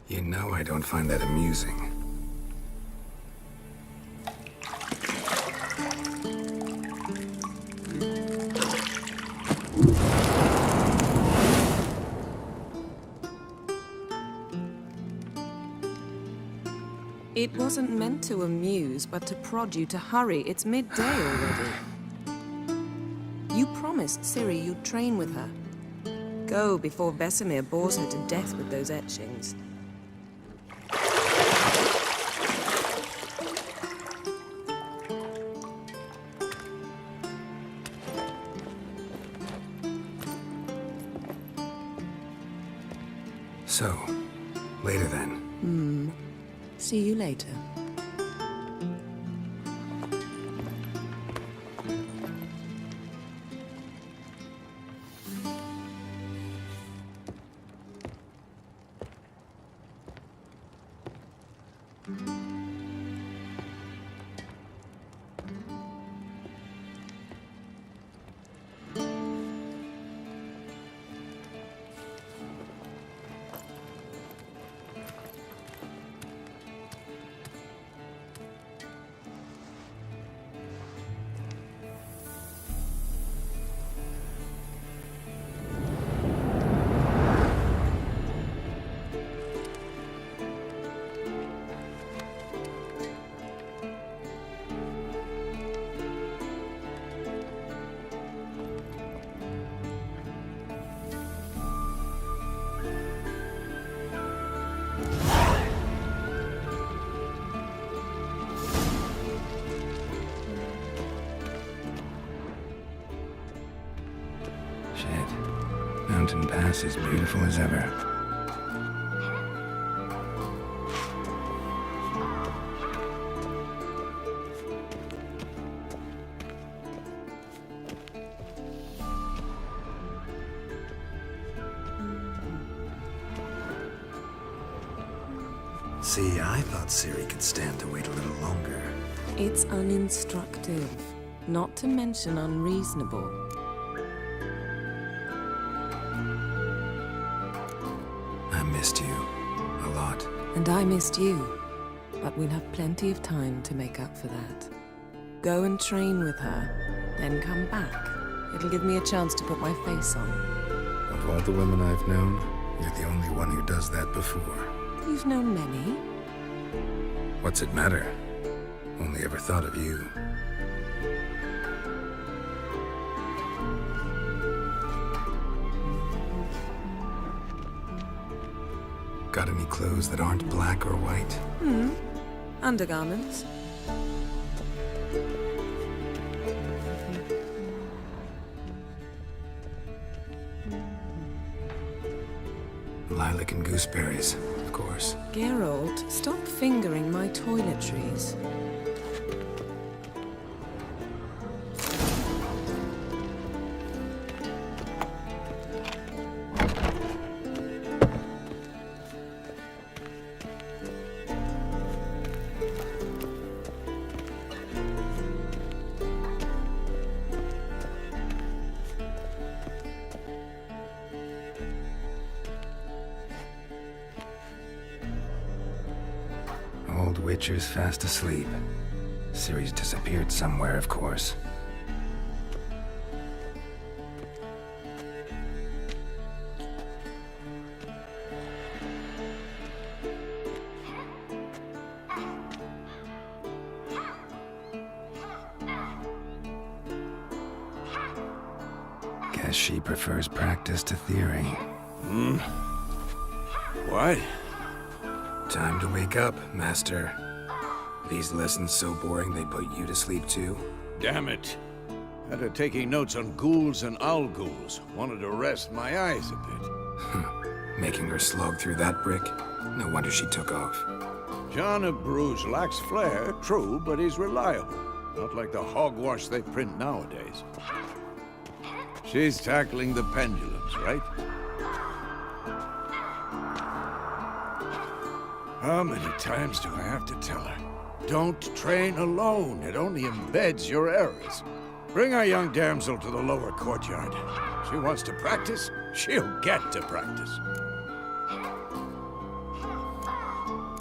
You know I don't find that amusing. It wasn't meant to amuse, but to prod you to hurry. It's midday already. You promised Ciri you'd train with her. Go before Vesemir bores her to death with those etchings. So, later then. See you later. Mountain Pass as beautiful as ever. See, I thought Ciri could stand to wait a little longer. It's uninstructive, not to mention unreasonable. I missed you a lot. And I missed you, but we'll have plenty of time to make up for that. Go and train with her, then come back. It'll give me a chance to put my face on. Of all the women I've known, you're the only one who does that before. You've known many. What's it matter? Only ever thought of you. Got any clothes that aren't black or white? Undergarments. Lilac and gooseberries, of course. Geralt, stop fingering my toiletries. Old Witcher's fast asleep. Ciri's disappeared somewhere, of course. Guess she prefers practice to theory. What? Time to wake up, Master. These lessons so boring they put you to sleep too? Damn it. After taking notes on ghouls and owl ghouls, wanted to rest my eyes a bit. Making her slog through that brick? No wonder she took off. John of Bruges lacks flair, true, but he's reliable. Not like the hogwash they print nowadays. She's tackling the pendulums, right? How many times do I have to tell her? Don't train alone. It only embeds your errors. Bring our young damsel to the lower courtyard. She wants to practice, she'll get to practice.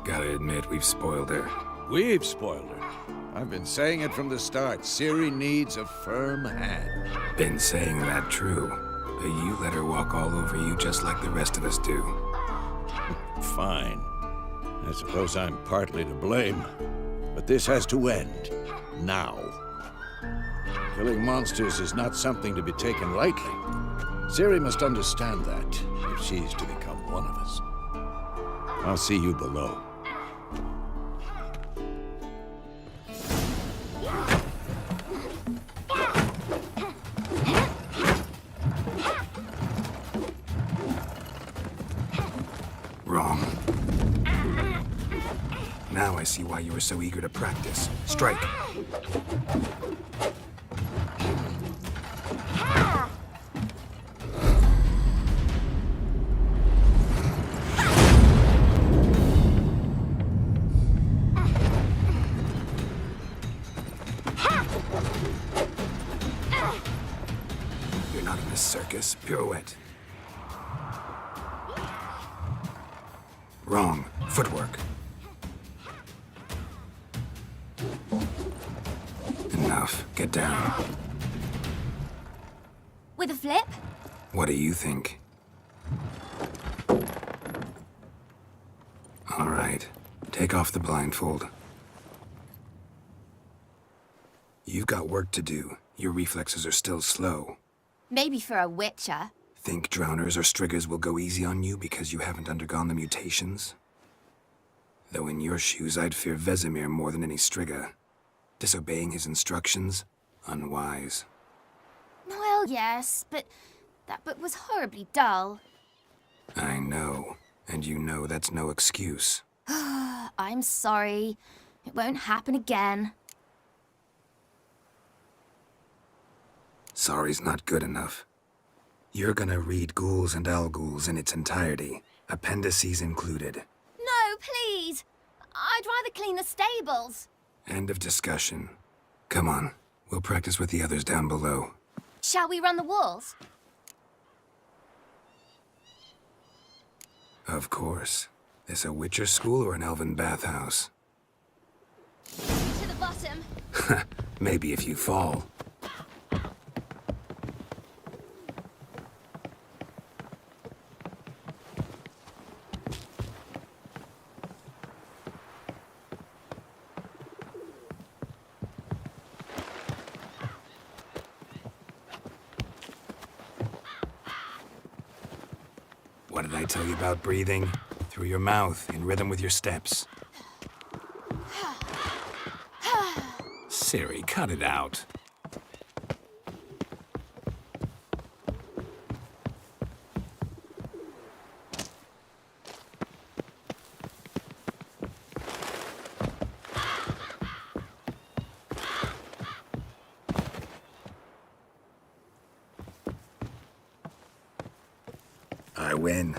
Gotta admit, we've spoiled her. We've spoiled her. I've been saying it from the start. Ciri needs a firm hand. Been saying that true. But you let her walk all over you just like the rest of us do. Fine. I suppose I'm partly to blame. But this has to end. Now. Killing monsters is not something to be taken lightly. Ciri must understand that, if she's to become one of us. I'll see you below. Wrong. Now I see why you were so eager to practice. Strike. You're not in a circus. Pirouette. Wrong. Footwork. Enough. Get down. With a flip? What do you think? All right. Take off the blindfold. You've got work to do. Your reflexes are still slow. Maybe for a witcher. Think drowners or striggers will go easy on you because you haven't undergone the mutations? Though in your shoes, I'd fear Vesemir more than any strigger. Disobeying his instructions? Unwise. Well, yes, but that book was horribly dull. I know. And you know that's no excuse. I'm sorry. It won't happen again. Sorry's not good enough. You're gonna read Ghouls and Alghouls in its entirety, appendices included. No, please! I'd rather clean the stables. End of discussion. Come on, we'll practice with the others down below. Shall we run the walls? Of course. This a Witcher school or an elven bathhouse? To the bottom. Maybe if you fall. What did I tell you about breathing? Through your mouth, in rhythm with your steps. Ciri, cut it out. I win.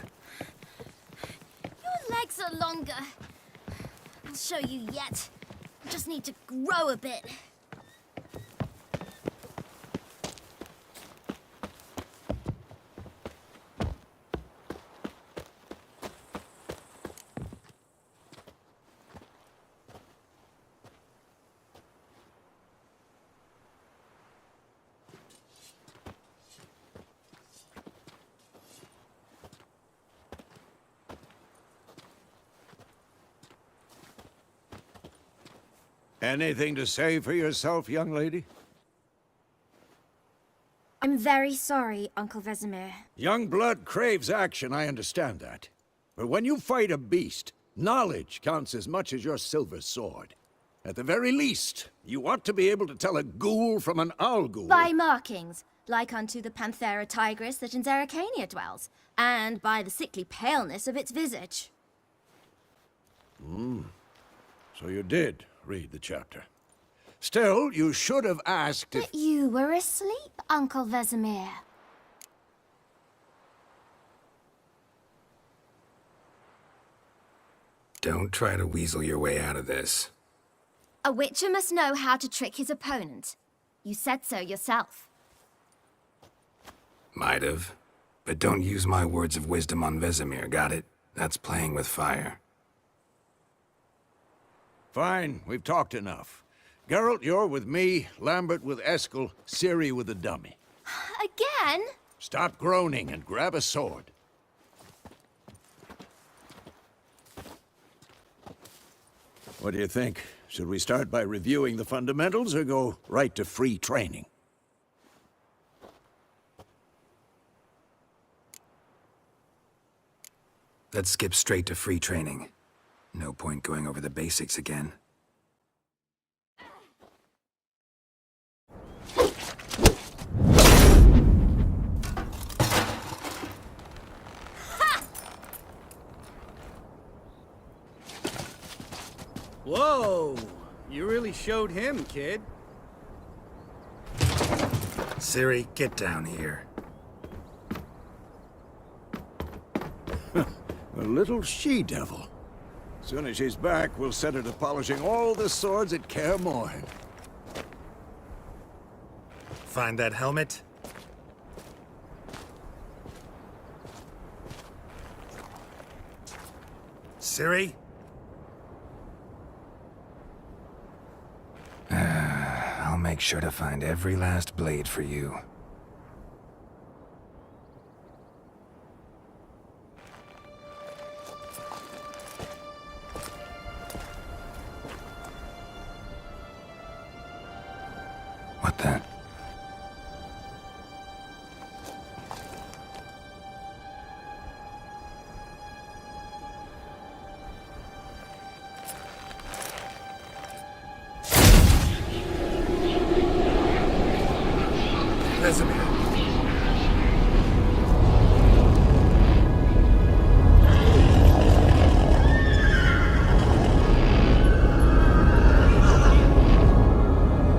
Your legs are longer. I'll show you yet. I just need to grow a bit. Anything to say for yourself, young lady? I'm very sorry, Uncle Vesemir. Young blood craves action, I understand that. But when you fight a beast, knowledge counts as much as your silver sword. At the very least, you ought to be able to tell a ghoul from an Alghoul. By markings, like unto the Panthera tigris that in Zeracania dwells, and by the sickly paleness of its visage. So you did read the chapter. Still, you should have asked if... But you were asleep, Uncle Vesemir. Don't try to weasel your way out of this. A witcher must know how to trick his opponent. You said so yourself. Might have. But don't use my words of wisdom on Vesemir, got it? That's playing with fire. Fine, we've talked enough. Geralt, you're with me, Lambert with Eskel, Ciri with the dummy. Again? Stop groaning and grab a sword. What do you think? Should we start by reviewing the fundamentals or go right to free training? Let's skip straight to free training. No point going over the basics again. Whoa! You really showed him, kid. Ciri, get down here. A little she-devil. Soon as she's back, we'll set her to polishing all the swords at Kaer Morhen. Find that helmet? Ciri? I'll make sure to find every last blade for you. What the? Vesemir.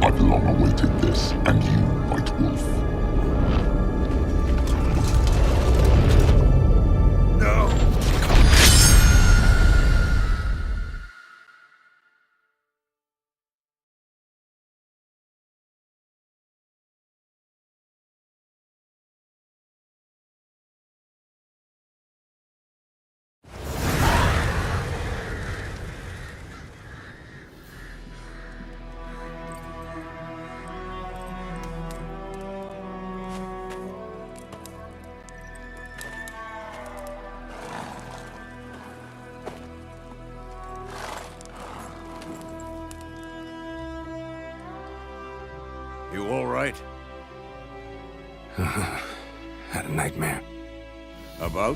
I've long awaited this, and you, White Wolf. No! You all right? Had a nightmare. About?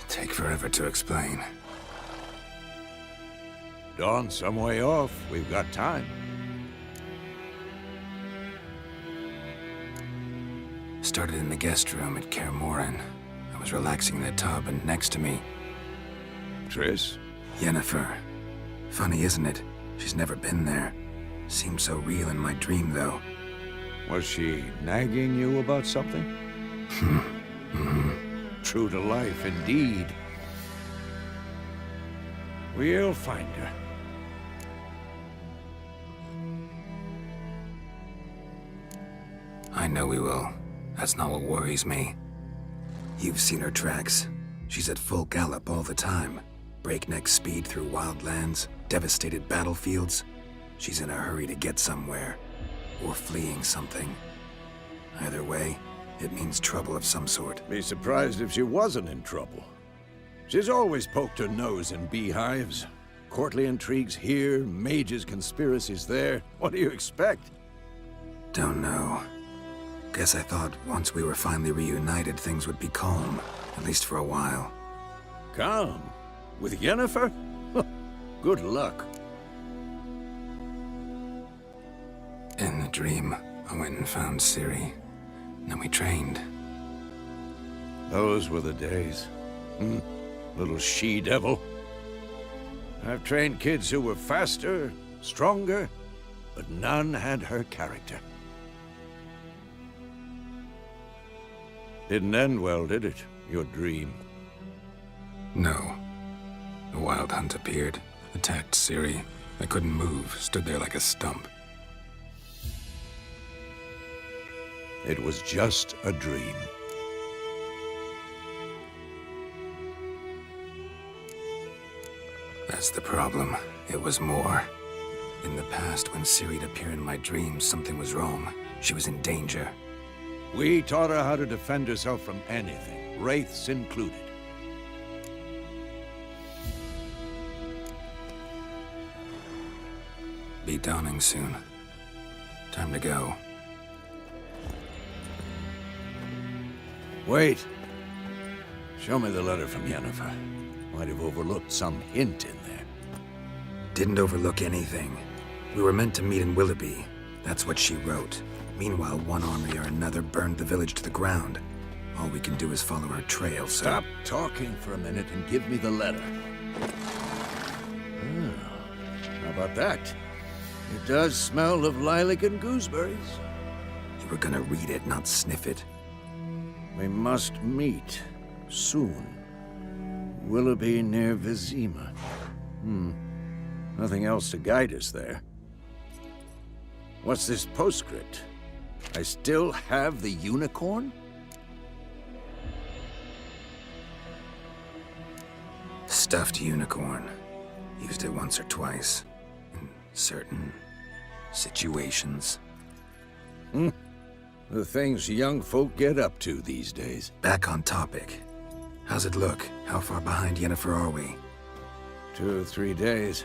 Take forever to explain. Dawn's some way off. We've got time. Started in the guest room at Kaer Morhen. I was relaxing in the tub, and next to me, Triss? Yennefer. Funny, isn't it? She's never been there. Seemed so real in my dream, though. Was she nagging you about something? True to life, indeed. We'll find her. I know we will. That's not what worries me. You've seen her tracks. She's at full gallop all the time. Breakneck speed through wild lands, devastated battlefields. She's in a hurry to get somewhere, or fleeing something. Either way, it means trouble of some sort. Be surprised if she wasn't in trouble. She's always poked her nose in beehives. Courtly intrigues here, mages' conspiracies there. What do you expect? Don't know. Guess I thought once we were finally reunited, things would be calm, at least for a while. Calm? With Yennefer? Good luck. In the dream, I went and found Ciri. Then we trained. Those were the days. Little she-devil. I've trained kids who were faster, stronger, but none had her character. Didn't end well, did it? Your dream. No. The Wild Hunt appeared, attacked Ciri. I couldn't move, stood there like a stump. It was just a dream. That's the problem. It was more. In the past, when Ciri'd appear in my dreams, something was wrong. She was in danger. We taught her how to defend herself from anything, wraiths included. Be dawning soon. Time to go. Wait. Show me the letter from Yennefer. Might have overlooked some hint in there. Didn't overlook anything. We were meant to meet in Willoughby. That's what she wrote. Meanwhile, one army or another burned the village to the ground. All we can do is follow her trail, so... Stop talking for a minute and give me the letter. How about that? It does smell of lilac and gooseberries. You were gonna read it, not sniff it. We must meet soon. Willoughby near Vizima. Nothing else to guide us there. What's this postscript? I still have the unicorn? Stuffed unicorn. Used it once or twice. In certain situations. The things young folk get up to these days. Back on topic. How's it look? How far behind Yennefer are we? 2 or 3 days.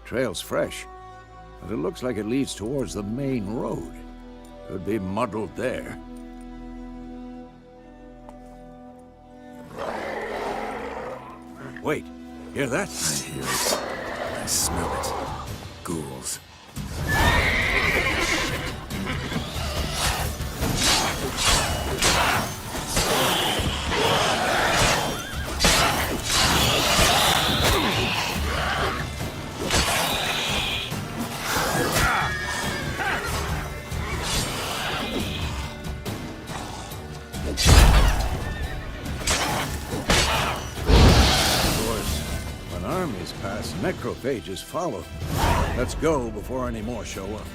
Trail's fresh, but it looks like it leads towards the main road. Could be muddled there. Wait, hear that? I hear it. I smell it. Ghouls. Armies pass, necrophages follow. Let's go before any more show up.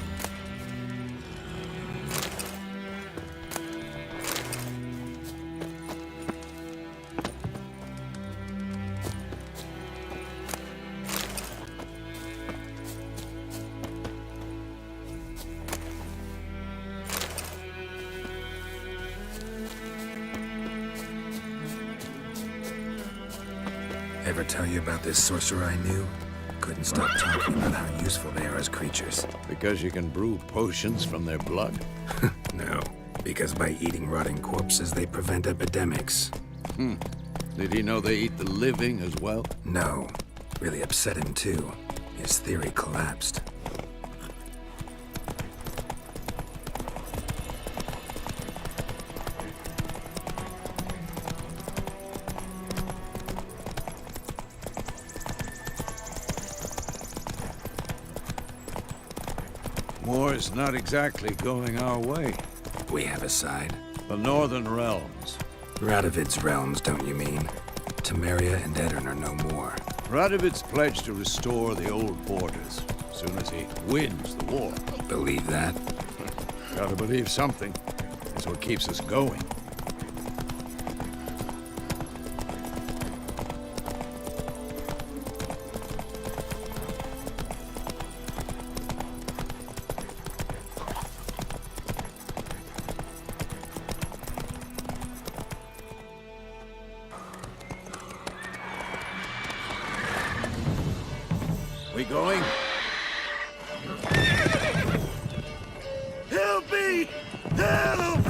Ever tell you about this sorcerer I knew? Couldn't stop talking about how useful they are as creatures. Because you can brew potions from their blood? No, because by eating rotting corpses, they prevent epidemics. Did he know they eat the living as well? No. Really upset him, too. His theory collapsed. War's not exactly going our way. We have a side. The Northern Realms. Radovid's realms, don't you mean? Temeria and Edirn are no more. Radovid's pledged to restore the old borders, as soon as he wins the war. Believe that? Gotta believe something. That's what keeps us going. We going? Help me! Help!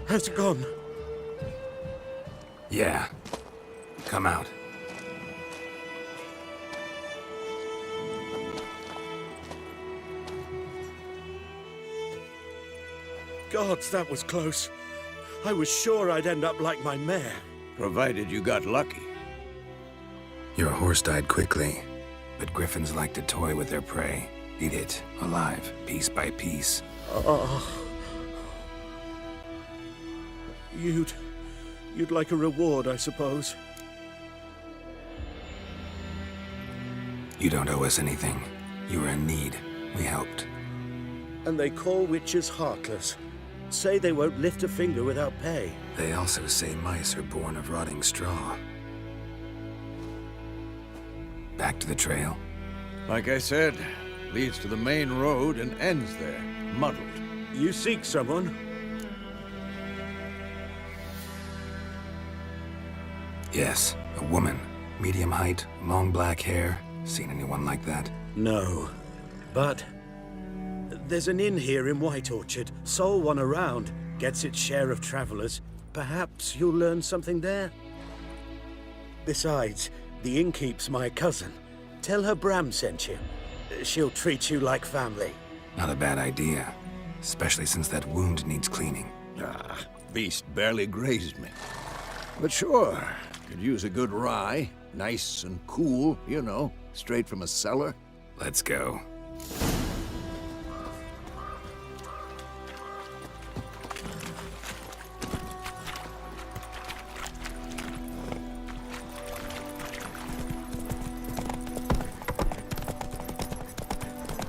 Has it gone? Yeah. Come out. Gods, that was close. I was sure I'd end up like my mare. Provided you got lucky. Your horse died quickly, but griffins like to toy with their prey. Eat it, alive, piece by piece. You'd like a reward, I suppose. You don't owe us anything. You were in need. We helped. And they call witches heartless. Say they won't lift a finger without pay. They also say mice are born of rotting straw. Back to the trail? Like I said, leads to the main road and ends there, muddled. You seek someone? Yes, a woman. Medium height, long black hair. Seen anyone like that? No. But there's an inn here in White Orchard. Sole one around. Gets its share of travelers. Perhaps you'll learn something there? Besides, the innkeep's my cousin. Tell her Bram sent you. She'll treat you like family. Not a bad idea. Especially since that wound needs cleaning. Ah, beast barely grazed me. But sure, could use a good rye. Nice and cool, you know, straight from a cellar. Let's go.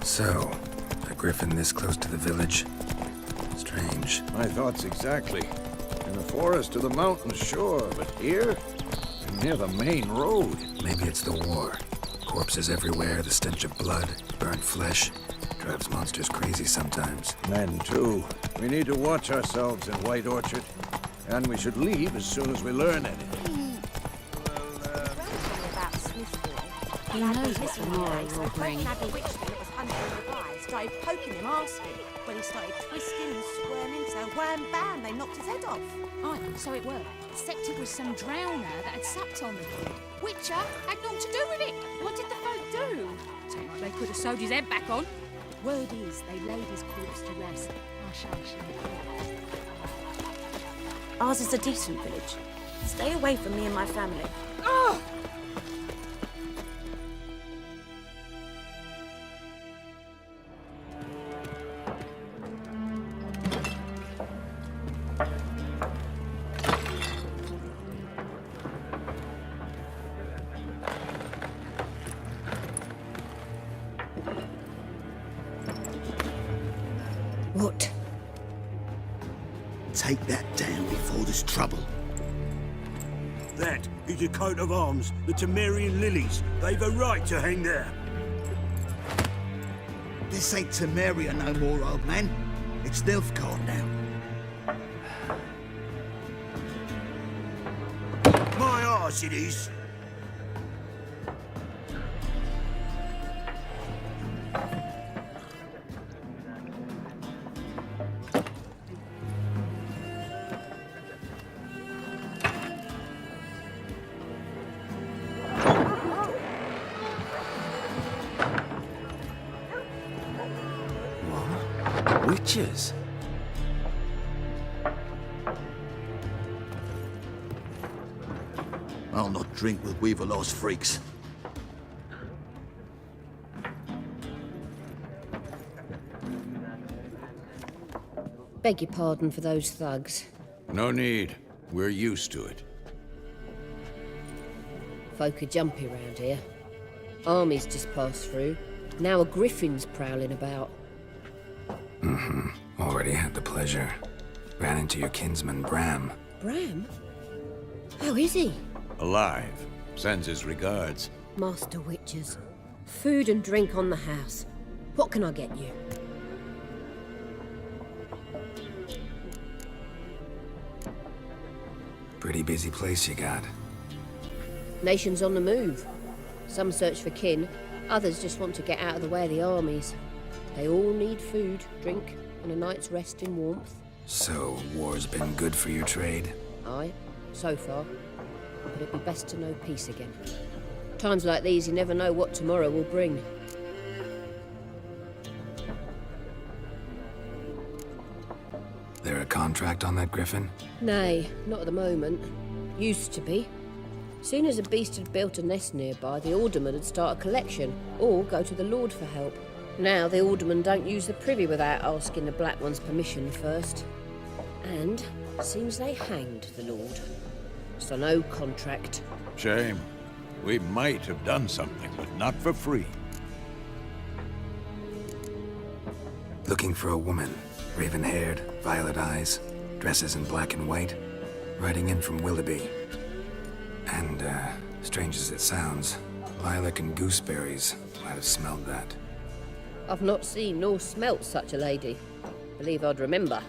So, a griffin this close to the village? Strange. My thoughts exactly. In the forest or the mountains, sure, but here? Near the main road. Maybe it's the war. Corpses everywhere, the stench of blood, burnt flesh. Drives monsters crazy sometimes. Men, too. We need to watch ourselves in White Orchard. And we should leave as soon as we learn anything. He knows what tomorrow will bring. Started poking him, asking. When he started twisting and squirming, so wham bam, they knocked his head off. Aye, so it were. Except it was some drowner that had supped on them. Witcher had naught to do with it. What did the folk do? Seemed like they could have sewed his head back on. Word is, they laid his corpse to rest. Hush, hush. Ours is a decent village. Stay away from me and my family. Oh! What? Take that down before there's trouble. That is a coat of arms, the Temerian lilies. They've a right to hang there. This ain't Temeria no more, old man. It's Nilfgaard now. My arse it is. Witches? I'll not drink with Weaverlaw's freaks. Beg your pardon for those thugs. No need. We're used to it. Folk are jumpy round here. Armies just passed through. Now a griffin's prowling about. Already had the pleasure. Ran into your kinsman, Bram. Bram? How is he? Alive. Sends his regards. Master Witches. Food and drink on the house. What can I get you? Pretty busy place you got. Nations on the move. Some search for kin, others just want to get out of the way of the armies. They all need food, drink, and a night's rest in warmth. So, war's been good for your trade? Aye, so far. But it'd be best to know peace again. Times like these, you never know what tomorrow will bring. There a contract on that griffin? Nay, not at the moment. Used to be. Soon as a beast had built a nest nearby, the alderman would start a collection, or go to the Lord for help. Now the aldermen don't use the privy without asking the Black One's permission first. And seems they hanged the Lord. So no contract. Shame. We might have done something, but not for free. Looking for a woman. Raven-haired, violet eyes, dresses in black and white. Riding in from Willoughby. And, strange as it sounds, lilac and gooseberries might have smelled that. I've not seen nor smelt such a lady. Believe I'd remember.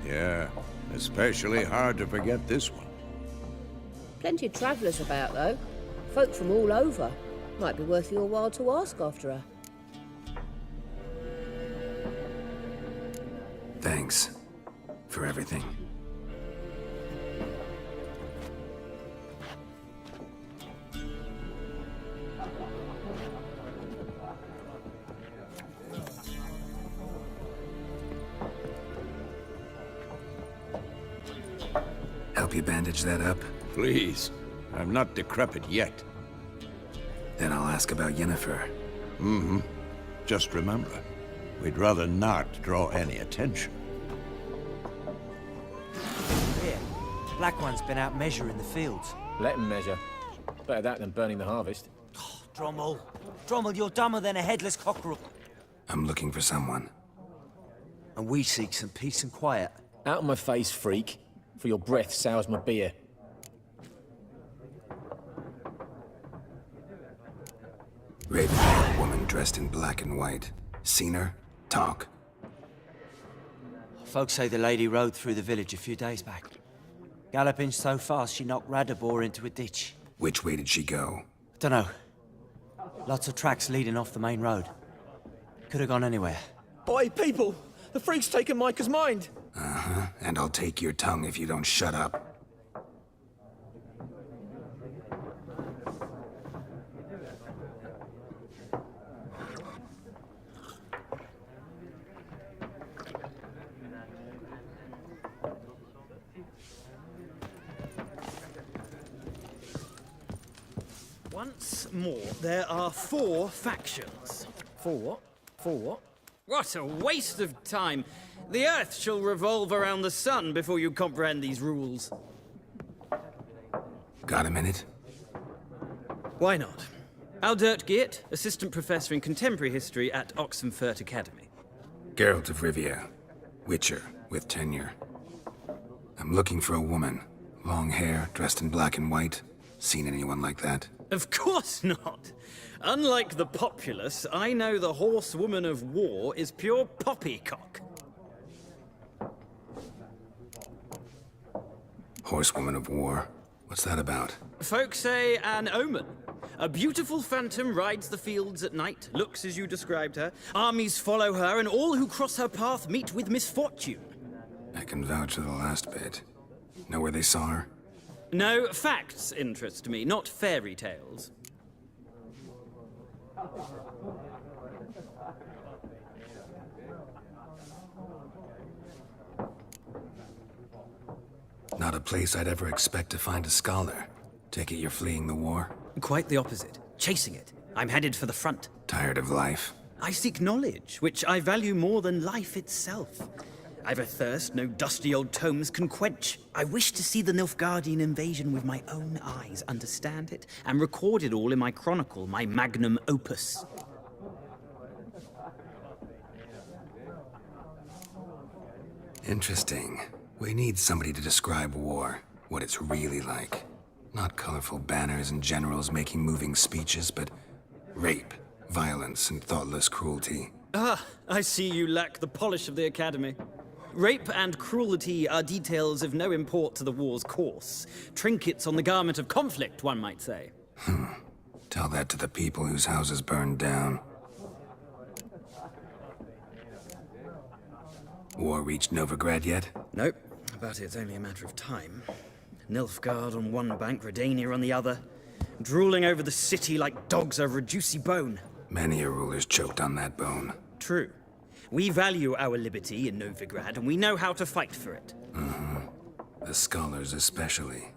Yeah, especially hard to forget this one. Plenty of travellers about, though. Folk from all over. Might be worth your while to ask after her. Thanks for everything. Help you bandage that up? Please. I'm not decrepit yet. Then I'll ask about Yennefer. Mm-hmm. Just remember, we'd rather not draw any attention. Here, Black One's been out measuring the fields. Let him measure. Better that than burning the harvest. Oh, Drommel, you're dumber than a headless cockerel. I'm looking for someone. And we seek some peace and quiet. Out of my face, freak. For your breath sours my beer. Raven-haired woman dressed in black and white. Seen her? Talk. Folks say the lady rode through the village a few days back. Galloping so fast she knocked Radabor into a ditch. Which way did she go? Dunno. Lots of tracks leading off the main road. Could have gone anywhere. Boy, people! The freak's taken Micah's mind! Uh-huh. And I'll take your tongue if you don't shut up. Once more, there are 4 factions. 4 what? 4 what? What a waste of time! The Earth shall revolve around the sun before you comprehend these rules. Got a minute? Why not? Aldert Geert, Assistant Professor in Contemporary History at Oxenfurt Academy. Geralt of Rivia. Witcher, with tenure. I'm looking for a woman. Long hair, dressed in black and white. Seen anyone like that? Of course not! Unlike the populace, I know the horsewoman of war is pure poppycock. Horsewoman of war? What's that about? Folk say an omen. A beautiful phantom rides the fields at night, looks as you described her. Armies follow her, and all who cross her path meet with misfortune. I can vouch for the last bit. Know where they saw her? No, facts interest me, not fairy tales. Not a place I'd ever expect to find a scholar. Take it you're fleeing the war? Quite the opposite. Chasing it. I'm headed for the front. Tired of life? I seek knowledge, which I value more than life itself. I've a thirst no dusty old tomes can quench. I wish to see the Nilfgaardian invasion with my own eyes, understand it, and record it all in my chronicle, my magnum opus. Interesting. We need somebody to describe war, what it's really like. Not colorful banners and generals making moving speeches, but rape, violence, and thoughtless cruelty. Ah, I see you lack the polish of the Academy. Rape and cruelty are details of no import to the war's course. Trinkets on the garment of conflict, one might say. Tell that to the people whose houses burned down. War reached Novigrad yet? Nope, but it's only a matter of time. Nilfgaard on one bank, Redania on the other, drooling over the city like dogs over a juicy bone. Many a ruler's choked on that bone. True. We value our liberty in Novigrad, and we know how to fight for it. The scholars especially.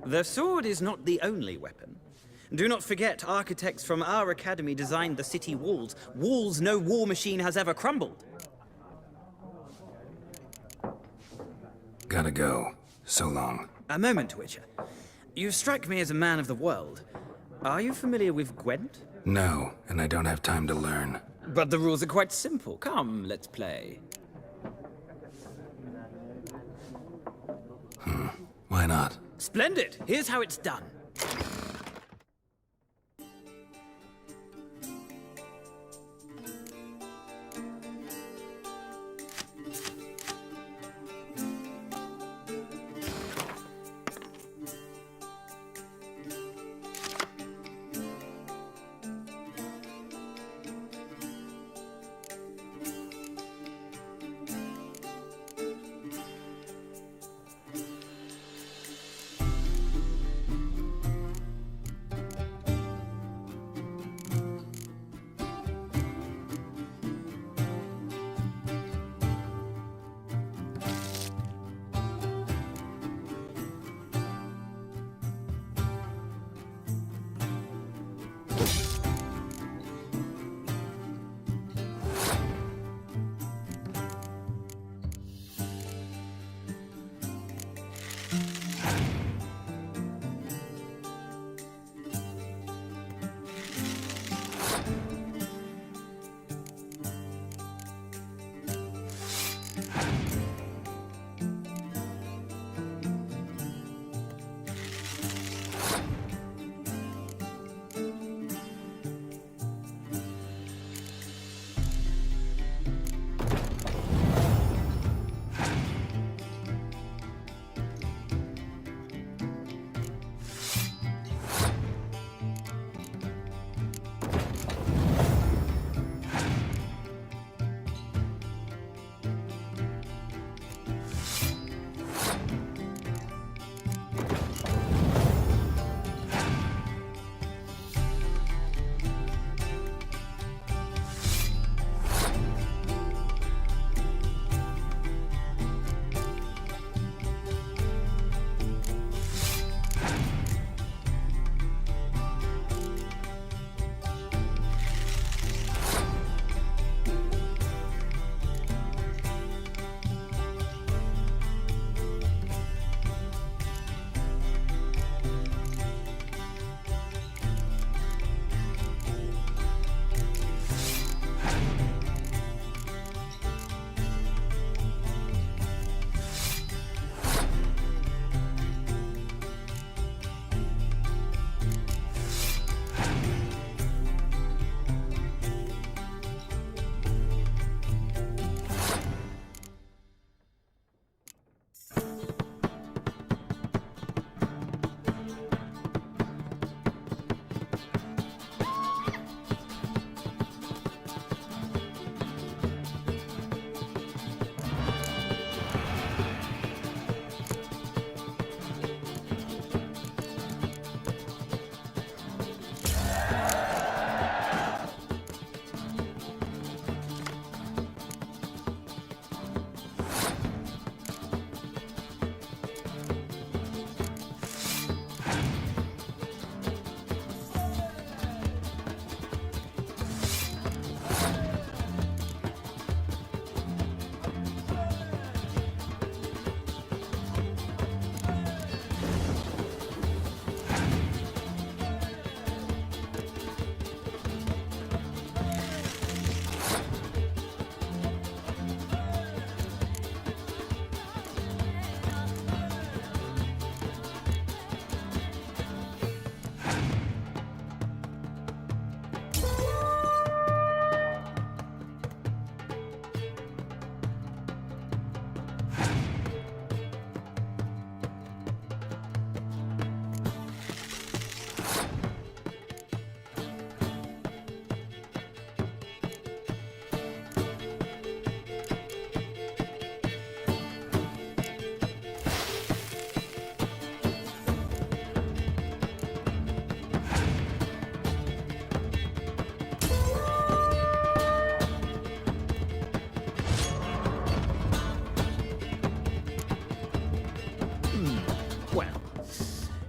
The sword is not the only weapon. Do not forget, architects from our academy designed the city walls. Walls no war machine has ever crumbled. Gotta go. So long. A moment, Witcher. You strike me as a man of the world. Are you familiar with Gwent? No, and I don't have time to learn. But the rules are quite simple. Come, let's play. Why not? Splendid! Here's how it's done.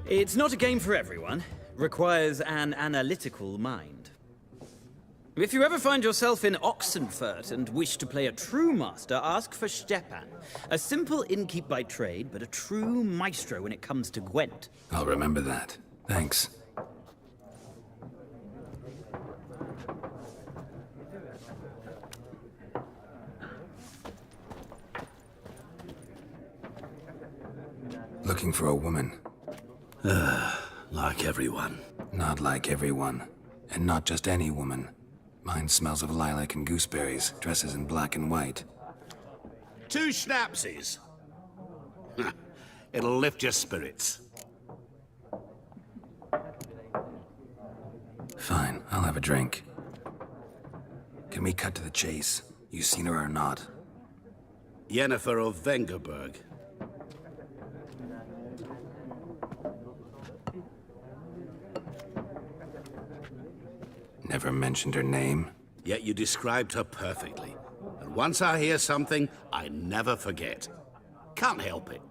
It's not a game for everyone. Requires an analytical mind. If you ever find yourself in Oxenfurt and wish to play a true master, ask for Stepan. A simple innkeep by trade, but a true maestro when it comes to Gwent. I'll remember that. Thanks. Looking for a woman. Like everyone. Not like everyone. And not just any woman. Mine smells of lilac and gooseberries, dresses in black and white. 2 schnapsies. It'll lift your spirits. Fine, I'll have a drink. Can we cut to the chase? You seen her or not? Yennefer of Vengerberg. Never mentioned her name. Yet you described her perfectly. And once I hear something, I never forget. Can't help it.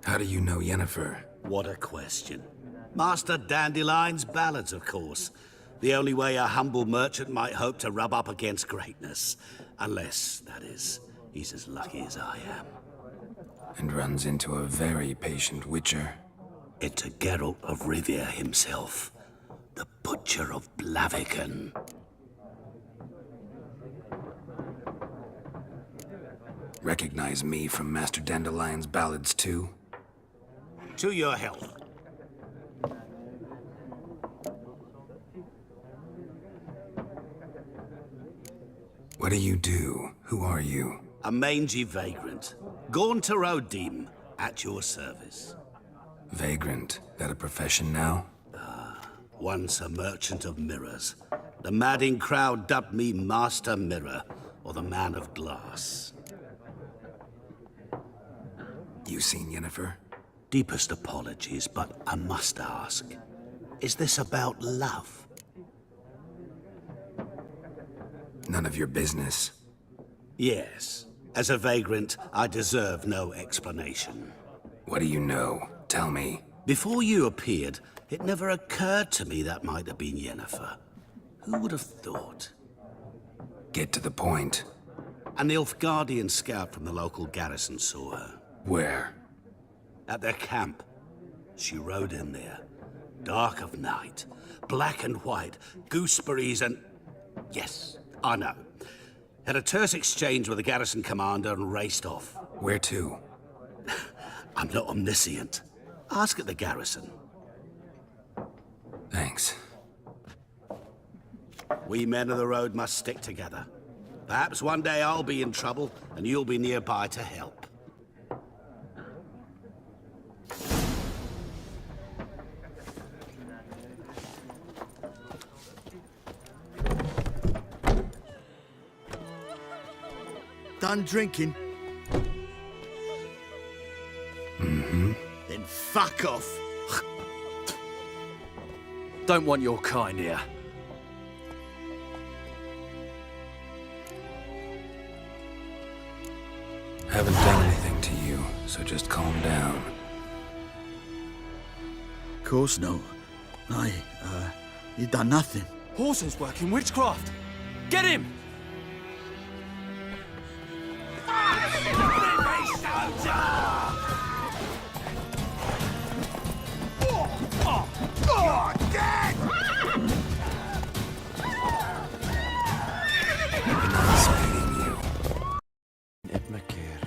How do you know Yennefer? What a question. Master Dandelion's ballads, of course. The only way a humble merchant might hope to rub up against greatness. Unless, that is, he's as lucky as I am. And runs into a very patient witcher. Into Geralt of Rivia himself. The Butcher of Blaviken. Recognize me from Master Dandelion's ballads too? To your health. What do you do? Who are you? A mangy vagrant. Gaunter Odim, at your service. Vagrant? That a profession now? Once a merchant of mirrors. The madding crowd dubbed me Master Mirror, or the Man of Glass. You seen Yennefer? Deepest apologies, but I must ask. Is this about love? None of your business. Yes. As a vagrant, I deserve no explanation. What do you know? Tell me. Before you appeared, it never occurred to me that might have been Yennefer. Who would have thought? Get to the point. An Nilfgaardian scout from the local garrison saw her. Where? At their camp. She rode in there. Dark of night. Black and white. Gooseberries and... Yes, I know. Had a terse exchange with the garrison commander and raced off. Where to? I'm not omniscient. Ask at the garrison. Thanks. We men of the road must stick together. Perhaps one day I'll be in trouble and you'll be nearby to help. done drinking? Mm-hmm. Then fuck off. Don't want your kind here. Haven't done anything to you, so just calm down. Of course no. You done nothing. Horson's working witchcraft. Get him!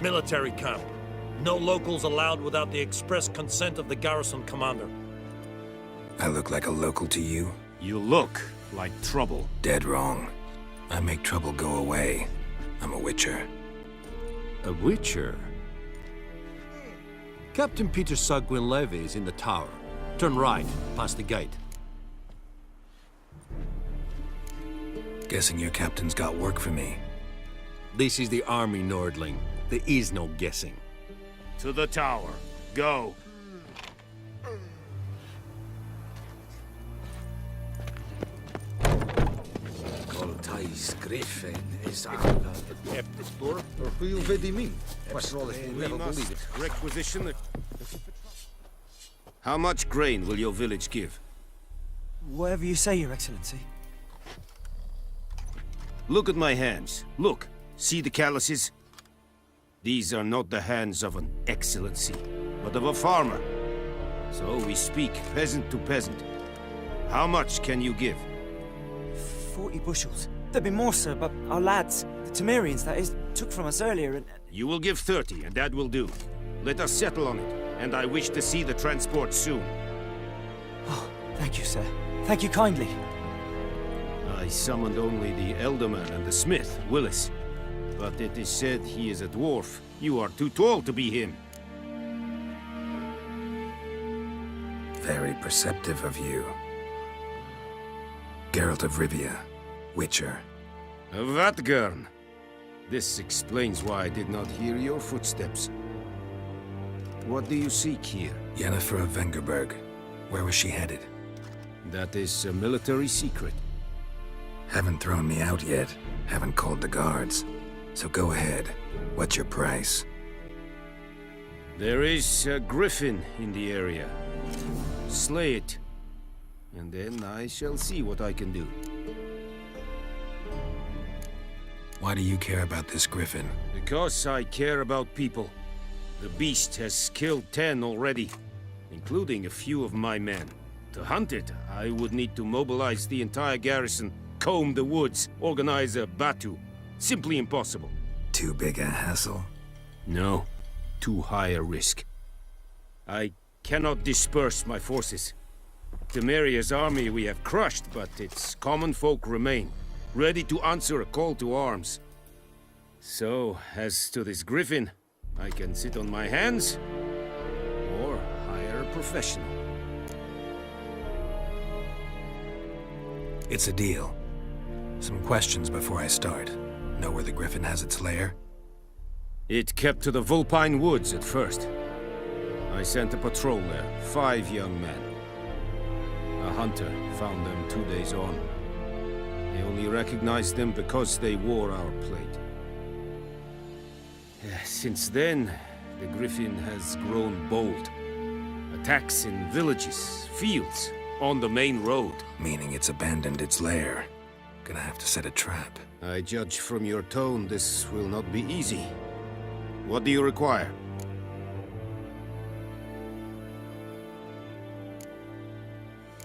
Military camp. No locals allowed without the express consent of the garrison commander. I look like a local to you? You look like trouble. Dead wrong. I make trouble go away. I'm a witcher. A witcher? Captain Peter Sagwin-Levy is in the tower. Turn right, past the gate. Guessing your captain's got work for me. This is the army, Nordling. There is no guessing. To the tower. Go. Koltais Griffin is requisition. How much grain will your village give? Whatever you say, Your Excellency. Look at my hands. Look. See the calluses? These are not the hands of an excellency, but of a farmer. So we speak peasant to peasant. How much can you give? 40 bushels. There'd be more, sir, but our lads, the Temerians, that is, took from us earlier and... You will give 30, and that will do. Let us settle on it, and I wish to see the transport soon. Oh, thank you, sir. Thank you kindly. I summoned only the Elderman and the smith, Willis. But it is said he is a dwarf. You are too tall to be him. Very perceptive of you. Geralt of Rivia, Witcher. Vatgern. This explains why I did not hear your footsteps. What do you seek here? Yennefer of Vengerberg. Where was she headed? That is a military secret. Haven't thrown me out yet. Haven't called the guards. So go ahead. What's your price? There is a griffin in the area. Slay it. And then I shall see what I can do. Why do you care about this griffin? Because I care about people. The beast has killed 10 already, including a few of my men. To hunt it, I would need to mobilize the entire garrison, comb the woods, organize a batu. Simply impossible. Too big a hassle? No. Too high a risk. I cannot disperse my forces. Temeria's army we have crushed, but its common folk remain, ready to answer a call to arms. So, as to this griffin, I can sit on my hands, or hire a professional. It's a deal. Some questions before I start. Know where the griffin has its lair? It kept to the Vulpine Woods at first. I sent a patrol there, 5 young men. A hunter found them 2 days on. They only recognized them because they wore our plate. Since then, the griffin has grown bold. Attacks in villages, fields, on the main road. Meaning it's abandoned its lair. Gonna have to set a trap. I judge from your tone this will not be easy. What do you require?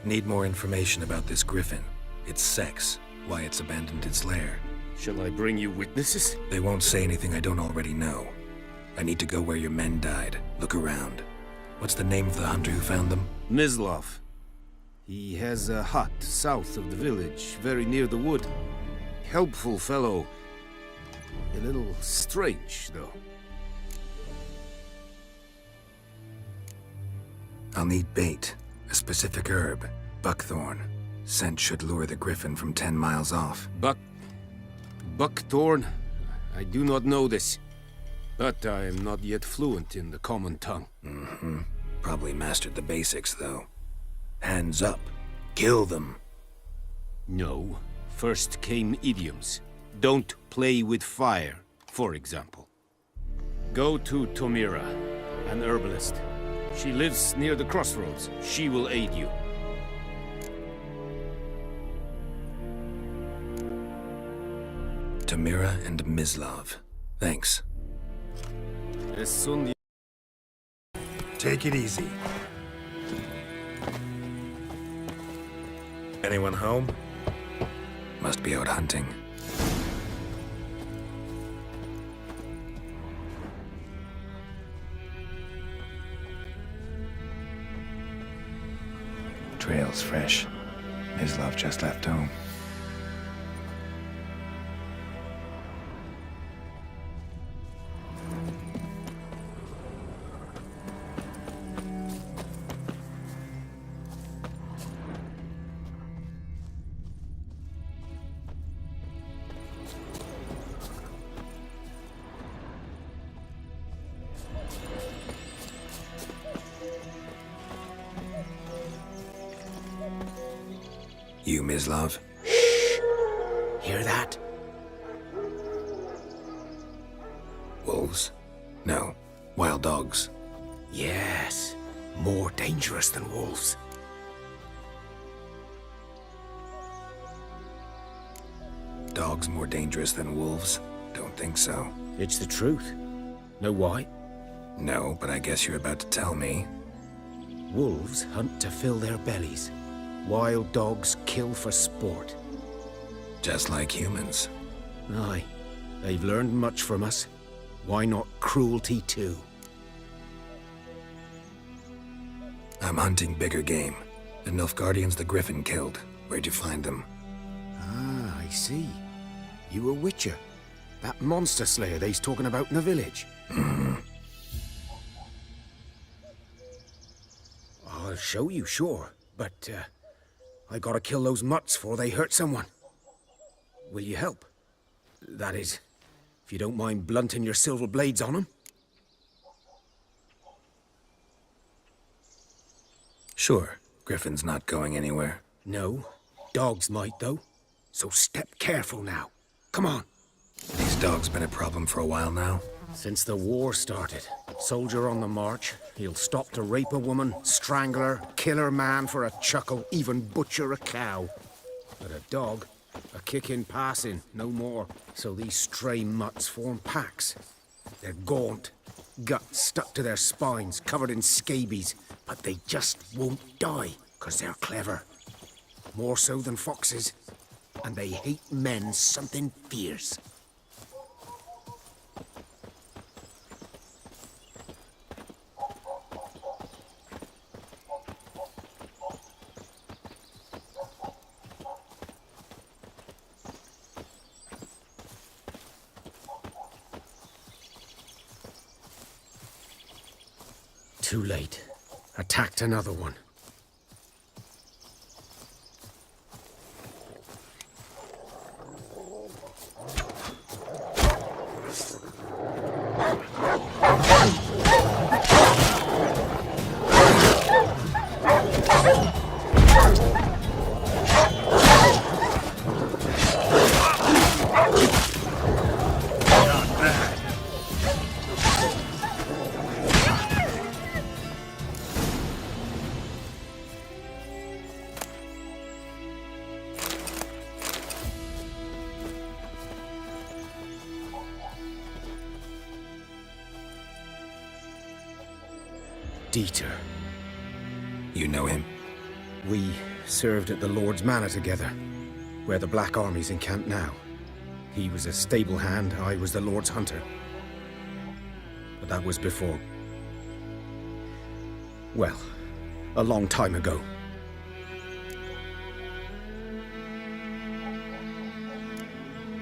Need more information about this griffin. Its sex, why it's abandoned its lair. Shall I bring you witnesses? They won't say anything I don't already know. I need to go where your men died. Look around. What's the name of the hunter who found them? Mislav. He has a hut south of the village, very near the wood. Helpful fellow. A little strange, though. I'll need bait. A specific herb. Buckthorn. Scent should lure the griffin from 10 miles off. Buckthorn? I do not know this. But I am not yet fluent in the common tongue. Mm-hmm. Probably mastered the basics, though. Hands up. Kill them. No. First came idioms. Don't play with fire, for example. Go to Tomira, an herbalist. She lives near the crossroads. She will aid you. Tamira and Mislav. Thanks. Take it easy. Anyone home? Must be out hunting. Trail's fresh. Mislav just left home. You, Mislav? Shh! Hear that? Wolves? No. Wild dogs. Yes. More dangerous than wolves. Dogs more dangerous than wolves? Don't think so. It's the truth. Know why? No, but I guess you're about to tell me. Wolves hunt to fill their bellies. Wild dogs kill for sport. Just like humans. Aye. They've learned much from us. Why not cruelty too? I'm hunting bigger game. The Nilfgaardians the Griffin killed. Where'd you find them? Ah, I see. You a witcher. That monster slayer they's talking about in the village. Mm-hmm. I'll show you, sure. But, I gotta kill those mutts before they hurt someone. Will you help? That is, if you don't mind blunting your silver blades on them. Sure. Griffin's not going anywhere. No. Dogs might, though. So step careful now. Come on. These dogs been a problem for a while now? Since the war started. Soldier on the march. He'll stop to rape a woman, strangle her, kill her man for a chuckle, even butcher a cow. But a dog, a kick in passing, no more. So these stray mutts form packs. They're gaunt, guts stuck to their spines, covered in scabies. But they just won't die, 'cause they're clever. More so than foxes. And they hate men something fierce. Too late. Attacked another one. Dieter. You know him? We served at the Lord's Manor together, where the Black Army's encamped now. He was a stable hand, I was the Lord's hunter. But that was before... well, a long time ago.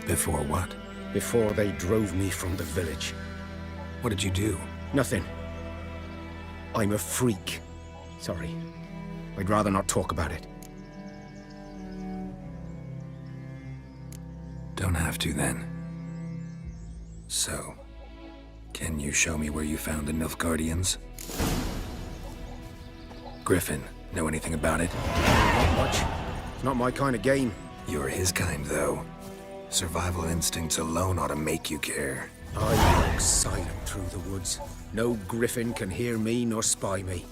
Before what? Before they drove me from the village. What did you do? Nothing. I'm a freak. Sorry. I'd rather not talk about it. Don't have to, then. So, can you show me where you found the Nilfgaardians? Griffin, know anything about it? Not much. It's not my kind of game. You're his kind, though. Survival instincts alone ought to make you care. I walk silent through the woods. No griffin can hear me nor spy me.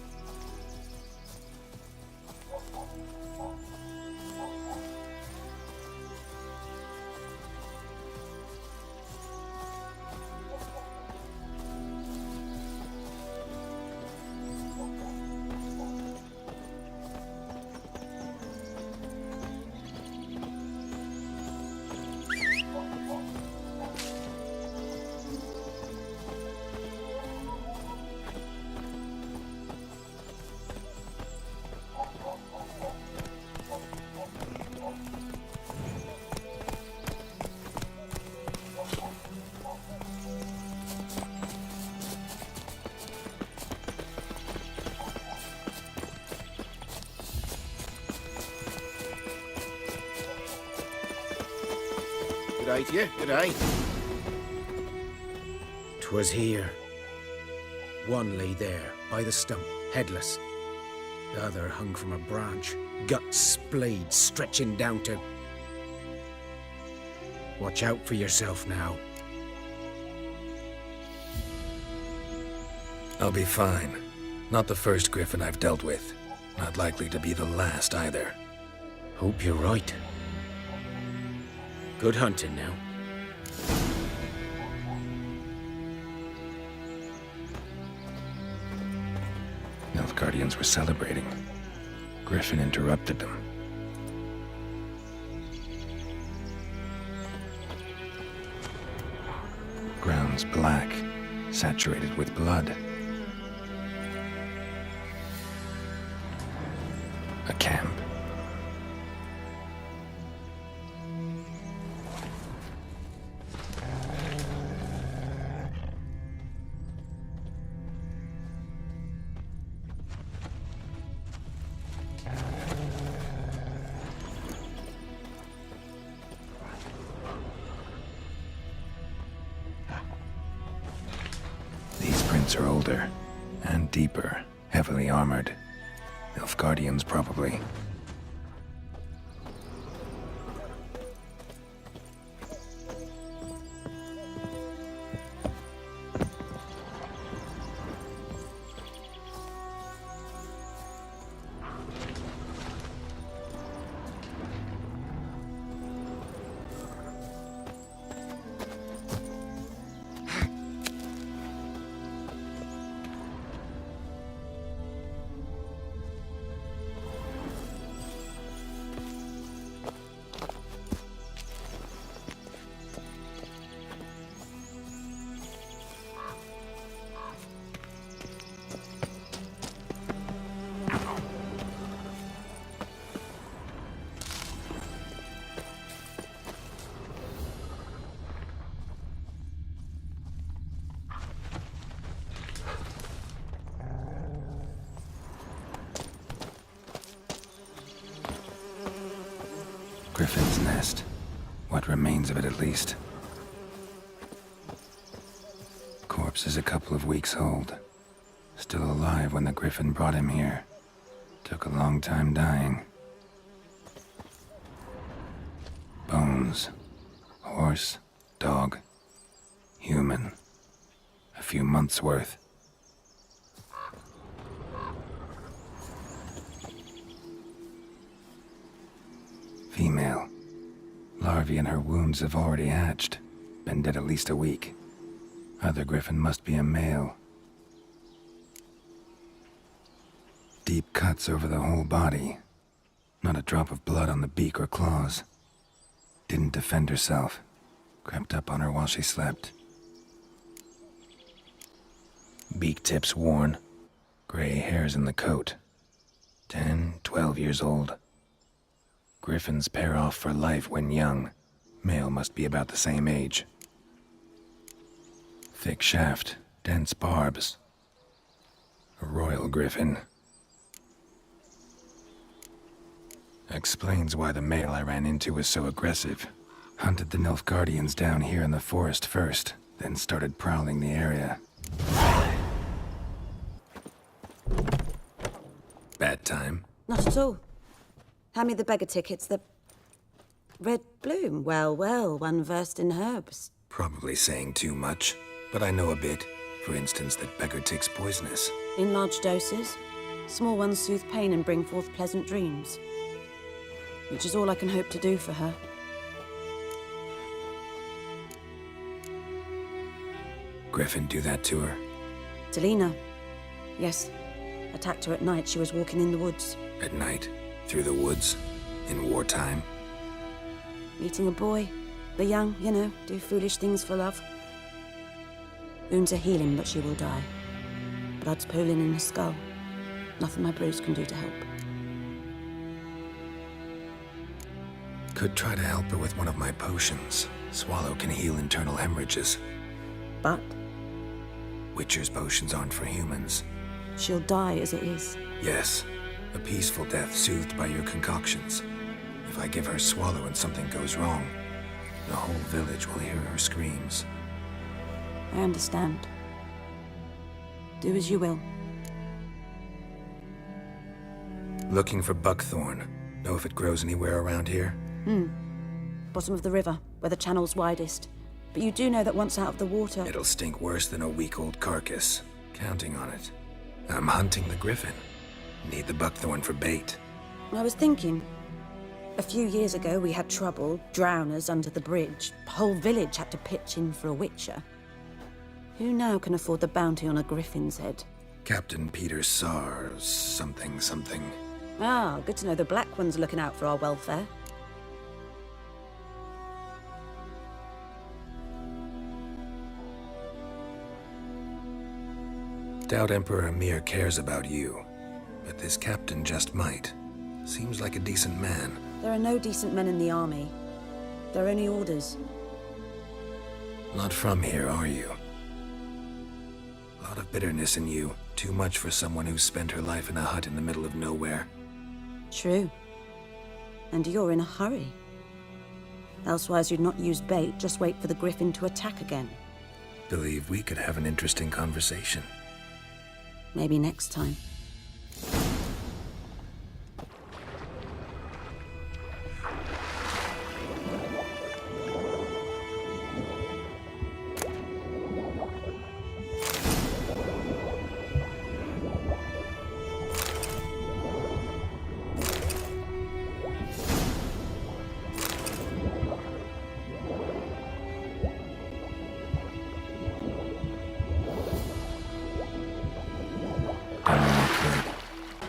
G'day to you, g'day. 'Twas here. One lay there, by the stump, headless. The other hung from a branch, guts splayed, stretching down to... Watch out for yourself now. I'll be fine. Not the first griffin I've dealt with. Not likely to be the last either. Hope you're right. Good hunting now. Nilfgaardians were celebrating. Griffin interrupted them. Ground's black, saturated with blood. A camp. These prints are older and deeper, heavily armored. Nilfgaardians, probably. Griffin's nest. What remains of it, at least. Corpse is a couple of weeks old. Still alive when the Griffin brought him here. Took a long time dying. Bones. Horse, dog, human. A few months' worth. Female. Larvae in her wounds have already hatched. Been dead at least a week. Other griffin must be a male. Deep cuts over the whole body. Not a drop of blood on the beak or claws. Didn't defend herself. Crept up on her while she slept. Beak tips worn. Gray hairs in the coat. 10, 12 years old. Griffins pair off for life when young. Male must be about the same age. Thick shaft, dense barbs. A royal griffin. Explains why the male I ran into was so aggressive. Hunted the Nilfgaardians down here in the forest first. then started prowling the area. Bad time? Not at all. Hand me the beggar tickets, the... Red bloom. Well, well, one versed in herbs. Probably saying too much, but I know a bit. For instance, that beggar tick's poisonous. In large doses. Small ones soothe pain and bring forth pleasant dreams. Which is all I can hope to do for her. Griffin do that to her? Delina. Yes. Attacked her at night. She was walking in the woods. At night? Through the woods? In wartime? Meeting a boy. The young, you know, do foolish things for love. Wounds are healing, but she will die. Blood's pooling in her skull. Nothing my bruise can do to help. Could try to help her with one of my potions. Swallow can heal internal hemorrhages. But? Witcher's potions aren't for humans. She'll die as it is. Yes. A peaceful death soothed by your concoctions. If I give her Swallow and something goes wrong, the whole village will hear her screams. I understand. Do as you will. Looking for buckthorn. Know if it grows anywhere around here? Bottom of the river, where the channel's widest. But you do know that once out of the water... It'll stink worse than a week-old carcass. Counting on it. I'm hunting the griffin. Need the buckthorn for bait. I was thinking... A few years ago, we had trouble, drowners under the bridge. The whole village had to pitch in for a witcher. Who now can afford the bounty on a griffin's head? Captain Peter Sars, something. Ah, good to know the Black One's looking out for our welfare. Doubt Emperor Emir cares about you, but this captain just might. Seems like a decent man. There are no decent men in the army. There are only orders. Not from here, are you? A lot of bitterness in you. Too much for someone who's spent her life in a hut in the middle of nowhere. True. And you're in a hurry. Elsewise you'd not use bait, just wait for the griffin to attack again. Believe we could have an interesting conversation. Maybe next time.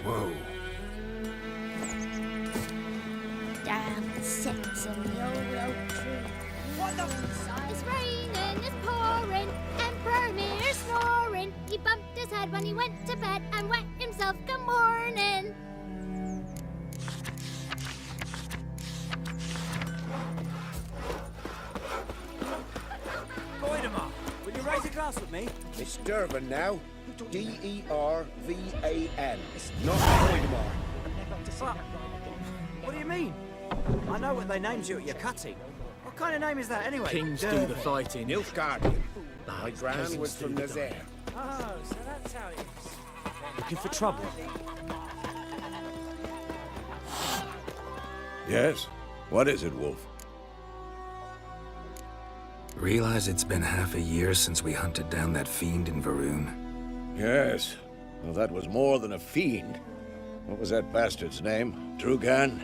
Whoa. Down sits in the old oak tree. What the? It's raining, it's pouring, Emperor Mir's snoring. He bumped his head when he went to bed and wet himself good morning. Goidemar, will you raise a glass with me? It's Durban now. D-E-R-V-A-N. Not Goidemar. What do you mean? I know what they named you at your cutting. What kind of name is that anyway? Kings do the fighting. Nilfgaardian. My gran was from Nazaire. Oh, so that's how it is. Looking for trouble? Yes? What is it, Wolf? Realize it's been half a year since we hunted down that fiend in Varun? Yes. Well, that was more than a fiend. What was that bastard's name? Drugan?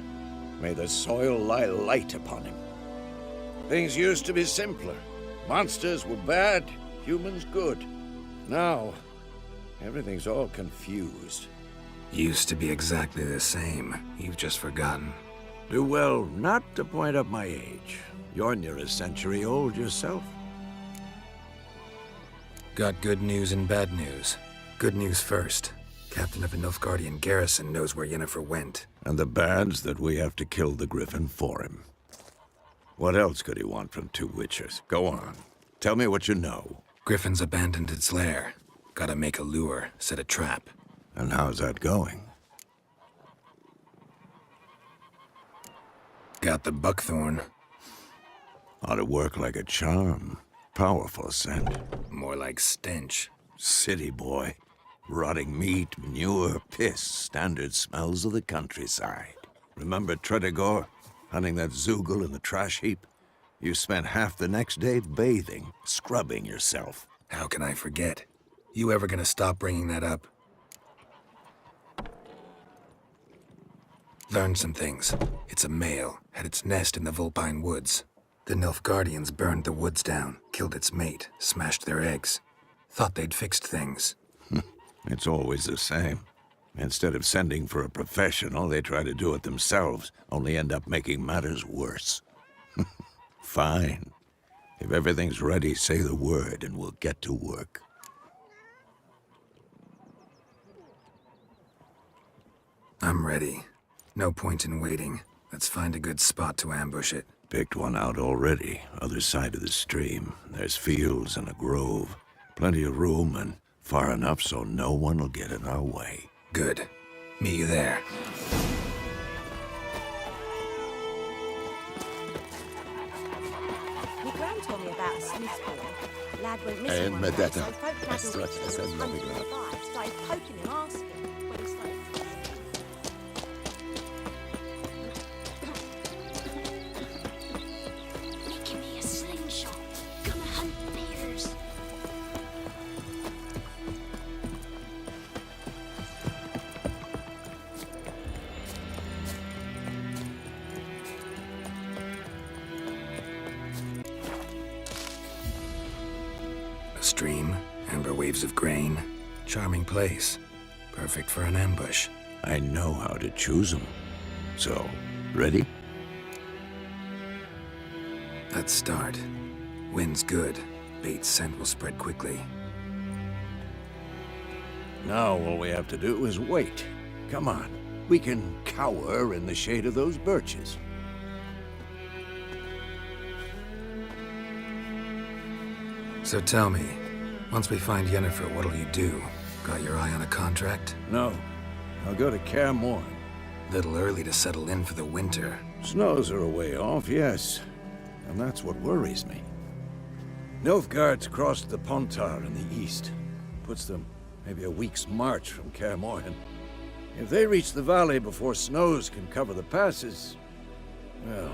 May the soil lie light upon him. Things used to be simpler. Monsters were bad, humans good. Now, everything's all confused. Used to be exactly the same. You've just forgotten. Do well not to point up my age. You're near a century old yourself. Got good news and bad news. Good news first. Captain of the Nilfgaardian garrison knows where Yennefer went. And the bad's that we have to kill the griffin for him. What else could he want from two witchers? Go on. Tell me what you know. Griffin's abandoned its lair. Gotta make a lure, set a trap. And how's that going? Got the buckthorn. Ought to work like a charm. Powerful scent. More like stench. City boy. Rotting meat, manure, piss. Standard smells of the countryside. Remember Tredegor? Hunting that Zoogle in the trash heap? You spent half the next day bathing, scrubbing yourself. How can I forget? You ever gonna stop bringing that up? Learned some things. It's a male, had its nest in the Vulpine Woods. The Nilfgaardians burned the woods down, killed its mate, smashed their eggs. Thought they'd fixed things. It's always the same. Instead of sending for a professional, they try to do it themselves, only end up making matters worse. Fine. If everything's ready, say the word and we'll get to work. I'm ready. No point in waiting. Let's find a good spot to ambush it. Picked one out already, other side of the stream. There's fields and a grove. Plenty of room and far enough so no one will get in our way. Good. Meet you there. My gran told me about a Smith's boy. Lad went missing And one my day, data. so folk gathered That's right, witnesses that's and lovely, hunted lad. him alive, started poking him, asking when he started... Give me a slingshot. Gonna hunt bears. A stream, amber waves of grain. Charming place. Perfect for an ambush. I know how to choose them. So, ready? Let's start. Wind's good. Bait's scent will spread quickly. Now all we have to do is wait. Come on. We can cower in the shade of those birches. So tell me, once we find Yennefer, what'll you do? Got your eye on a contract? No. I'll go to Kaer Morhen. Little early to settle in for the winter. Snows are a way off, yes. And that's what worries me. Nilfgaard's crossed the Pontar in the east. Puts them maybe a week's march from Kaer Morhen. If they reach the valley before snows can cover the passes, well,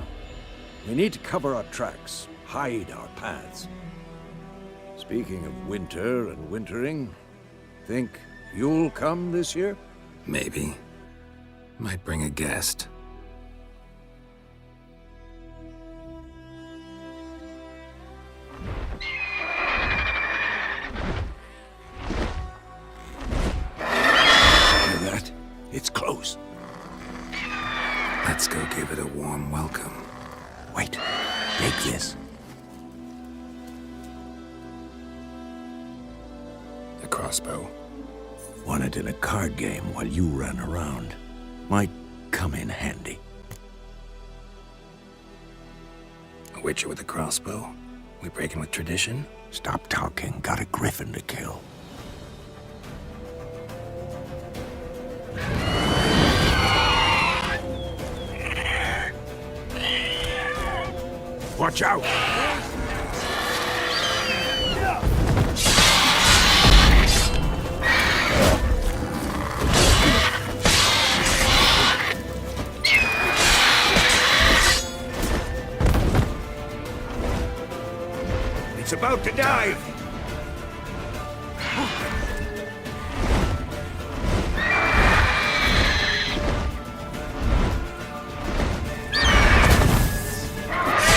we need to cover our tracks, hide our paths. Speaking of winter and wintering, think you'll come this year? Maybe. Might bring a guest. Hear that? It's close. Let's go give it a warm welcome. Wait, take this. A crossbow. Won it in a card game while you ran around. Might come in handy. A witcher with a crossbow? We breaking with tradition? Stop talking. Got a griffin to kill. Watch out! It's about to dive!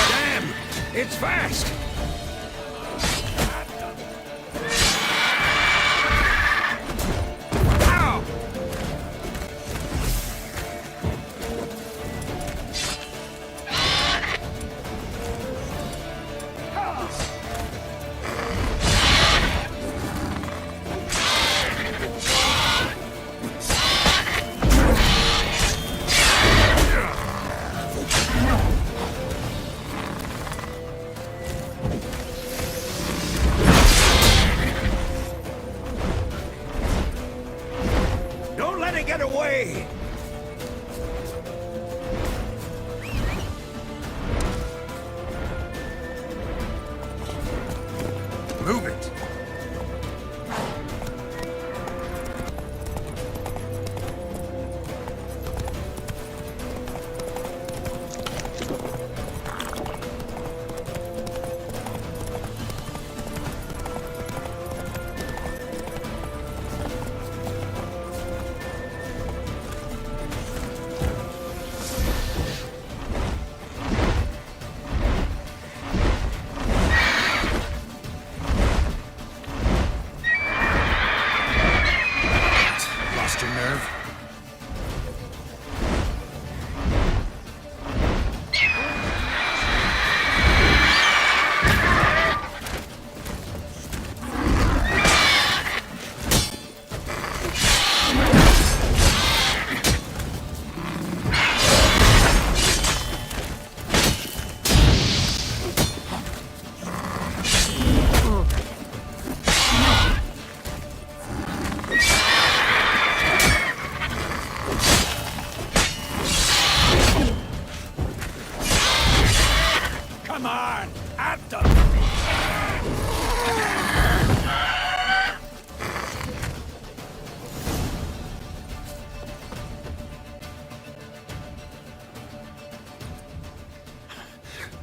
Damn! It's fast! Ow! Don't let it get away!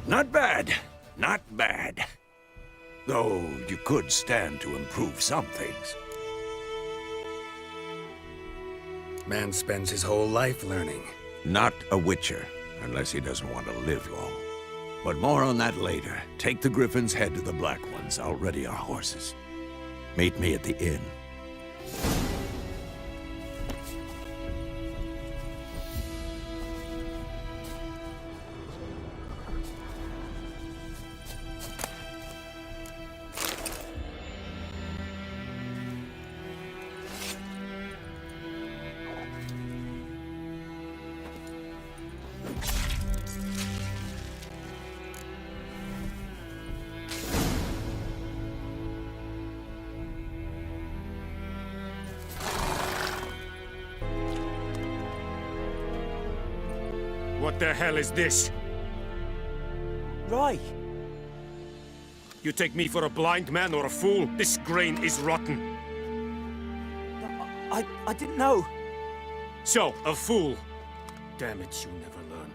Not bad. Not bad. Though you could stand to improve some things. Man spends his whole life learning. Not a witcher, unless he doesn't want to live long. But more on that later. Take the Griffin's head to the Black Ones. I'll ready our horses. Meet me at the inn. What the hell is this? Rye! You take me for a blind man or a fool? This grain is rotten. I didn't know. So, a fool. Damn it, you never learn.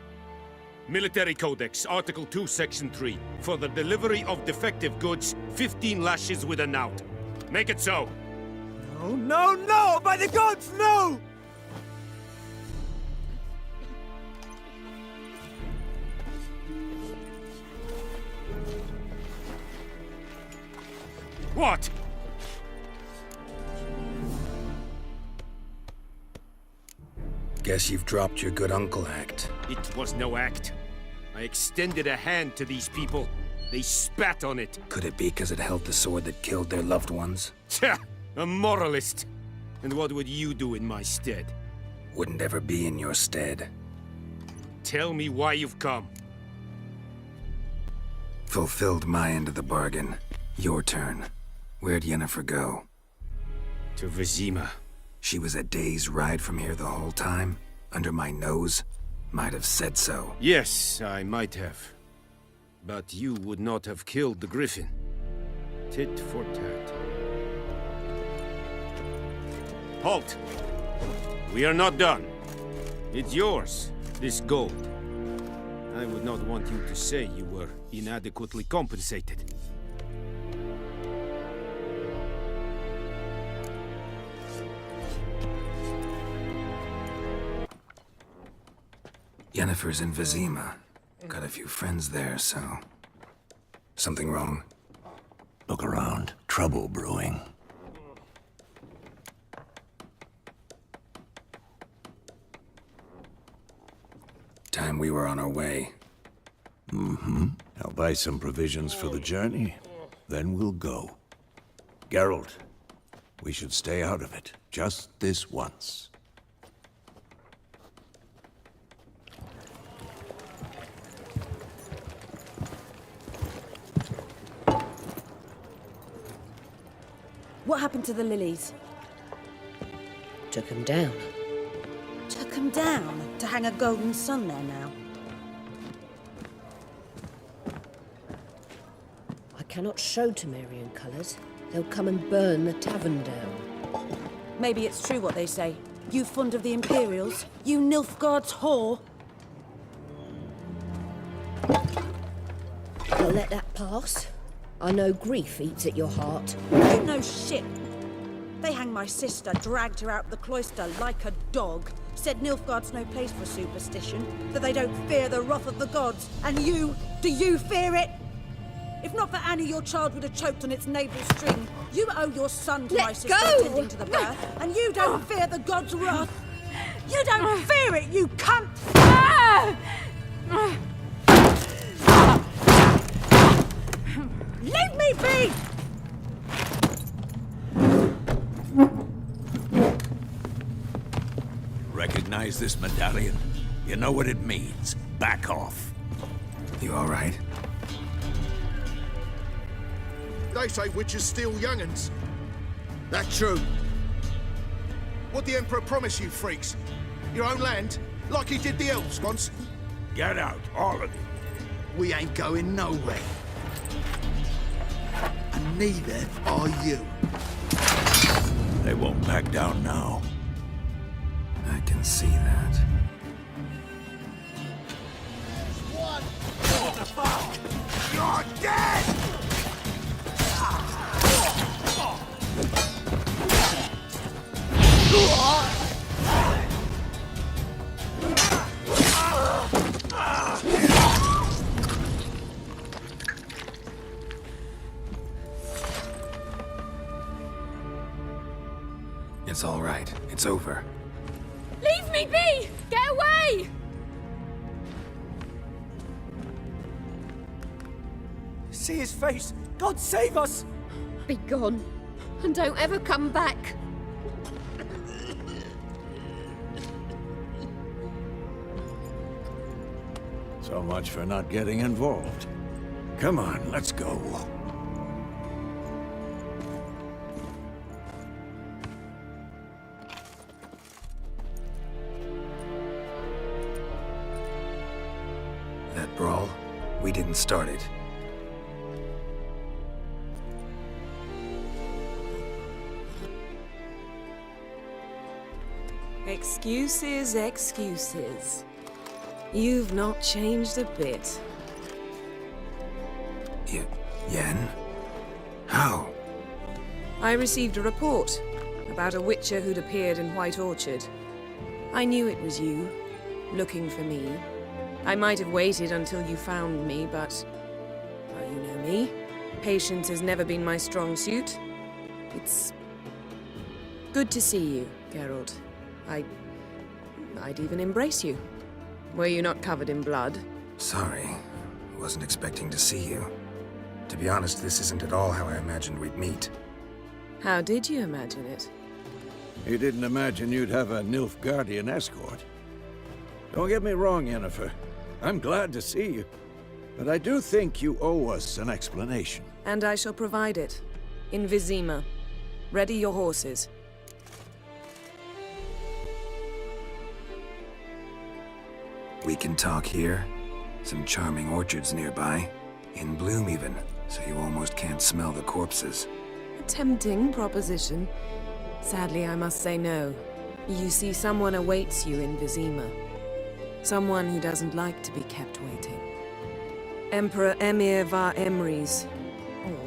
Military Codex, Article 2, Section 3. For the delivery of defective goods, 15 lashes with a knout. Make it so. No, no, no! By the gods, no! What? Guess you've dropped your good uncle act. It was no act. I extended a hand to these people. They spat on it. Could it be because it held the sword that killed their loved ones? Tja, a moralist. And what would you do in my stead? Wouldn't ever be in your stead. Tell me why you've come. Fulfilled my end of the bargain. Your turn. Where'd Yennefer go? To Vizima. She was a day's ride from here the whole time? Under my nose? Might have said so. Yes, I might have. But you would not have killed the Griffin. Tit for tat. Halt! We are not done. It's yours, this gold. I would not want you to say you were inadequately compensated. Yennefer's in Vizima. Got a few friends there, so... Something wrong? Look around. Trouble brewing. Time we were on our way. Mm-hmm. I'll buy some provisions for the journey. Then we'll go. Geralt, we should stay out of it. Just this once. What happened to the lilies? Took him down. Took them down to hang a golden sun there now. I cannot show Temerian colours. They'll come and burn the tavern down. Maybe it's true what they say. You fond of the Imperials? You Nilfgaard's whore? I'll let that pass. I know grief eats at your heart. You know shit. They hanged my sister, dragged her out of the cloister like a dog. Said Nilfgaard's no place for superstition, that they don't fear the wrath of the gods. And you, do you fear it? If not for Annie, your child would have choked on its navel string. You owe your son to my sister attending to the birth, and you don't fear the gods' wrath. You don't fear it, you cunt! Leave me be! Recognize this medallion? You know what it means. Back off. You all right? They say witches steal young'uns. That true? What'd the Emperor promise you, freaks? Your own land? Like he did the elves once? Get out, all of you. We ain't going nowhere. And neither are you. They won't back down now. I can see that. You're dead! It's all right. It's over. Leave me be! Get away! See his face! God save us! Be gone, and don't ever come back. So much for not getting involved. Come on, let's go. That brawl, we didn't start it. Excuses, excuses. You've not changed a bit. Yen? How? I received a report about a witcher who'd appeared in White Orchard. I knew it was you, looking for me. I might have waited until you found me, but... well, you know me. Patience has never been my strong suit. It's... good to see you, Geralt. I'd even embrace you. Were you not covered in blood? Sorry. Wasn't expecting to see you. To be honest, this isn't at all how I imagined we'd meet. How did you imagine it? You didn't imagine you'd have a Nilfgaardian escort. Don't get me wrong, Yennefer. I'm glad to see you. But I do think you owe us an explanation. And I shall provide it. In Vizima. Ready your horses. We can talk here. Some charming orchards nearby. In bloom even, so you almost can't smell the corpses. A tempting proposition. Sadly, I must say no. You see, someone awaits you in Vizima. Someone who doesn't like to be kept waiting. Emperor Emir var Emrys.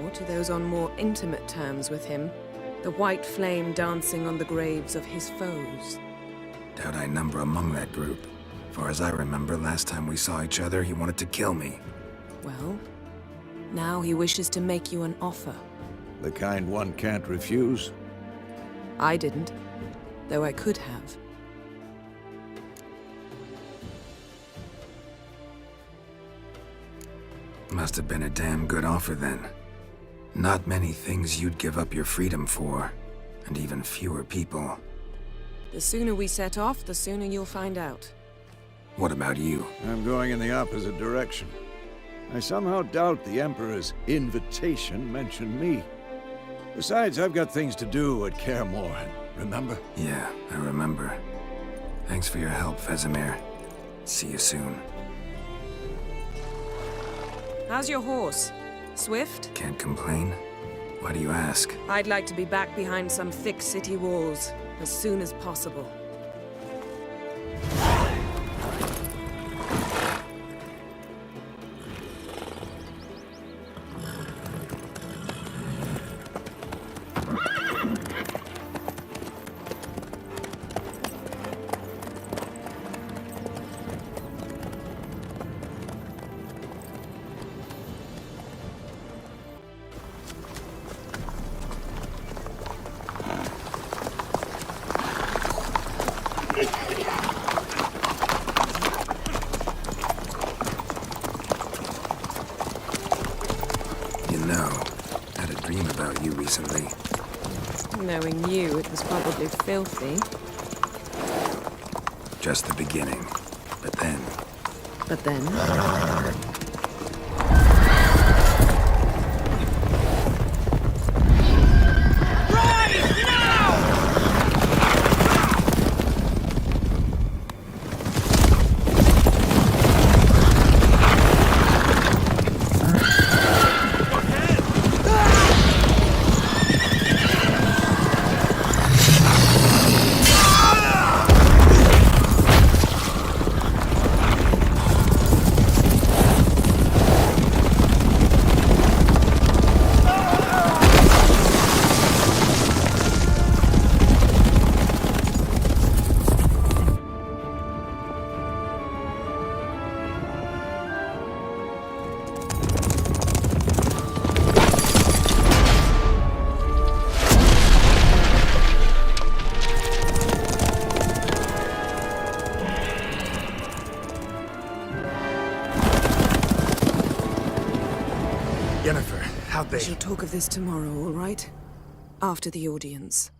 Or, to those on more intimate terms with him, the white flame dancing on the graves of his foes. Doubt I number among that group. Far as I remember, last time we saw each other, he wanted to kill me. Well, now he wishes to make you an offer. The kind one can't refuse? I didn't, though I could have. Must have been a damn good offer then. Not many things you'd give up your freedom for, and even fewer people. The sooner we set off, the sooner you'll find out. What about you? I'm going in the opposite direction. I somehow doubt the Emperor's invitation mentioned me. Besides, I've got things to do at Kaer Morhen, remember? Yeah, I remember. Thanks for your help, Vesemir. See you soon. How's your horse? Swift? Can't complain. Why do you ask? I'd like to be back behind some thick city walls as soon as possible. Recently. Knowing you, it was probably filthy. Just the beginning. But then... But then? can't We be. shall talk of this tomorrow, all right? After the audience.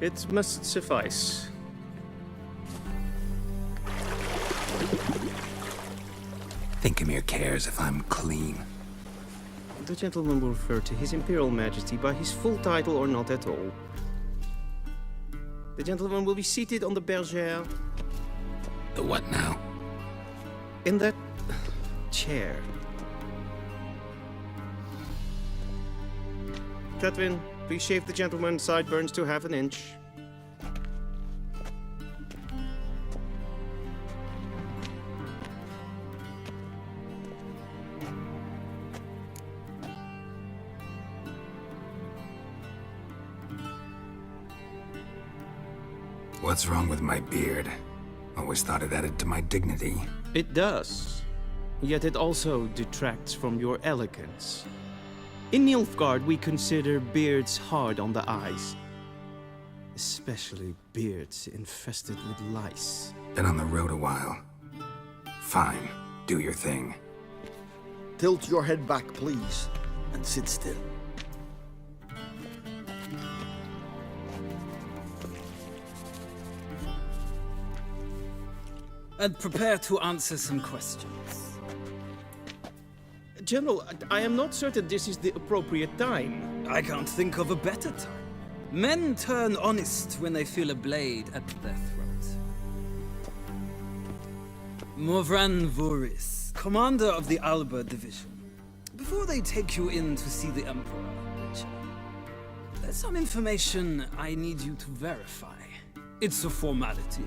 It must suffice. Thinkemere cares if I'm clean. The gentleman will refer to His Imperial Majesty by his full title or not at all. The gentleman will be seated on the bergère. The what now? In that chair. Catwin, please shave the gentleman's sideburns to half an inch. What's wrong with my beard? Always thought it added to my dignity. It does. Yet it also detracts from your elegance. In Nilfgaard, we consider beards hard on the eyes. Especially beards infested with lice. Been on the road a while. Fine, do your thing. Tilt your head back, please, and sit still. And prepare to answer some questions. General, I am not certain this is the appropriate time. I can't think of a better time. Men turn honest when they feel a blade at their throat. Morvran Voris, commander of the Alba Division. Before they take you in to see the Emperor, Witcher, there's some information I need you to verify. It's a formality,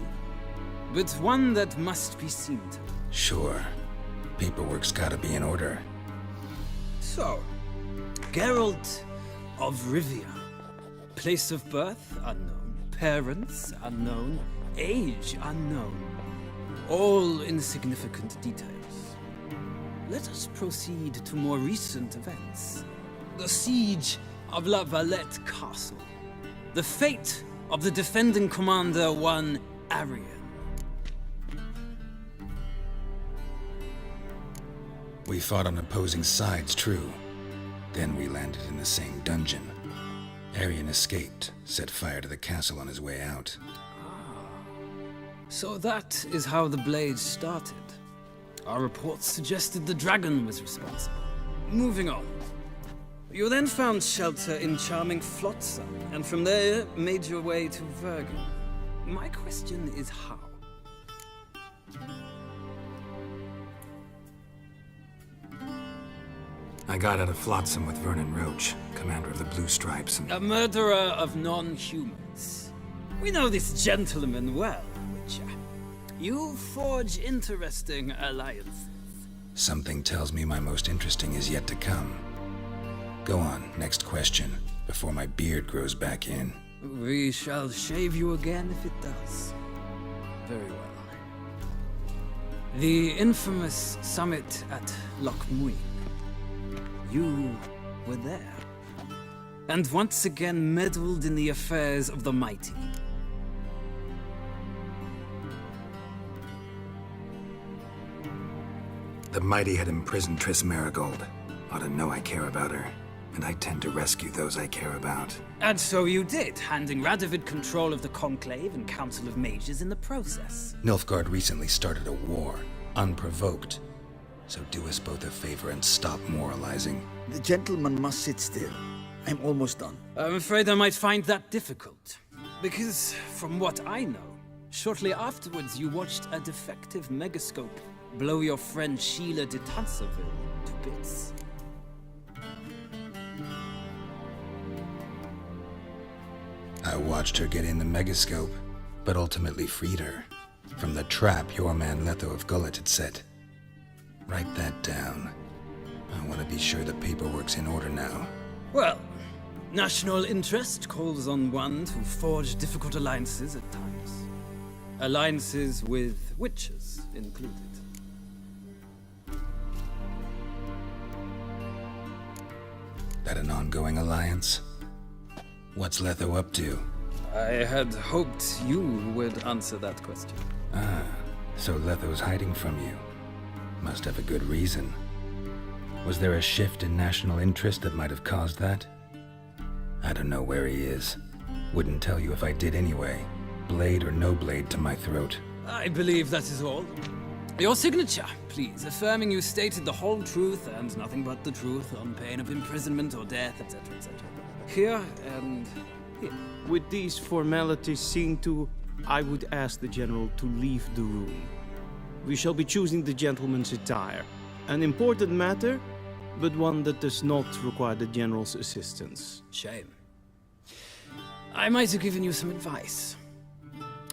but one that must be seen to. Sure. Paperwork's gotta be in order. So, Geralt of Rivia. Place of birth unknown. Parents unknown. Age unknown. All insignificant details. Let us proceed to more recent events. The siege of La Valette Castle. The fate of the defending commander, one Arian. We fought on opposing sides, true. Then we landed in the same dungeon. Arian escaped, set fire to the castle on his way out. So that is how the blade started. Our reports suggested the dragon was responsible. Moving on. You then found shelter in charming Flotsam, and from there made your way to Vergen. My question is how? I got out of Flotsam with Vernon Roach, commander of the Blue Stripes, and... A murderer of non-humans. We know this gentleman well, Witcher. You forge interesting alliances. Something tells me my most interesting is yet to come. Go on, next question, before my beard grows back in. We shall shave you again if it does. Very well. The infamous summit at Loch Muin. You were there. And once again meddled in the affairs of the mighty. The mighty had imprisoned Triss Marigold. Ought to know I care about her, and I tend to rescue those I care about. And so you did, handing Radovid control of the Conclave and Council of Mages in the process. Nilfgaard recently started a war, unprovoked. So do us both a favor and stop moralizing. The gentleman must sit still. I'm almost done. I'm afraid I might find that difficult. Because, from what I know, shortly afterwards you watched a defective megascope blow your friend Sheila de Tanserville to bits. I watched her get in the megascope, but ultimately freed her from the trap your man Letho of Gullet had set. Write that down. I want to be sure the paperwork's in order now. Well, national interest calls on one to forge difficult alliances at times. Alliances with witches included. That an ongoing alliance? What's Letho up to? I had hoped you would answer that question. Ah, so Letho's hiding from you. Must have a good reason. Was there a shift in national interest that might have caused that? I don't know where he is. Wouldn't tell you if I did anyway. Blade or no blade to my throat. I believe that is all. Your signature, please, affirming you stated the whole truth and nothing but the truth on pain of imprisonment or death, etc., etc. Here and here. With these formalities seen to, I would ask the General to leave the room. We shall be choosing the gentleman's attire. An important matter, but one that does not require the General's assistance. Shame. I might have given you some advice.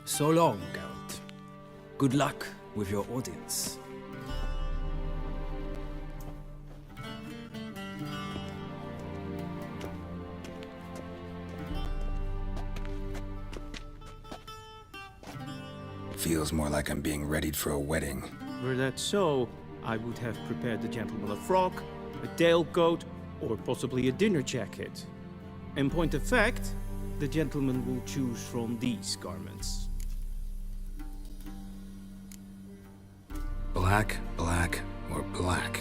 So long, Geralt. Good luck with your audience. Feels more like I'm being readied for a wedding. Were that so, I would have prepared the gentleman a frock, a tailcoat, or possibly a dinner jacket. In point of fact, the gentleman will choose from these garments. Black, black, or black?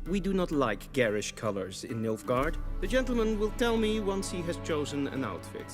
We do not like garish colors in Nilfgaard. The gentleman will tell me once he has chosen an outfit.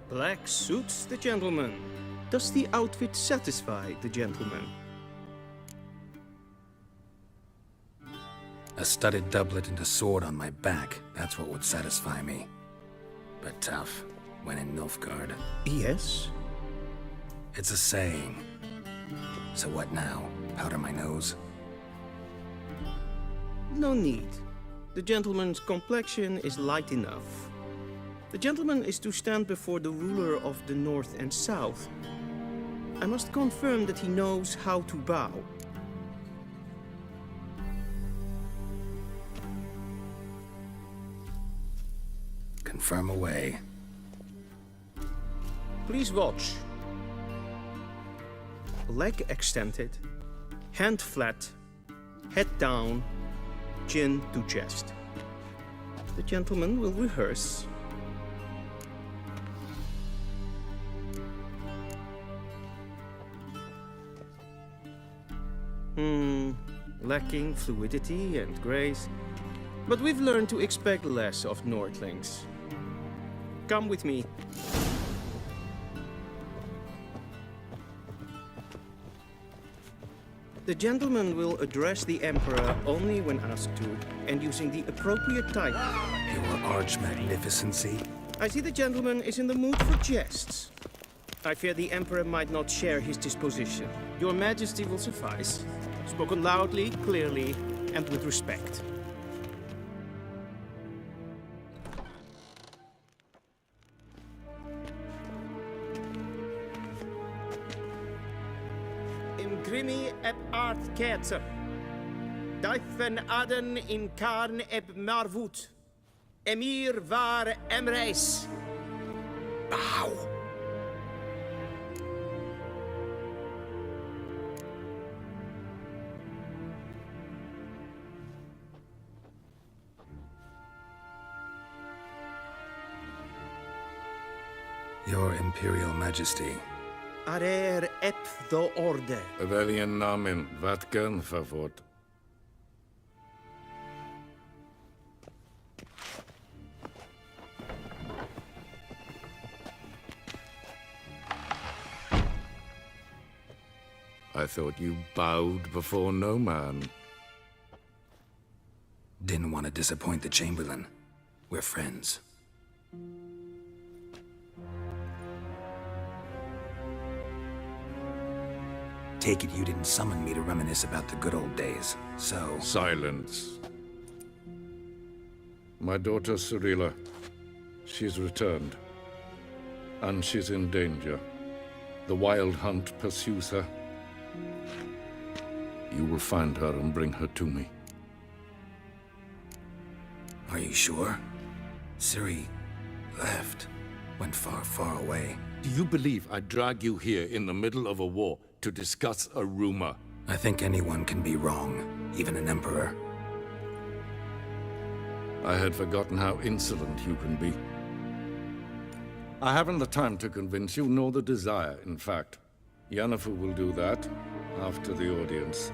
Black suits the gentleman. Does the outfit satisfy the gentleman? A studded doublet and a sword on my back, that's what would satisfy me. But tough, when in Nilfgaard. Yes? It's a saying. So what now? Powder my nose? No need. The gentleman's complexion is light enough. The gentleman is to stand before the ruler of the North and South. I must confirm that he knows how to bow. Confirm away. Please watch. Leg extended, hand flat, head down, chin to chest. The gentleman will rehearse. Lacking fluidity and grace. But we've learned to expect less of Nordlings. Come with me. The gentleman will address the Emperor only when asked to, and using the appropriate title. Your Arch-Magnificency? I see the gentleman is in the mood for jests. I fear the Emperor might not share his disposition. Your Majesty will suffice. Spoken loudly, clearly, and with respect. Imgrimi eb art ketzer. Dijfen aden in karn eb marvoet. Emir var emreis. Bow. Your Imperial Majesty. Arer ep the orde. Weljen namen, wat kan favor? I thought you bowed before no man. Didn't want to disappoint the Chamberlain. We're friends. Take it you didn't summon me to reminisce about the good old days, so... Silence. My daughter Cyrilla, she's returned. And she's in danger. The Wild Hunt pursues her. You will find her and bring her to me. Are you sure? Ciri left. Went far, far away. Do you believe I drag you here in the middle of a war to discuss a rumor? I think anyone can be wrong, even an emperor. I had forgotten how insolent you can be. I haven't the time to convince you, nor the desire, in fact. Yennefer will do that after the audience.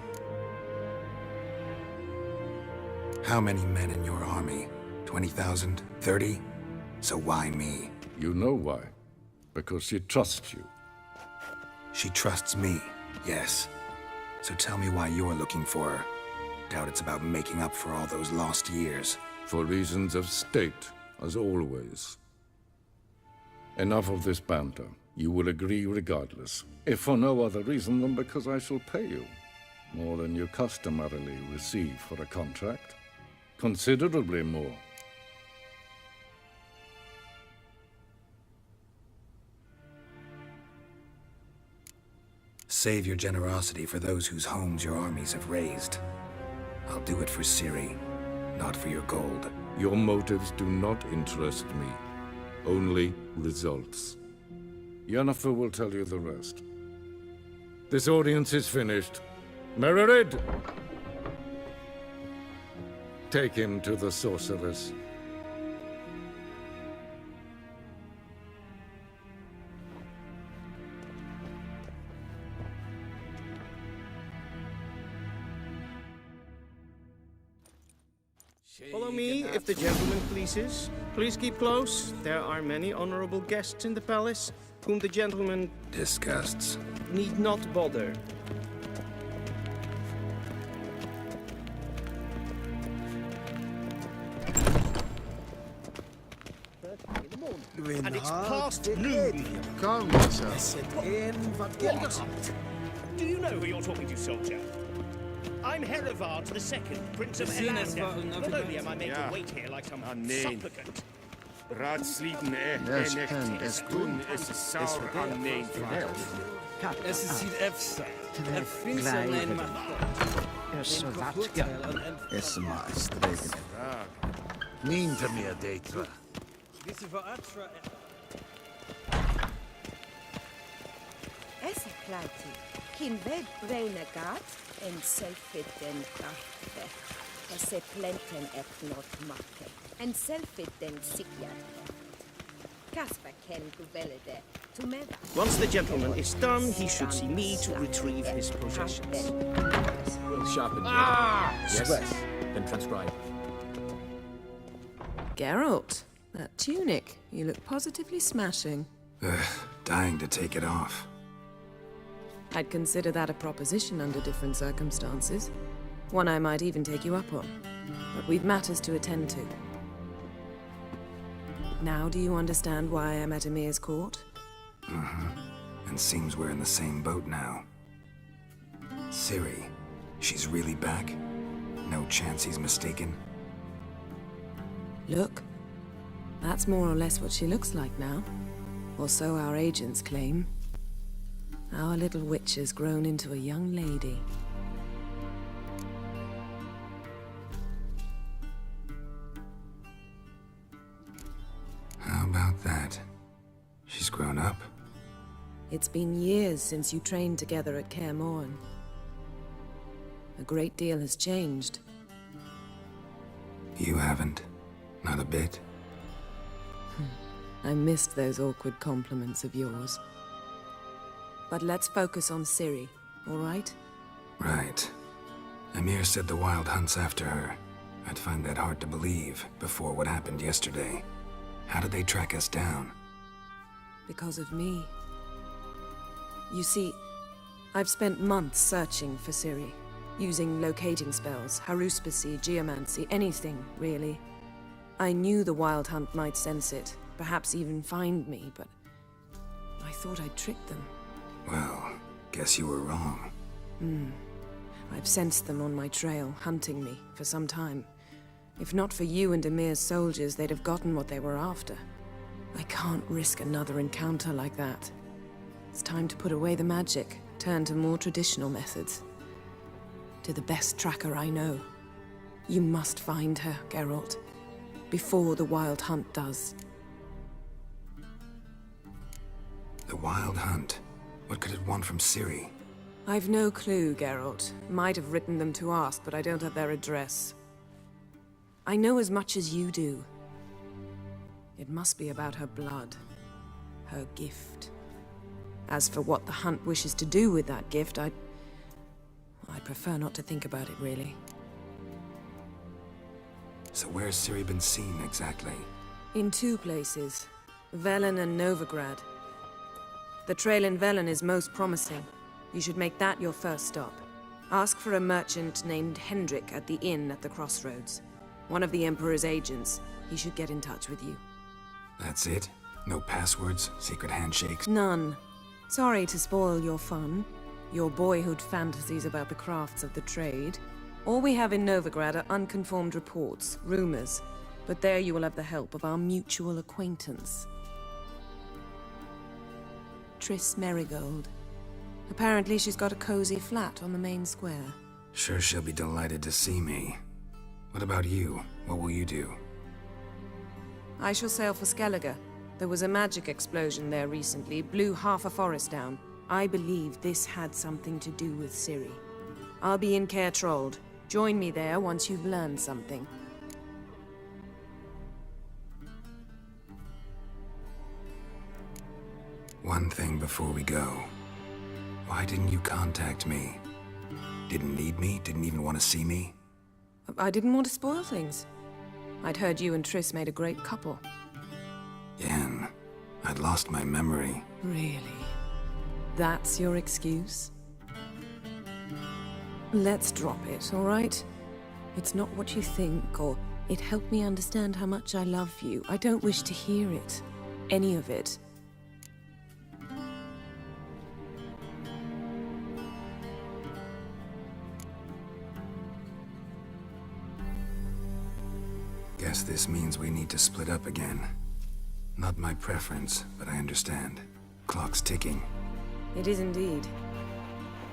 How many men in your army? 20,000? 30? So why me? You know why. Because she trusts you. She trusts me, yes. So tell me why you're looking for her. Doubt it's about making up for all those lost years. For reasons of state, as always. Enough of this banter. You will agree regardless. If for no other reason than because I shall pay you. More than you customarily receive for a contract. Considerably more. Save your generosity for those whose homes your armies have razed. I'll do it for Ciri, not for your gold. Your motives do not interest me. Only results. Yennefer will tell you the rest. This audience is finished. Mererid! Take him to the sorceress. Follow me, if the gentleman pleases. Please keep close. There are many honorable guests in the palace, whom the gentleman disgusts. Need not bother. And it's past noon. Come, sir. Do you know who you're talking to, soldier? I'm Herivard II, Prince of Elander. Not only am I made to wait here like some supplicant. Raadsliden Yes, pen, es doen is saur aan mijn Es is hier efsa. Vriend mijn Es wat, ja. Es maest regen. Niente meer deitra. Es klaiti. Kin ved breina gat en selfit den krafte. Esse plenten not makke. En selfit den sikjat. Kasper ken guvelde. Once the gentleman is done, he should see me to retrieve his possessions. We'll sharpen you. Yes, then transcribe. Geralt, that tunic. You look positively smashing. Dying to take it off. I'd consider that a proposition under different circumstances. One I might even take you up on. But we've matters to attend to. Now do you understand why I'm at Emir's court? And seems we're in the same boat now. Ciri, she's really back? No chance he's mistaken? Look, that's more or less what she looks like now. Or so our agents claim. Our little witch has grown into a young lady. How about that? She's grown up? It's been years since you trained together at Kaer Morhen. A great deal has changed. You haven't. Not a bit. I missed those awkward compliments of yours. But let's focus on Ciri, all right? Right. Emir said the Wild Hunt's after her. I'd find that hard to believe before what happened yesterday. How did they track us down? Because of me. You see, I've spent months searching for Ciri, using locating spells, haruspicy, geomancy, anything, really. I knew the Wild Hunt might sense it, perhaps even find me, but I thought I'd tricked them. Well, guess you were wrong. I've sensed them on my trail, hunting me, for some time. If not for you and Emir's soldiers, they'd have gotten what they were after. I can't risk another encounter like that. It's time to put away the magic, turn to more traditional methods. To the best tracker I know. You must find her, Geralt. Before the Wild Hunt does. The Wild Hunt? What could it want from Ciri? I've no clue, Geralt. Might have written them to ask, but I don't have their address. I know as much as you do. It must be about her blood. Her gift. As for what the Hunt wishes to do with that gift, I'd prefer not to think about it, really. So where's Ciri been seen, exactly? In two places. Velen and Novigrad. The trail in Velen is most promising. You should make that your first stop. Ask for a merchant named Hendrik at the inn at the crossroads. One of the Emperor's agents. He should get in touch with you. That's it? No passwords, secret handshakes? None. Sorry to spoil your fun. Your boyhood fantasies about the crafts of the trade. All we have in Novigrad are unconfirmed reports, rumors. But there you will have the help of our mutual acquaintance. Triss Merigold. Apparently she's got a cozy flat on the main square. Sure she'll be delighted to see me. What about you? What will you do? I shall sail for Skellige. There was a magic explosion there recently, blew half a forest down. I believe this had something to do with Ciri. I'll be in Caer Trolde. Join me there once you've learned something. One thing before we go. Why didn't you contact me? Didn't need me? Didn't even want to see me? I didn't want to spoil things. I'd heard you and Triss made a great couple. Yen, I'd lost my memory. Really? That's your excuse? Let's drop it, all right? It's not what you think, or it helped me understand how much I love you. I don't wish to hear it. Any of it. Guess this means we need to split up again. Not my preference, but I understand. Clock's ticking. It is indeed.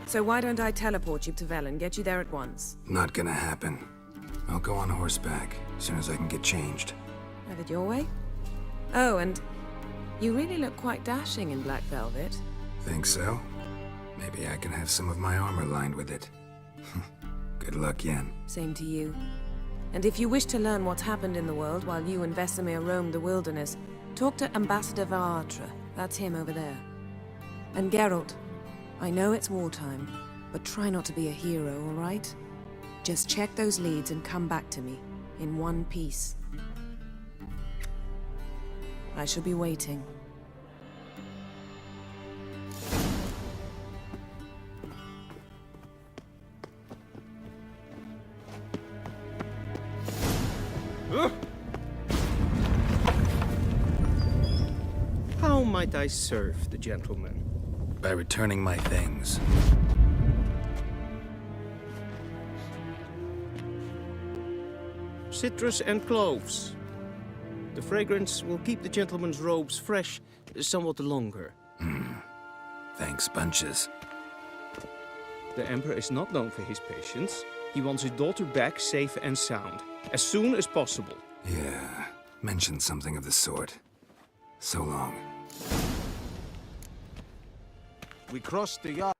So why don't I teleport you to Velen, get you there at once? Not gonna happen. I'll go on horseback, as soon as I can get changed. Have it your way? Oh, and you really look quite dashing in black velvet. Think so? Maybe I can have some of my armor lined with it. Good luck, Yen. Same to you. And if you wish to learn what's happened in the world while you and Vesemir roamed the wilderness, talk to Ambassador Varatra. That's him over there. And Geralt, I know it's wartime, but try not to be a hero, all right? Just check those leads and come back to me, in one piece. I shall be waiting. How might I serve the gentleman? By returning my things. Citrus and cloves. The fragrance will keep the gentleman's robes fresh somewhat longer. Thanks, bunches. The Emperor is not known for his patience. He wants his daughter back safe and sound, as soon as possible. Yeah, mentioned something of the sort. So long. We crossed the yard.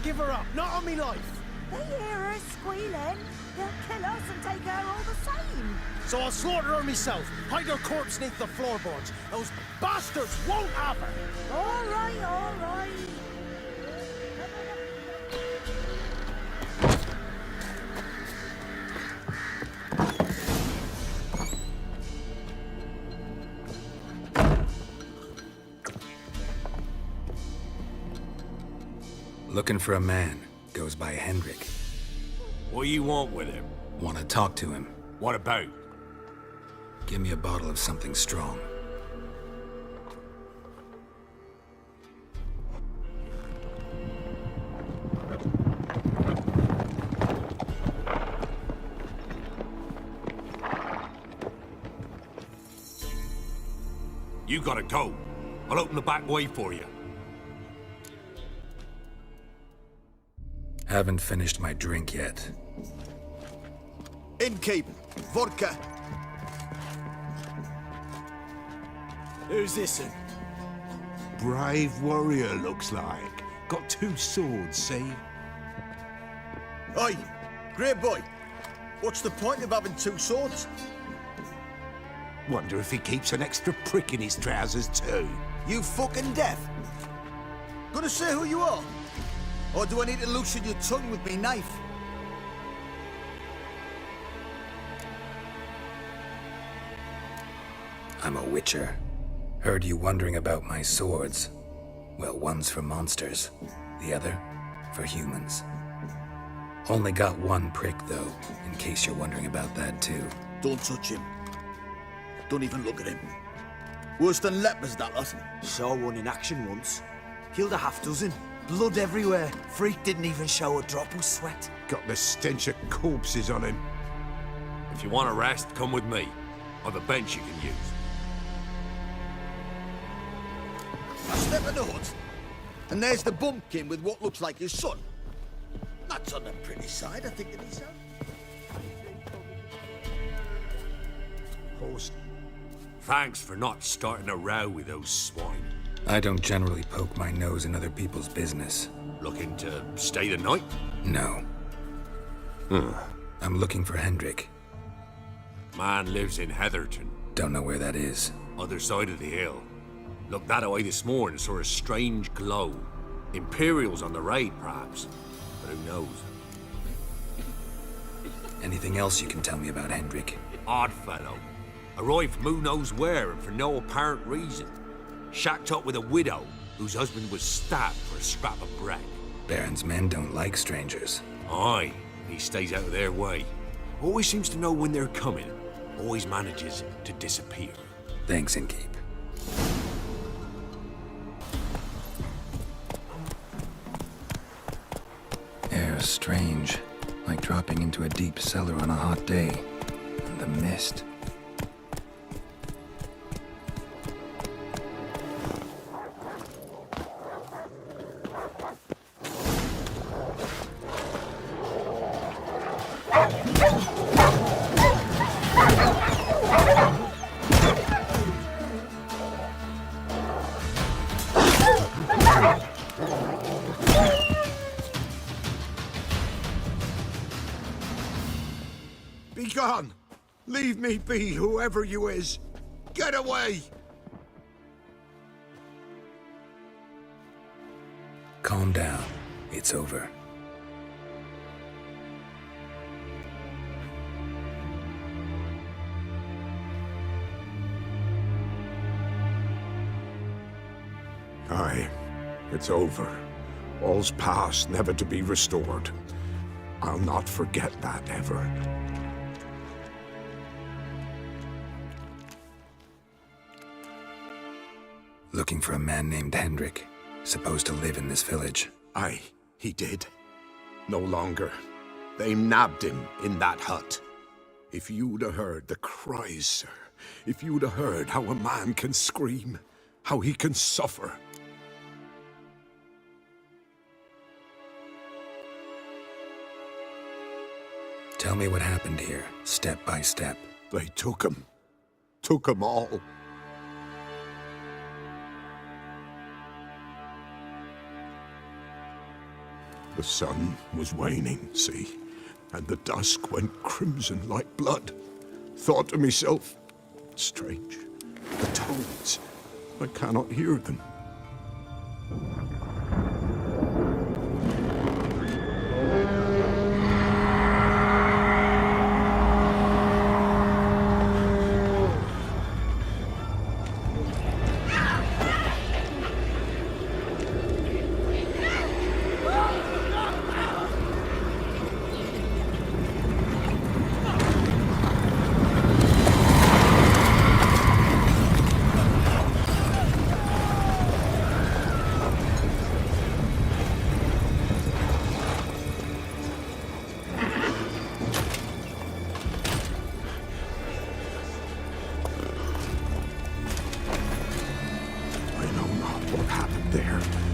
give her up. Not on me life. They hear her squealing. They'll kill us and take her all the same. So I'll slaughter her myself. Hide her corpse beneath the floorboards. Those bastards won't have her. All right, all right. Looking for a man. Goes by Hendrik. What do you want with him? Want to talk to him. What about? Give me a bottle of something strong. You gotta go. I'll open the back way for you. Haven't finished my drink yet. Innkeep, vodka. Who's this? Brave warrior, looks like. Got 2 swords, see? Oi, great boy. What's the point of having 2 swords? Wonder if he keeps an extra prick in his trousers, too. You fucking deaf. Gonna say who you are? Or do I need to loosen your tongue with me knife? I'm a witcher. Heard you wondering about my swords. Well, one's for monsters, the other for humans. Only got 1 prick, though, in case you're wondering about that, too. Don't touch him. Don't even look at him. Worse than lepers, that lot. Saw one in action once. Killed a half dozen. Blood everywhere. Freak didn't even show a drop of sweat. Got the stench of corpses on him. If you want a rest, come with me. I've a bench you can use. I step in the hut, and there's the bumpkin with what looks like his son. That's on the pretty side, I think it is. Horse. Thanks for not starting a row with those swine. I don't generally poke my nose in other people's business. Looking to stay the night? No. I'm looking for Hendrik. Man lives in Heatherton. Don't know where that is. Other side of the hill. Looked that away this morning, saw a strange glow. Imperials on the raid, perhaps. But who knows? Anything else you can tell me about Hendrik? Odd fellow. Arrived from who knows where and for no apparent reason. Shacked up with a widow whose husband was stabbed for a scrap of bread. Baron's men don't like strangers. Aye, he stays out of their way. Always seems to know when they're coming. Always manages to disappear. Thanks, Innkeep. Air's strange. Like dropping into a deep cellar on a hot day. And the mist. Be gone! Leave me be, whoever you is! Get away! Calm down. It's over. Aye, it's over. All's past, never to be restored. I'll not forget that ever. Looking for a man named Hendrik. Supposed to live in this village. Aye, he did. No longer. They nabbed him in that hut. If you'd have heard the cries, sir. If you'd have heard how a man can scream. How he can suffer. Tell me what happened here, step by step. They took him. Took him all. The sun was waning, see? And the dusk went crimson like blood. Thought to myself, strange, the toads, I cannot hear them.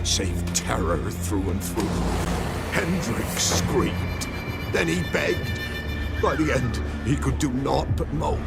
Save terror through and through. Hendrik screamed. Then he begged. By the end, he could do naught but moan.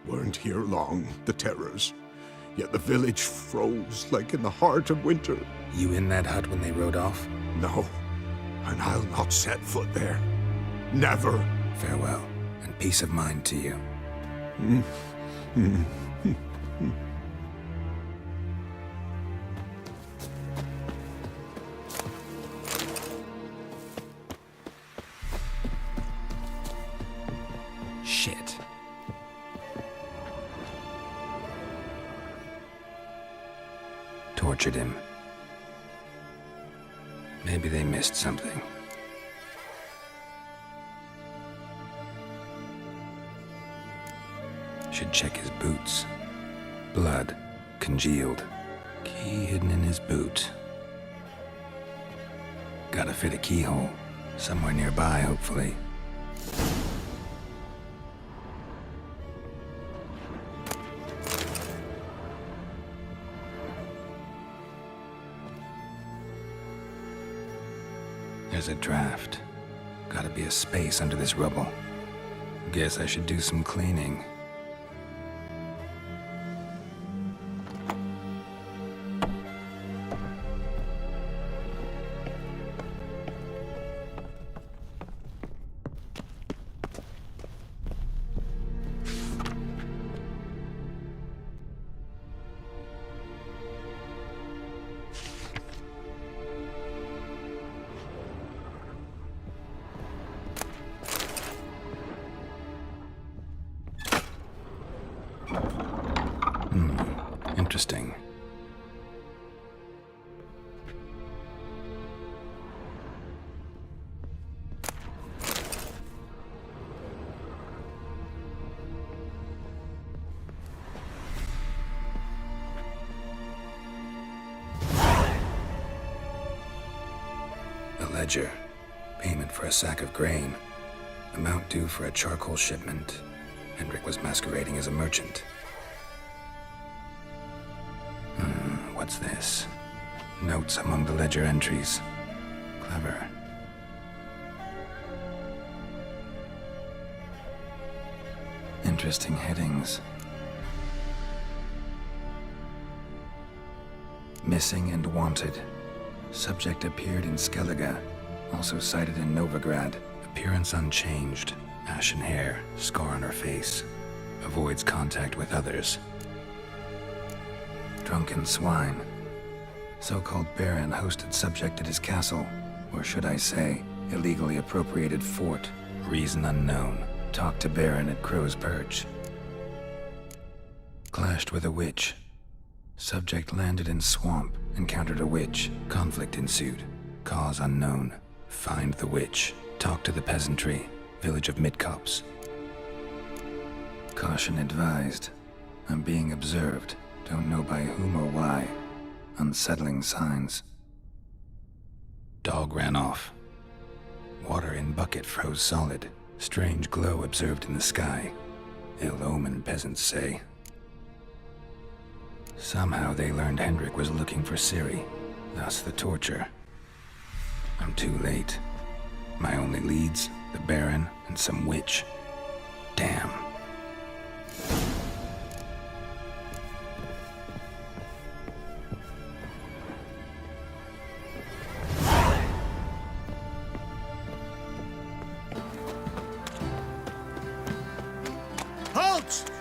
Weren't here long, the terrors. Yet the village froze like in the heart of winter. You in that hut when they rode off? No, and I'll not set foot there. Never. Farewell, and peace of mind to you. Shit. Tortured him. Maybe they missed something. Should check his boots. Blood. Congealed. Key hidden in his boot. Gotta fit a keyhole. Somewhere nearby, hopefully. There's a draft. Gotta be a space under this rubble. Guess I should do some cleaning. Interesting. A ledger. Payment for a sack of grain. Amount due for a charcoal shipment. Hendrik was masquerading as a merchant. What's this? Notes among the ledger entries. Clever. Interesting headings. Missing and wanted. Subject appeared in Skellige. Also sighted in Novigrad. Appearance unchanged. Ashen hair. Scar on her face. Avoids contact with others. Drunken swine. So-called baron hosted subject at his castle, or should I say, illegally appropriated fort. Reason unknown. Talked to baron at Crow's Perch. Clashed with a witch. Subject landed in swamp, encountered a witch. Conflict ensued. Cause unknown. Find the witch. Talk to the peasantry. Village of Midcopse. Caution advised. I'm being observed. Don't know by whom or why. Unsettling signs. Dog ran off. Water in bucket froze solid. Strange glow observed in the sky. Ill omen, peasants say. Somehow they learned Hendrik was looking for Ciri. Thus the torture. I'm too late. My only leads, the Baron and some witch. Damn. Halt!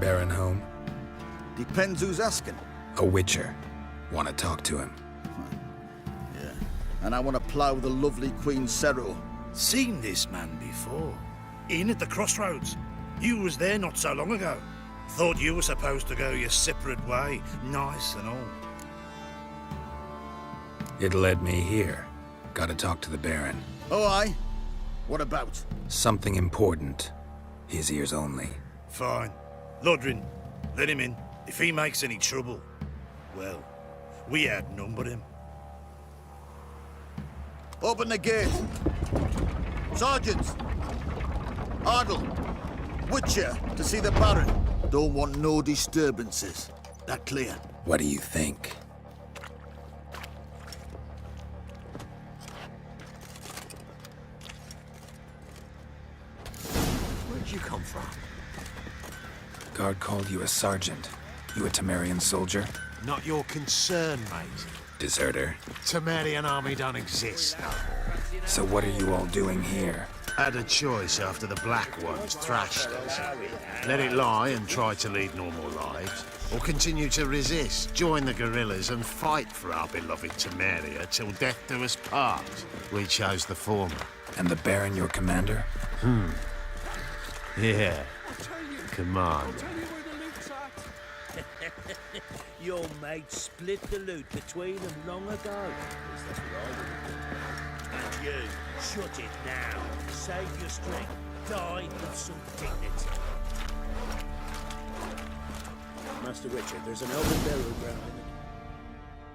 Baron home? Depends who's asking. A witcher. Want to talk to him. Yeah. And I want to plough the lovely Queen Cero. Seen this man before. In at the crossroads. You was there not so long ago. Thought you were supposed to go your separate way, nice and all. It led me here. Gotta talk to the Baron. Oh, aye? What about? Something important. His ears only. Fine. Lodrin, let him in. If he makes any trouble, well, we outnumber him. Open the gate. Sergeants! Ardle! Witcher, to see the Baron. Don't want no disturbances. That clear? What do you think? Where'd you come from? Guard called you a sergeant. You a Temerian soldier? Not your concern, mate. Deserter. Temerian army don't exist no more. So what are you all doing here? Had a choice after the Black Ones thrashed us. Let it lie and try to lead normal lives, or continue to resist, join the guerrillas and fight for our beloved Temeria till death do us part. We chose the former. And the Baron your commander? Yeah. Command. Your mates split the loot between them long ago. At least that's what I would have done. And you, shut it now. Save your strength. Die with some dignity. Master Witcher, there's an elven burial ground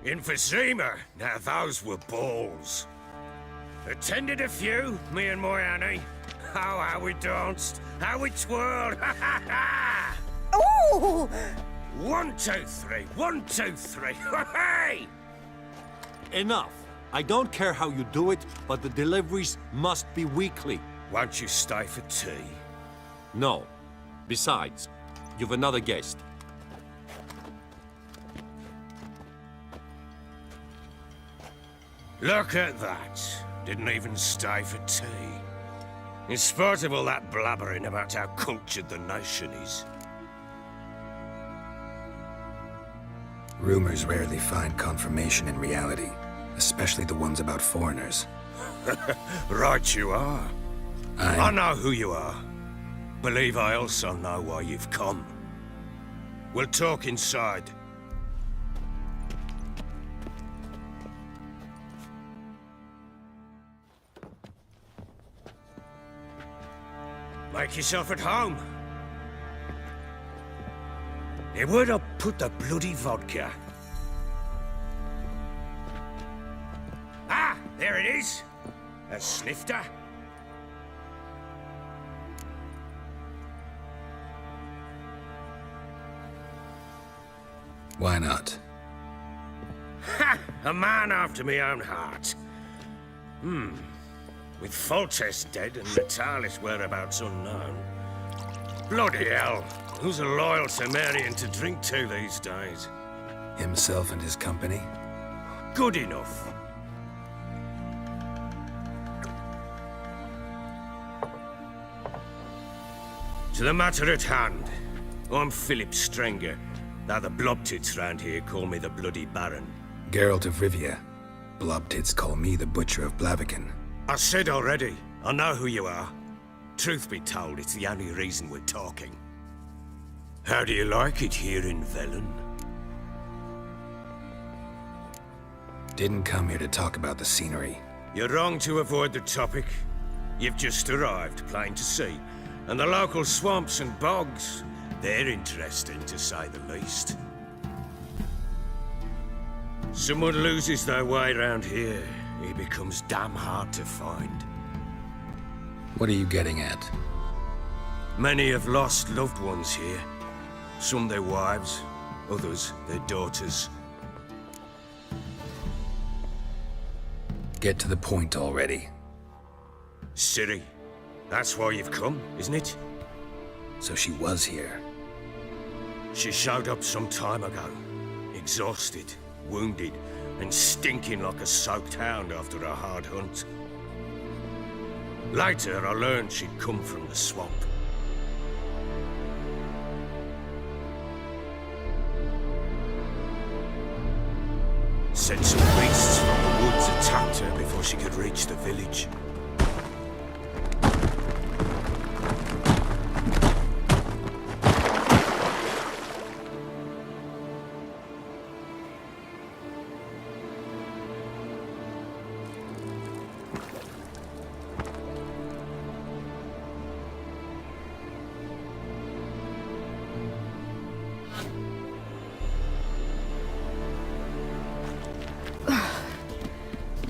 in Emphysema! Now those were balls. Attended a few, me and my Annie. Oh, how we danced, how we twirled, ha ha ha! Ooh! 1, 2, 3, 1, 2, 3, hey! Enough. I don't care how you do it, but the deliveries must be weekly. Won't you stay for tea? No. Besides, you've another guest. Look at that. Didn't even stay for tea. In spite of all that blabbering about how cultured the nation is. Rumors rarely find confirmation in reality, especially the ones about foreigners. Right you are. I know who you are. Believe I also know why you've come. We'll talk inside. Make yourself at home. Hey, where'd I put the bloody vodka? Ah, there it is. A snifter. Why not? Ha! A man after my own heart. With Foltest dead and Natalis' whereabouts unknown. Bloody hell! Who's a loyal Temerian to drink to these days? Himself and his company? Good enough. To the matter at hand. I'm Philip Strenger. Now the blobtits round here call me the Bloody Baron. Geralt of Rivia. Blobtits call me the Butcher of Blaviken. I said already, I know who you are. Truth be told, it's the only reason we're talking. How do you like it here in Velen? Didn't come here to talk about the scenery. You're wrong to avoid the topic. You've just arrived, plain to see. And the local swamps and bogs, they're interesting to say the least. Someone loses their way around here, he becomes damn hard to find. What are you getting at? Many have lost loved ones here. Some their wives, others their daughters. Get to the point already. Ciri, that's why you've come, isn't it? So she was here. She showed up some time ago, exhausted, wounded, and stinking like a soaked hound after a hard hunt. Later, I learned she'd come from the swamp. Said some beasts from the woods attacked her before she could reach the village.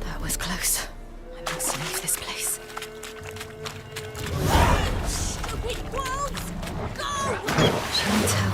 That was close. I must leave this place. Stupid wolves! Go! Shouldn't tell.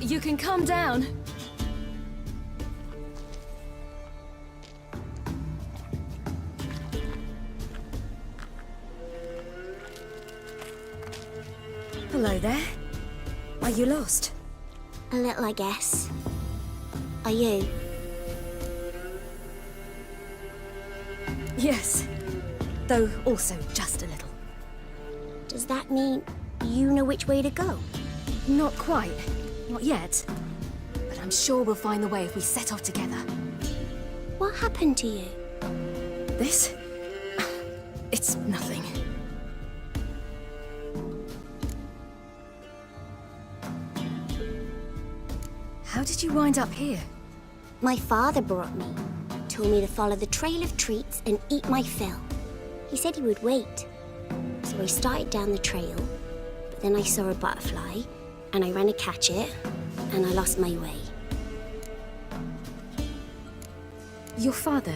You can calm down. Hello there. Are you lost? A little, I guess. Are you? Yes. Though also just a little. Does that mean you know which way to go? Not quite. Not yet. But I'm sure we'll find the way if we set off together. What happened to you? This? It's nothing. How did you wind up here? My father brought me. Told me to follow the trail of treats and eat my fill. He said he would wait. So I started down the trail, but then I saw a butterfly, and I ran to catch it, and I lost my way. Your father,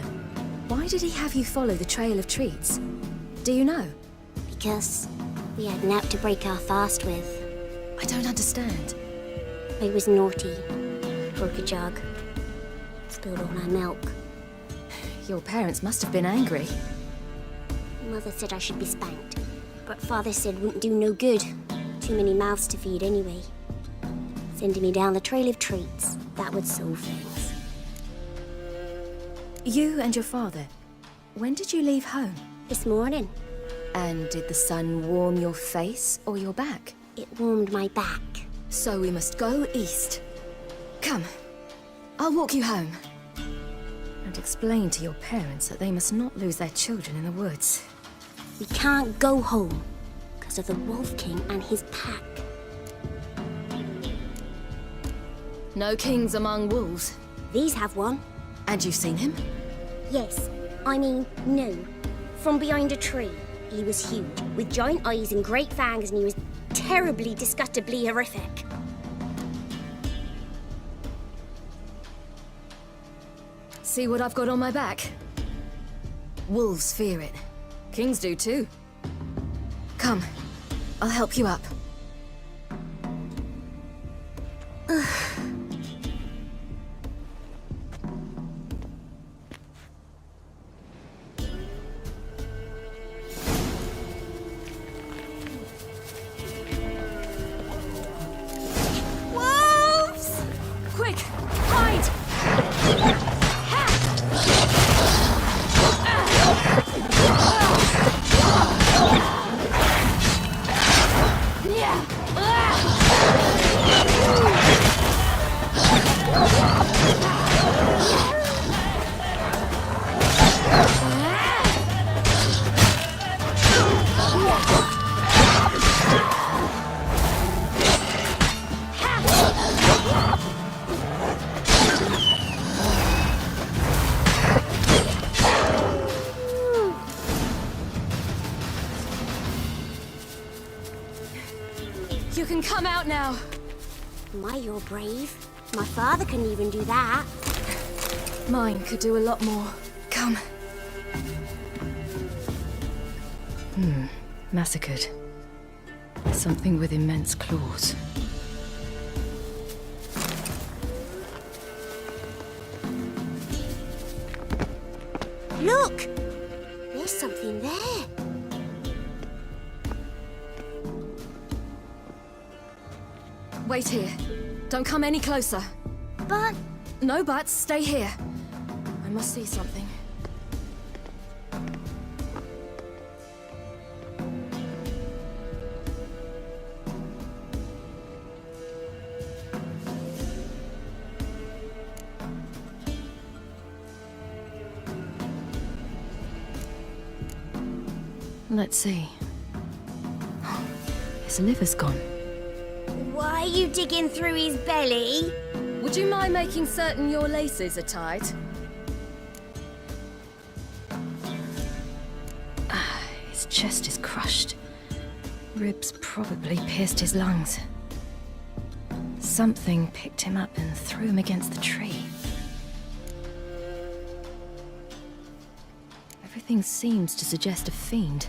why did he have you follow the trail of treats? Do you know? Because we had an out to break our fast with. I don't understand. I was naughty. Broke a jug. Spilled all our milk. Your parents must have been angry. Mother said I should be spanked, but Father said wouldn't do no good. Too many mouths to feed anyway. Sending me down the trail of treats, that would solve things. You and your father, when did you leave home? This morning. And did the sun warm your face or your back? It warmed my back. So we must go east. Come, I'll walk you home. And explain to your parents that they must not lose their children in the woods. We can't go home because of the Wolf King and his pack. No kings among wolves. These have one. And you've seen him? Yes. I mean, no. From behind a tree. He was huge, with giant eyes and great fangs, and he was terribly, disgustingly horrific. See what I've got on my back? Wolves fear it. Kings do too. Come, I'll help you up. Wolves! Quick, hide! can come out now. My, you're brave. My father couldn't even do that. Mine could do a lot more. Come. Massacred. Something with immense claws. Look! There's something there. Wait here. Don't come any closer. But... No buts. Stay here. I must see something. Let's see. His liver's gone. Why are you digging through his belly? Would you mind making certain your laces are tied? His chest is crushed. Ribs probably pierced his lungs. Something picked him up and threw him against the tree. Everything seems to suggest a fiend.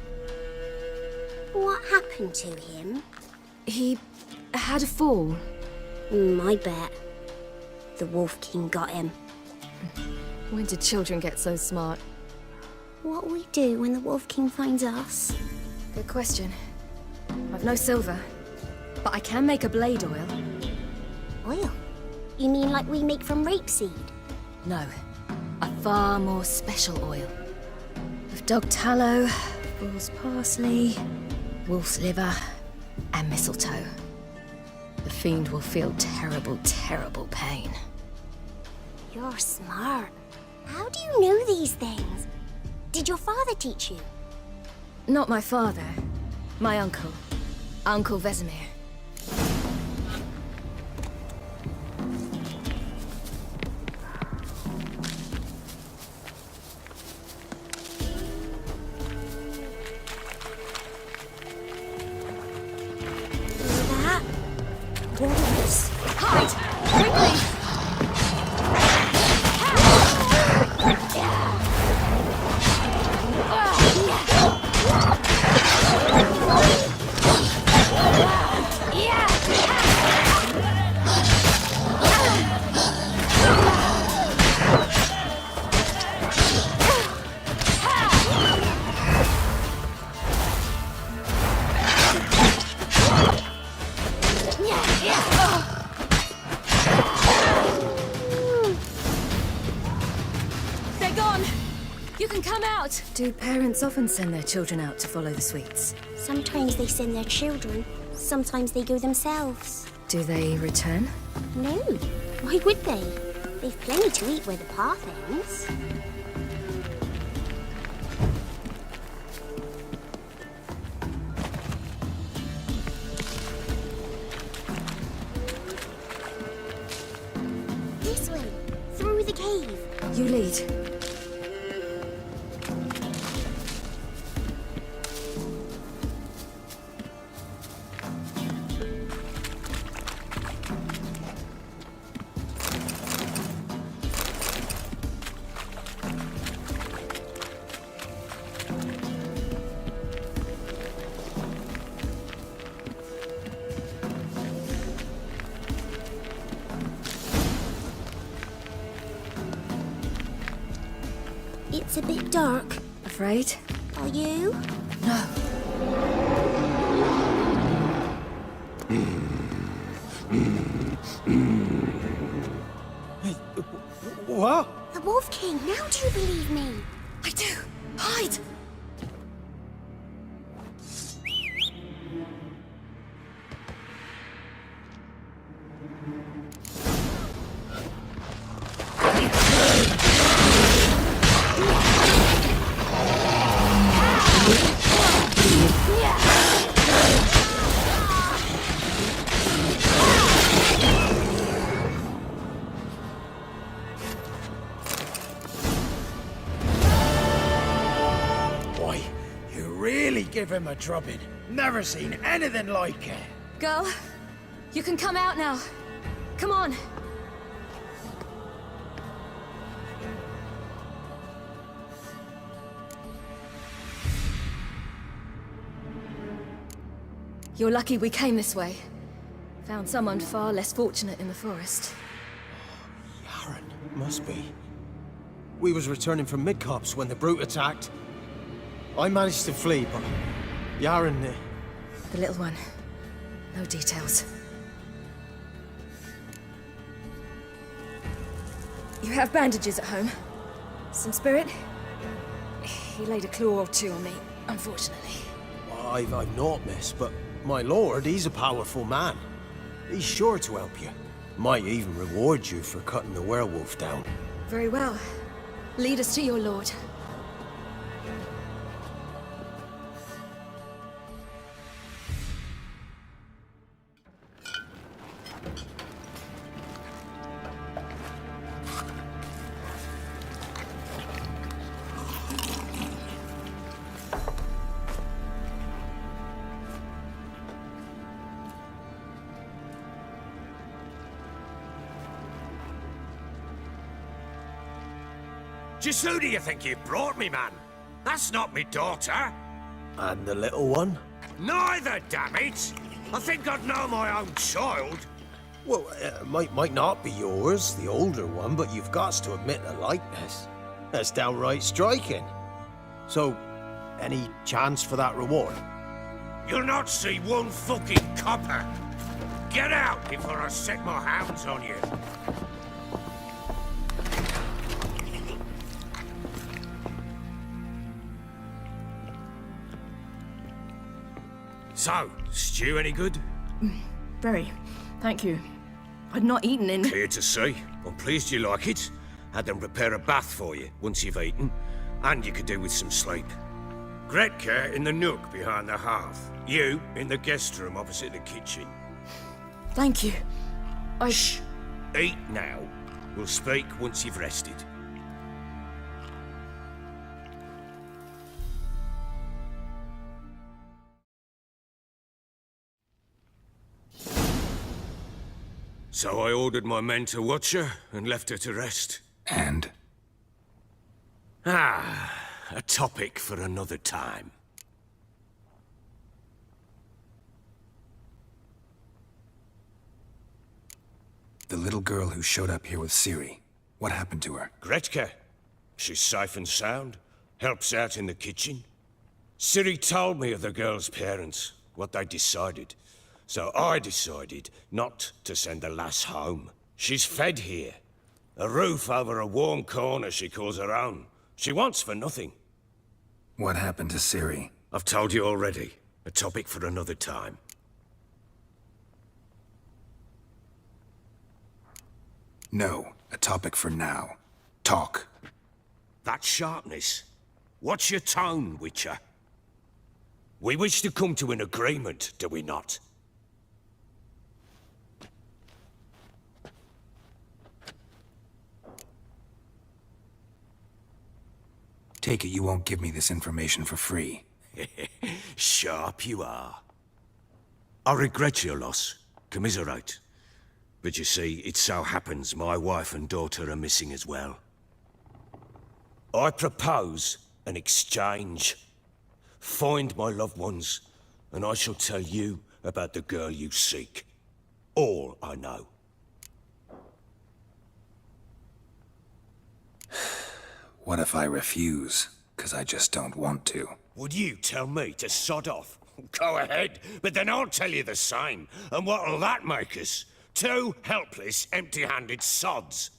What happened to him? He had a fall. I bet. The Wolf King got him. When did children get so smart? What will we do when the Wolf King finds us? Good question. I've no silver, but I can make a blade oil. Oil? You mean like we make from rapeseed? No, a far more special oil. With dog tallow, bull's parsley, wolf's liver, and mistletoe. The fiend will feel terrible, terrible pain. You're smart. How do you know these things? Did your father teach you? Not my father. My uncle. Uncle Vesemir. That? Wolves. Hide! Quickly! They're gone! You can come out! Do parents often send their children out to follow the sweets? Sometimes they send their children. Sometimes they go themselves. Do they return? No. Why would they? They've plenty to eat where the path ends. This way. Through the cave. You lead. It's a bit dark. Afraid? Are you? No. What? The Wolf King, now do you believe me? I do. Hide! Give him a drubbing. Never seen anything like it. Girl, You can come out now. Come on. You're lucky we came this way. Found someone far less fortunate in the forest. Yaren, must be. We was returning from Midcops when the brute attacked. I managed to flee, but Yaren... The little one. No details. You have bandages at home? Some spirit? He laid a claw or two on me, unfortunately. I've naught, miss, but my lord, he's a powerful man. He's sure to help you. Might even reward you for cutting the werewolf down. Very well. Lead us to your lord. Just who do you think you brought me, man? That's not me daughter. And the little one? Neither, damn it! I think I'd know my own child. Well, might not be yours, the older one, but you've got to admit the likeness. That's downright striking. So, any chance for that reward? You'll not see one fucking copper. Get out before I set my hounds on you. So, stew any good? Very. Thank you. I'd not eaten in... Clear to see. I'm pleased you like it. Had them prepare a bath for you once you've eaten, and you could do with some sleep. Gretka in the nook behind the hearth. You in the guest room opposite the kitchen. Thank you. Shh! Eat now. We'll speak once you've rested. So I ordered my men to watch her and left her to rest. And? A topic for another time. The little girl who showed up here with Ciri. What happened to her? Gretka. She's safe and sound. Helps out in the kitchen. Ciri told me of the girl's parents, what they decided. So I decided not to send the lass home. She's fed here. A roof over a warm corner she calls her own. She wants for nothing. What happened to Ciri? I've told you already. A topic for another time. No, a topic for now. Talk. That sharpness. What's your tone, Witcher? We wish to come to an agreement, do we not? Take it you won't give me this information for free. Sharp you are. I regret your loss. Commiserate. But you see, it so happens my wife and daughter are missing as well. I propose an exchange. Find my loved ones, and I shall tell you about the girl you seek. All I know. What if I refuse? 'Cause I just don't want to. Would you tell me to sod off? Go ahead, but then I'll tell you the same. And what'll that make us? Two helpless, empty-handed sods.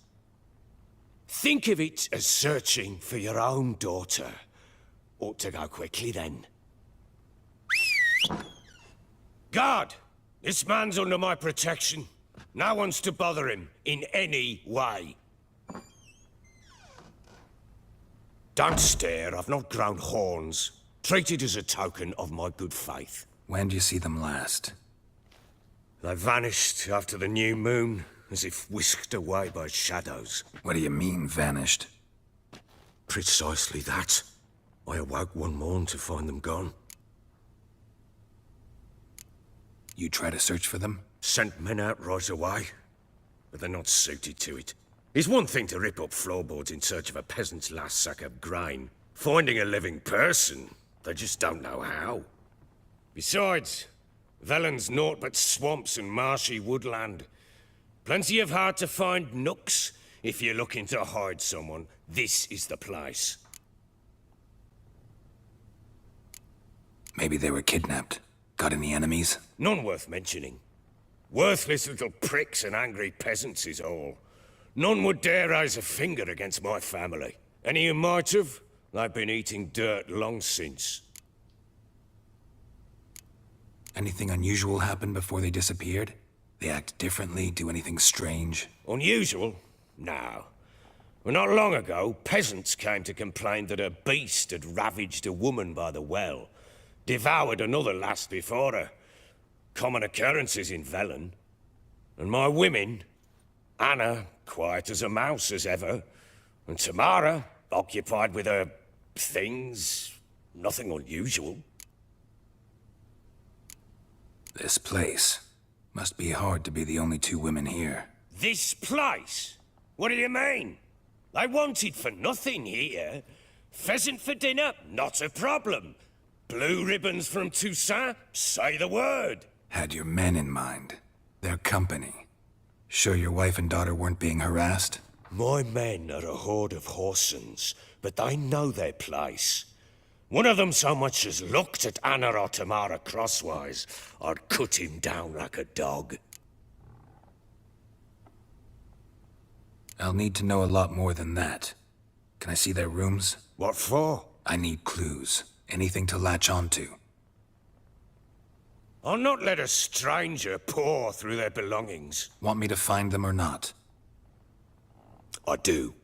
Think of it as searching for your own daughter. Ought to go quickly, then. Guard! This man's under my protection. No one's to bother him in any way. Don't stare, I've not grown horns. Treat it as a token of my good faith. When do you see them last? They vanished after the new moon, as if whisked away by shadows. What do you mean, vanished? Precisely that. I awoke one morn to find them gone. You try to search for them? Sent men out right away, but they're not suited to it. It's one thing to rip up floorboards in search of a peasant's last sack of grain. Finding a living person, they just don't know how. Besides, Velen's naught but swamps and marshy woodland. Plenty of hard-to-find nooks. If you're looking to hide someone, this is the place. Maybe they were kidnapped. Got any enemies? None worth mentioning. Worthless little pricks and angry peasants is all. None would dare raise a finger against my family. Any who might have, they've been eating dirt long since. Anything unusual happen before they disappeared? They act differently, do anything strange? Unusual? No. Well, not long ago, peasants came to complain that a beast had ravaged a woman by the well. Devoured another lass before her. Common occurrences in Velen. And my women, Anna, quiet as a mouse as ever, and Tamara, occupied with her things, nothing unusual. This place. Must be hard to be the only two women here. This place? What do you mean? I wanted for nothing here. Pheasant for dinner? Not a problem. Blue ribbons from Toussaint? Say the word. Had your men in mind. Their company. Sure your wife and daughter weren't being harassed? My men are a horde of whoresons, but they know their place. One of them so much as looked at Anna or Tamara crosswise, I'd cut him down like a dog. I'll need to know a lot more than that. Can I see their rooms? What for? I need clues. Anything to latch onto. I'll not let a stranger pore through their belongings. Want me to find them or not? I do.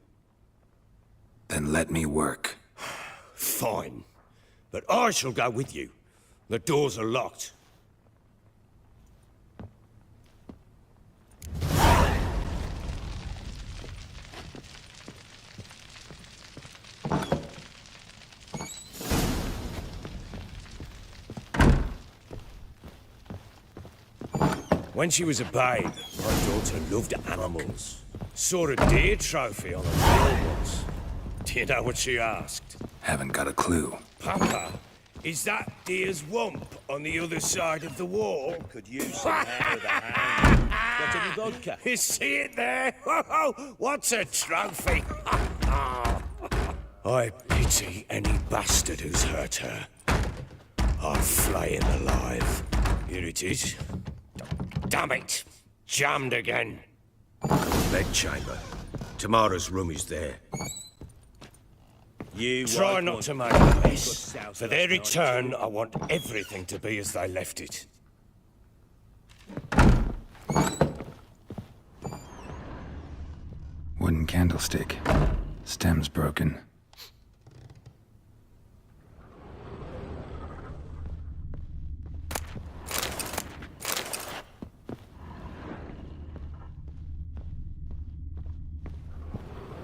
Then let me work. Fine. But I shall go with you. The doors are locked. When she was a babe, my daughter loved animals. Saw a deer trophy on a wall once. Do you know what she asked? Haven't got a clue. Papa, is that deer's wump on the other side of the wall? Could use some hair of the hand. Got any vodka? You see it there? What's a trophy? I pity any bastard who's hurt her. I'll flay him alive. Here it is. Damn it! Jammed again. Bedchamber. Tamara's room is there. You try not to make a mess. For their return, I want everything to be as they left it. Wooden candlestick. Stem's broken.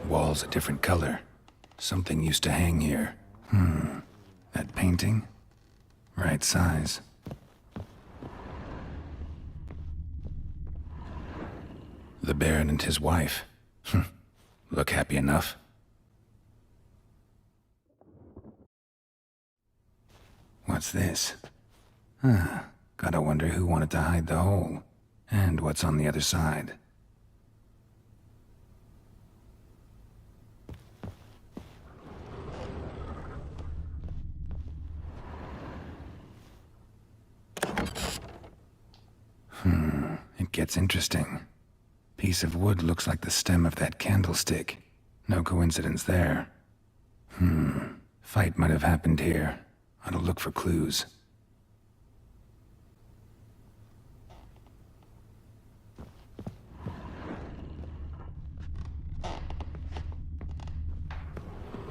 Wall's a different color. Something used to hang here. That painting? Right size. The Baron and his wife. Look happy enough. What's this? Gotta wonder who wanted to hide the hole. And what's on the other side. It gets interesting. Piece of wood looks like the stem of that candlestick. No coincidence there. Fight might have happened here. Ought to look for clues.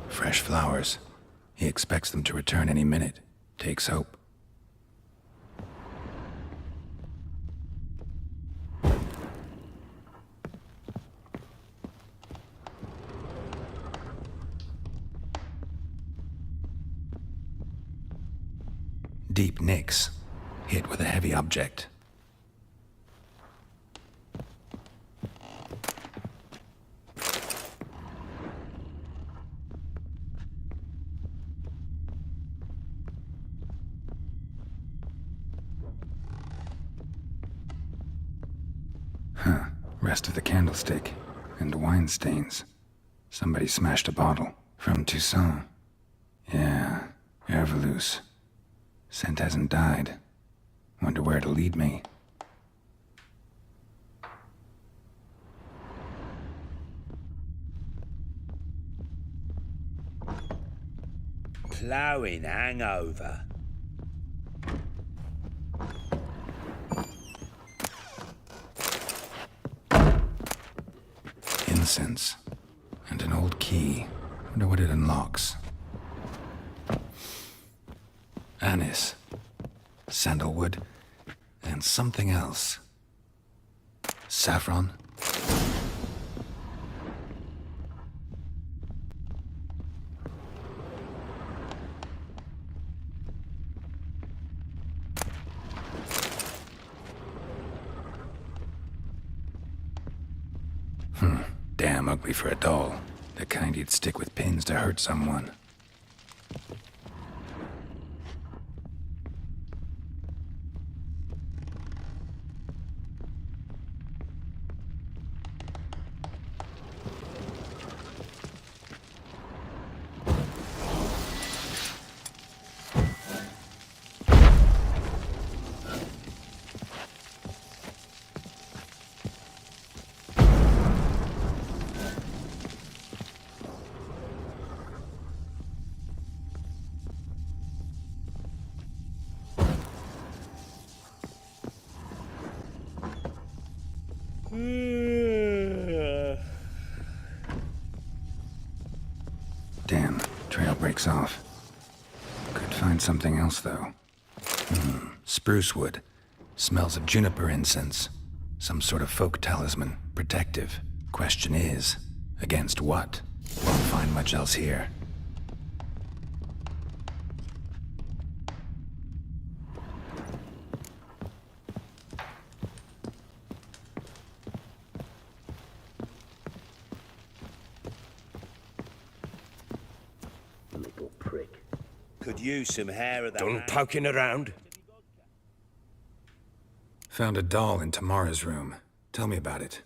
Fresh flowers. He expects them to return any minute. Takes hope. Deep nicks, hit with a heavy object. Rest of the candlestick, and wine stains. Somebody smashed a bottle. From Toussaint. Yeah, Herveloos. Scent hasn't died. Wonder where it'll lead me. Ploughing hangover. Incense. And an old key. Wonder what it unlocks. Anise. Sandalwood. And something else. Saffron? Damn ugly for a doll. The kind you'd stick with pins to hurt someone. Damn, trail breaks off. Could find something else, though. Spruce wood. Smells of juniper incense. Some sort of folk talisman. Protective. Question is, against what? Won't find much else here. Little prick. Could use some hair of that. Done poking around? Found a doll in Tamara's room. Tell me about it.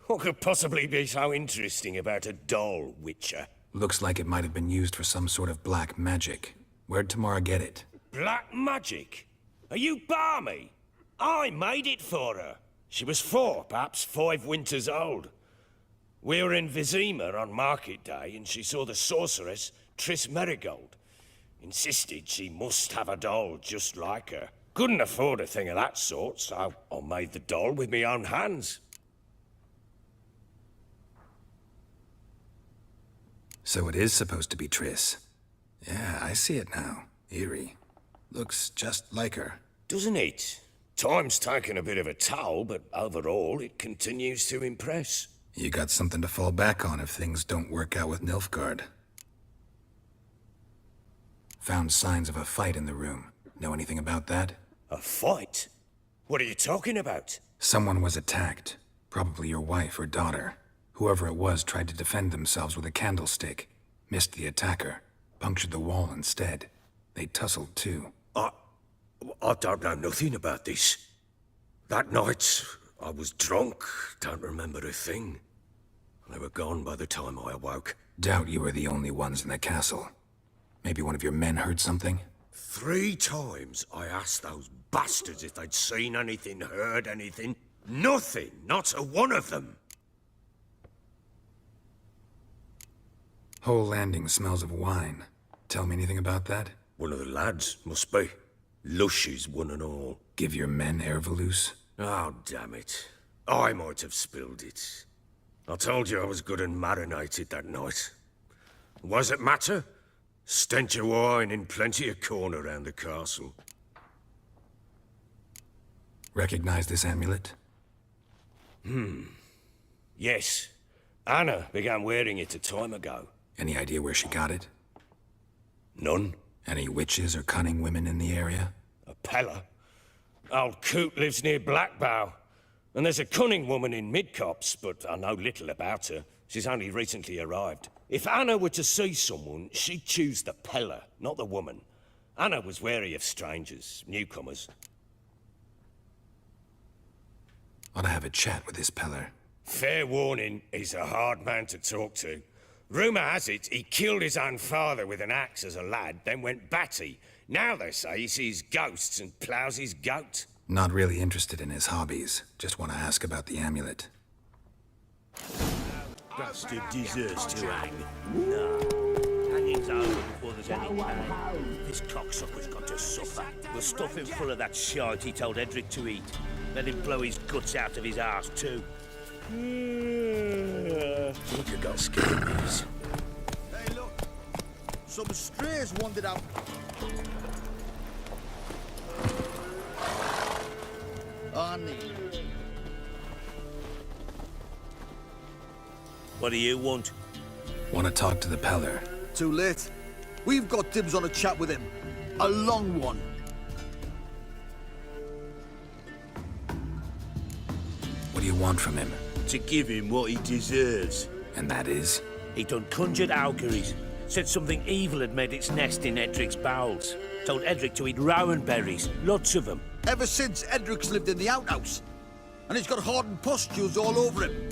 What could possibly be so interesting about a doll, Witcher? Looks like it might have been used for some sort of black magic. Where'd Tamara get it? Black magic? Are you balmy? I made it for her. She was 4, perhaps 5 winters old. We were in Vizima on market day, and she saw the sorceress, Triss Merigold. Insisted she must have a doll just like her. Couldn't afford a thing of that sort, so I made the doll with my own hands. So it is supposed to be Triss. Yeah, I see it now. Eerie. Looks just like her. Doesn't it? Time's taken a bit of a toll, but overall it continues to impress. You got something to fall back on if things don't work out with Nilfgaard. Found signs of a fight in the room. Know anything about that? A fight? What are you talking about? Someone was attacked. Probably your wife or daughter. Whoever it was tried to defend themselves with a candlestick. Missed the attacker. Punctured the wall instead. They tussled too. I don't know nothing about this. That night, I was drunk. Don't remember a thing. They were gone by the time I awoke. Doubt you were the only ones in the castle. Maybe one of your men heard something? 3 times I asked those bastards if they'd seen anything, heard anything. Nothing, not a one of them. Whole landing smells of wine. Tell me anything about that? One of the lads, must be. Lushes, one and all. Give your men Herveloos? Oh, damn it. I might have spilled it. I told you I was good and marinated that night. What does it matter? Stench of wine in plenty of corn around the castle. Recognize this amulet? Yes. Anna began wearing it a time ago. Any idea where she got it? None. Any witches or cunning women in the area? A Pella. Old Coot lives near Blackbow. And there's a cunning woman in Midcopse, but I know little about her. She's only recently arrived. If Anna were to see someone, she'd choose the Pella, not the woman. Anna was wary of strangers, newcomers. Ought to have a chat with this Peller. Fair warning, he's a hard man to talk to. Rumour has it he killed his own father with an axe as a lad, then went batty. Now they say he sees ghosts and ploughs his goat. Not really interested in his hobbies. Just want to ask about the amulet. Bastard deserves to hang. No. Hanging's over before there's any pain. This cocksucker's got to suffer. We'll stuff him full of that shite he told Edric to eat. Let him blow his guts out of his arse too. Look at got scabies. Hey, look. Some strays wandered out. Arnie. What do you want? Want to talk to the Peller. Too late. We've got dibs on a chat with him. A long one. What do you want from him? To give him what he deserves. And that is? He done conjured auguries. Said something evil had made its nest in Edric's bowels. Told Edric to eat rowan berries. Lots of them. Ever since Edric's lived in the outhouse. And he's got hardened pustules all over him.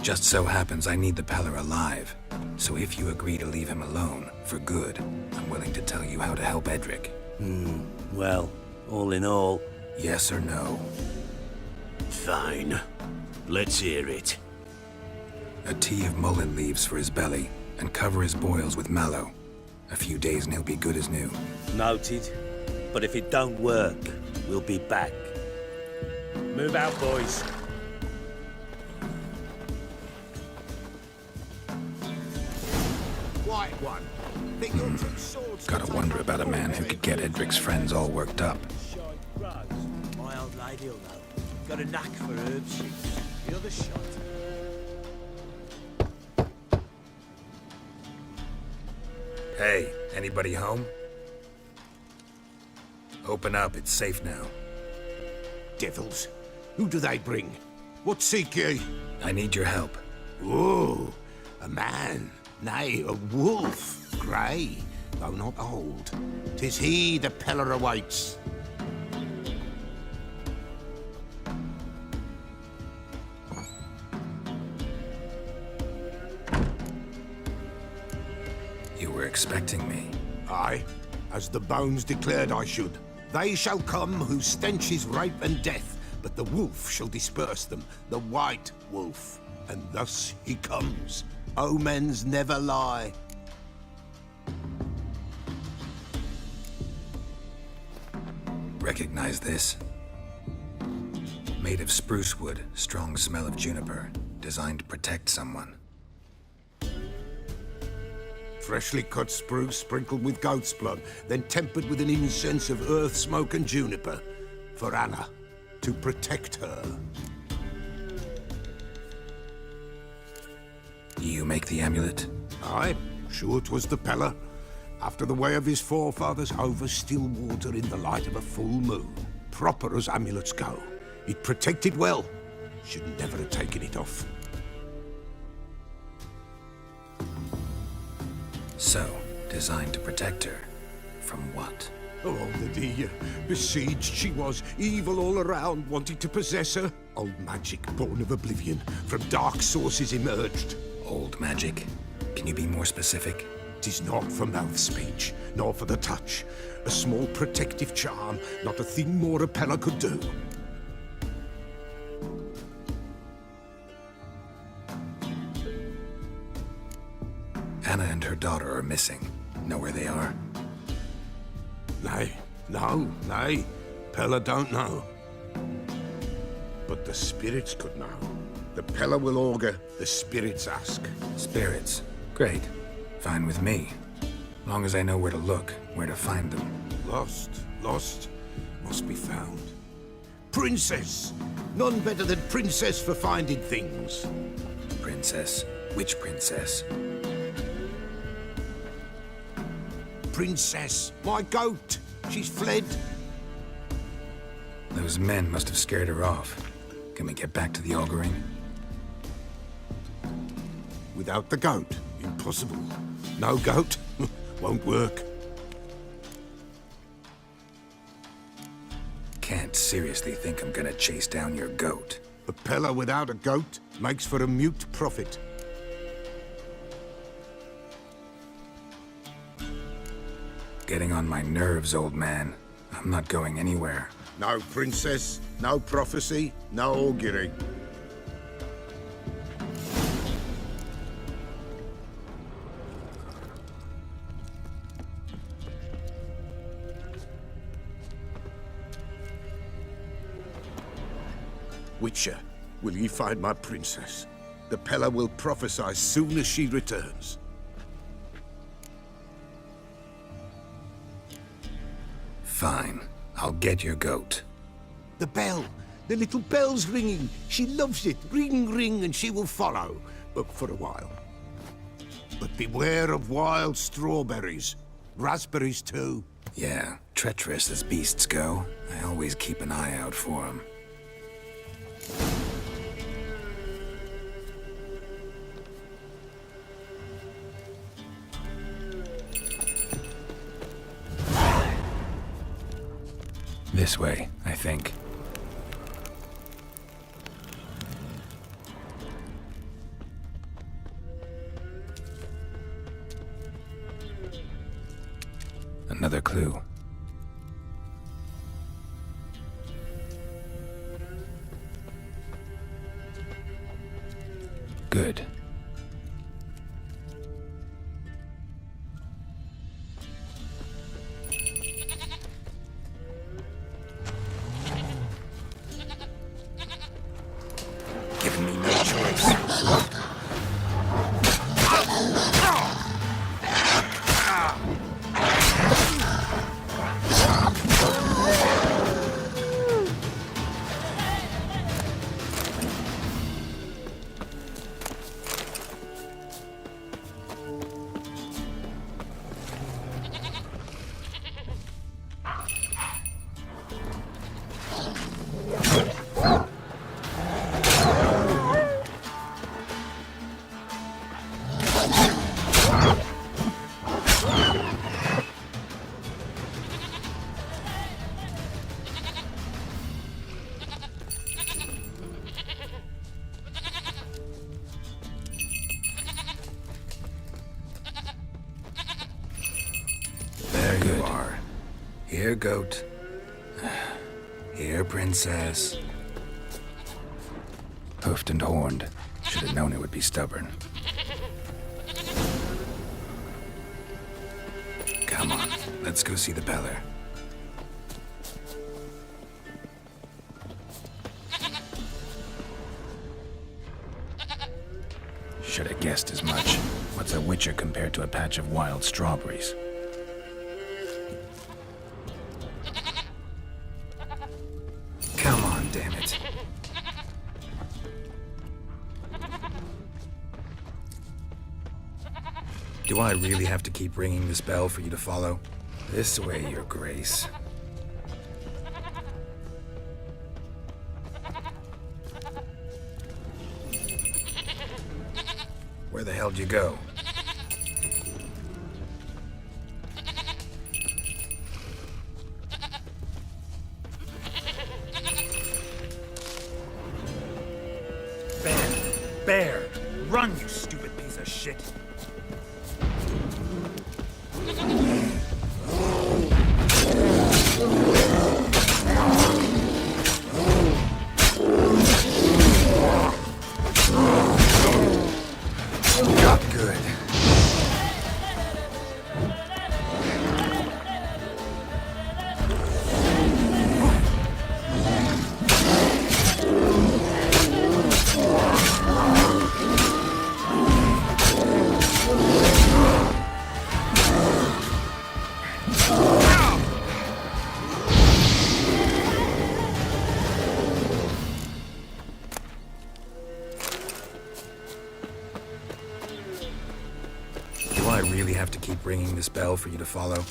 Just so happens I need the Peller alive. So if you agree to leave him alone, for good, I'm willing to tell you how to help Edric. Well, all in all... Yes or no? Fine. Let's hear it. A tea of mullein leaves for his belly, and cover his boils with mallow. A few days and he'll be good as new. Noted. But if it don't work, we'll be back. Move out, boys. White one. Think your two swords. Gotta wonder about a man who could get Edric's friends all worked up. My old lady'll know. Got a knack for herbs. The other shot. Hey, anybody home? Open up, it's safe now. Devils. Who do they bring? What seek ye? I need your help. Oh, a man. Nay, a wolf. Grey, though not old. 'Tis he the Peller awaits. You were expecting me. Aye, as the bones declared I should. They shall come whose stench is rape and death, but the wolf shall disperse them, the white wolf. And thus he comes. Omens never lie. Recognize this? Made of spruce wood, strong smell of juniper, designed to protect someone. Freshly cut spruce sprinkled with goat's blood, then tempered with an incense of earth, smoke and juniper. For Anna, to protect her. You make the amulet? Aye, sure 'twas the Peller. After the way of his forefathers, over still water in the light of a full moon. Proper as amulets go. It protected well. Should never have taken it off. So, designed to protect her. From what? Oh, the dear. Besieged she was, evil all around, wanting to possess her. Old magic, born of oblivion, from dark sources emerged. Old magic? Can you be more specific? 'Tis not for mouth speech, nor for the touch. A small protective charm, not a thing more a Peller could do. Anna and her daughter are missing. Know where they are? Nay, nay. Peller don't know. But the spirits could know. The Peller will augur, the spirits ask. Spirits? Great. Fine with me. Long as I know where to look, where to find them. Lost, must be found. Princess! None better than Princess for finding things. Princess? Which princess? Princess, my goat. She's fled. Those men must have scared her off. Can we get back to the auguring? Without the goat, impossible. No goat, won't work. seriously think I'm gonna chase down your goat? A pillar without a goat makes for a mute prophet. Getting on my nerves, old man. I'm not going anywhere. No princess, no prophecy, no augury. Witcher, will ye find my princess? The Pella will prophesy soon as she returns. Fine. I'll get your goat. The bell! The little bell's ringing! She loves it! Ring, ring, and she will follow. But for a while. But beware of wild strawberries. Raspberries, too. Yeah, treacherous as beasts go. I always keep an eye out for them. This way, I think. Another clue. Good. Giving me no choice. There you are. Here, goat. Here, princess. Hoofed and horned. Should have known it would be stubborn. Come on, let's go see the Beller. Should have guessed as much. What's a witcher compared to a patch of wild strawberries? Come on, damn it. Do I really have to keep ringing this bell for you to follow? This way, Your Grace. Where the hell'd you go? Bear! Run, you stupid piece of shit! Not good. Do I really have to keep ringing this bell for you to follow?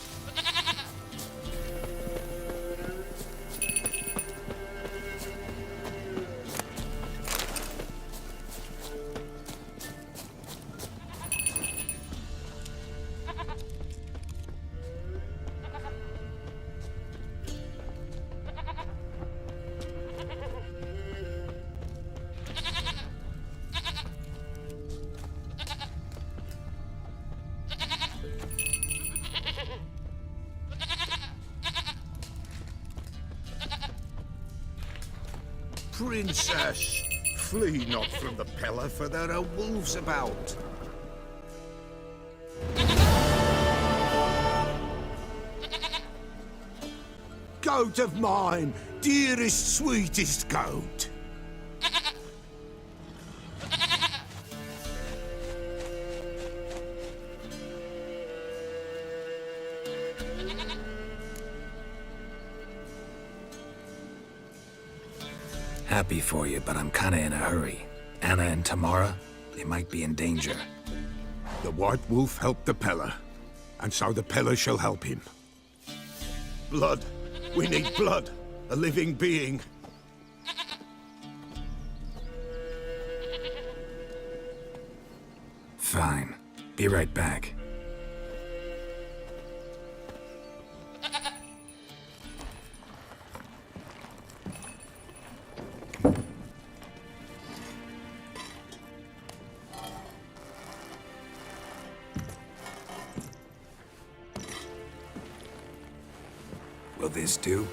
Princess, flee not from the Pella, for there are wolves about. Goat of mine, dearest, sweetest goat. Happy for you, but I'm kinda in a hurry. Anna and Tamara, they might be in danger. The White Wolf helped the Pella, and so the Pella shall help him. Blood. We need blood. A living being. Fine. Be right back. Will this do?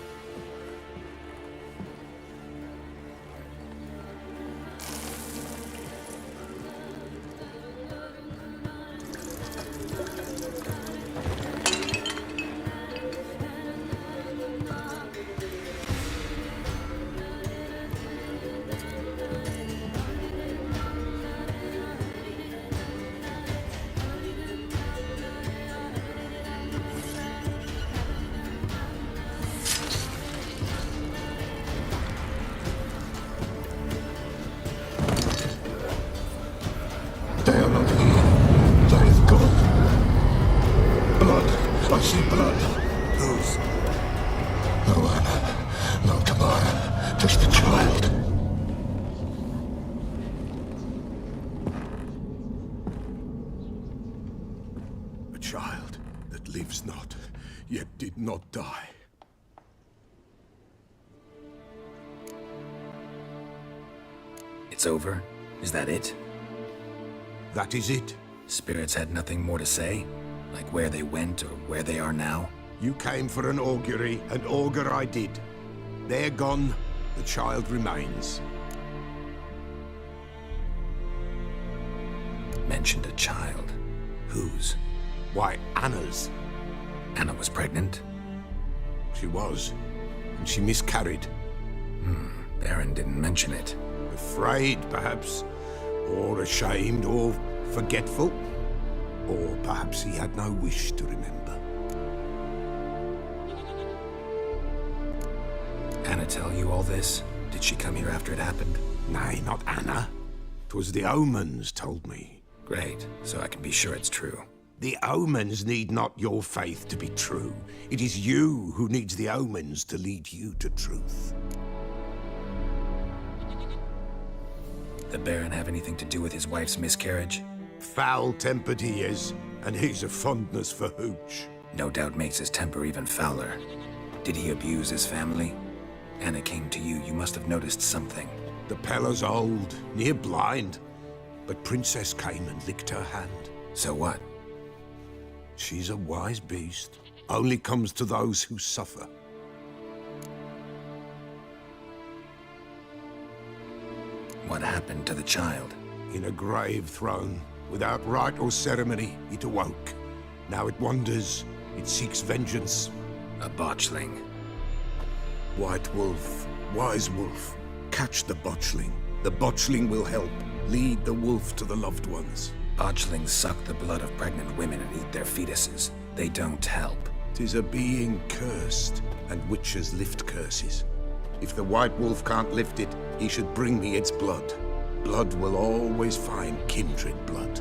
They are not here. They have gone. Blood. I see blood. Whose? No Anna. No Tamara. Just the child. A child that lives not, yet did not die. It's over? Is that it? That is it. Spirits had nothing more to say? Like where they went or where they are now? You came for an augury, and augur I did. They're gone, the child remains. Mentioned a child. Whose? Why, Anna's. Anna was pregnant? She was, and she miscarried. Baron didn't mention it. Afraid, perhaps, or ashamed, or forgetful. Or perhaps he had no wish to remember. Anna tell you all this? Did she come here after it happened? Nay, not Anna. 'Twas the omens told me. Great, so I can be sure it's true. The omens need not your faith to be true. It is you who needs the omens to lead you to truth. The Baron have anything to do with his wife's miscarriage? Foul-tempered he is, and he's a fondness for hooch. No doubt makes his temper even fouler. Did he abuse his family? Anna came to you, you must have noticed something. The Pella's old, near blind, but Princess came and licked her hand. So what? She's a wise beast. Only comes to those who suffer. What happened to the child? In a grave thrown, without rite or ceremony, it awoke. Now it wanders, it seeks vengeance. A botchling. White Wolf, Wise Wolf, catch the botchling. The botchling will help, lead the wolf to the loved ones. Botchlings suck the blood of pregnant women and eat their fetuses. They don't help. 'Tis a being cursed, and witches lift curses. If the White Wolf can't lift it, he should bring me its blood. Blood will always find kindred blood.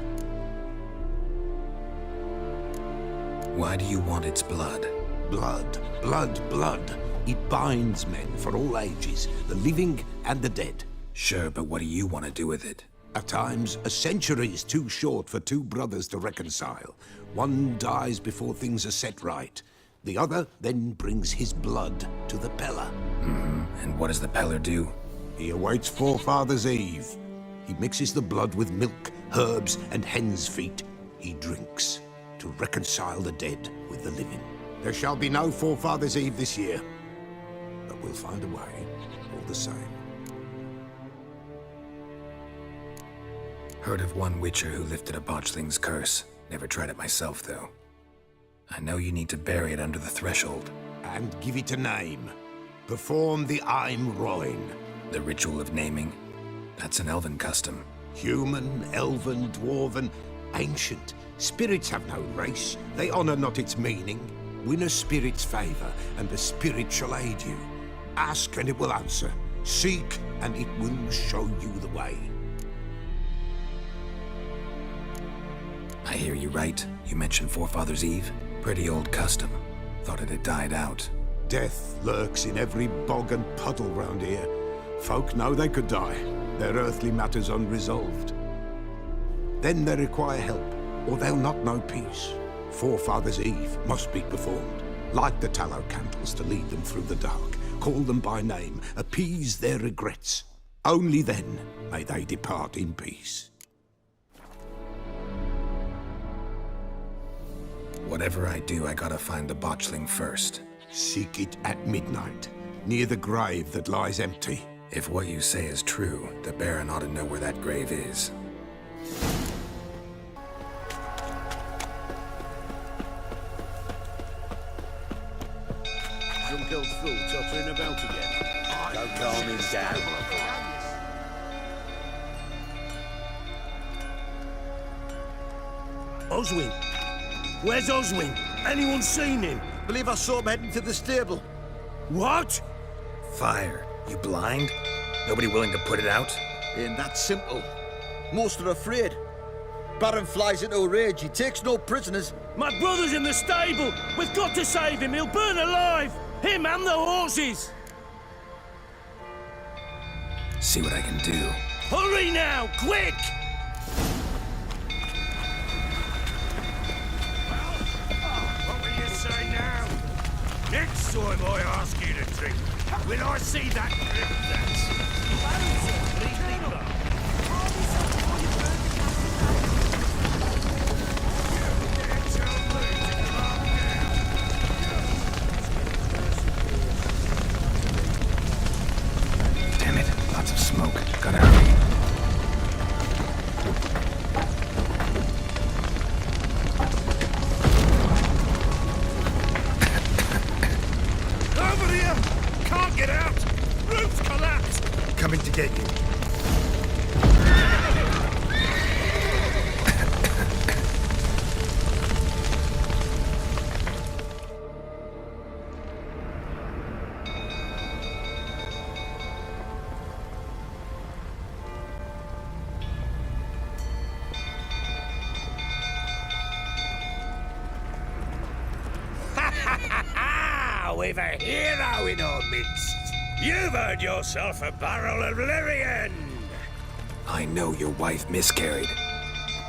Why do you want its blood? Blood, blood, blood. It binds men for all ages, the living and the dead. Sure, but what do you want to do with it? At times, a century is too short for two brothers to reconcile. One dies before things are set right. The other then brings his blood to the Pella. And what does the Peller do? He awaits Forefather's Eve. He mixes the blood with milk, herbs, and hen's feet. He drinks to reconcile the dead with the living. There shall be no Forefather's Eve this year, but we'll find a way, all the same. Heard of one witcher who lifted a botchling's curse. Never tried it myself, though. I know you need to bury it under the threshold. And give it a name. Perform the Aim Roin. The ritual of naming? That's an elven custom. Human, elven, dwarven, ancient. Spirits have no race. They honor not its meaning. Win a spirit's favor, and the spirit shall aid you. Ask, and it will answer. Seek, and it will show you the way. I hear you right. You mentioned Forefathers' Eve? Pretty old custom. Thought it had died out. Death lurks in every bog and puddle round here. Folk know they could die, their earthly matters unresolved. Then they require help, or they'll not know peace. Forefathers' Eve must be performed. Light the tallow candles to lead them through the dark. Call them by name, appease their regrets. Only then may they depart in peace. Whatever I do, I gotta find the botchling first. Seek it at midnight, near the grave that lies empty. If what you say is true, the Baron ought to know where that grave is. Drunk old fool tottering about again. Don't calm him down. Oswin! Where's Oswin? Anyone seen him? Believe I saw him heading to the stable. What? Fire. You blind? Nobody willing to put it out? Ain't that simple. Most are afraid. Baron flies into a rage. He takes no prisoners. My brother's in the stable! We've got to save him! He'll burn alive! Him and the horses! See what I can do. Hurry now! Quick! What will you say now? Next time I ask you to drink, will I see that grip dance? Leave me alone. Damn it, lots of smoke. Gotta hurry. Over here! Can't get out! Roof's collapsed! Coming to get you. We've a hero in our midst. You've earned yourself a barrel of Lyrian. I know your wife miscarried.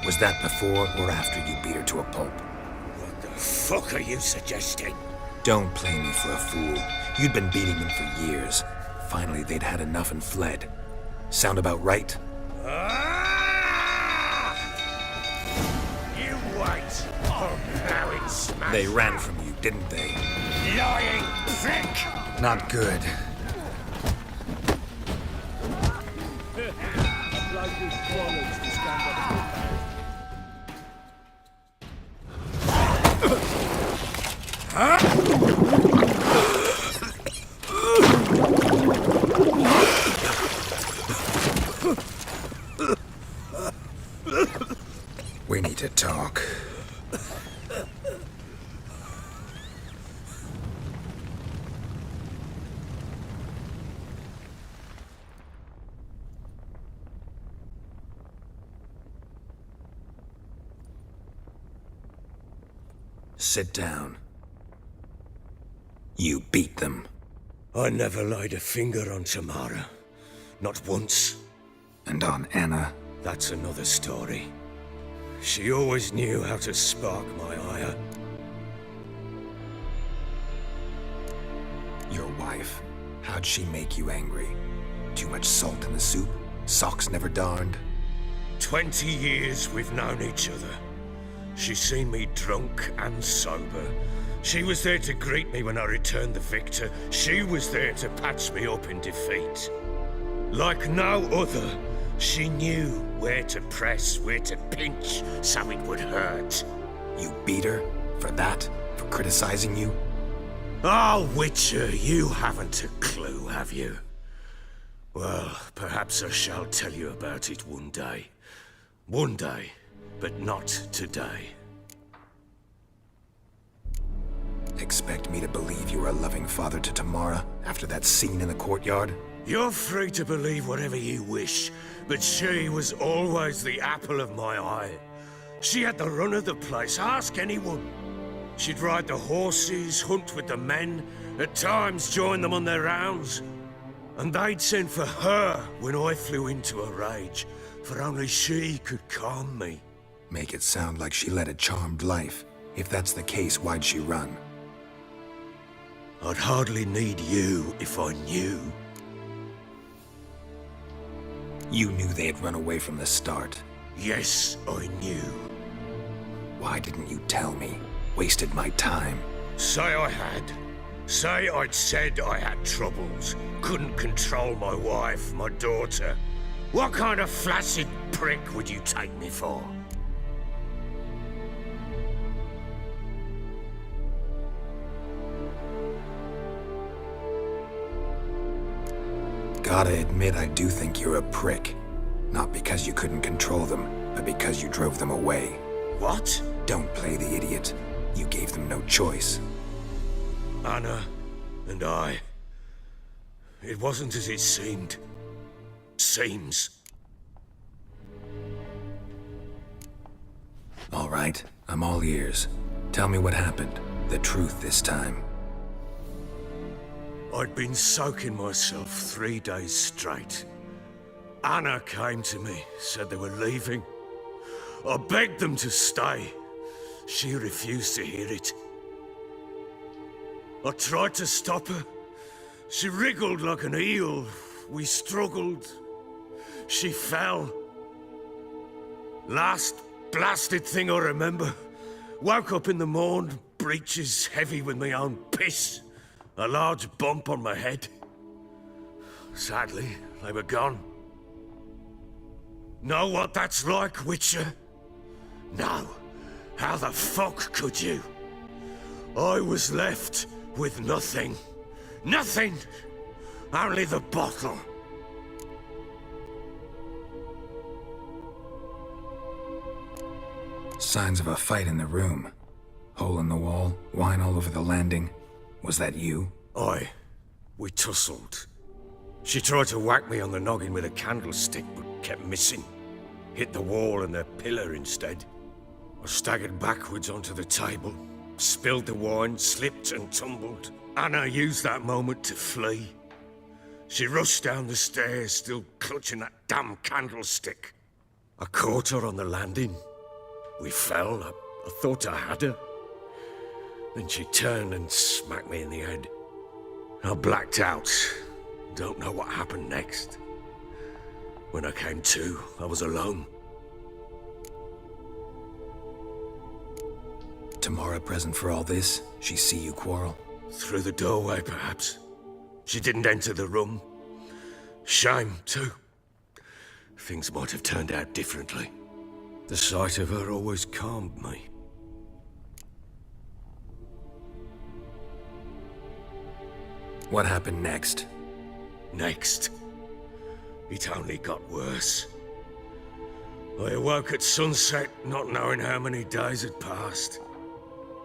Was that before or after you beat her to a pulp? What the fuck are you suggesting? Don't play me for a fool. You'd been beating them for years. Finally, they'd had enough and fled. Sound about right? You wait. Oh, now it's smashed. They ran from you, didn't they? Lying prick! Not good. A bloke with qualities to stand up. We need to talk. Sit down. You beat them. I never laid a finger on Tamara. Not once. And on Anna? That's another story. She always knew how to spark my ire. Your wife. How'd she make you angry? Too much salt in the soup? Socks never darned? 20 years we've known each other. She's seen me drunk and sober. She was there to greet me when I returned the victor. She was there to patch me up in defeat. Like no other, She knew where to press, where to pinch, so it would hurt. You beat her? For that? For criticizing you? Oh, Witcher, you haven't a clue, have you? Well, perhaps I shall tell you about it one day. One day, but not today. Expect me to believe you were a loving father to Tamara after that scene in the courtyard? You're free to believe whatever you wish, but she was always the apple of my eye. She had the run of the place, ask anyone. She'd ride the horses, hunt with the men, at times join them on their rounds. And they'd send for her when I flew into a rage, for only she could calm me. Make it sound like she led a charmed life. If that's the case, why'd she run? I'd hardly need you if I knew. You knew they had run away from the start. Yes, I knew. Why didn't you tell me? Wasted my time. Say I had. Say I'd said I had troubles. Couldn't control my wife, my daughter. What kind of flaccid prick would you take me for? Gotta admit, I do think you're a prick. Not because you couldn't control them, but because you drove them away. What? Don't play the idiot. You gave them no choice. Anna and I. It wasn't as it seemed. Seems. All right, I'm all ears. Tell me what happened. The truth this time. I'd been soaking myself 3 days straight. Anna came to me, said they were leaving. I begged them to stay. She refused to hear it. I tried to stop her. She wriggled like an eel. We struggled. She fell. Last blasted thing I remember. Woke up in the morn, breeches heavy with my own piss. A large bump on my head. Sadly, they were gone. Know what that's like, Witcher? No. How the fuck could you? I was left with nothing. Nothing! Only the bottle. Signs of a fight in the room. Hole in the wall, wine all over the landing. Was that you? Aye. We tussled. She tried to whack me on the noggin with a candlestick, but kept missing. Hit the wall and the pillar instead. I staggered backwards onto the table, spilled the wine, slipped and tumbled. Anna used that moment to flee. She rushed down the stairs, still clutching that damn candlestick. I caught her on the landing. We fell. I thought I had her. Then she turned and smacked me in the head. I blacked out. Don't know what happened next. When I came to, I was alone. Tamara present for all this? She see you quarrel? Through the doorway, perhaps. She didn't enter the room. Shame, too. Things might have turned out differently. The sight of her always calmed me. What happened next? Next? It only got worse. I awoke at sunset, not knowing how many days had passed.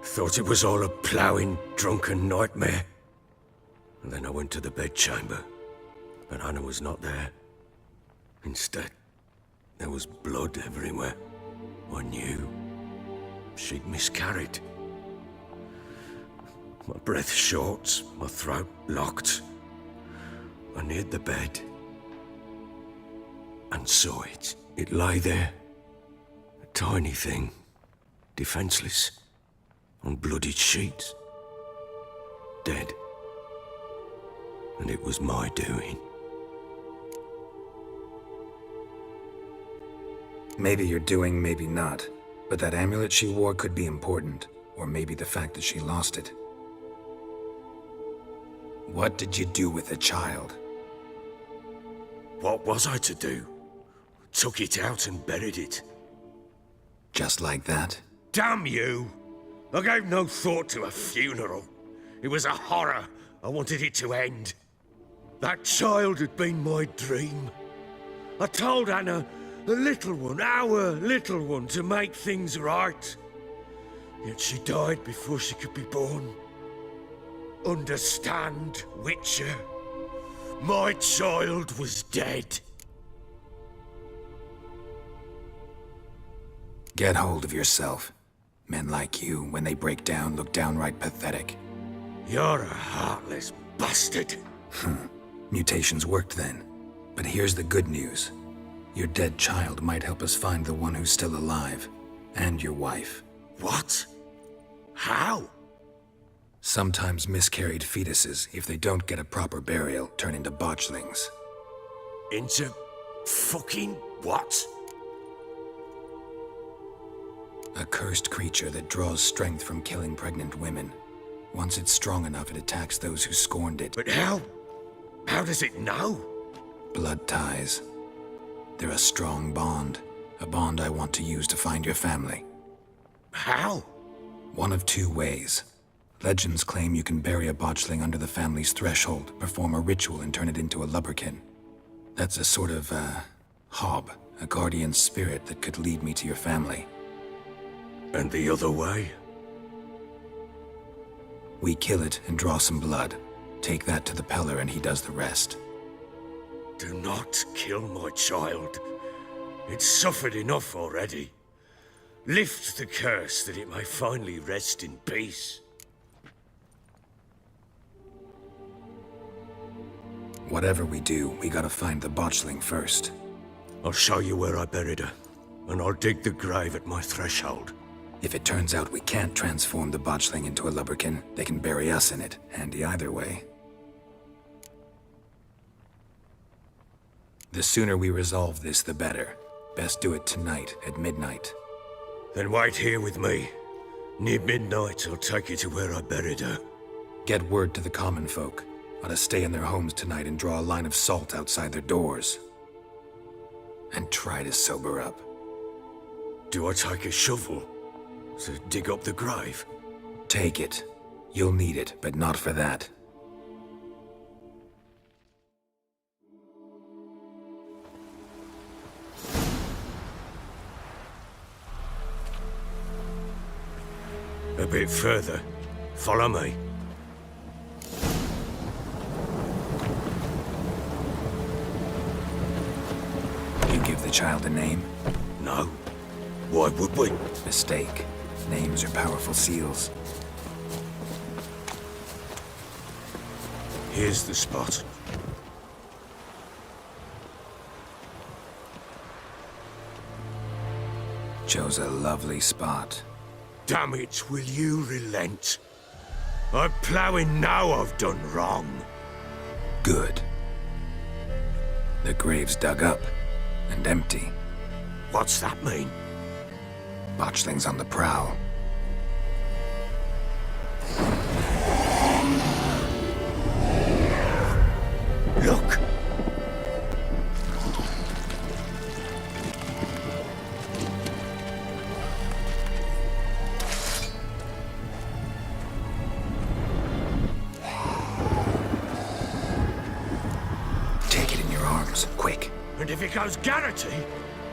Thought it was all a ploughing, drunken nightmare. And then I went to the bedchamber, and Anna was not there. Instead, there was blood everywhere. I knew she'd miscarried. My breath short, my throat locked. I neared the bed and saw it. It lay there, a tiny thing, defenseless, on bloodied sheets, dead. And it was my doing. Maybe you're doing, maybe not. But that amulet she wore could be important. Or maybe the fact that she lost it. What did you do with the child? What was I to do? took it out and buried it. Just like that? Damn you! I gave no thought to a funeral. It was a horror. I wanted it to end. That child had been my dream. I told Anna, the little one, our little one, to make things right. Yet she died before she could be born. Understand, Witcher? My child was dead. Get hold of yourself. Men like you, when they break down, look downright pathetic. You're a heartless bastard. Mutations worked then. But here's the good news. Your dead child might help us find the one who's still alive. And your wife. What? How? Sometimes miscarried fetuses, if they don't get a proper burial, turn into botchlings. Into fucking what? A cursed creature that draws strength from killing pregnant women. Once it's strong enough, it attacks those who scorned it. But how? How does it know? Blood ties. They're a strong bond. A bond I want to use to find your family. How? One of two ways. Legends claim you can bury a botchling under the family's threshold, perform a ritual, and turn it into a lubberkin. That's a sort of, hob, a guardian spirit that could lead me to your family. And the other way? We kill it and draw some blood. Take that to the Peller and he does the rest. Do not kill my child. It's suffered enough already. Lift the curse that it may finally rest in peace. Whatever we do, we gotta find the botchling first. I'll show you where I buried her, and I'll dig the grave at my threshold. If it turns out we can't transform the botchling into a lubberkin, they can bury us in it. Handy either way. The sooner we resolve this, the better. Best do it tonight, at midnight. Then wait here with me. Near midnight, I'll take you to where I buried her. Get word to the common folk. Ought to stay in their homes tonight and draw a line of salt outside their doors. And try to sober up. Do I take a shovel to dig up the grave? Take it. You'll need it, but not for that. A bit further. Follow me. You give the child a name? No. Why would we? Mistake. Names are powerful seals. Here's the spot. Chose a lovely spot. Damn it, will you relent? I'm ploughing now I've done wrong. Good. The grave's dug up and empty. What's that mean? Botchling's on the prowl. Look! Take it in your arms, quick. And if it goes Garrity,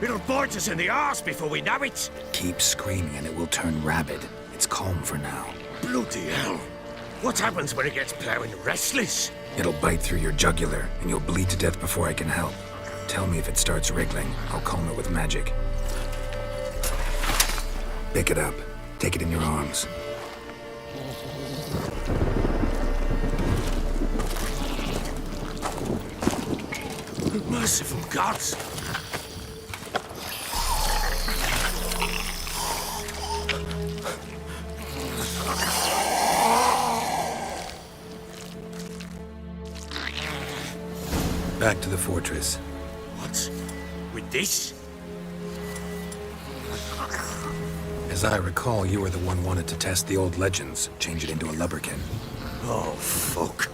it'll bite us in the arse before we know it. Keep screaming and it will turn rabid. It's calm for now. Bloody hell. What happens when it gets ploughing restless? It'll bite through your jugular, and you'll bleed to death before I can help. Tell me if it starts wriggling. I'll calm it with magic. Pick it up. Take it in your arms. Merciful gods! Back to the fortress. What? With this? As I recall, you were the one wanted to test the old legends, change it into a lubberkin. Oh, fuck.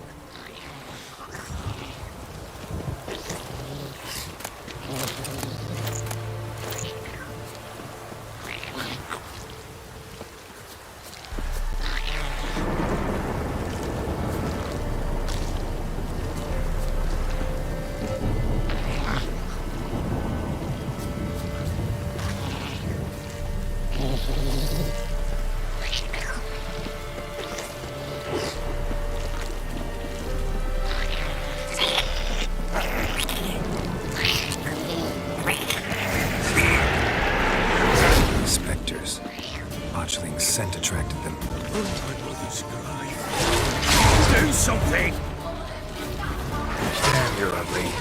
scent attracted them. Do something! Damn, you're ugly.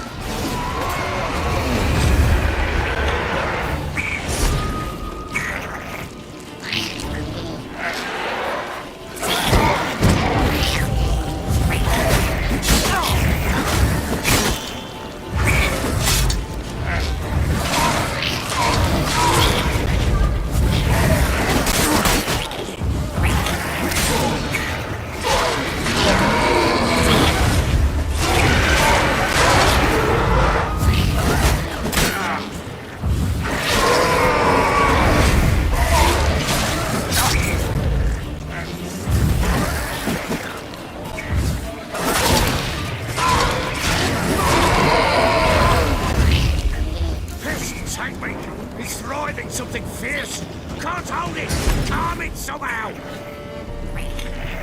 Something fierce! Can't hold it! Calm it somehow!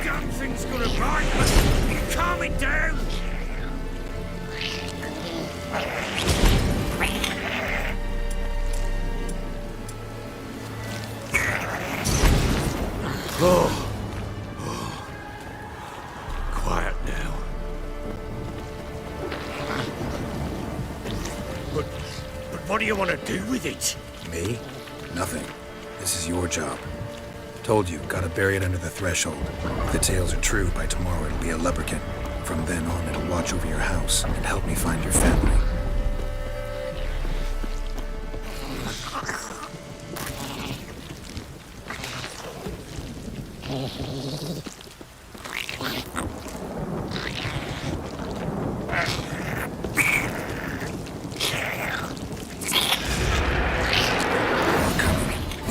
Damn thing's gonna bite, but calm it down! Oh. Quiet now. But what do you want to do with it? Me? Nothing. This is your job. Told you, gotta bury it under the threshold. If the tales are true, by tomorrow it'll be a leprechaun. From then on, it'll watch over your house and help me find your family.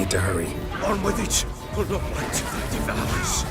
To hurry. On with it! We'll not wait till they devour us.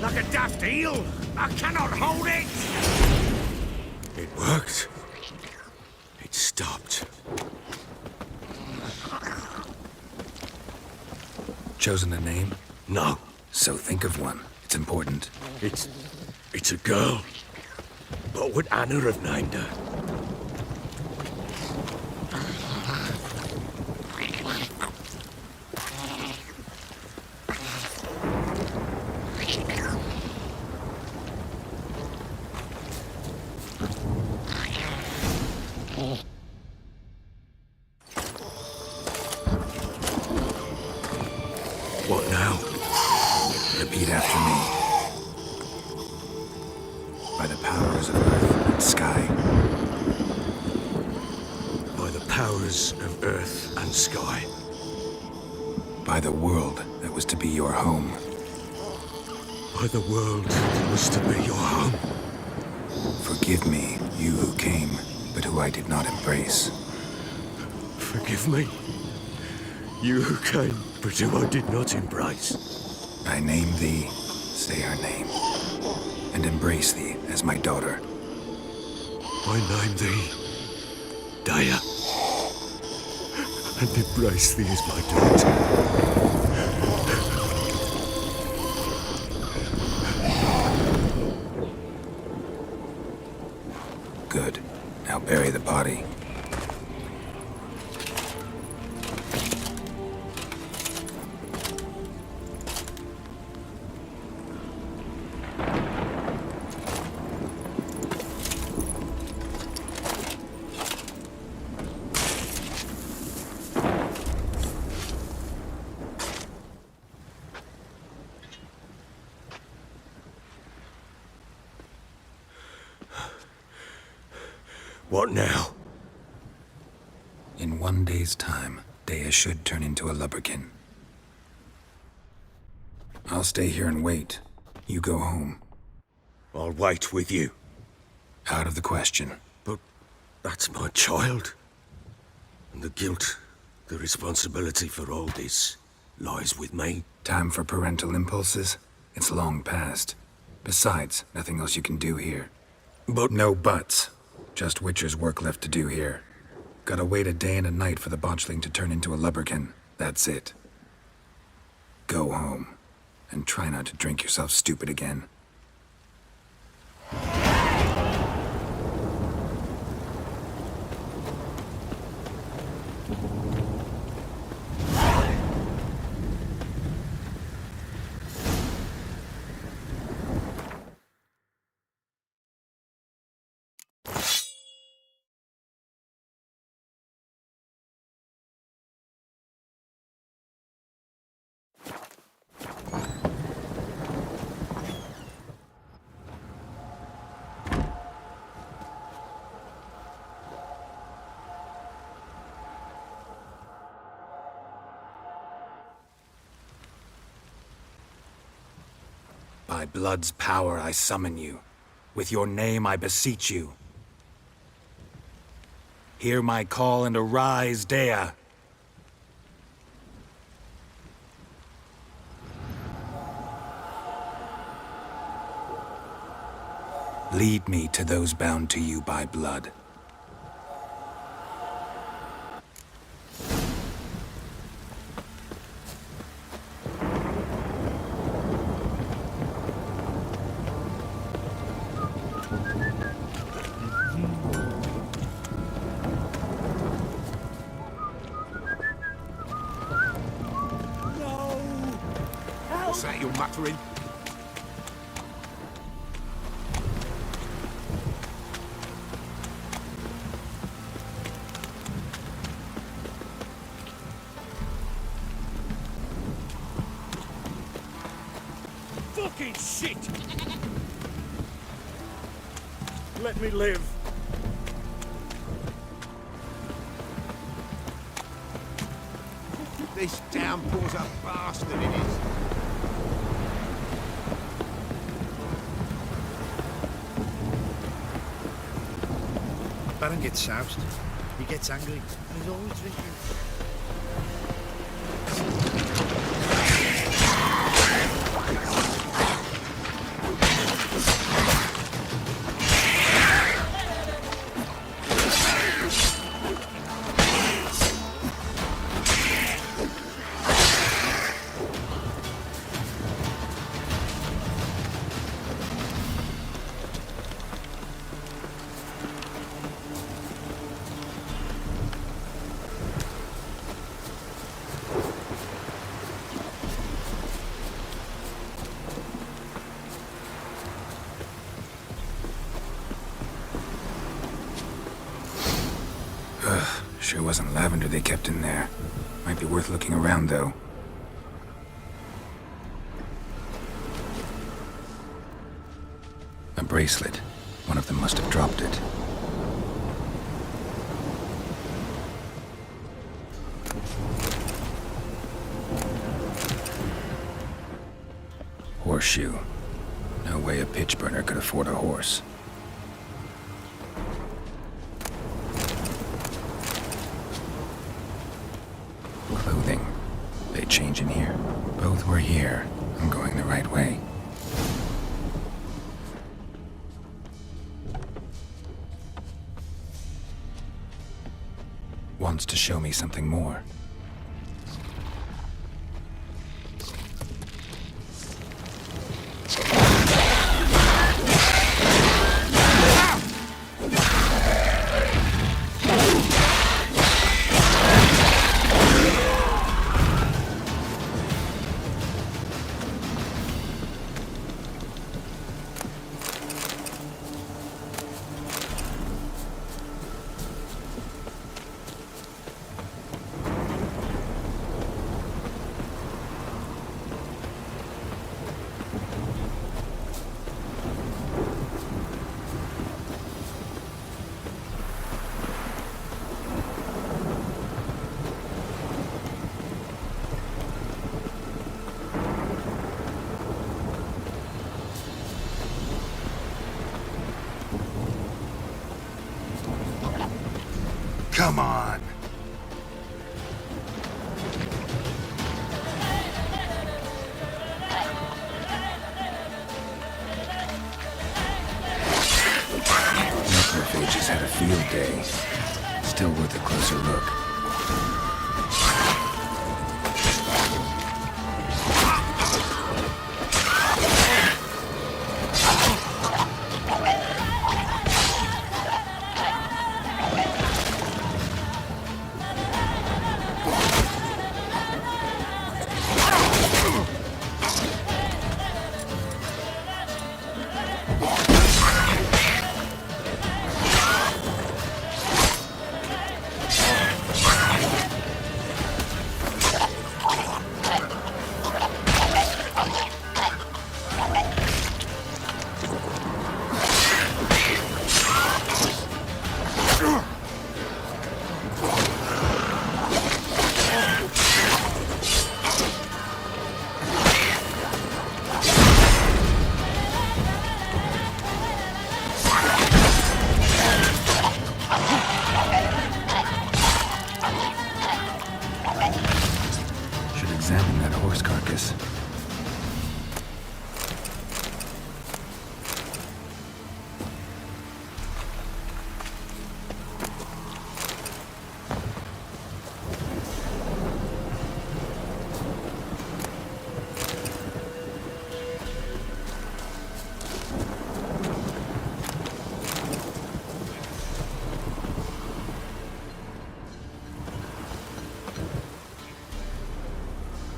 Like a daft eel! I cannot hold it! It worked. It stopped. Chosen a name? No. So think of one. It's important. It's a girl. What would Anna have named her? What now? Repeat after me. By the powers of earth and sky. By the powers of earth and sky. By the world that was to be your home. By the world that was to be your home. Forgive me, you who came, but who I did not embrace. Forgive me, you who came, but who I did not embrace. I name thee, say her name, and embrace thee as my daughter. I name thee, Daya, and embrace thee as my daughter. Good. Now bury the body. What now? In 1 day's time, Dea should turn into a lubberkin. I'll stay here and wait. You go home. I'll wait with you. Out of the question. But that's my child. And the guilt, the responsibility for all this lies with me. Time for parental impulses? It's long past. Besides, nothing else you can do here. But... No buts. Just Witcher's work left to do here. Gotta wait a day and a night for the botchling to turn into a lubberkin. That's it. Go home. And try not to drink yourself stupid again. By blood's power I summon you. With your name I beseech you. Hear my call and arise, Dea. Lead me to those bound to you by blood. What's that you're muttering? Fucking shit! Let me live. This downpour's a bastard, it is. Baron gets soused. He gets angry. And he's always drinking. Sure wasn't lavender they kept in there. Might be worth looking around, though. A bracelet. One of them must have dropped it. Horseshoe. No way a pitch burner could afford a horse. Clothing. They change in here. Both were here. I'm going the right way. Wants to show me something more. Come on. Necrophages had a field day. Still worth a closer look. Examine that horse carcass.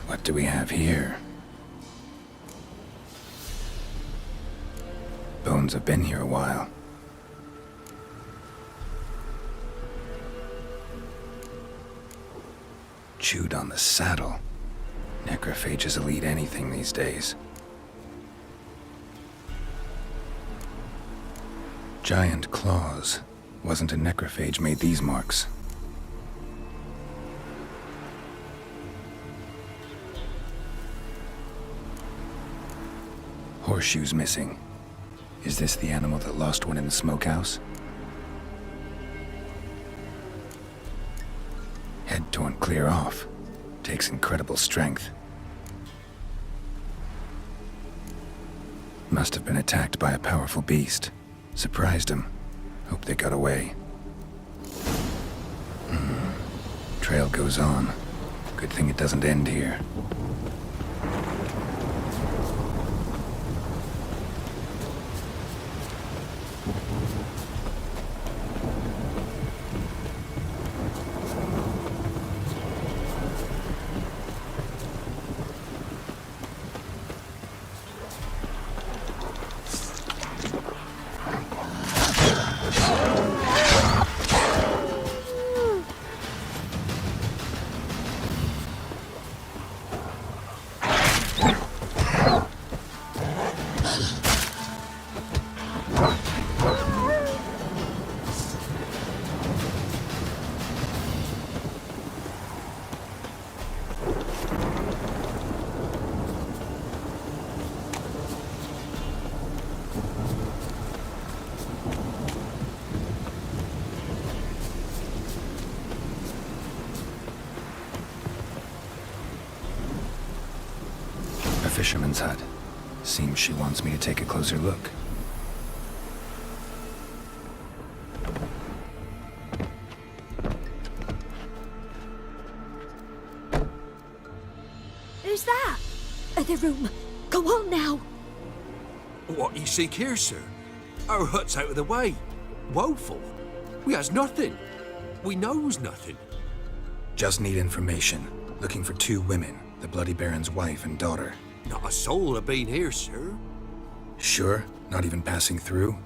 What do we have here? Bones have been here a while. Chewed on the saddle. Necrophages will eat anything these days. Giant claws. Wasn't a necrophage made these marks. Horseshoes missing. Is this the animal that lost one in the smokehouse? Head torn clear off. Takes incredible strength. Must have been attacked by a powerful beast. Surprised him. Hope they got away. Trail goes on. Good thing it doesn't end here. Fisherman's hut. Seems she wants me to take a closer look. Who's that? The room. Go on now. What you seek here, sir? Our hut's out of the way. Woeful. We has nothing. We knows nothing. Just need information. Looking for 2 women, the Bloody Baron's wife and daughter. Not a soul have been here, sir. Sure? Not even passing through?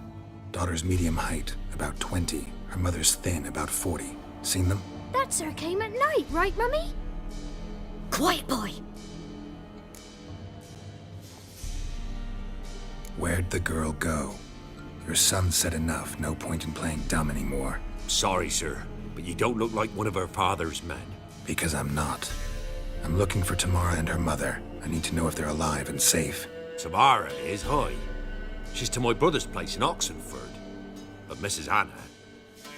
Daughter's medium height, about 20. Her mother's thin, about 40. Seen them? That sir came at night, right, Mummy? Quiet, boy. Where'd the girl go? Your son said enough. No point in playing dumb anymore. Sorry, sir, but you don't look like one of her father's men. Because I'm not. I'm looking for Tamara and her mother. I need to know if they're alive and safe. Tamara is, hi. She's to my brother's place in Oxenford. But Mrs. Anna,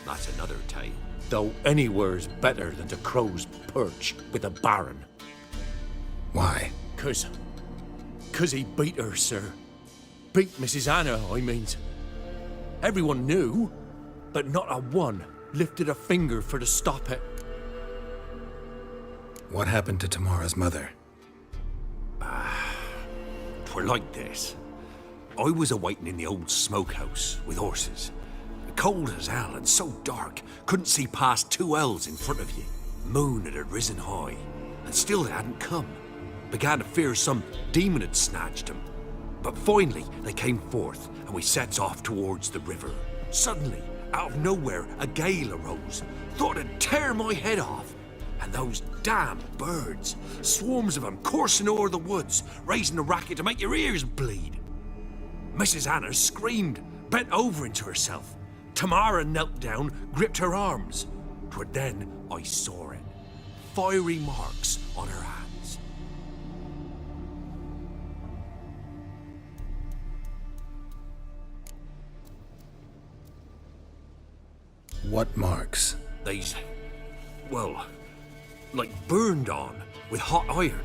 that's another tale. Though anywhere's better than the Crow's Perch with the Baron. Why? 'Cause he beat her, sir. Beat Mrs. Anna, I means. Everyone knew, but not a one lifted a finger for to stop it. What happened to Tamara's mother? 'Twere like this. I was awaiting in the old smokehouse with horses. Cold as hell and so dark, couldn't see past 2 ells in front of you. Moon had risen high, and still they hadn't come. Began to fear some demon had snatched them. But finally, they came forth, and we sets off towards the river. Suddenly, out of nowhere, a gale arose. Thought it'd tear my head off. And those damn birds, swarms of them coursing o'er the woods, raising a racket to make your ears bleed. Mrs. Anna screamed, bent over into herself. Tamara knelt down, gripped her arms. 'Twere then I saw it. Fiery marks on her hands. What marks? They's, well, like burned on with hot iron.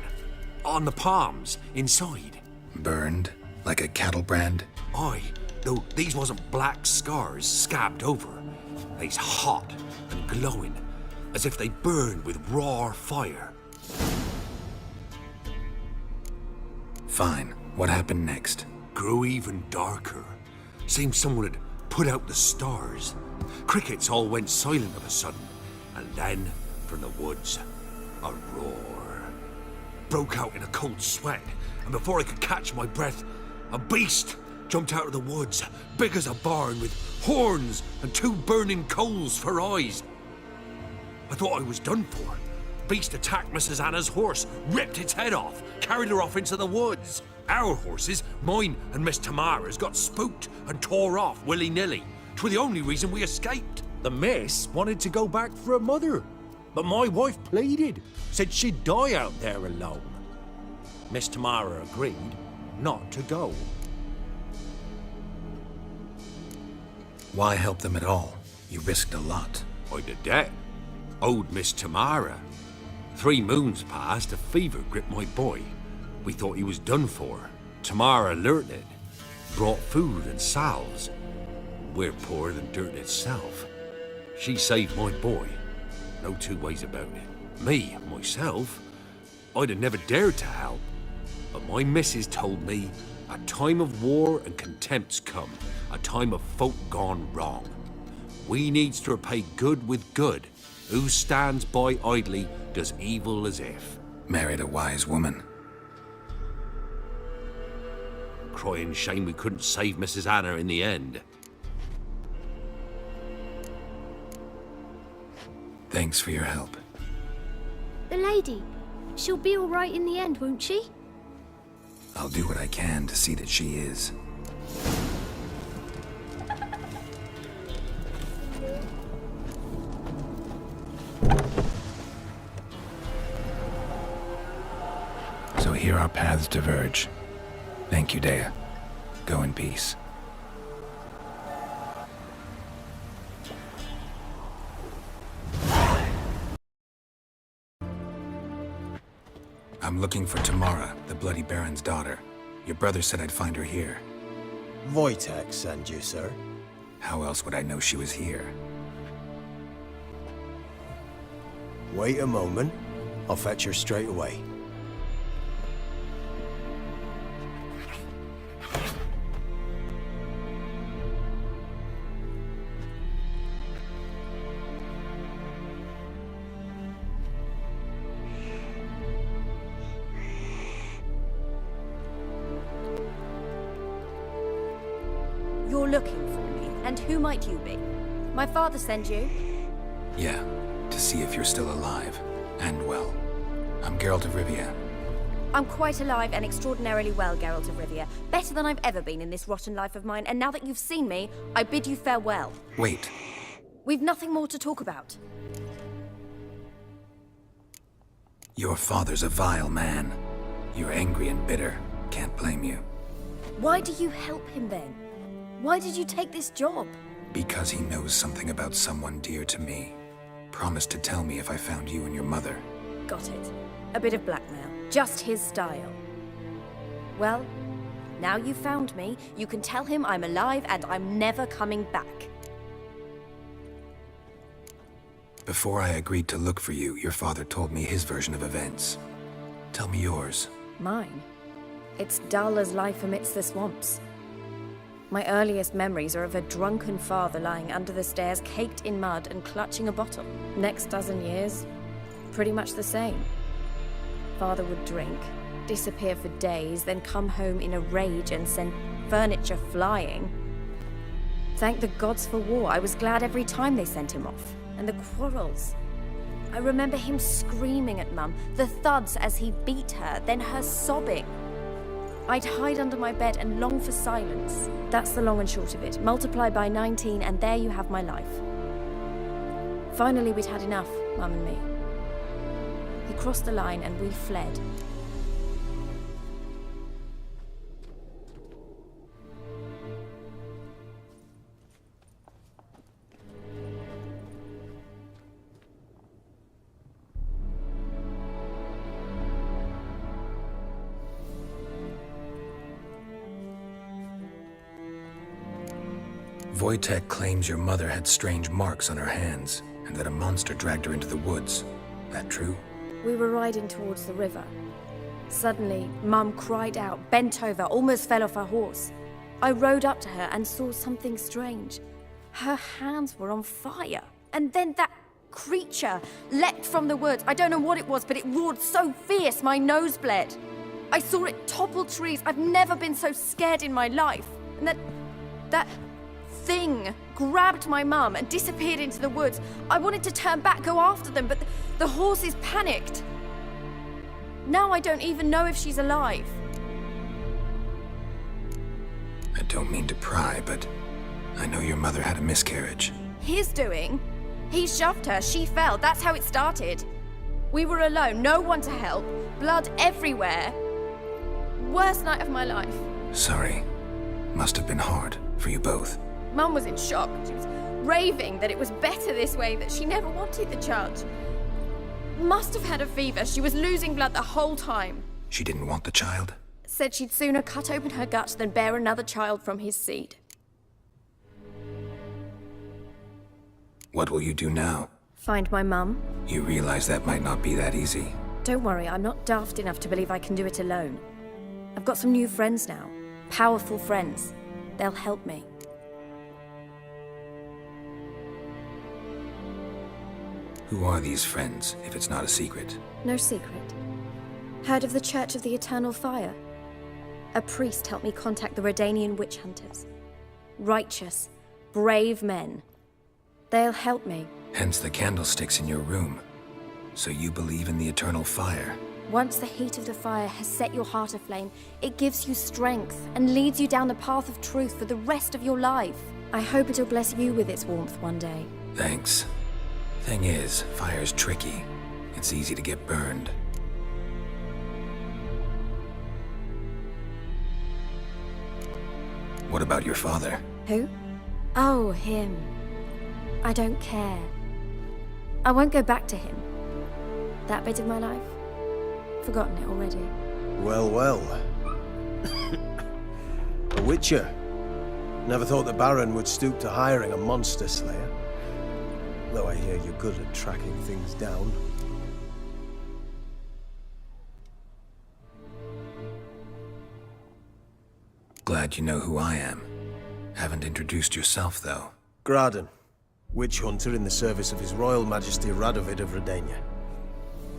On the palms, inside. Burned? Like a cattle brand? Aye, though these wasn't black scars scabbed over. They's hot and glowing, as if they burned with raw fire. Fine. What happened next? Grew even darker. Seemed someone had put out the stars. Crickets all went silent of a sudden, and then, from the woods, a roar. Broke out in a cold sweat, and before I could catch my breath, a beast jumped out of the woods, big as a barn, with horns and 2 burning coals for eyes. I thought I was done for. Beast attacked Mrs. Anna's horse, ripped its head off, carried her off into the woods. Our horses, mine and Miss Tamara's, got spooked and tore off willy-nilly. 'Twere the only reason we escaped. The miss wanted to go back for her mother, but my wife pleaded, said she'd die out there alone. Miss Tamara agreed not to go. Why help them at all? You risked a lot. I'd a debt. Owed Miss Tamara. 3 moons passed, a fever gripped my boy. We thought he was done for. Tamara learnt it. Brought food and salves. We're poorer than dirt itself. She saved my boy. No 2 ways about it. Me, myself, I'd have never dared to help. But my missus told me a time of war and contempt's come. A time of folk gone wrong. We needs to repay good with good. Who stands by idly does evil as if. Married a wise woman. Crying shame we couldn't save Mrs. Anna in the end. Thanks for your help. The lady. She'll be all right in the end, won't she? I'll do what I can to see that she is. So here our paths diverge. Thank you, Dea. Go in peace. I'm looking for Tamara, the Bloody Baron's daughter. Your brother said I'd find her here. Wojtek sent you, sir. How else would I know she was here? Wait a moment. I'll fetch her straight away. You're looking for me, and who might you be? My father sent you? Yeah, to see if you're still alive. And well. I'm Geralt of Rivia. I'm quite alive and extraordinarily well, Geralt of Rivia. Better than I've ever been in this rotten life of mine, and now that you've seen me, I bid you farewell. Wait. We've nothing more to talk about. Your father's a vile man. You're angry and bitter. Can't blame you. Why do you help him then? Why did you take this job? Because he knows something about someone dear to me. promised to tell me if I found you and your mother. Got it. A bit of blackmail. Just his style. Well, now you've found me, you can tell him I'm alive and I'm never coming back. Before I agreed to look for you, your father told me his version of events. Tell me yours. Mine? It's dull as life amidst the swamps. My earliest memories are of a drunken father lying under the stairs, caked in mud and clutching a bottle. Next dozen years, pretty much the same. Father would drink, disappear for days, then come home in a rage and send furniture flying. Thank the gods for war. I was glad every time they sent him off. And the quarrels. I remember him screaming at Mum, the thuds as he beat her, then her sobbing. I'd hide under my bed and long for silence. That's the long and short of it. Multiply by 19 and there you have my life. Finally, we'd had enough, Mum and me. He crossed the line and we fled. Wojtek claims your mother had strange marks on her hands, and that a monster dragged her into the woods. That true? We were riding towards the river. Suddenly, Mum cried out, bent over, almost fell off her horse. I rode up to her and saw something strange. Her hands were on fire. And then that creature leapt from the woods. I don't know what it was, but it roared so fierce my nose bled. I saw it topple trees. I've never been so scared in my life. And that thing grabbed my mum and disappeared into the woods. I wanted to turn back, go after them, but the horses panicked. Now I don't even know if she's alive. I don't mean to pry, but I know your mother had a miscarriage. His doing? He shoved her, she fell, that's how it started. We were alone, no one to help, blood everywhere. Worst night of my life. Sorry. Must have been hard for you both. Mum was in shock. She was raving that it was better this way, that she never wanted the child. Must have had a fever. She was losing blood the whole time. She didn't want the child? Said she'd sooner cut open her gut than bear another child from his seed. What will you do now? Find my mum. You realize that might not be that easy. Don't worry, I'm not daft enough to believe I can do it alone. I've got some new friends now. Powerful friends. They'll help me. Who are these friends, if it's not a secret? No secret. Heard of the Church of the Eternal Fire? A priest helped me contact the Redanian witch hunters. Righteous, brave men. They'll help me. Hence the candlesticks in your room. So you believe in the eternal fire? Once the heat of the fire has set your heart aflame, it gives you strength and leads you down the path of truth for the rest of your life. I hope it'll bless you with its warmth one day. Thanks. Thing is, fire's tricky. It's easy to get burned. What about your father? Who? Oh, him. I don't care. I won't go back to him. That bit of my life? Forgotten it already. Well, well. A witcher. Never thought the Baron would stoop to hiring a monster slayer. Though I hear you're good at tracking things down. Glad you know who I am. Haven't introduced yourself, though. Graden, witch hunter in the service of His Royal Majesty Radovid of Redania.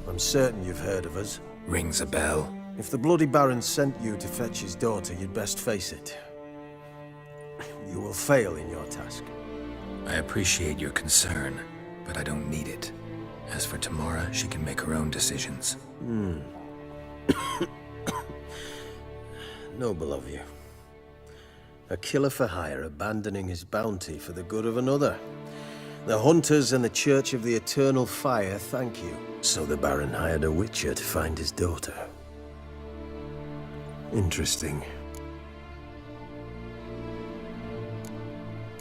I'm certain you've heard of us. Rings a bell. If the Bloody Baron sent you to fetch his daughter, you'd best face it. You will fail in your task. I appreciate your concern, but I don't need it. As for Tamara, she can make her own decisions. Noble of you. A killer for hire abandoning his bounty for the good of another. The hunters and the Church of the Eternal Fire thank you. So the Baron hired a witcher to find his daughter. Interesting.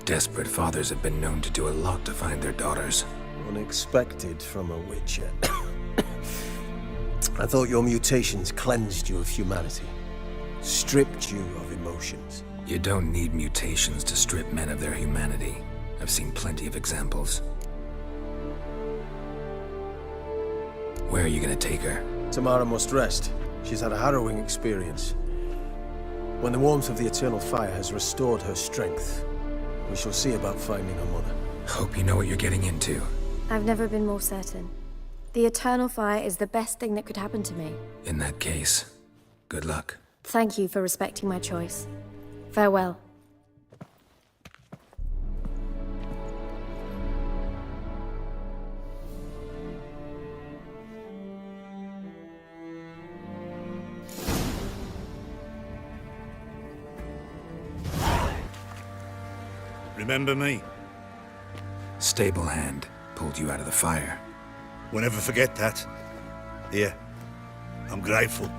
Desperate fathers have been known to do a lot to find their daughters. Unexpected from a witcher. I thought your mutations cleansed you of humanity, stripped you of emotions. You don't need mutations to strip men of their humanity. I've seen plenty of examples. Where are you gonna take her? Tamara must rest. She's had a harrowing experience. When the warmth of the eternal fire has restored her strength, we shall see about finding her mother. Hope you know what you're getting into. I've never been more certain. The eternal fire is the best thing that could happen to me. In that case, good luck. Thank you for respecting my choice. Farewell. Remember me? Stable hand pulled you out of the fire. We'll never forget that. Here, I'm grateful.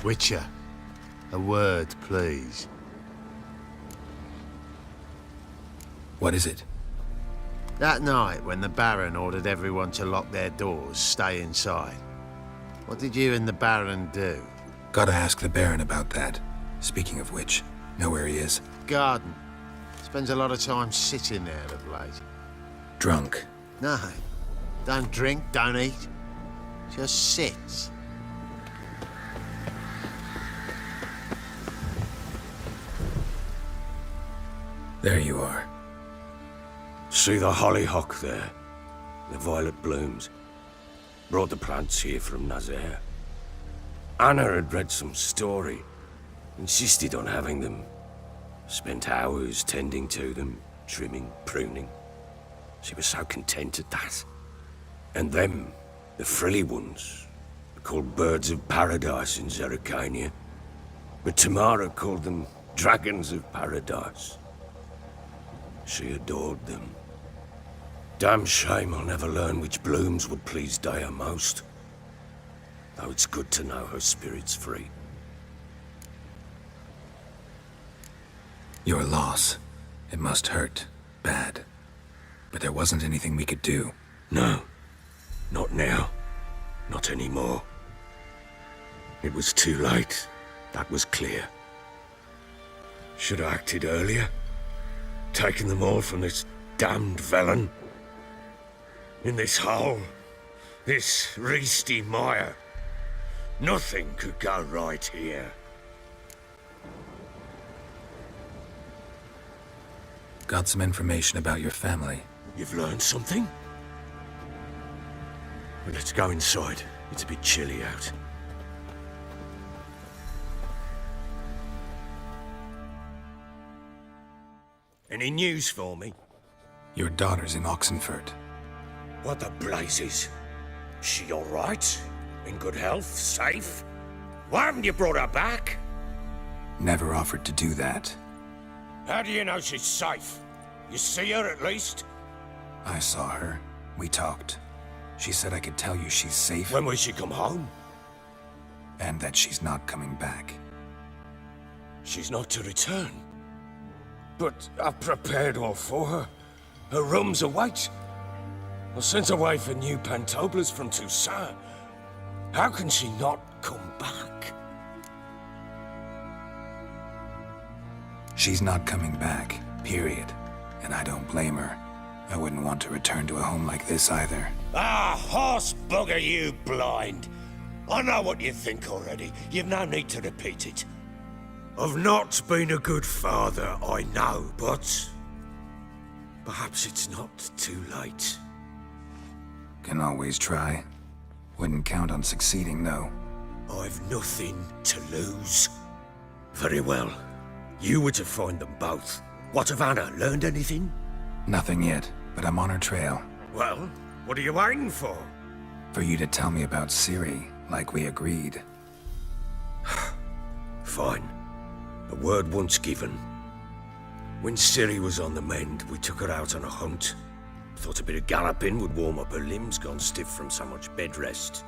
Witcher, a word, please. What is it? That night, when the Baron ordered everyone to lock their doors, stay inside, what did you and the Baron do? Gotta ask the Baron about that. Speaking of which, know where he is? Garden. Spends a lot of time sitting there of late. Drunk. No. Don't drink, don't eat. Just sits. There you are. See the hollyhock there? The violet blooms. Brought the plants here from Nazaire. Anna had read some story. Insisted on having them. Spent hours tending to them, trimming, pruning. She was so content at that. And them, the frilly ones, called birds of paradise in Zerrikania. But Tamara called them dragons of paradise. She adored them. Damn shame I'll never learn which blooms would please Daya most. Though it's good to know her spirit's free. Your loss. It must hurt. Bad. But there wasn't anything we could do. No. Not now. Not anymore. It was too late. That was clear. Should have acted earlier. Taken them all from this damned Velen. In this hole. This reesty mire. Nothing could go right here. Got some information about your family. You've learned something? Well, let's go inside. It's a bit chilly out. Any news for me? Your daughter's in Oxenfurt. What the blazes? She all right? In good health? Safe? Why haven't you brought her back? Never offered to do that. How do you know she's safe? You see her at least? I saw her. We talked. She said I could tell you she's safe. When will she come home? And that she's not coming back. She's not to return. But I've prepared all for her. Her rooms await. I sent away for new pantoblas from Toussaint. How can she not come back? She's not coming back, period. And I don't blame her. I wouldn't want to return to a home like this either. Ah, horse bugger you, blind. I know what you think already. You've no need to repeat it. I've not been a good father, I know, but perhaps it's not too late. Can always try. Wouldn't count on succeeding, though. I've nothing to lose. Very well. You were to find them both. What of Anna? Learned anything? Nothing yet, but I'm on her trail. Well, what are you waiting for? For you to tell me about Ciri, like we agreed. Fine. A word once given. When Ciri was on the mend, we took her out on a hunt. Thought a bit of galloping would warm up her limbs, gone stiff from so much bed rest.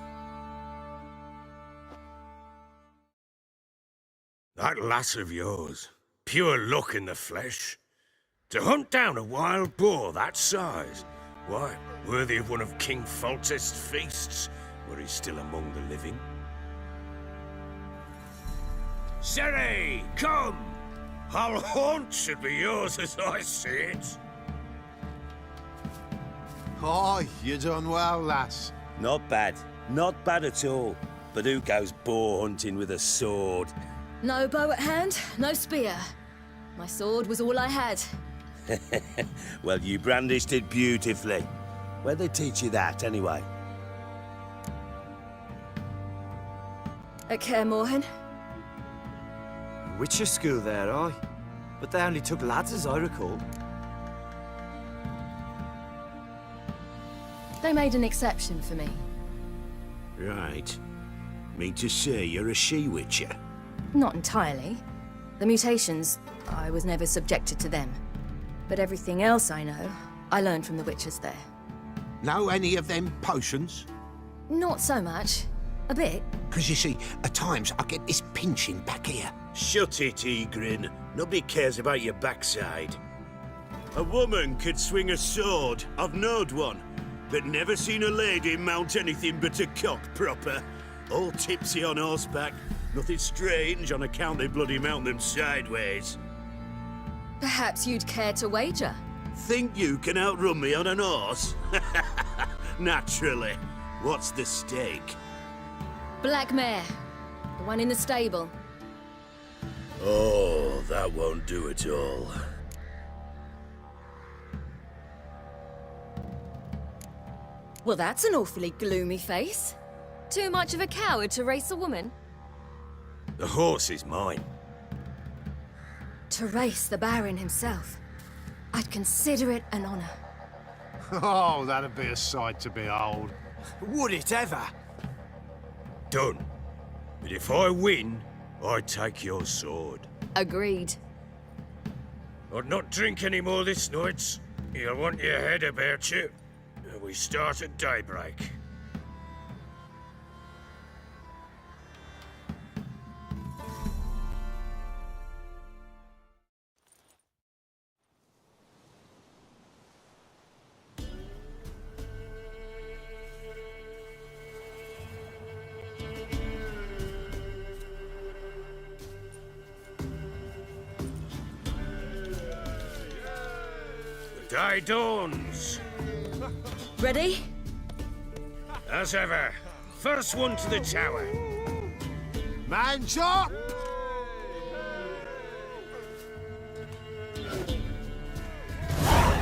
That lass of yours, pure luck in the flesh. To hunt down a wild boar that size, why, worthy of one of King Foltest's feasts, were he still among the living. Sere, come! Hull Haunt should be yours as I see it. Aye, you done well, lass. Not bad. Not bad at all. But who goes boar hunting with a sword? No bow at hand, no spear. My sword was all I had. Well, you brandished it beautifully. Where'd they teach you that, anyway? At Kaer Morhen. Witcher school there, aye. But they only took lads, as I recall. They made an exception for me. Right. Mean to say you're a she-witcher? Not entirely. The mutations, I was never subjected to them. But everything else I know, I learned from the witches there. Know any of them potions? Not so much. A bit. Because you see, at times I get this pinching back here. Shut it, Egrin. Nobody cares about your backside. A woman could swing a sword. I've knowed one. But never seen a lady mount anything but a cock proper. All tipsy on horseback. Nothing strange on account they bloody mount them sideways. Perhaps you'd care to wager? Think you can outrun me on an horse? Naturally. What's the stake? Black mare. The one in the stable. Oh, that won't do at all. Well, that's an awfully gloomy face. Too much of a coward to race a woman? The horse is mine. To race the Baron himself. I'd consider it an honor. Oh, that'd be a sight to behold. Would it ever? Done. But if I win, I take your sword. Agreed. I'd not drink any more this night. You'll want your head about you. We start at daybreak. The day dawns. Ready? As ever, first one to the tower. Man's up!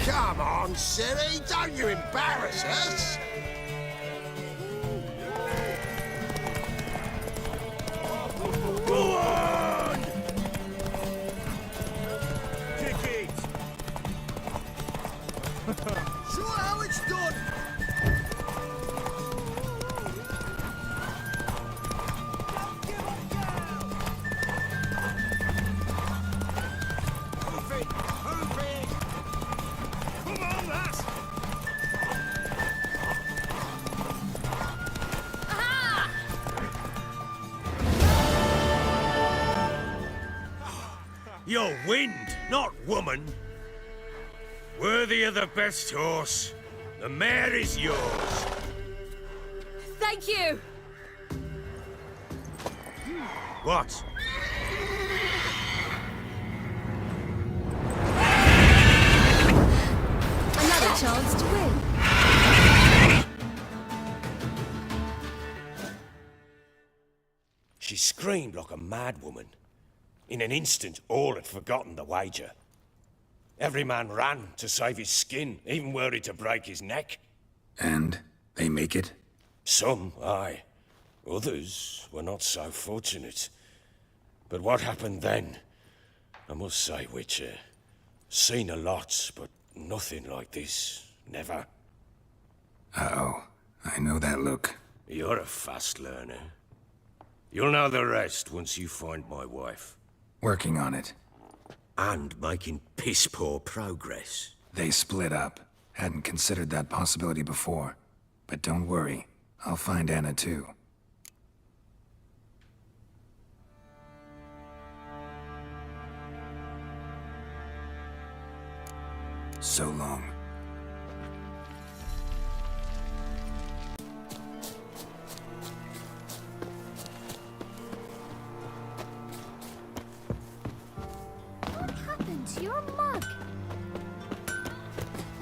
Come on, Siri, don't you embarrass us! Go on! Kick it! Show how it's done! You're wind, not woman. Worthy of the best horse. The mare is yours. Thank you! What? Another chance to win. She screamed like a mad woman. In an instant, all had forgotten the wager. Every man ran to save his skin, even were he to break his neck. And they make it? Some, aye. Others were not so fortunate. But what happened then? I must say, Witcher, seen a lot, but nothing like this. Never. Uh-oh. I know that look. You're a fast learner. You'll know the rest once you find my wife. Working on it. And making piss-poor progress. They split up. Hadn't considered that possibility before. But don't worry, I'll find Anna too. So long. What happened to your mug?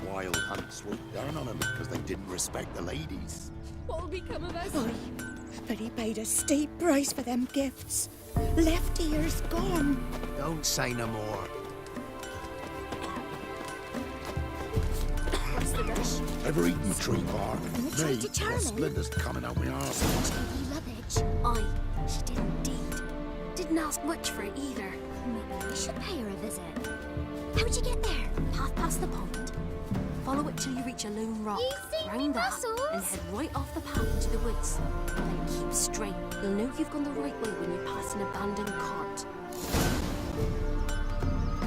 Wild hunt swooped down on him because they didn't respect the ladies. What'll become of us? Aye, but he paid a steep price for them gifts. Left ear's gone. Don't say no more. What's the rush? Ever eaten tree bark? Gonna try to charm him? Splinters coming out my arse. Lady Lovage. Aye, she did indeed. Didn't ask much for it either. Maybe we should pay her a visit. How'd you get there? Half past the pond. Follow it till you reach a lone rock. Round that, and head right off the path into the woods. Then keep straight. You'll know you've gone the right way when you pass an abandoned cart.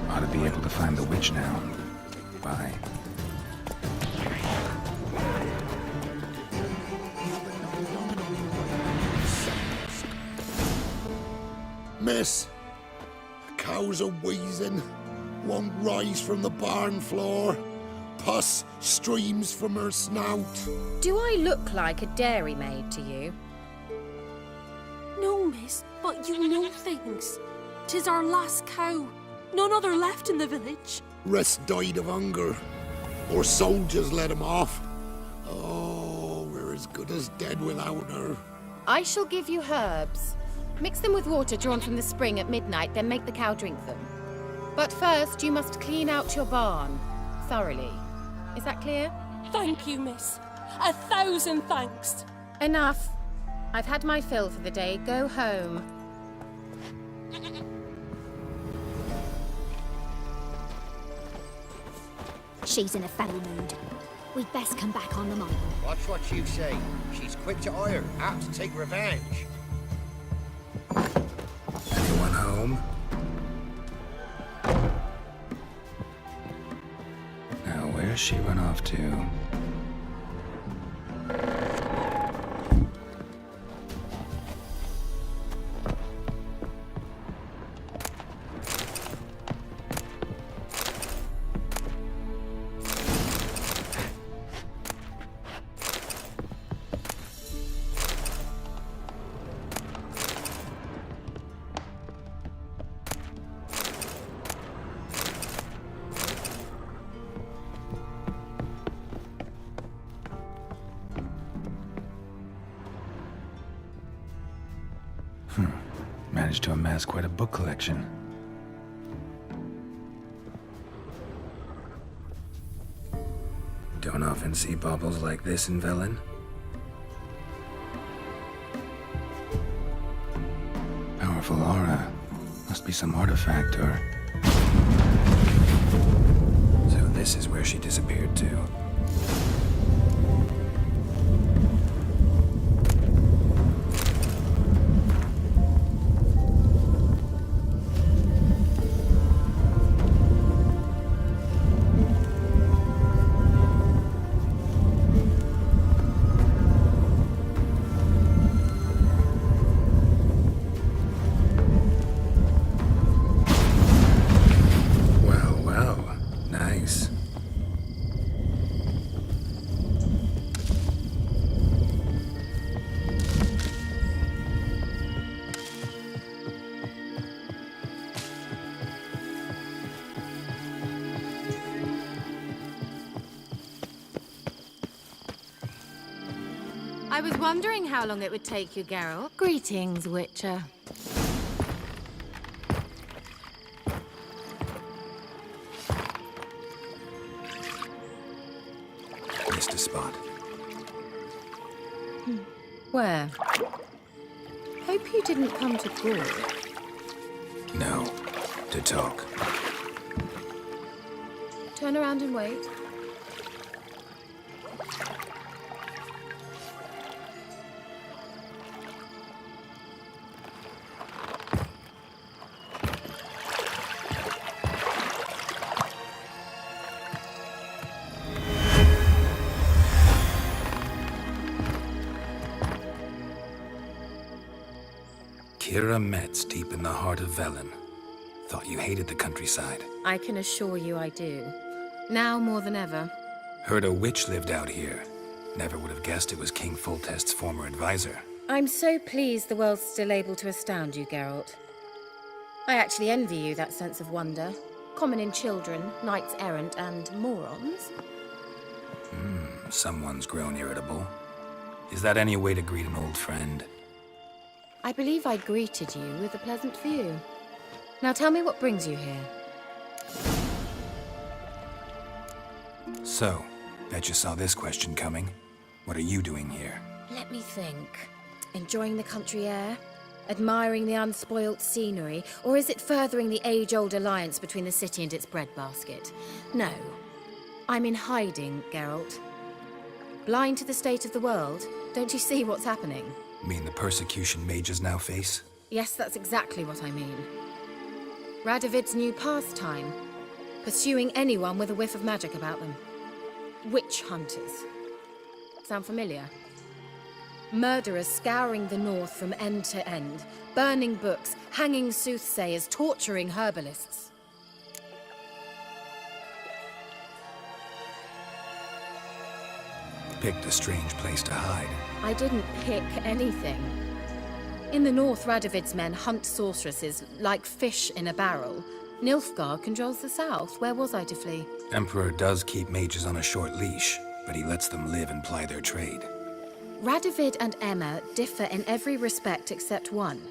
Ought to be able to find the witch now. Bye. Miss, the cows are wheezing. Won't rise from the barn floor. Pus streams from her snout. Do I look like a dairymaid to you? No, miss, but you know things. 'Tis our last cow. None other left in the village. Rest died of hunger. Or soldiers let him off. Oh, we're as good as dead without her. I shall give you herbs. Mix them with water drawn from the spring at midnight, then make the cow drink them. But first, you must clean out your barn thoroughly. Is that clear? Thank you, miss. 1,000 thanks. Enough. I've had my fill for the day. Go home. She's in a foul mood. We'd best come back on the morrow. Watch what you say. She's quick to ire, apt to take revenge. Anyone home? Now, where's she run off to? Managed to amass quite a book collection. Don't often see baubles like this in Velen. Powerful aura. Must be some artifact or... So this is where she disappeared to. I was wondering how long it would take you, Geralt. Greetings, Witcher. Missed a spot. Where? Hope you didn't come to Gaul. No. To talk. Turn around and wait. Kira Metz, deep in the heart of Velen. Thought you hated the countryside. I can assure you I do. Now more than ever. Heard a witch lived out here. Never would have guessed it was King Foltest's former advisor. I'm so pleased the world's still able to astound you, Geralt. I actually envy you that sense of wonder. Common in children, knights errant, and morons. Someone's grown irritable. Is that any way to greet an old friend? I believe I greeted you with a pleasant view. Now tell me what brings you here. So, bet you saw this question coming. What are you doing here? Let me think. Enjoying the country air? Admiring the unspoilt scenery? Or is it furthering the age-old alliance between the city and its breadbasket? No. I'm in hiding, Geralt. Blind to the state of the world? Don't you see what's happening? Mean the persecution mages now face? Yes, that's exactly what I mean. Radovid's new pastime. Pursuing anyone with a whiff of magic about them. Witch hunters. Sound familiar? Murderers scouring the north from end to end, burning books, hanging soothsayers, torturing herbalists. Picked a strange place to hide. I didn't pick anything. In the north, Radovid's men hunt sorceresses like fish in a barrel. Nilfgaard controls the south. Where was I to flee? Emperor does keep mages on a short leash, but he lets them live and ply their trade. Radovid and Emma differ in every respect except one.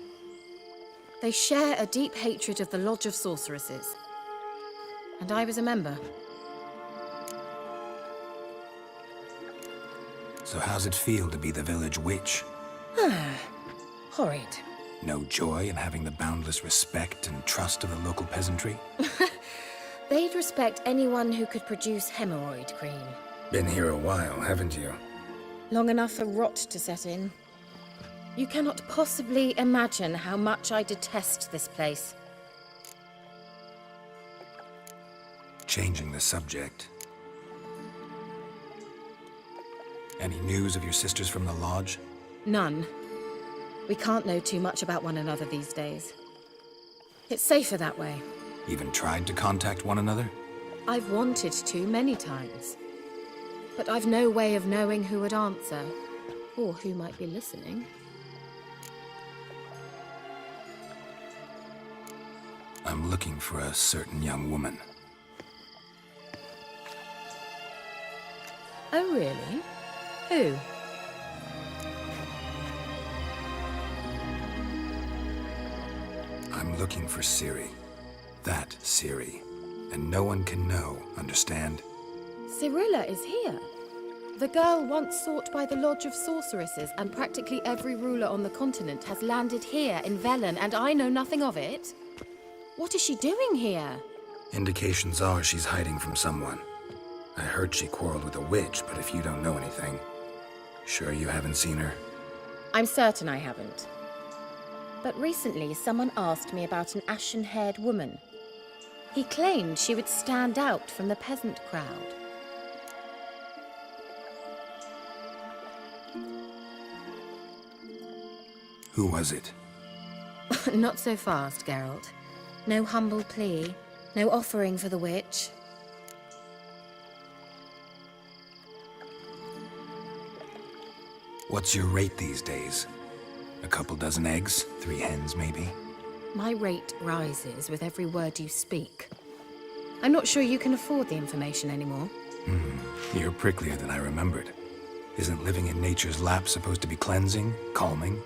They share a deep hatred of the Lodge of Sorceresses. And I was a member. So how's it feel to be the village witch? Horrid. No joy in having the boundless respect and trust of the local peasantry? They'd respect anyone who could produce hemorrhoid cream. Been here a while, haven't you? Long enough for rot to set in. You cannot possibly imagine how much I detest this place. Changing the subject. Any news of your sisters from the lodge? None. We can't know too much about one another these days. It's safer that way. Even tried to contact one another? I've wanted to many times. But I've no way of knowing who would answer, or who might be listening. I'm looking for a certain young woman. Oh, really? Who? I'm looking for Ciri. That Ciri. And no one can know, understand? Cirilla is here. The girl once sought by the Lodge of Sorceresses, and practically every ruler on the continent has landed here in Velen, and I know nothing of it. What is she doing here? Indications are she's hiding from someone. I heard she quarreled with a witch, but if you don't know anything, sure you haven't seen her? I'm certain I haven't. But recently, someone asked me about an ashen-haired woman. He claimed she would stand out from the peasant crowd. Who was it? Not so fast, Geralt. No humble plea, no offering for the witch. What's your rate these days? A couple dozen eggs? 3 hens, maybe? My rate rises with every word you speak. I'm not sure you can afford the information anymore. You're pricklier than I remembered. Isn't living in nature's lap supposed to be cleansing, calming?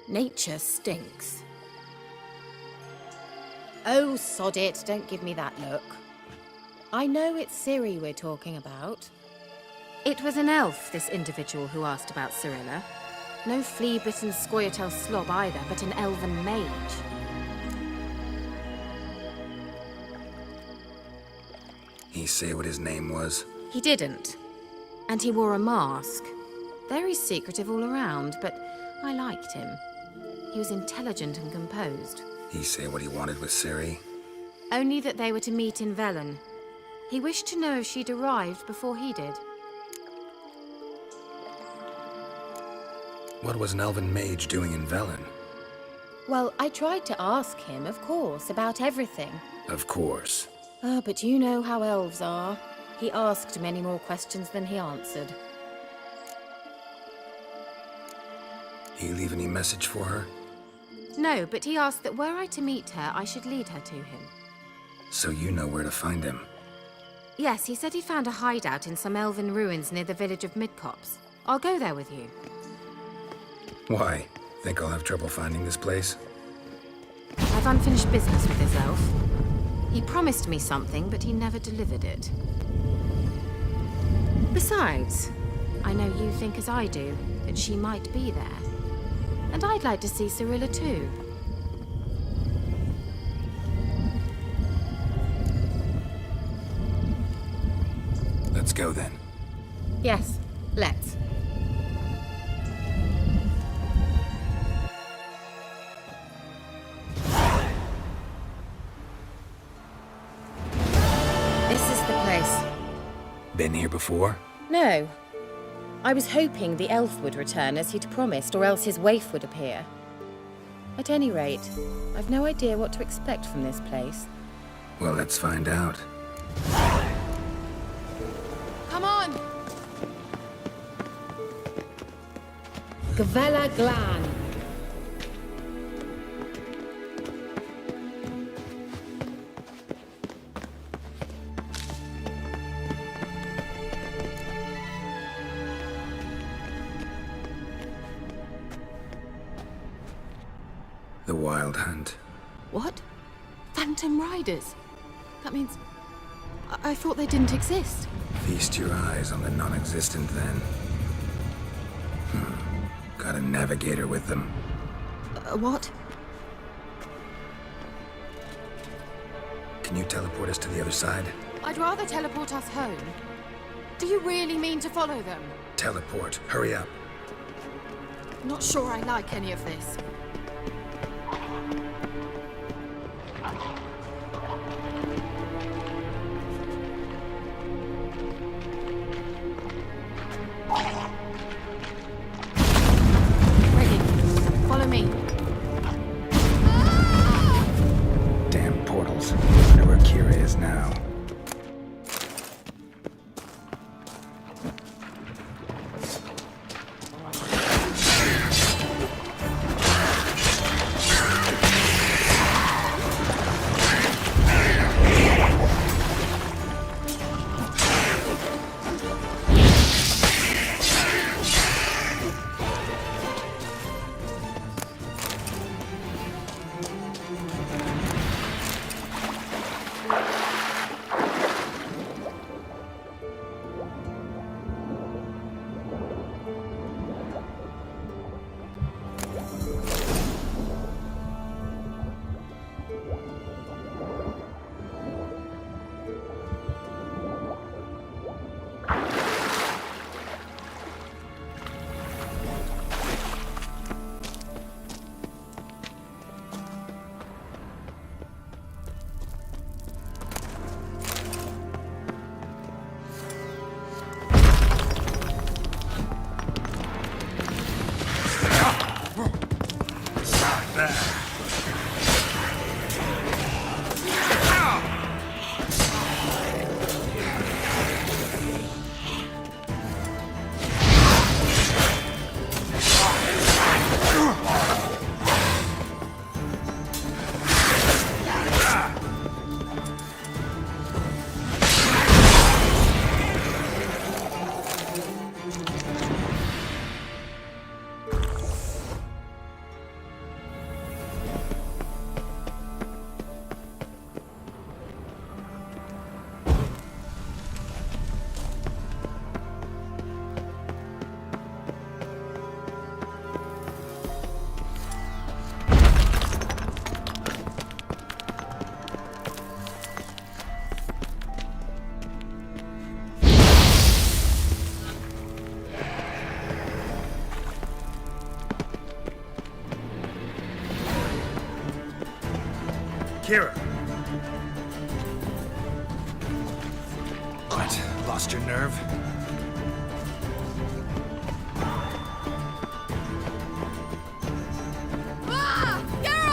Nature stinks. Oh, sod it, don't give me that look. I know it's Ciri we're talking about. It was an elf, this individual who asked about Cirilla. No flea-bitten Scoia'tael slob either, but an elven mage. He say what his name was? He didn't. And he wore a mask. Very secretive all around, but I liked him. He was intelligent and composed. He say what he wanted with Ciri? Only that they were to meet in Velen. He wished to know if she'd arrived before he did. What was an elven mage doing in Velen? Well, I tried to ask him, of course, about everything. Of course. But you know how elves are. He asked many more questions than he answered. You leave any message for her? No, but he asked that were I to meet her, I should lead her to him. So you know where to find him. Yes, he said he found a hideout in some elven ruins near the village of Midcopse. I'll go there with you. Why? Think I'll have trouble finding this place? I've unfinished business with this elf. He promised me something, but he never delivered it. Besides, I know you think as I do, that she might be there. And I'd like to see Cyrilla too. Let's go then. Yes, let's. This is the place. Been here before? No. I was hoping the elf would return as he'd promised, or else his waif would appear. At any rate, I've no idea what to expect from this place. Well, let's find out. Come on! Gavella Glan. The Wild Hunt. What? Phantom Riders? That means... I thought they didn't exist. Feast your eyes on the non-existent then. Got a navigator with them. What? Can you teleport us to the other side? I'd rather teleport us home. Do you really mean to follow them? Teleport. Hurry up. Not sure I like any of this. Follow me. Damn portals. I know where Kira is now. Kira. What? Lost your nerve? Ah! Kira!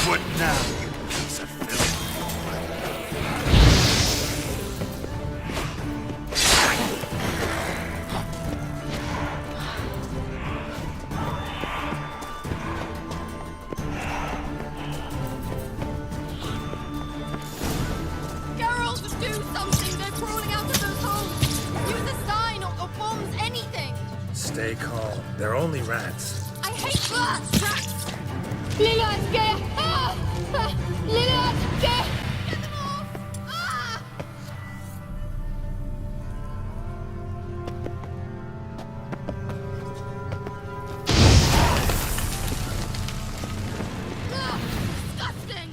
What now, you piece of filth? Girls, do something! They're crawling out of those holes! Use a sign or bombs, anything! Stay calm. They're only rats. I hate rats! Lila, get! Ah! Ah! Lila, get! Get them off! Ah! Ah! Disgusting!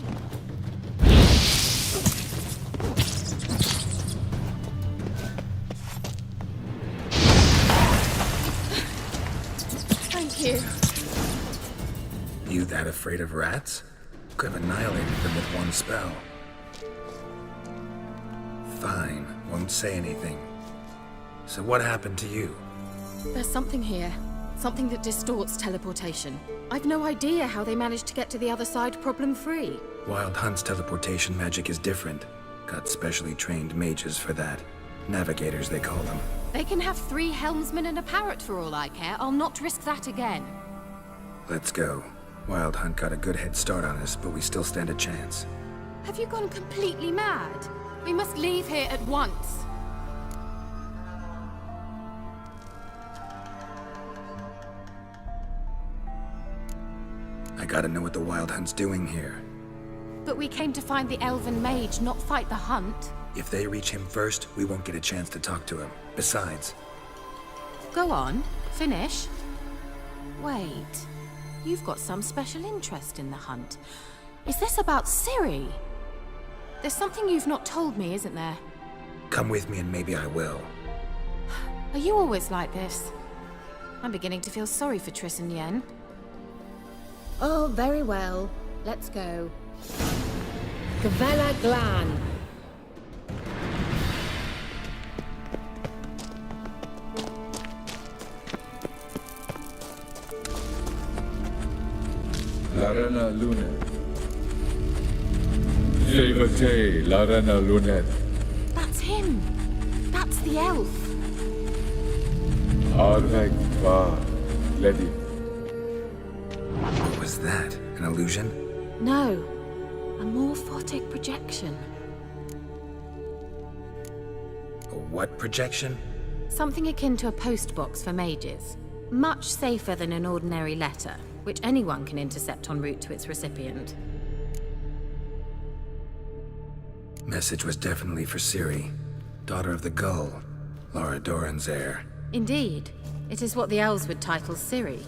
Thank you. You that afraid of rats? Could have annihilated them with one spell. Fine, won't say anything. So what happened to you? There's something here. Something that distorts teleportation. I've no idea how they managed to get to the other side problem-free. Wild Hunt's teleportation magic is different. Got specially trained mages for that. Navigators, they call them. They can have 3 helmsmen and a parrot for all I care. I'll not risk that again. Let's go. Wild Hunt got a good head start on us, but we still stand a chance. Have you gone completely mad? We must leave here at once. I gotta know what the Wild Hunt's doing here. But we came to find the elven mage, not fight the hunt. If they reach him first, we won't get a chance to talk to him. Besides... Go on, finish. Wait, you've got some special interest in the hunt. Is this about Ciri? There's something you've not told me, isn't there? Come with me and maybe I will. Are you always like this? I'm beginning to feel sorry for Triss and Yen. Oh, very well. Let's go. Gavella Glan. Larana Lunet. Shevate Larana Lunet. That's him. That's the elf. Arvek Va Ledi. What was that? An illusion? No. A morphotic projection. A what projection? Something akin to a postbox for mages. Much safer than an ordinary letter, which anyone can intercept en route to its recipient. Message was definitely for Ciri, daughter of the Gull, Lara Doran's heir. Indeed. It is what the elves would title Ciri.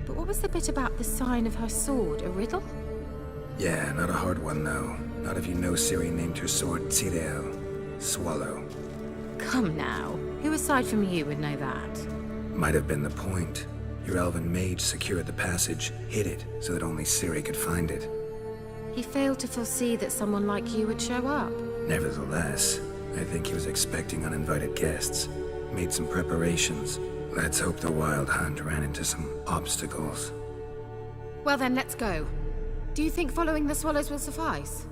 But what was the bit about the sign of her sword? A riddle? Yeah, not a hard one though. Not if you know Ciri named her sword Tirel, Swallow. Come now. Who aside from you would know that? Might have been the point. Your elven mage secured the passage, hid it, so that only Ciri could find it. He failed to foresee that someone like you would show up. Nevertheless, I think he was expecting uninvited guests. Made some preparations. Let's hope the Wild Hunt ran into some obstacles. Well then, let's go. Do you think following the swallows will suffice?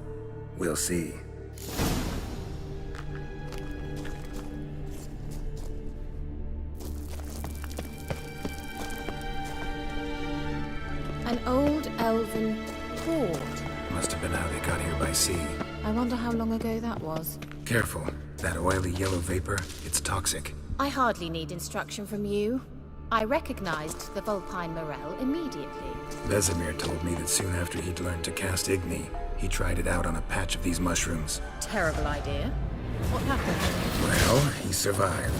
We'll see. An old elven hoard. Must have been how they got here by sea. I wonder how long ago that was. Careful. That oily yellow vapor, it's toxic. I hardly need instruction from you. I recognized the Vulpine Morel immediately. Vesemir told me that soon after he'd learned to cast Igni, he tried it out on a patch of these mushrooms. Terrible idea. What happened? Well, he survived.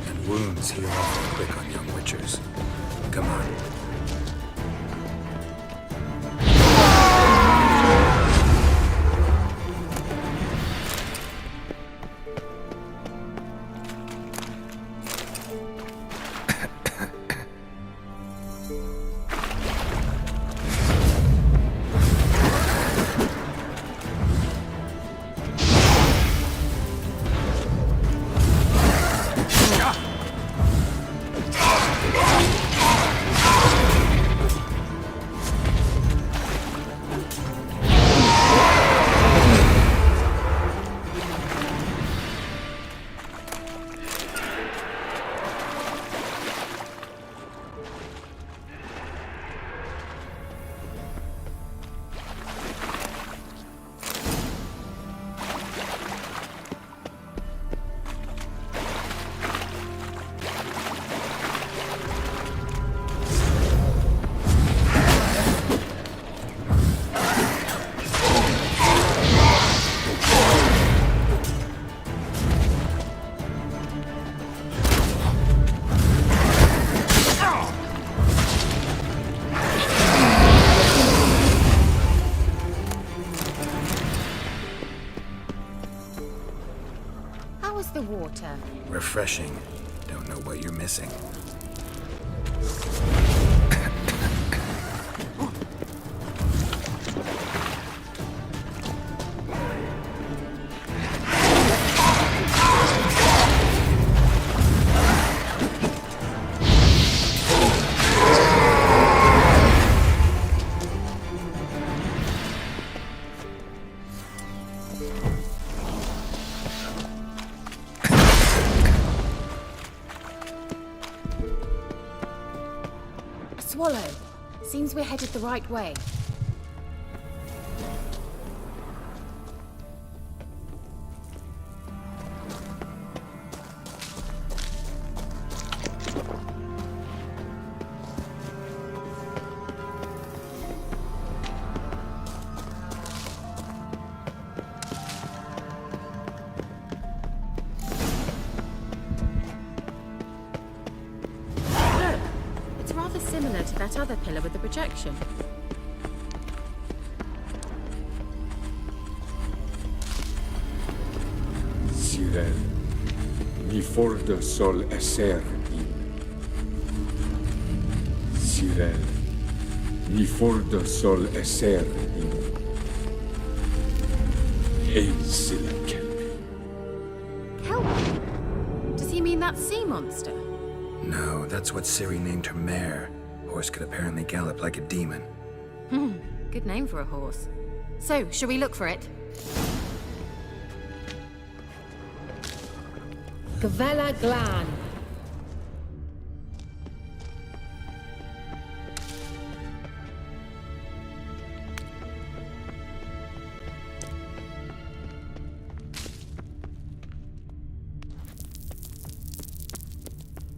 And wounds heal awful quick on young witchers. Come on. the water? Refreshing. Don't know what you're missing. Swallow. Seems we're headed the right way. Similar to that other pillar with the projection. Sirel, mi fordo sol esser in. Sirel, mi fordo sol esser in. Eisila kelpi. Kelpie? Does he mean that sea monster? No, that's what Ciri named her mare. Horse could apparently gallop like a demon. Good name for a horse. So, shall we look for it? Gavella Glan.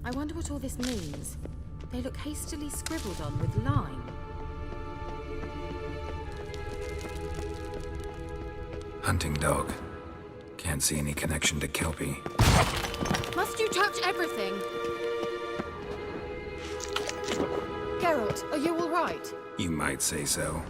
I wonder what all this means. They look hastily scribbled on with lime. Hunting dog. Can't see any connection to Kelpie. Must you touch everything? Geralt, are you all right? You might say so.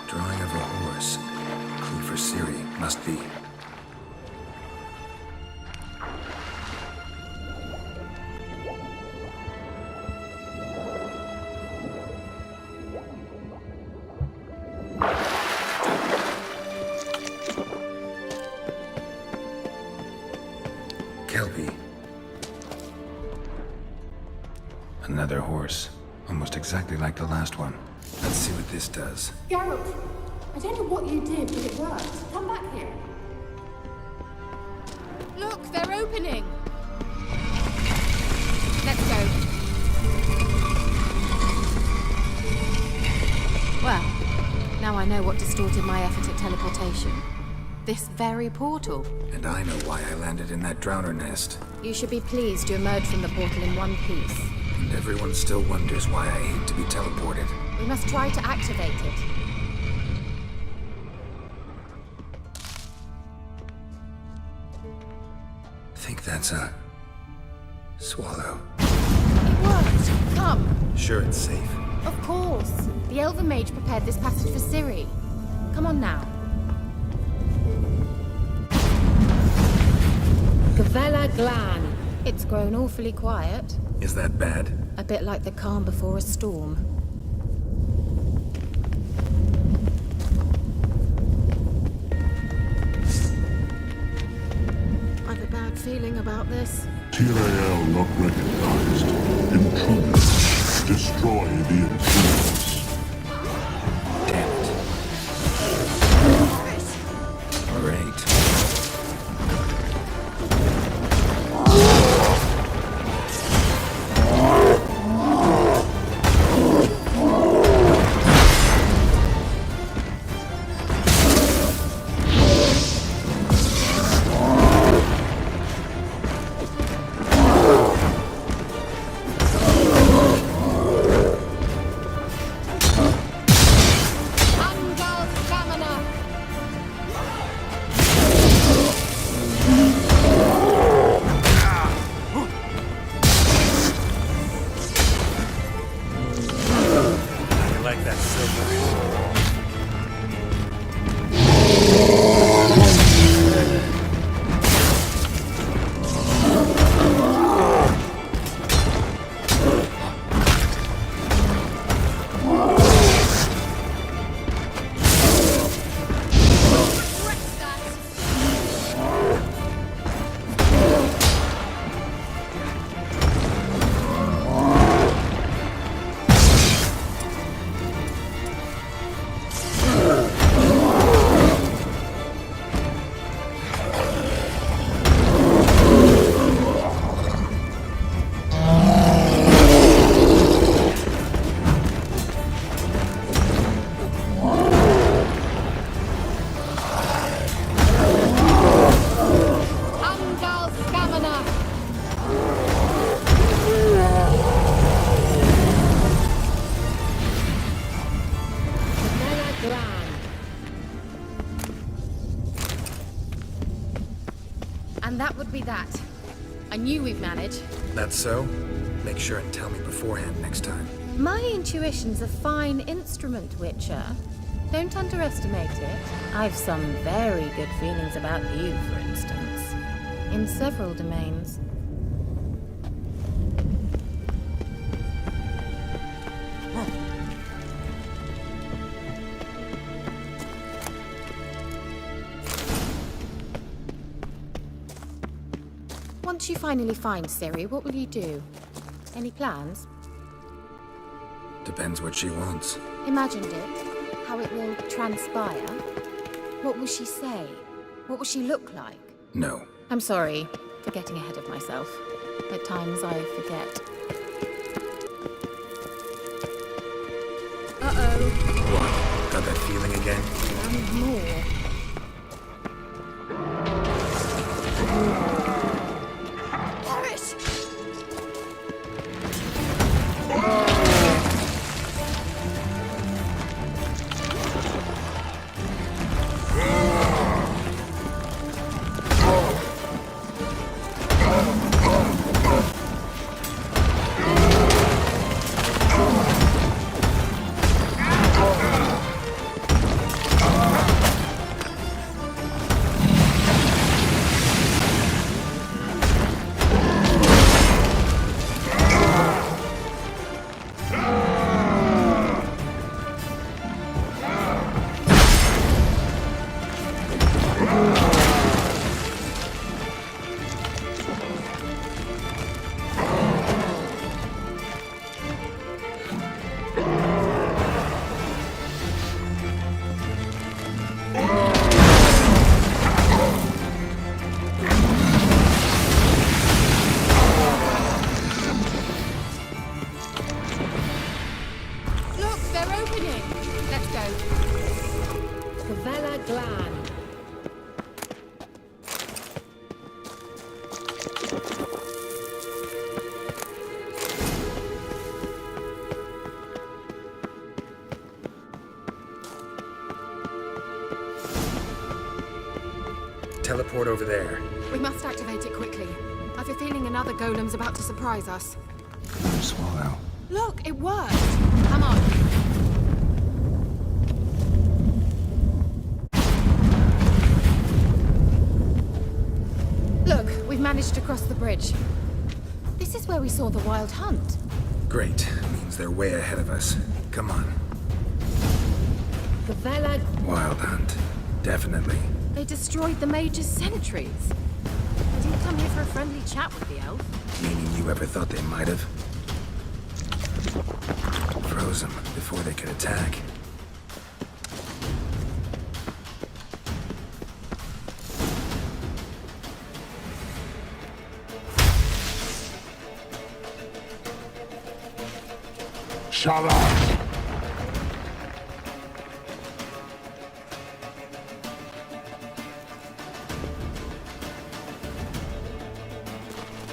Drawing of a horse. Clue for Ciri, must be. Kelpie. Another horse. Almost exactly like the last one. Let's see what this does. Geralt, I don't know what you did, but it worked. Come back here. Look, they're opening! Let's go. Well, now I know what distorted my effort at teleportation. This very portal. And I know why I landed in that drowner nest. You should be pleased to emerge from the portal in one piece. And everyone still wonders why I hate to be teleported. We must try to activate it. Think that's a swallow. It worked! Come! Sure it's safe. Of course! The Elven Mage prepared this passage for Ciri. Come on now. Gavella Glan. It's grown awfully quiet. Is that bad? A bit like the calm before a storm. I've a bad feeling about this. Tyrael not recognized. Intruders. Destroy the intruders. Damn it. Great. Angal Stamina! Bella Gran. And that would be that. I knew we'd manage. That's so? Make sure and tell me beforehand next time. My intuition's a fine instrument, Witcher. Don't underestimate it. I've some very good feelings about you, for instance. In several domains. Once you finally find Ciri, what will you do? Any plans? Depends what she wants. Imagined it. How it will transpire. What will she say? What will she look like? No. I'm sorry for getting ahead of myself. At times I forget. Uh-oh. What? Got that feeling again? And more. Boris! Look, they're opening! Let's go. Kvella Glan. Teleport over there. We must activate it quickly. I've a feeling another golem's about to surprise us. Swallow. Look, it worked! Come on. Look, we've managed to cross the bridge. This is where we saw the wild hunt. Great. Means they're way ahead of us. Come on. Kvella... Wild hunt. Definitely. They destroyed the Mage's sentries. They didn't come here for a friendly chat with the elf. Meaning you ever thought they might have? Froze them before they could attack. Shut up!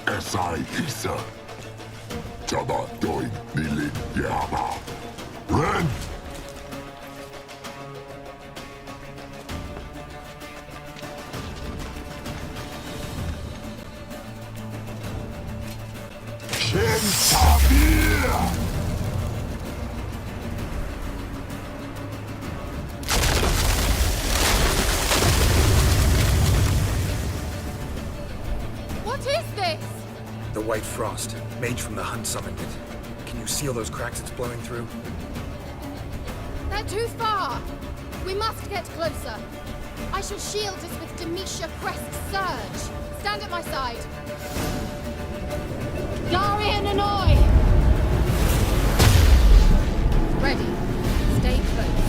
Esai Isa. Jabba doin nilin yama. Ren! Shin Tabir! white frost. Mage from the hunt summoned it. Can you seal those cracks it's blowing through? They're too far! We must get closer. I shall shield us with Demetia Crest's surge. Stand at my side. Darian and Oi! Ready. Stay close.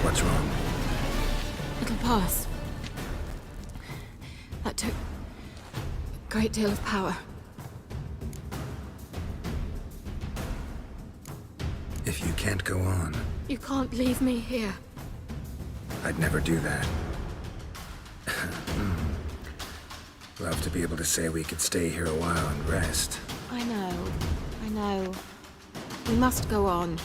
What's wrong? It'll pass. That took a great deal of power. can't go on. You can't leave me here. I'd never do that. Love to be able to say we could stay here a while and rest. I know. We must go on.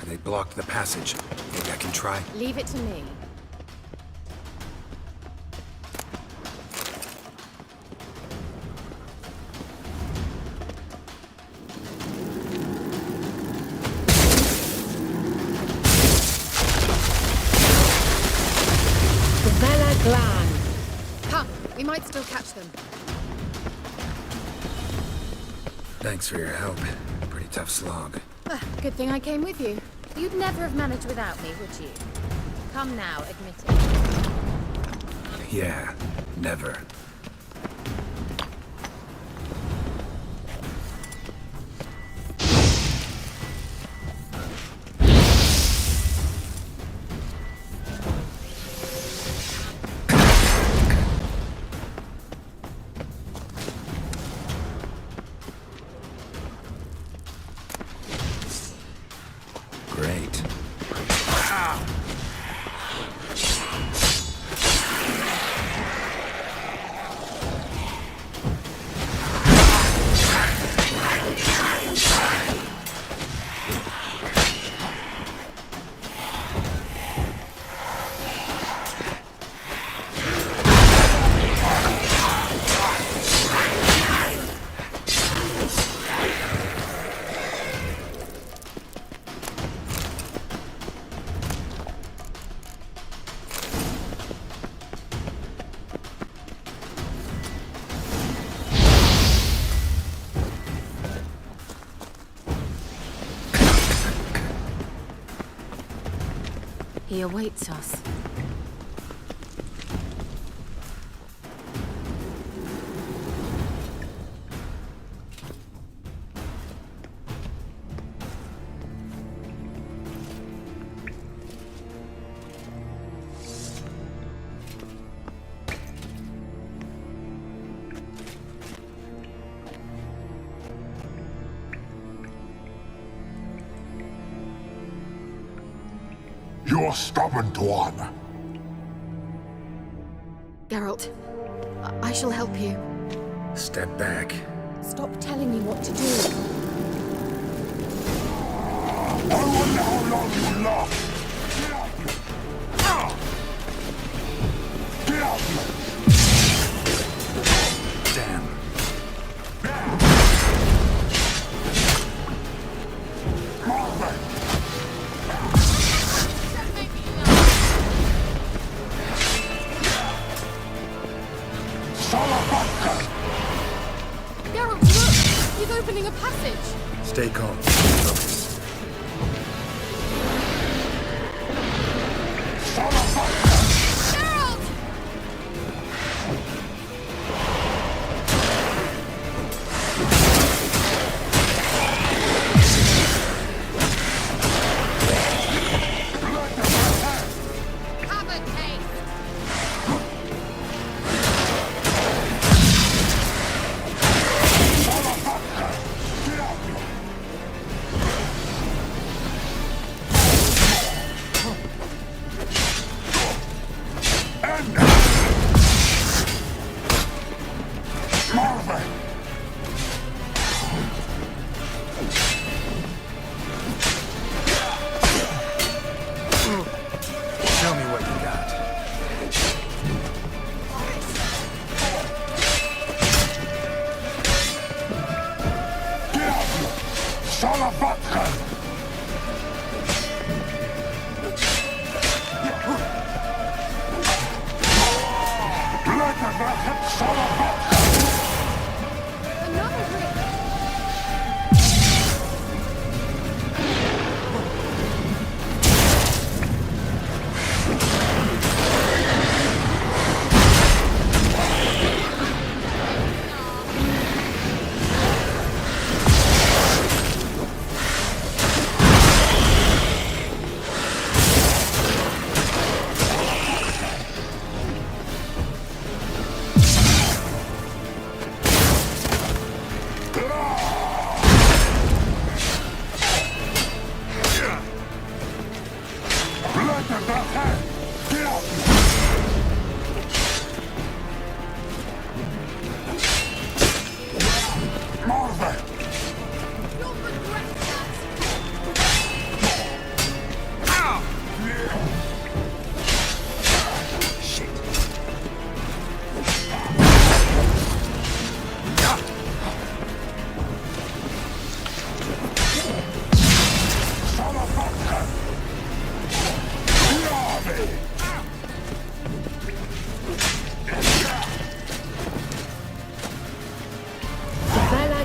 They blocked the passage. Maybe I can try. Leave it to me. Come, we might still catch them. Thanks for your help. Pretty tough slog. Good thing I came with you. You'd never have managed without me, would you? Come now, admit it. Yeah, never. Great. He awaits us. You're stubborn, Tuan. Geralt, I shall help you. Step back. Stop telling me what to do. I wonder how long you last. Get out! Damn. Geralt, look! He's opening a passage! Stay calm. Focus. Geralt! Have a taste! Show me what you got. Another ring!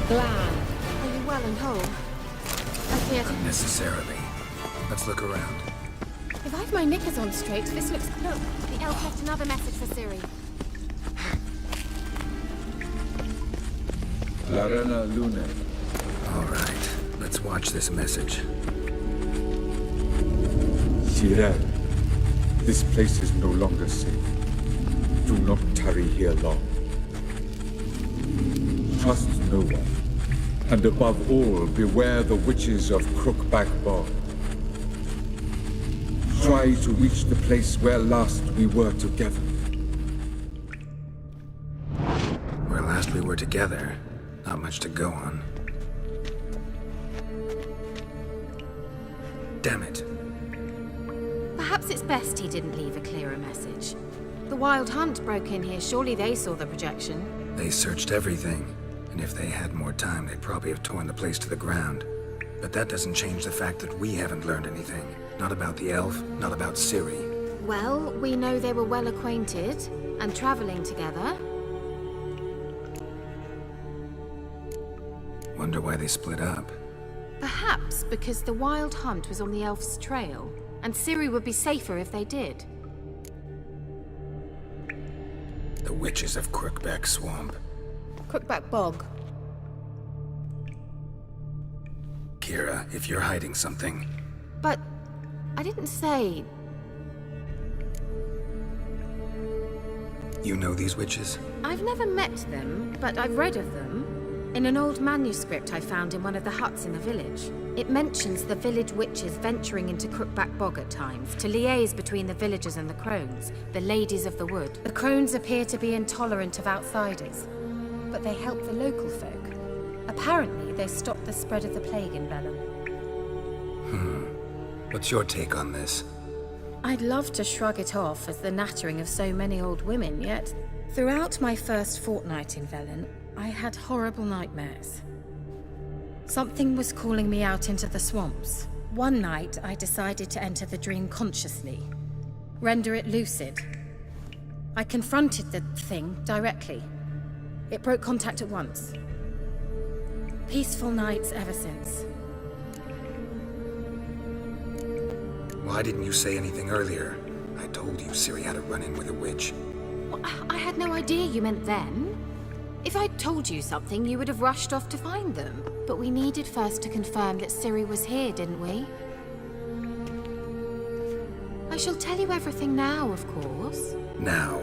Glan, are you well and whole? I feared... Unnecessarily. Let's look around. If I've my knickers on straight, this looks... Look, the elf left another message for Ciri. Larena Lune. All right, let's watch this message. Cyril, this place is no longer safe. Do not tarry here long. Trust no one. And above all, beware the witches of Crookback Bog. Try to reach the place where last we were together. Where last we were together, not much to go on. Damn it. Perhaps it's best he didn't leave a clearer message. The Wild Hunt broke in here. Surely they saw the projection. They searched everything. And if they had more time, they'd probably have torn the place to the ground. But that doesn't change the fact that we haven't learned anything. Not about the elf, not about Ciri. Well, we know they were well acquainted and traveling together. Wonder why they split up. Perhaps because the Wild Hunt was on the elf's trail, and Ciri would be safer if they did. The witches of Crookback Swamp. Crookback Bog. Kira, if you're hiding something... But I didn't say... You know these witches? I've never met them, but I've read of them. In an old manuscript I found in one of the huts in the village, it mentions the village witches venturing into Crookback Bog at times to liaise between the villagers and the crones, the ladies of the wood. The crones appear to be intolerant of outsiders, but they help the local folk. Apparently, they stopped the spread of the plague in Vellum. What's your take on this? I'd love to shrug it off as the nattering of so many old women, yet throughout my first fortnight in Vellum, I had horrible nightmares. Something was calling me out into the swamps. One night, I decided to enter the dream consciously, render it lucid. I confronted the thing directly. It broke contact at once. Peaceful nights ever since. Why didn't you say anything earlier? I told you Ciri had a run-in with a witch. Well, I had no idea you meant then. If I'd told you something, you would have rushed off to find them. But we needed first to confirm that Ciri was here, didn't we? I shall tell you everything now, of course. Now?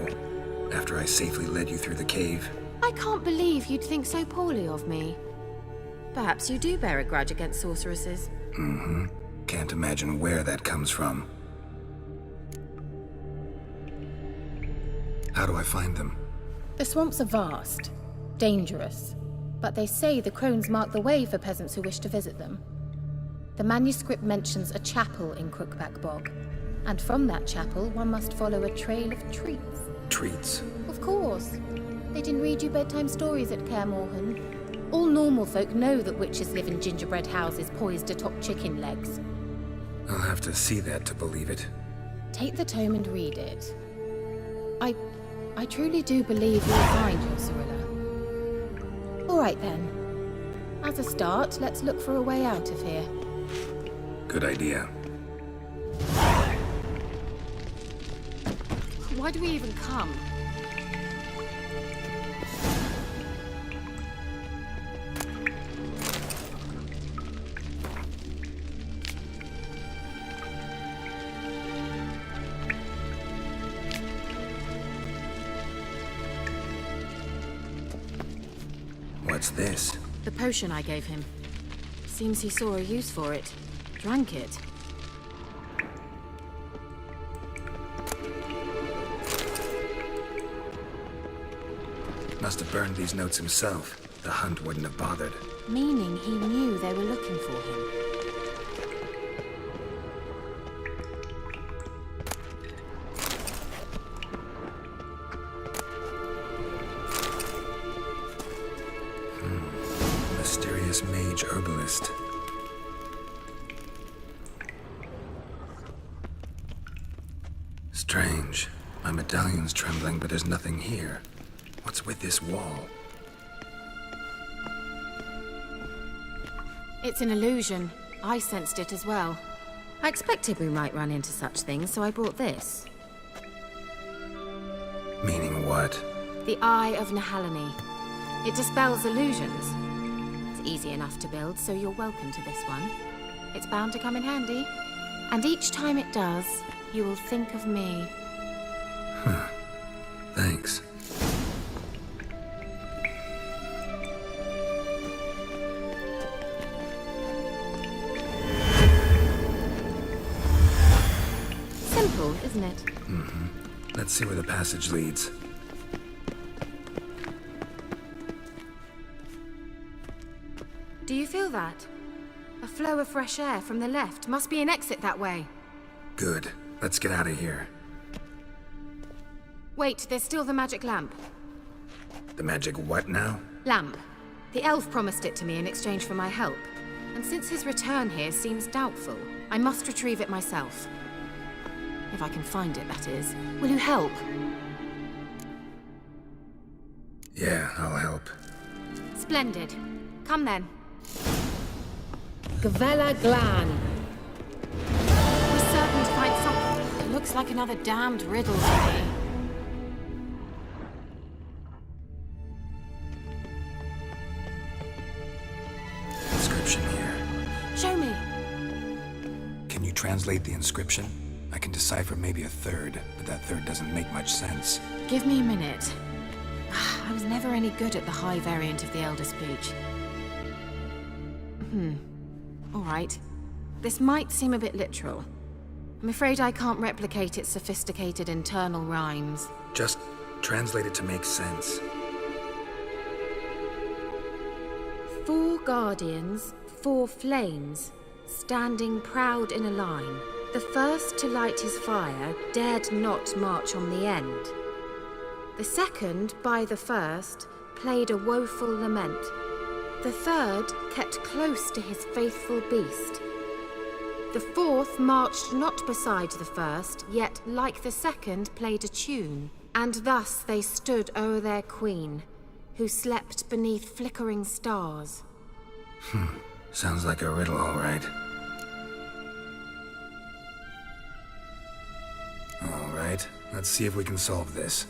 After I safely led you through the cave? I can't believe you'd think so poorly of me. Perhaps you do bear a grudge against sorceresses. Mm-hmm. Can't imagine where that comes from. How do I find them? The swamps are vast, dangerous, but they say the crones mark the way for peasants who wish to visit them. The manuscript mentions a chapel in Crookback Bog, and from that chapel one must follow a trail of treats. Treats? Of course. They didn't read you bedtime stories at Kaer Morhen. All normal folk know that witches live in gingerbread houses poised atop chicken legs. I'll have to see that to believe it. Take the tome and read it. I truly do believe you'll find your Cyrilla. All right then. As a start, let's look for a way out of here. Good idea. Why do we even come? What's this? The potion I gave him. Seems he saw a use for it. Drank it. Must have burned these notes himself. The hunt wouldn't have bothered. Meaning he knew they were looking for him. Mysterious mage herbalist. Strange. My medallion's trembling, but there's nothing here. What's with this wall? It's an illusion. I sensed it as well. I expected we might run into such things, so I brought this. Meaning what? The Eye of Nahalani. It dispels illusions. It's easy enough to build, so you're welcome to this one. It's bound to come in handy. And each time it does, you will think of me. Thanks. Simple, isn't it? Mm-hmm. Let's see where the passage leads. Do you feel that? A flow of fresh air from the left. Must be an exit that way. Good. Let's get out of here. Wait, there's still the magic lamp. The magic what now? Lamp. The elf promised it to me in exchange for my help. And since his return here seems doubtful, I must retrieve it myself. If I can find it, that is. Will you help? Yeah, I'll help. Splendid. Come then. Gavella Glan. We're certain to find something. It looks like another damned riddle to me. Inscription here. Show me. Can you translate the inscription? I can decipher maybe a third, but that third doesn't make much sense. Give me a minute. I was never any good at the high variant of the Elder Speech. All right. This might seem a bit literal. I'm afraid I can't replicate its sophisticated internal rhymes. Just translate it to make sense. 4 guardians, 4 flames, standing proud in a line. The first to light his fire dared not march on the end. The second, by the first, played a woeful lament. The third kept close to his faithful beast. The fourth marched not beside the first, yet, like the second, played a tune. And thus they stood o'er their queen, who slept beneath flickering stars. Sounds like a riddle, all right. All right, let's see if we can solve this.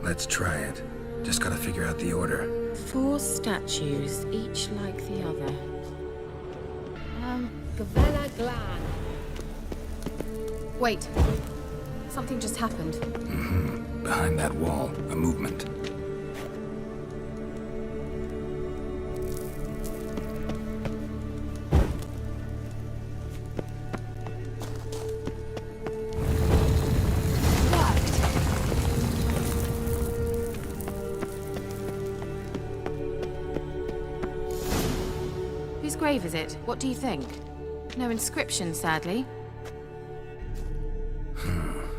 Let's try it. Just gotta figure out the order. 4 statues, each like the other. Gavella Glan. Wait. Something just happened. Behind that wall, a movement. Whose grave is it? What do you think? No inscription, sadly.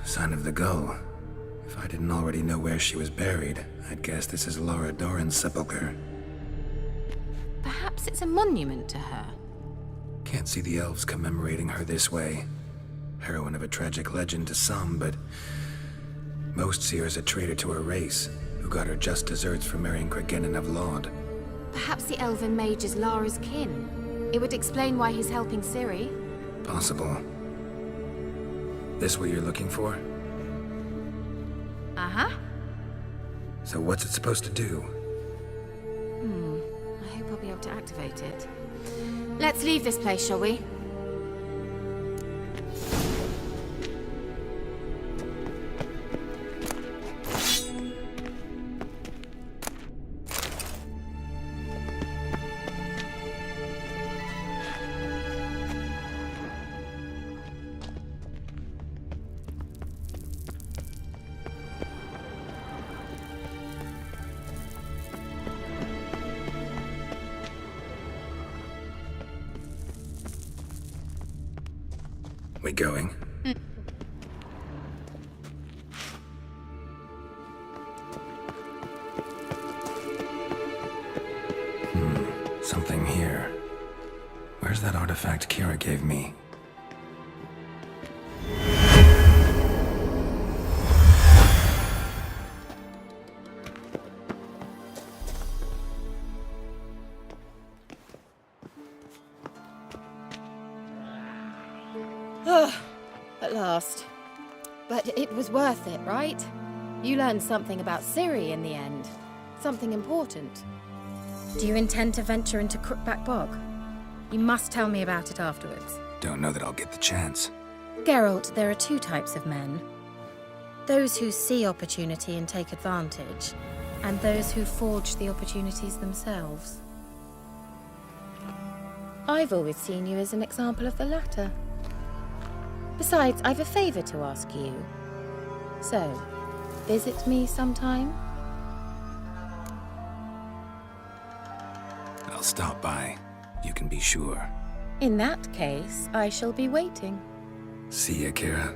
Sign of the gull. If I didn't already know where she was buried, I'd guess this is Laura Doran's sepulcher. Perhaps it's a monument to her. Can't see the elves commemorating her this way. Heroine of a tragic legend to some, but most see her as a traitor to her race, who got her just deserts for marrying Cregennan of Laud. Perhaps the elven mage is Lara's kin. It would explain why he's helping Ciri. Possible. This what you're looking for? Uh-huh. So what's it supposed to do? I hope I'll be able to activate it. Let's leave this place, shall we? We going? Something here. Where's that artifact Kira gave me? At last. But it was worth it, right? You learned something about Ciri in the end. Something important. Do you intend to venture into Crookback Bog? You must tell me about it afterwards. Don't know that I'll get the chance. Geralt, there are two types of men. Those who see opportunity and take advantage, and those who forge the opportunities themselves. I've always seen you as an example of the latter. Besides, I've a favor to ask you. So, visit me sometime? I'll stop by. You can be sure. In that case, I shall be waiting. See ya, Kira.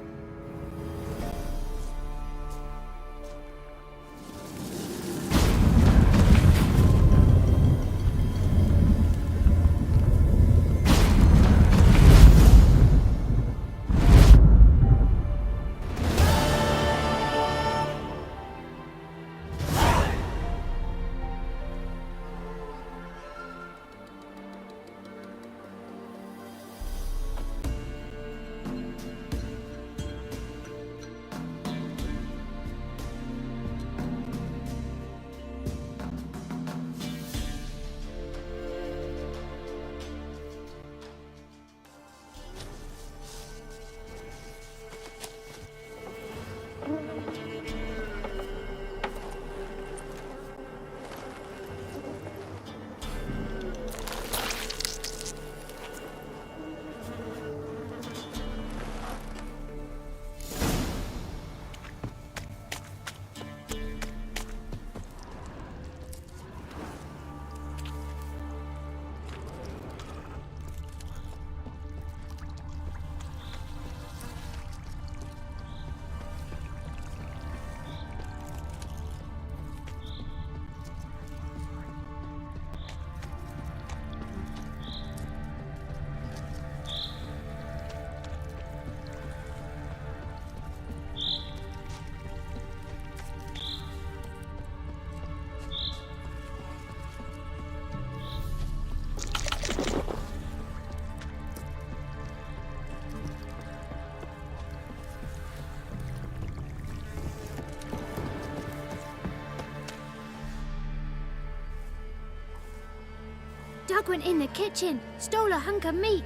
Doug went in the kitchen, stole a hunk of meat.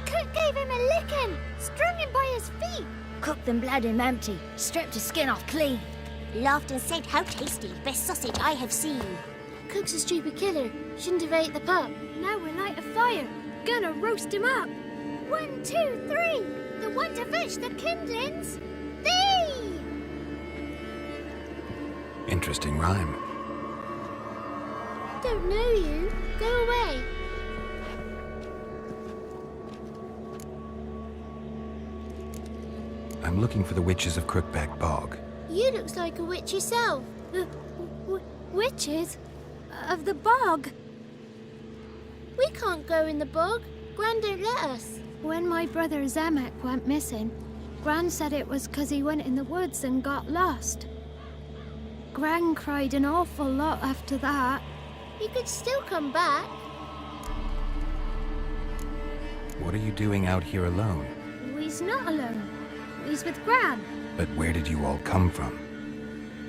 Cook gave him a licking, strung him by his feet. Cooked and bled him empty, stripped his skin off clean. Laughed and said, "How tasty, best sausage I have seen." Cook's a stupid killer, shouldn't have ate the pup. Now we'll light a fire, gonna roast him up. 1, 2, 3, the one to fetch the kindlings. Thee! Interesting rhyme. Don't know you. Go away. I'm looking for the witches of Crookback Bog. You looks like a witch yourself. The witches of the bog. We can't go in the bog. Gran don't let us. When my brother Zemek went missing, Gran said it was 'cause he went in the woods and got lost. Gran cried an awful lot after that. He could still come back. What are you doing out here alone? We's not alone. We's with Gran. But where did you all come from?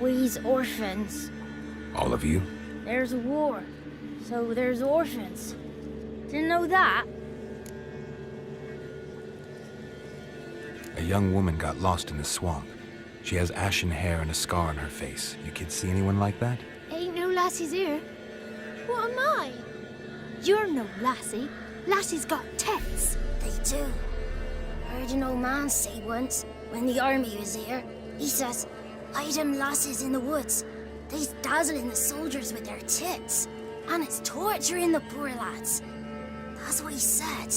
We's orphans. All of you? There's a war, so there's orphans. Didn't know that? A young woman got lost in the swamp. She has ashen hair and a scar on her face. You kids see anyone like that? Ain't no lassies here. What am I? You're no lassie. Lassies got tits. They do. Heard an old man say once, when the army was here, he says, "Hide them lasses in the woods. They's dazzling the soldiers with their tits, and it's torturing the poor lads." That's what he said.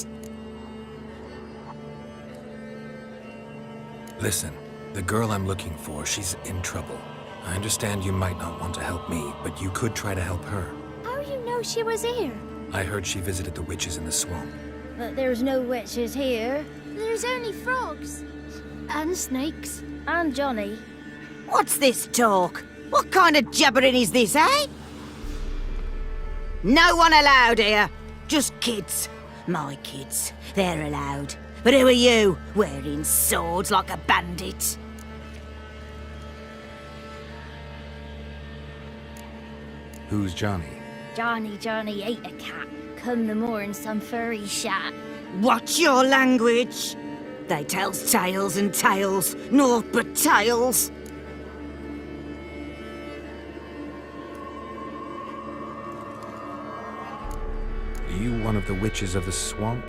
Listen, the girl I'm looking for, she's in trouble. I understand you might not want to help me, but you could try to help her. How you know she was here? I heard she visited the witches in the swamp. But there's no witches here. There's only frogs. And snakes. And Johnny. What's this talk? What kind of jabbering is this, eh? No one allowed here. Just kids. My kids. They're allowed. But who are you, wearing swords like a bandit? Who's Johnny? Johnny ate a cat. Come the morn some furry shat. Watch your language. They tells tales and tales, naught but tales. Are you one of the witches of the swamp?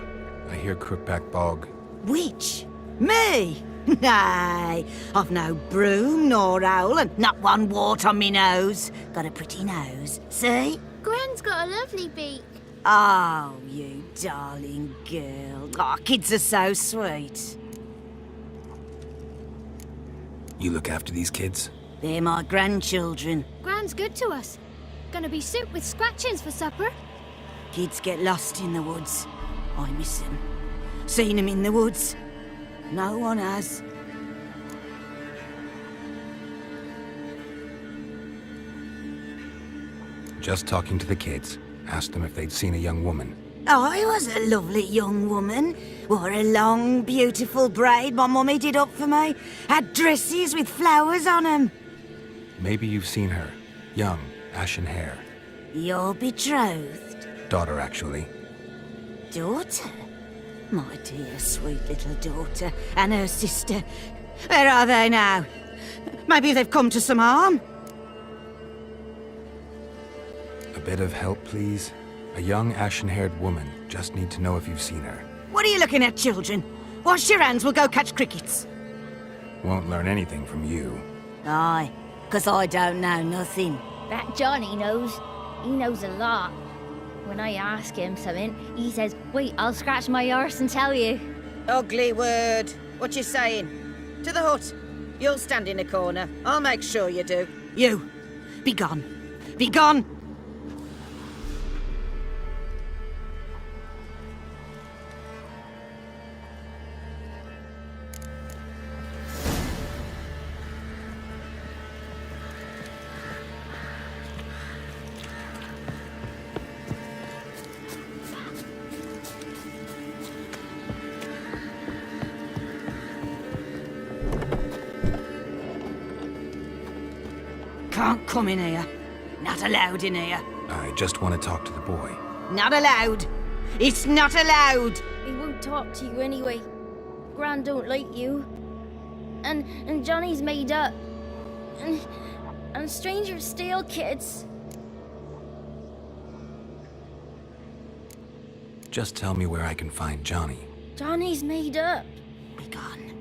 I hear Crookback Bog. Witch? Me? Nay, I've no broom nor owl and not one wart on me nose. Got a pretty nose, see? Gwen's got a lovely beak. Oh, you darling girl. Oh, kids are so sweet. You look after these kids? They're my grandchildren. Gran's good to us. Gonna be soup with scratchings for supper. Kids get lost in the woods. I miss them. Seen them in the woods. No one has. Just talking to the kids. Asked them if they'd seen a young woman. I was a lovely young woman. Wore a long, beautiful braid my mummy did up for me. Had dresses with flowers on 'em. Maybe you've seen her. Young, ashen hair. Your betrothed? Daughter, actually. Daughter? My dear, sweet little daughter. And her sister. Where are they now? Maybe they've come to some harm? A bit of help, please? A young, ashen-haired woman. Just need to know if you've seen her. What are you looking at, children? Wash your hands, we'll go catch crickets. Won't learn anything from you. Aye, 'cause I don't know nothing. That Johnny knows. He knows a lot. When I ask him something, he says, wait, I'll scratch my arse and tell you. Ugly word. What you saying? To the hut. You'll stand in a corner. I'll make sure you do. You, be gone. Be gone! Can't come in here. Not allowed in here. I just want to talk to the boy. Not allowed. It's not allowed. He won't talk to you anyway. Gran don't like you. And Johnny's made up. And strangers steal kids. Just tell me where I can find Johnny. Johnny's made up. Be gone.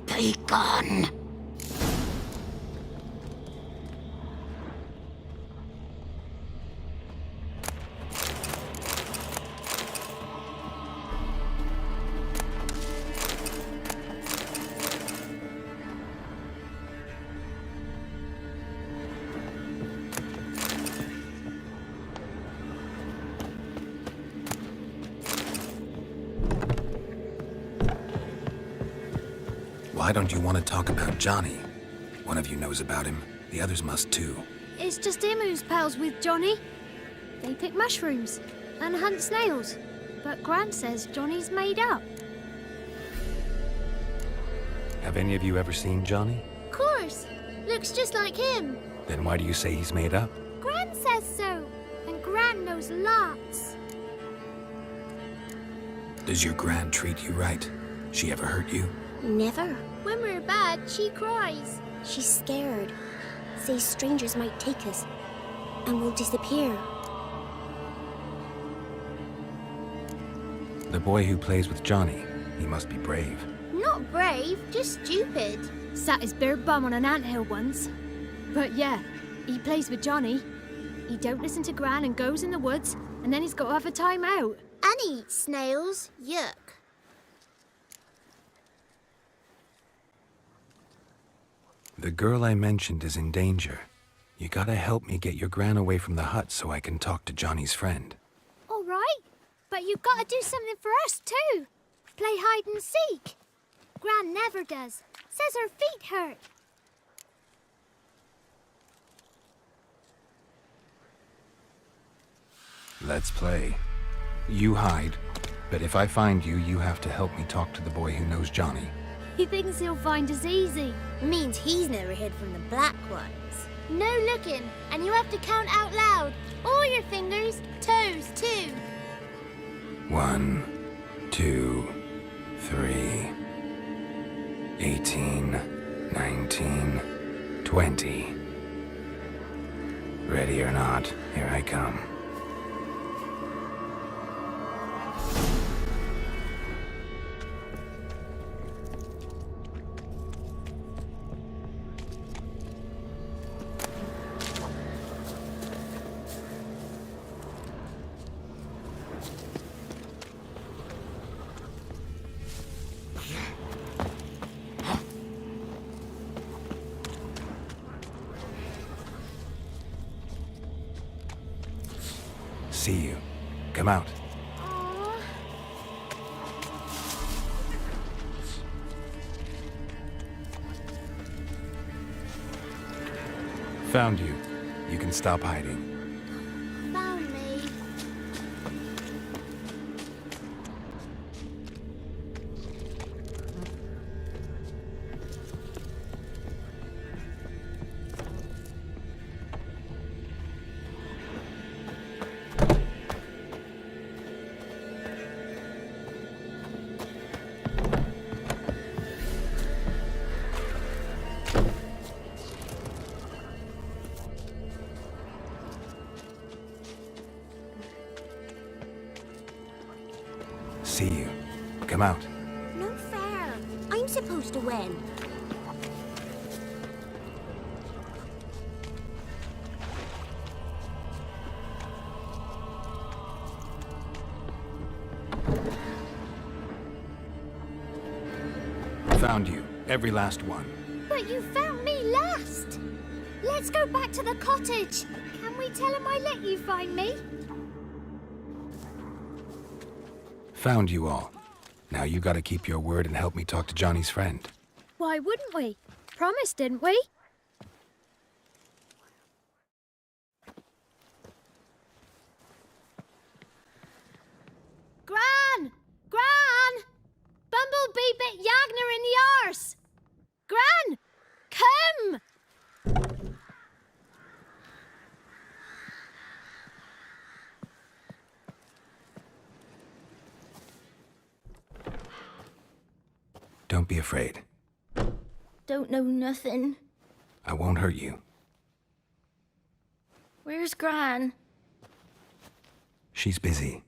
Be gone. Why don't you want to talk about Johnny? One of you knows about him. The others must too. It's just him who's pals with Johnny. They pick mushrooms and hunt snails. But Gran says Johnny's made up. Have any of you ever seen Johnny? Of course. Looks just like him. Then why do you say he's made up? Gran says so. And Gran knows lots. Does your Gran treat you right? She ever hurt you? Never. When we're bad, she cries. She's scared. Says strangers might take us. And we'll disappear. The boy who plays with Johnny, he must be brave. Not brave, just stupid. Sat his bare bum on an anthill once. But yeah, he plays with Johnny. He don't listen to Gran and goes in the woods, and then he's got to have a time out. And he eats snails. Yuck. The girl I mentioned is in danger. You gotta help me get your Gran away from the hut so I can talk to Johnny's friend. All But you've got to do something for us, too. Play hide and seek. Gran never does. Says her feet hurt. Let's play. You hide, but if I find you, you have to help me talk to the boy who knows Johnny. He thinks he'll find us easy. Means he's never hid from the black ones. No looking, and you have to count out loud. All your fingers, toes, too. 1, 2, 3, 18, 19, 20. Ready or not, here I come. See you. Come out. Found you. You can stop hiding. Found me. See you. Come out. No fair. I'm supposed to win. Found you. Every last one. But you found me last. Let's go back to the cottage. Can we tell him I let you find me? Found you all. Now you gotta keep your word and help me talk to Johnny's friend. Why wouldn't we? Promised, didn't we? Gran! Gran! Bumblebee bit Yagner in the arse! Gran! Come! Don't be afraid. Don't know nothing. I won't hurt you. Where's Gran? She's busy.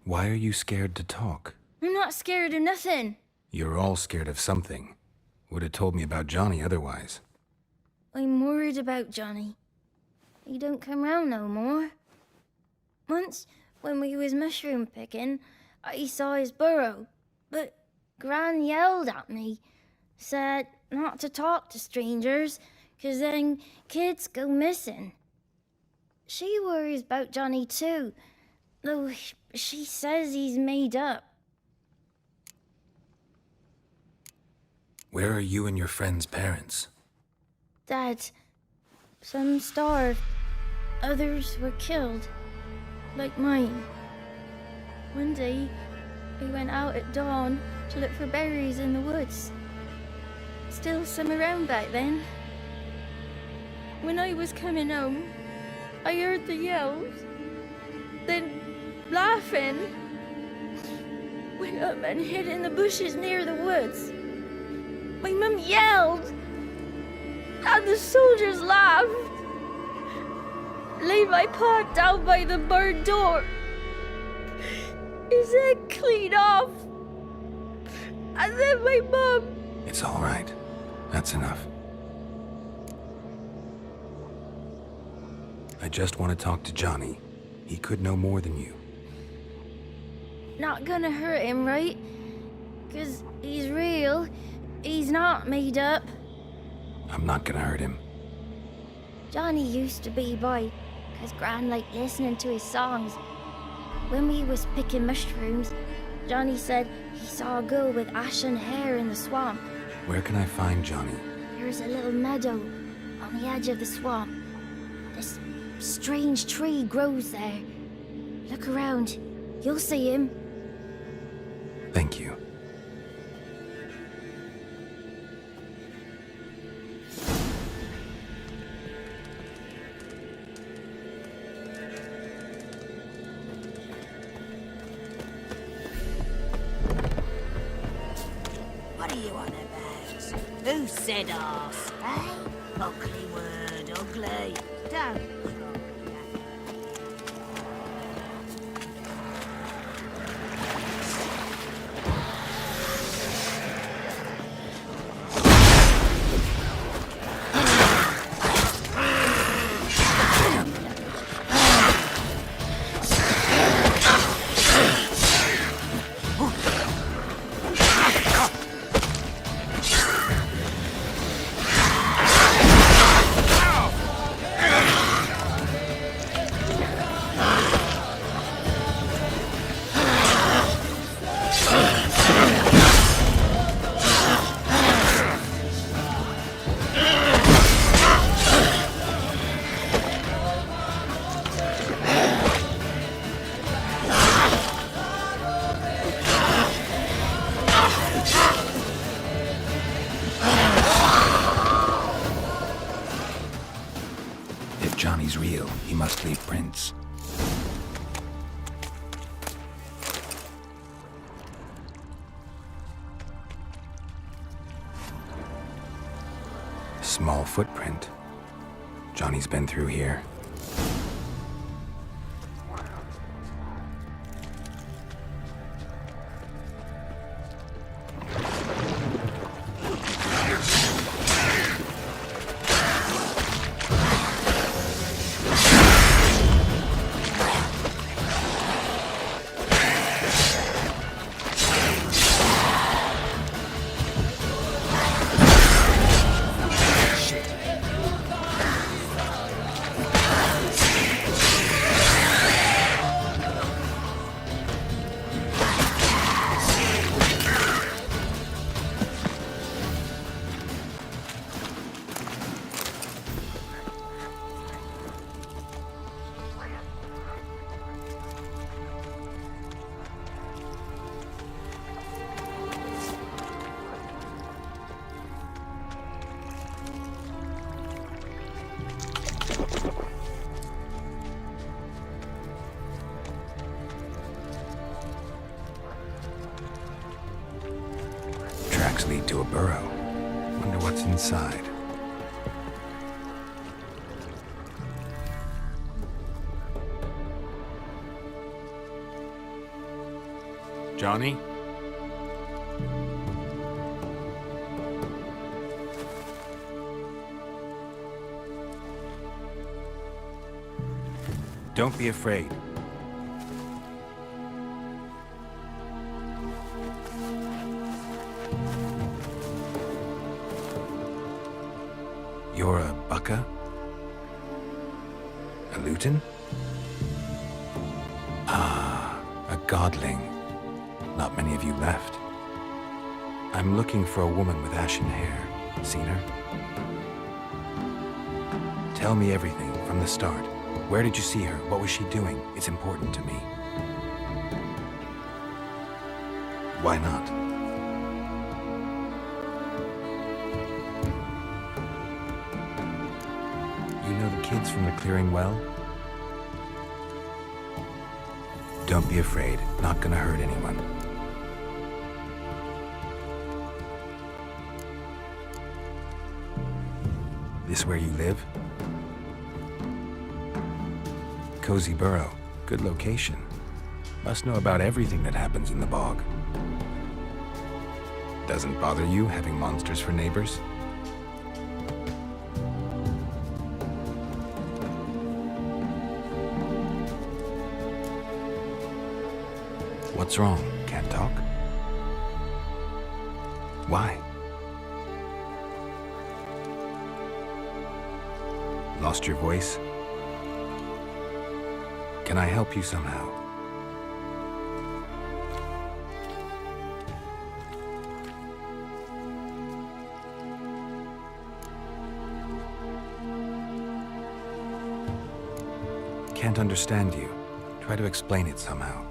Why are you scared to talk? I'm not scared of nothing. You're all scared of something. Would have told me about Johnny otherwise. I'm worried about Johnny. He don't come round no more. Once, when we was mushroom picking, I saw his burrow, but Gran yelled at me, said not to talk to strangers, 'cause then kids go missing. She worries about Johnny too, though she says he's made up. Where are you and your friend's parents? Dad, some starved, others were killed, like mine. One day, we went out at dawn to look for berries in the woods. Still some around back then. When I was coming home, I heard the yells. Then, laughing, went up and hid in the bushes near the woods. My mum yelled, and the soldiers laughed. Laid my pa down by the barn door. His head clean off. And then my mum... It's all right. That's enough. I just want to talk to Johnny. He could know more than you. Not gonna hurt him, right? 'Cause he's real. He's not made up. I'm not gonna hurt him. Johnny used to be by, 'cause Gran liked listening to his songs. When we was picking mushrooms, Johnny said he saw a girl with ashen hair in the swamp. Where can I find Johnny? There's a little meadow on the edge of the swamp. This strange tree grows there. Look around. You'll see him. Thank you. What are you on about? Who said arse, eh? Ugly word, ugly. Don't. If Johnny's real, he must leave prints. Small footprint. Johnny's been through here. Tracks lead to a burrow. Wonder what's inside. Johnny? Don't be afraid. You're a bucka? A luton? Ah, a godling. Not many of you left. I'm looking for a woman with ashen hair. Seen her? Tell me everything from the start. Where did you see her? What was she doing? It's important to me. Why not? You know the kids from the clearing well? Don't be afraid. Not gonna hurt anyone. This where you live? Cozy burrow. Good location. Must know about everything that happens in the bog. Doesn't bother you having monsters for neighbors? What's wrong? Can't talk? Why? Lost your voice? Can I help you somehow? Can't understand you. Try to explain it somehow.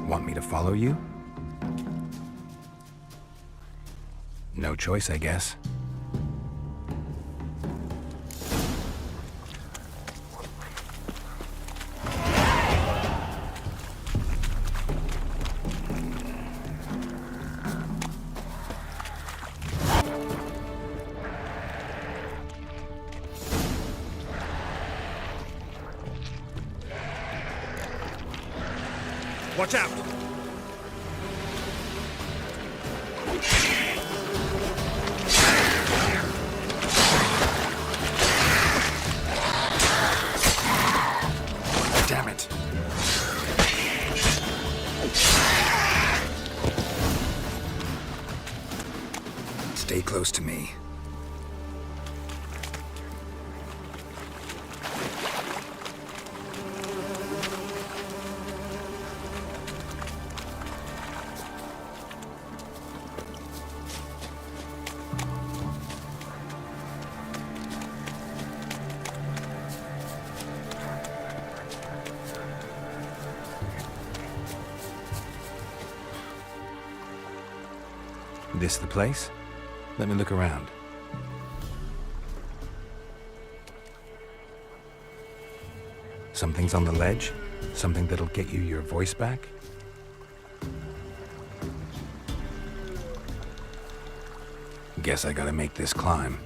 Want me to follow you? No choice, I guess. Watch out! Damn it. Stay close to me. This the place? Let me look around. Something's on the ledge? Something that'll get you your voice back? Guess I gotta make this climb.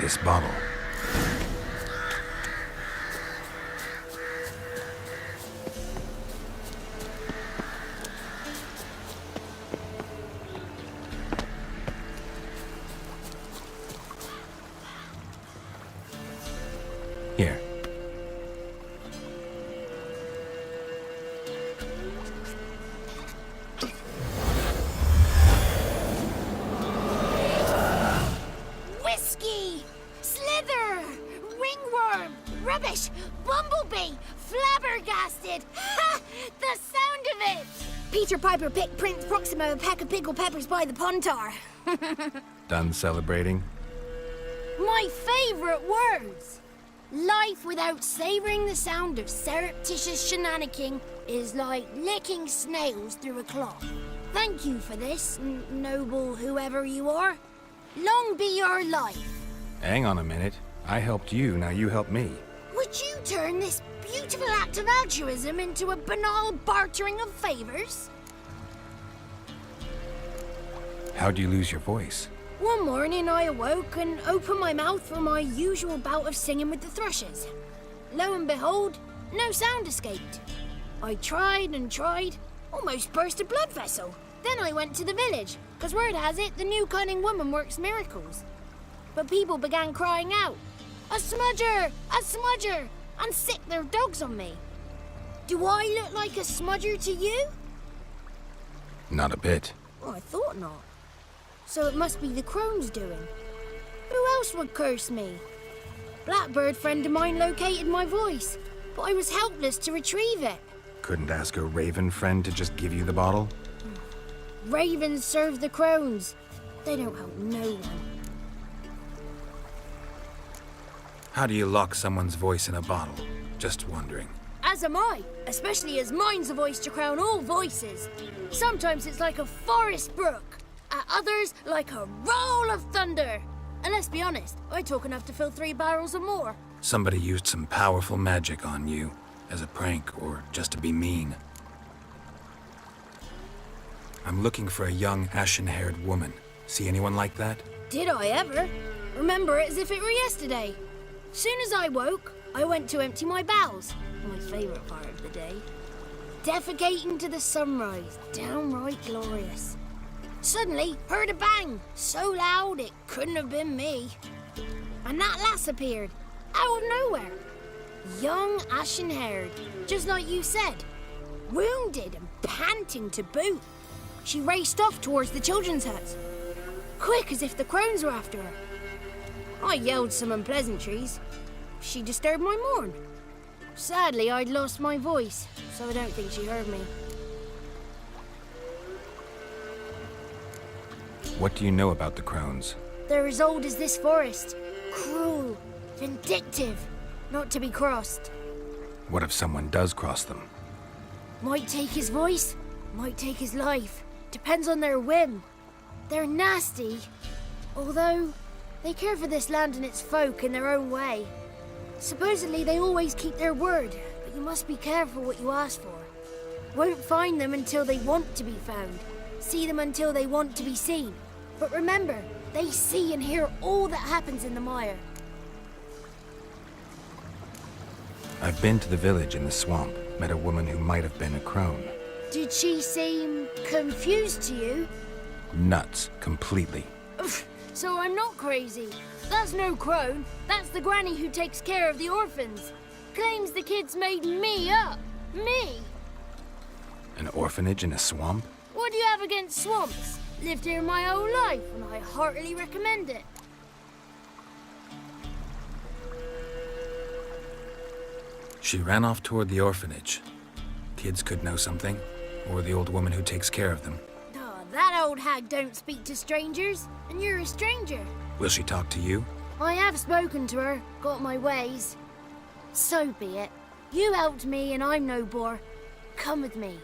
This bottle. Here. Whiskey! Slither! Ringworm! Rubbish! Bumblebee! Flabbergasted! Ha! The sound of it! Peter Piper picked Prince Proximo a pack of pickled peppers by the Pontar. Done celebrating? My favourite words! Life without savouring the sound of surreptitious shenanigans is like licking snails through a cloth. Thank you for this, noble whoever you are. Long be your life. Hang on a minute. I helped you, now you help me. Would you turn this beautiful act of altruism into a banal bartering of favors? How'd you lose your voice? One morning I awoke and opened my mouth for my usual bout of singing with the thrushes. Lo and behold, no sound escaped. I tried and tried, almost burst a blood vessel. Then I went to the village, because word has it the new cunning woman works miracles. But people began crying out, "A smudger! A smudger!" and sick their dogs on me. Do I look like a smudger to you? Not a bit. Well, I thought not. So it must be the crone's doing. Who else would curse me? Blackbird friend of mine located my voice, but I was helpless to retrieve it. Couldn't ask a raven friend to just give you the bottle? Ravens serve the crones. They don't help no one. How do you lock someone's voice in a bottle? Just wondering. As am I, especially as mine's a voice to crown all voices. Sometimes it's like a forest brook, at others like a roll of thunder. And let's be honest, I talk enough to fill 3 barrels or more. Somebody used some powerful magic on you, as a prank or just to be mean. I'm looking for a young, ashen-haired woman. See anyone like that? Did I ever? Remember it as if it were yesterday. Soon as I woke, I went to empty my bowels. My favourite part of the day. Defecating to the sunrise, downright glorious. Suddenly, heard a bang, so loud it couldn't have been me. And that lass appeared, out of nowhere. Young, ashen-haired, just like you said. Wounded and panting to boot. She raced off towards the children's huts, quick as if the crones were after her. I yelled some unpleasantries. She disturbed my morn. Sadly, I'd lost my voice, so I don't think she heard me. What do you know about the crones? They're as old as this forest. Cruel, vindictive, not to be crossed. What if someone does cross them? Might take his voice, might take his life. Depends on their whim. They're nasty, although they care for this land and its folk in their own way. Supposedly they always keep their word, but you must be careful what you ask for. Won't find them until they want to be found. See them until they want to be seen. But remember, they see and hear all that happens in the mire. I've been to the village in the swamp, met a woman who might have been a crone. Did she seem confused to you? Nuts, completely. So I'm not crazy. That's no crone. That's the granny who takes care of the orphans. Claims the kids made me up. Me! An orphanage in a swamp? What do you have against swamps? Lived here my whole life, and I heartily recommend it. She ran off toward the orphanage. Kids could know something, or the old woman who takes care of them. Oh, that old hag don't speak to strangers, and you're a stranger. Will she talk to you? I have spoken to her, got my ways. So be it. You helped me, and I'm no bore. Come with me.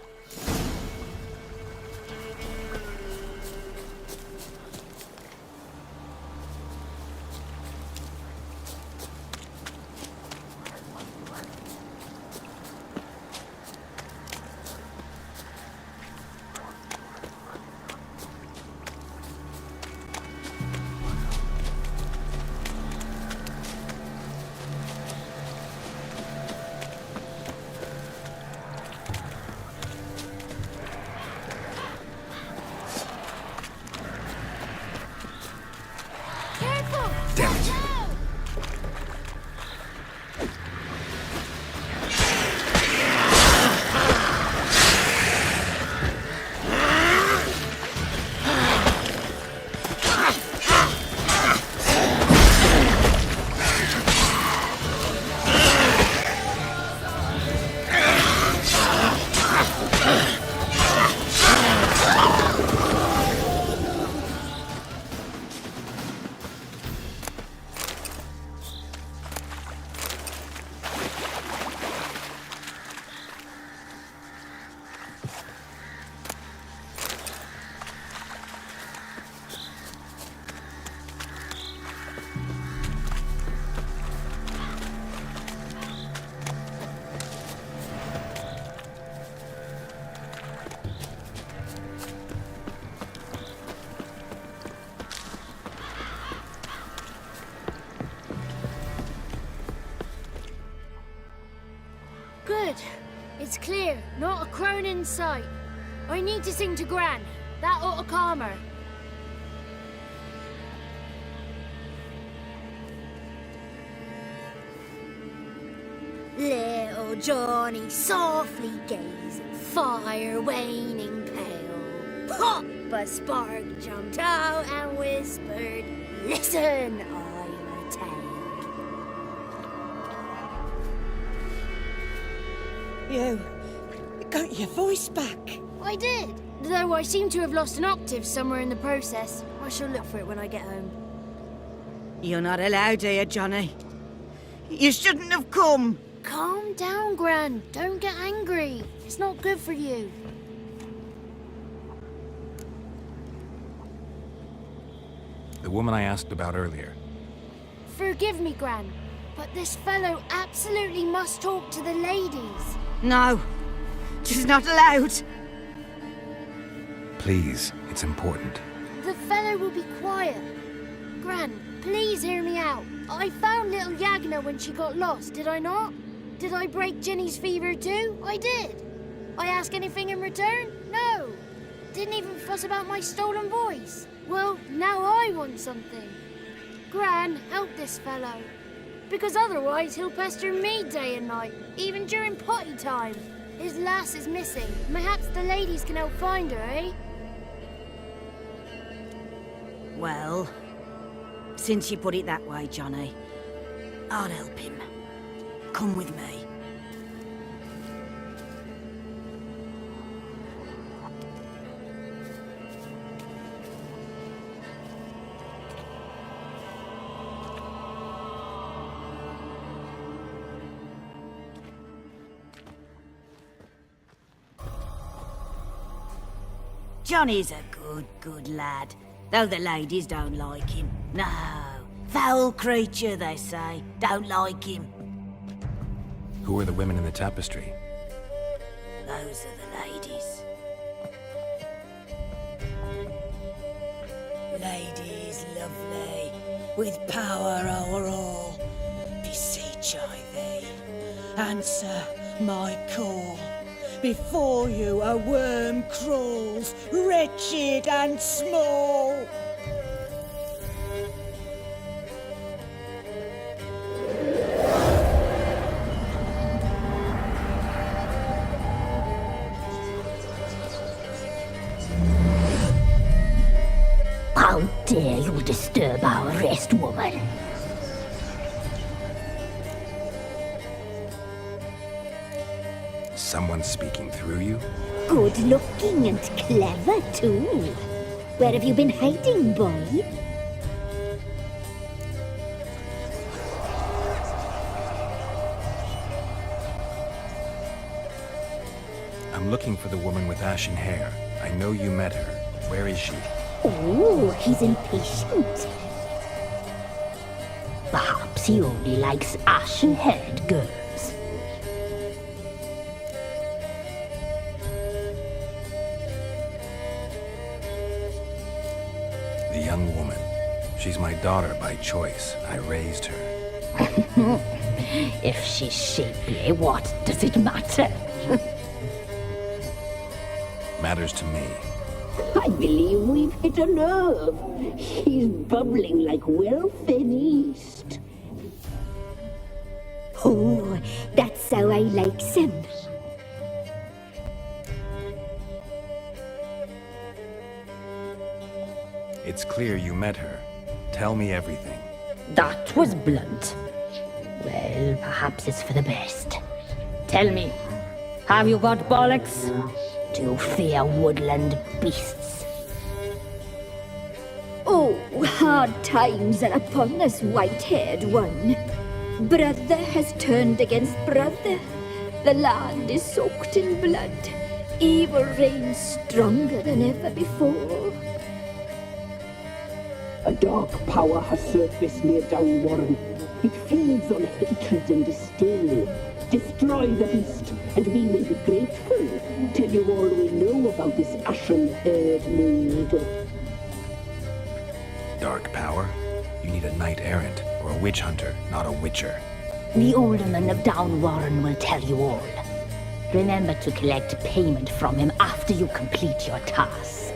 here, not a crone in sight. I need to sing to Gran. That ought to calm her. Little Johnny softly gazing, fire waning pale. Pop! A spark jumped out and whispered, "Listen, I'm a tale." You got your voice back. I did, though I seem to have lost an octave somewhere in the process. I shall look for it when I get home. You're not allowed here, Johnny. You shouldn't have come. Calm down, Gran. Don't get angry. It's not good for you. The woman I asked about earlier. Forgive me, Gran, but this fellow absolutely must talk to the ladies. No, she's not allowed. Please, it's important. The fellow will be quiet. Gran, please hear me out. I found little Yagna when she got lost, did I not? Did I break Ginny's fever too? I did. I ask anything in return? No. Didn't even fuss about my stolen voice. Well, now I want something. Gran, help this fellow. Because otherwise he'll pester me day and night, even during potty time. His lass is missing. Perhaps the ladies can help find her, eh? Well, since you put it that way, Johnny, I'll help him. Come with me. Johnny's a good lad, though the ladies don't like him. No, foul creature, they say. Don't like him. Who are the women in the tapestry? Those are the ladies. Ladies lovely, with power o'er all, beseech I thee, answer my call. Before you a worm crawls, wretched and small. How dare you disturb our rest, woman? Someone speaking through you? Good looking and clever, too. Where have you been hiding, boy? I'm looking for the woman with ashen hair. I know you met her. Where is she? Oh, he's impatient. Perhaps he only likes ashen-haired girls. The young woman. She's my daughter by choice. I raised her. If she's shapely, what does it matter? Matters to me. I believe we've hit a nerve. He's bubbling like well-fed yeast. Oh, that's how I likes him. It's clear you met her. Tell me everything. That was blunt. Well, perhaps it's for the best. Tell me, have you got bollocks? Do you fear woodland beasts? Oh, hard times are upon us, white-haired one. Brother has turned against brother. The land is soaked in blood. Evil reigns stronger than ever before. A dark power has surfaced near Downwarren. It feeds on hatred and disdain. Destroy the beast, and we will be grateful. Tell you all we know about this ashen-haired maid. Dark power? You need a knight-errant, or a witch hunter, not a witcher. The alderman of Downwarren will tell you all. Remember to collect payment from him after you complete your task.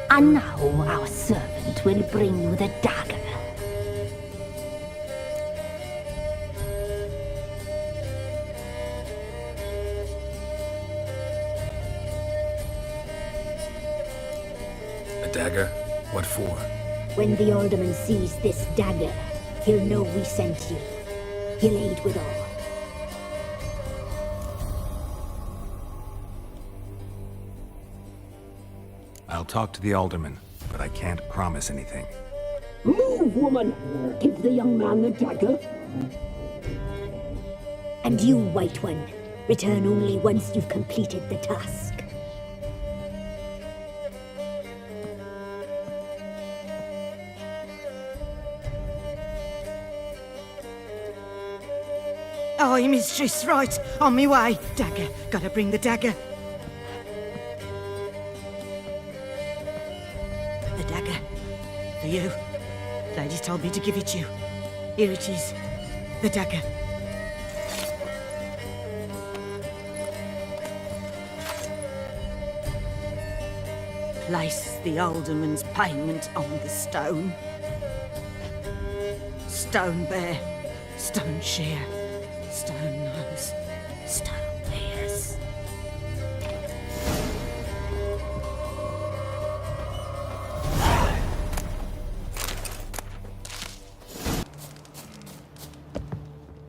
And now our servant will bring you the dagger. A dagger? What for? When the alderman sees this dagger, he'll know we sent you. He'll aid with all. I'll talk to the alderman, but I can't promise anything. Move, woman! Give the young man the dagger. And you, White One, return only once you've completed the task. Aye, mistress, right. On me way. Dagger. Gotta bring the dagger. The dagger. For you. Lady told me to give it you. Here it is. The dagger. Place the alderman's payment on the stone. Stone bear. Stone shear. Stone nose, stone ears.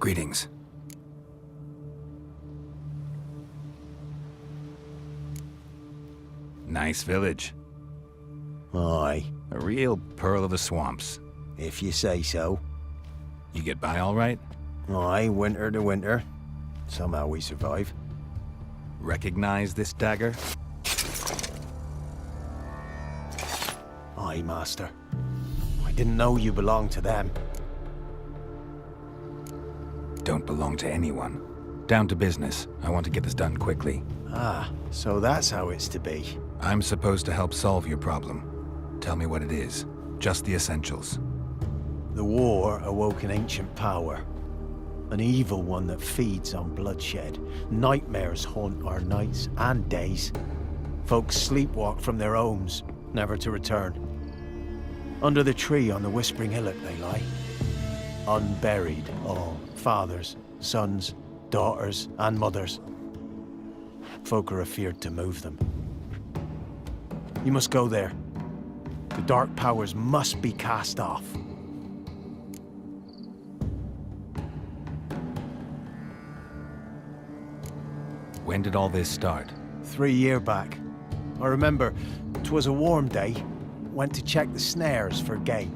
Greetings. Nice village. Aye. A real pearl of the swamps. If you say so. You get by all right? Aye, winter to winter. Somehow we survive. Recognize this dagger? Aye, master. I didn't know you belonged to them. Don't belong to anyone. Down to business. I want to get this done quickly. Ah, so that's how it's to be. I'm supposed to help solve your problem. Tell me what it is. Just the essentials. The war awoke an ancient power. An evil one that feeds on bloodshed. Nightmares haunt our nights and days. Folks sleepwalk from their homes, never to return. Under the tree on the Whispering Hillock they lie. Unburied all. Fathers, sons, daughters, and mothers. Folk are afeard to move them. You must go there. The dark powers must be cast off. When did all this start? 3 years back. I remember 'twas a warm day. Went to check the snares for game.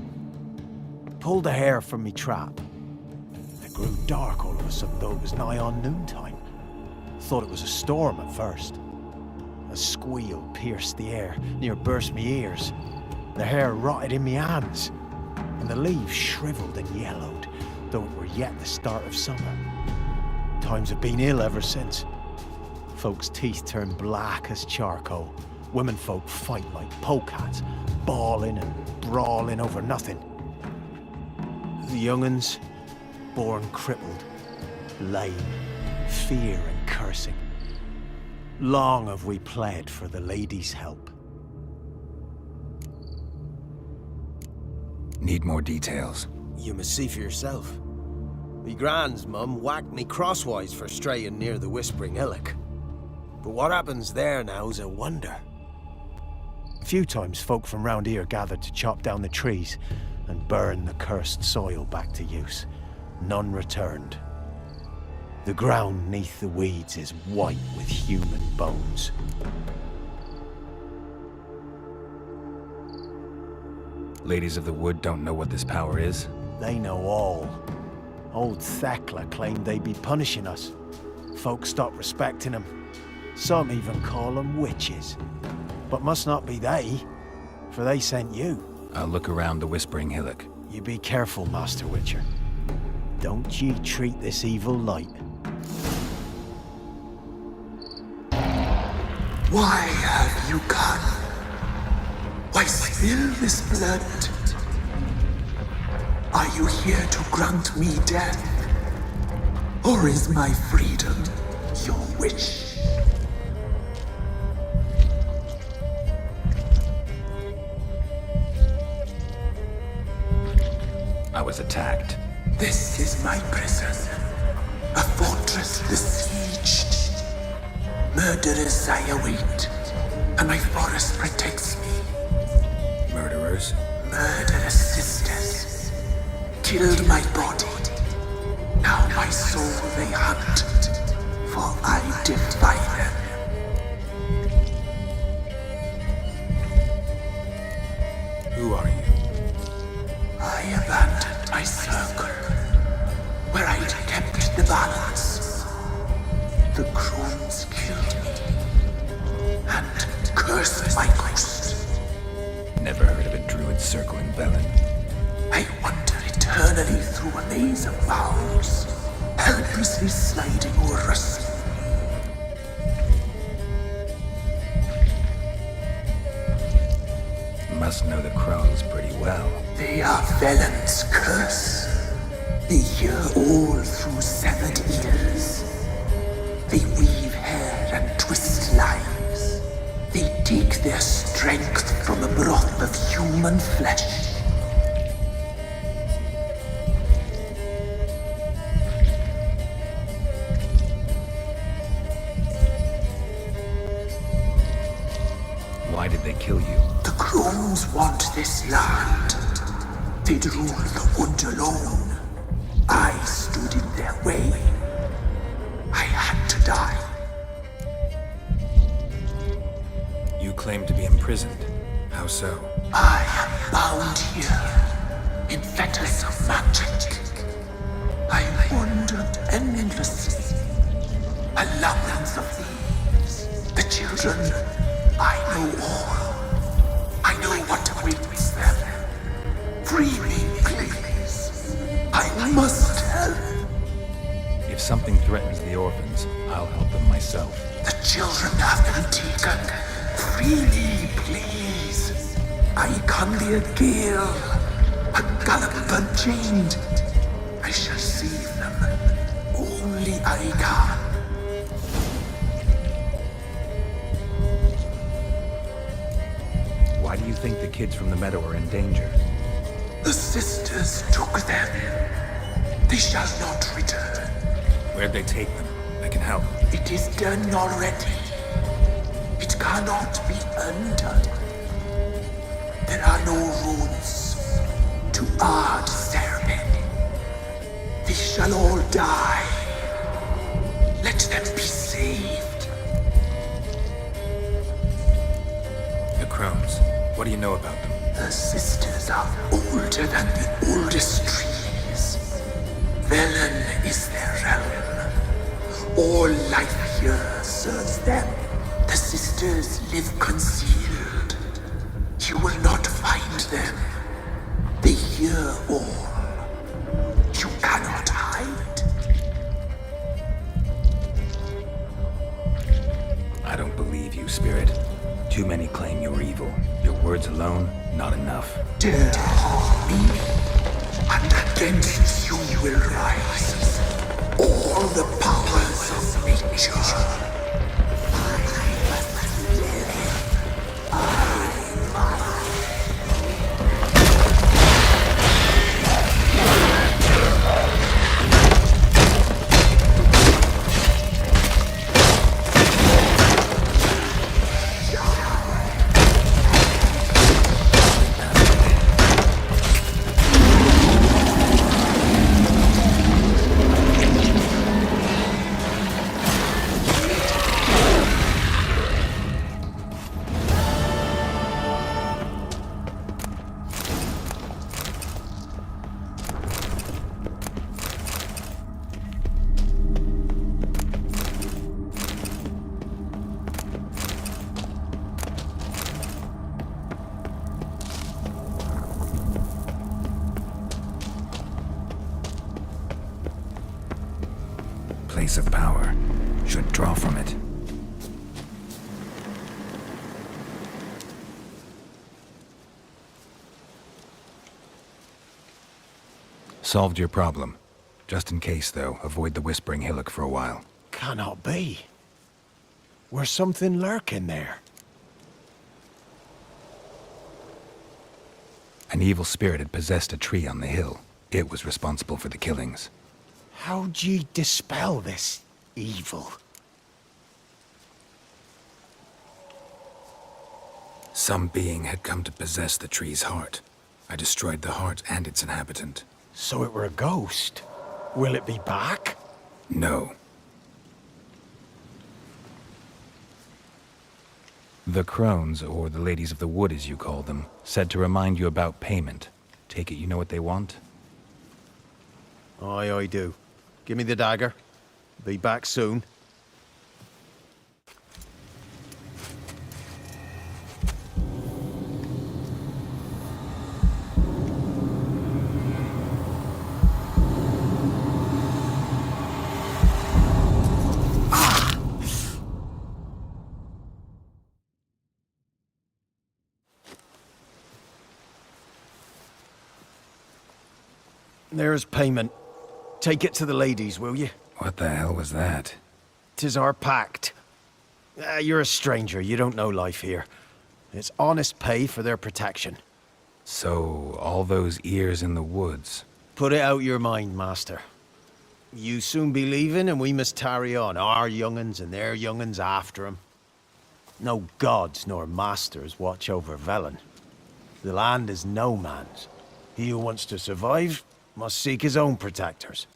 Pulled a hare from me trap. It grew dark all of a sudden, though it was nigh on noontime. Thought it was a storm at first. A squeal pierced the air, near burst me ears. The hair rotted in me hands, and the leaves shriveled and yellowed, though it were yet the start of summer. Times have been ill ever since. Folks' teeth turn black as charcoal. Womenfolk fight like polecats, bawling and brawling over nothing. The young'uns, born crippled, lame, fear and cursing. Long have we pled for the lady's help. Need more details. You must see for yourself. Me grand's mum whacked me crosswise for straying near the Whispering Hillock. But what happens there now's a wonder. A few times folk from round here gathered to chop down the trees and burn the cursed soil back to use. None returned. The ground neath the weeds is white with human bones. Ladies of the Wood don't know what this power is? They know all. Old Thekla claimed they'd be punishing us. Folk stopped respecting them. Some even call them witches. But must not be they, for they sent you. I'll look around the Whispering Hillock. You be careful, Master Witcher. Don't ye treat this evil light. Why have you come? Why spill this blood? Are you here to grant me death? Or is my freedom your wish? I was attacked. This is my prison. A fortress besieged. Murderers I await, and my forest protects me. Murderers? Murderous sisters killed my body. Now my soul they hunt, for I defy them. Who are you? I abandoned my circle, where I'd kept the balance. The crones killed me, and cursed my ghost. Never heard of a druid circle in Velen. I wander eternally through a maze of vows, helplessly sliding o'er us. Must know the crones pretty well. They are Velen's curse. They hear all through severed ears. They weave hair and twist lives. They take their strength from the broth of human flesh. Why did they kill you? The crones want this land. They'd rule the wood alone. I stood in their way. I had to die. You claim to be imprisoned. How so? I am bound here, in fetters of magic. I wandered endlessly, a labyrinth of thieves. The children, I know all. I know what awaits them. Free me, please. I must help. If something threatens the orphans, I'll help them myself. The children have been taken. Free me, please. I can be a gale, a gallop unchained. I shall save them. Only I can. Why do you think the kids from the meadow are in danger? The sisters took them. They shall not return. Where'd they take them? I can help. It is done already. It cannot be undone. There are no rules to our ceremony. They shall all die. Let them be saved. The crones. What do you know about them? The sisters are older than the oldest trees. Velen is their realm. All life here serves them. The sisters live concealed. You will not find them. They hear all. You cannot hide. I don't believe you, Spirit. Too many claim you're evil. Your words alone, not enough. Dare harm me, and against you will rise all the powers of nature. Place of power. Should draw from it. Solved your problem. Just in case, though, avoid the Whispering Hillock for a while. Cannot be. Where's something lurking there? An evil spirit had possessed a tree on the hill. It was responsible for the killings. How'd ye dispel this evil? Some being had come to possess the tree's heart. I destroyed the heart and its inhabitant. So it were a ghost. Will it be back? No. The crones, or the ladies of the wood as you call them, said to remind you about payment. Take it you know what they want? Aye, I do. Give me the dagger. Be back soon. There's payment. Take it to the ladies, will you? What the hell was that? 'Tis our pact. You're a stranger, you don't know life here. It's honest pay for their protection. So, all those ears in the woods. Put it out your mind, master. You soon be leaving and we must tarry on, our young'uns and their young'uns after 'em. No gods nor masters watch over Velen. The land is no man's. He who wants to survive must seek his own protectors.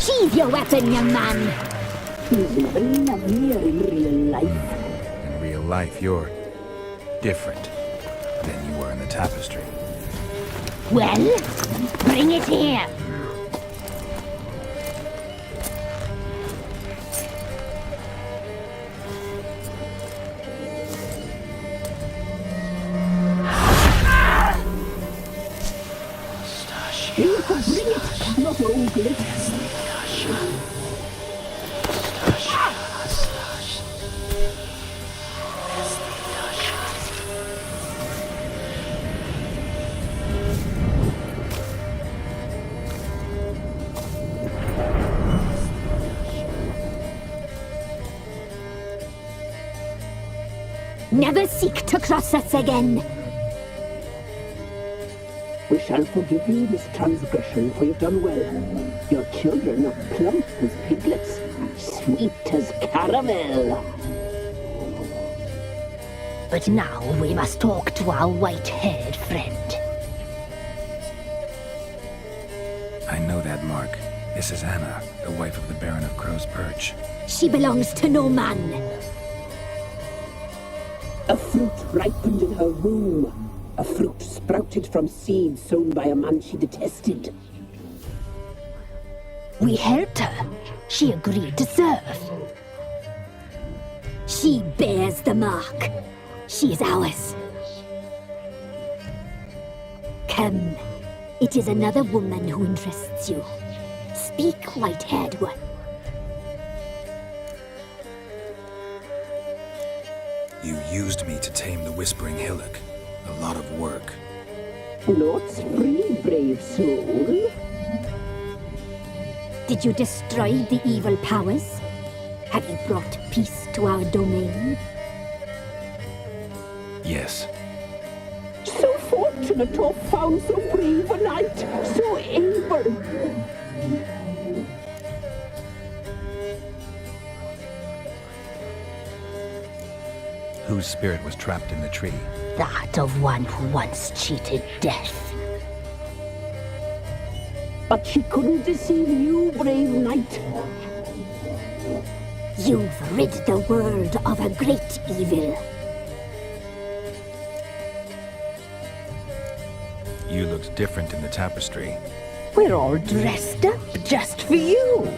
Sheathe your weapon, young man. He's never lovelier in real life. In real life, you're different than you were in the tapestry. Well, bring it here. You can bring it, not ogle it. Never seek to cross us again. We shall forgive you this transgression, for you've done well. Your children are plump as piglets, sweet as caramel. But now we must talk to our white-haired friend. I know that mark. This is Anna, the wife of the Baron of Crow's Perch. She belongs to no man. A fruit ripened in her womb. A fruit sprouted from seeds sown by a man she detested. We helped her. She agreed to serve. She bears the mark. She is ours. Come. It is another woman who interests you. Speak, white-haired one. You used me to tame the Whispering Hillock. A lot of work. Lots free, brave soul. Did you destroy the evil powers? Have you brought peace to our domain? Yes. So fortunate to have found so brave a knight, so able. Whose spirit was trapped in the tree? That of one who once cheated death. But she couldn't deceive you, brave knight. You've rid the world of a great evil. You looked different in the tapestry. We're all dressed up just for you.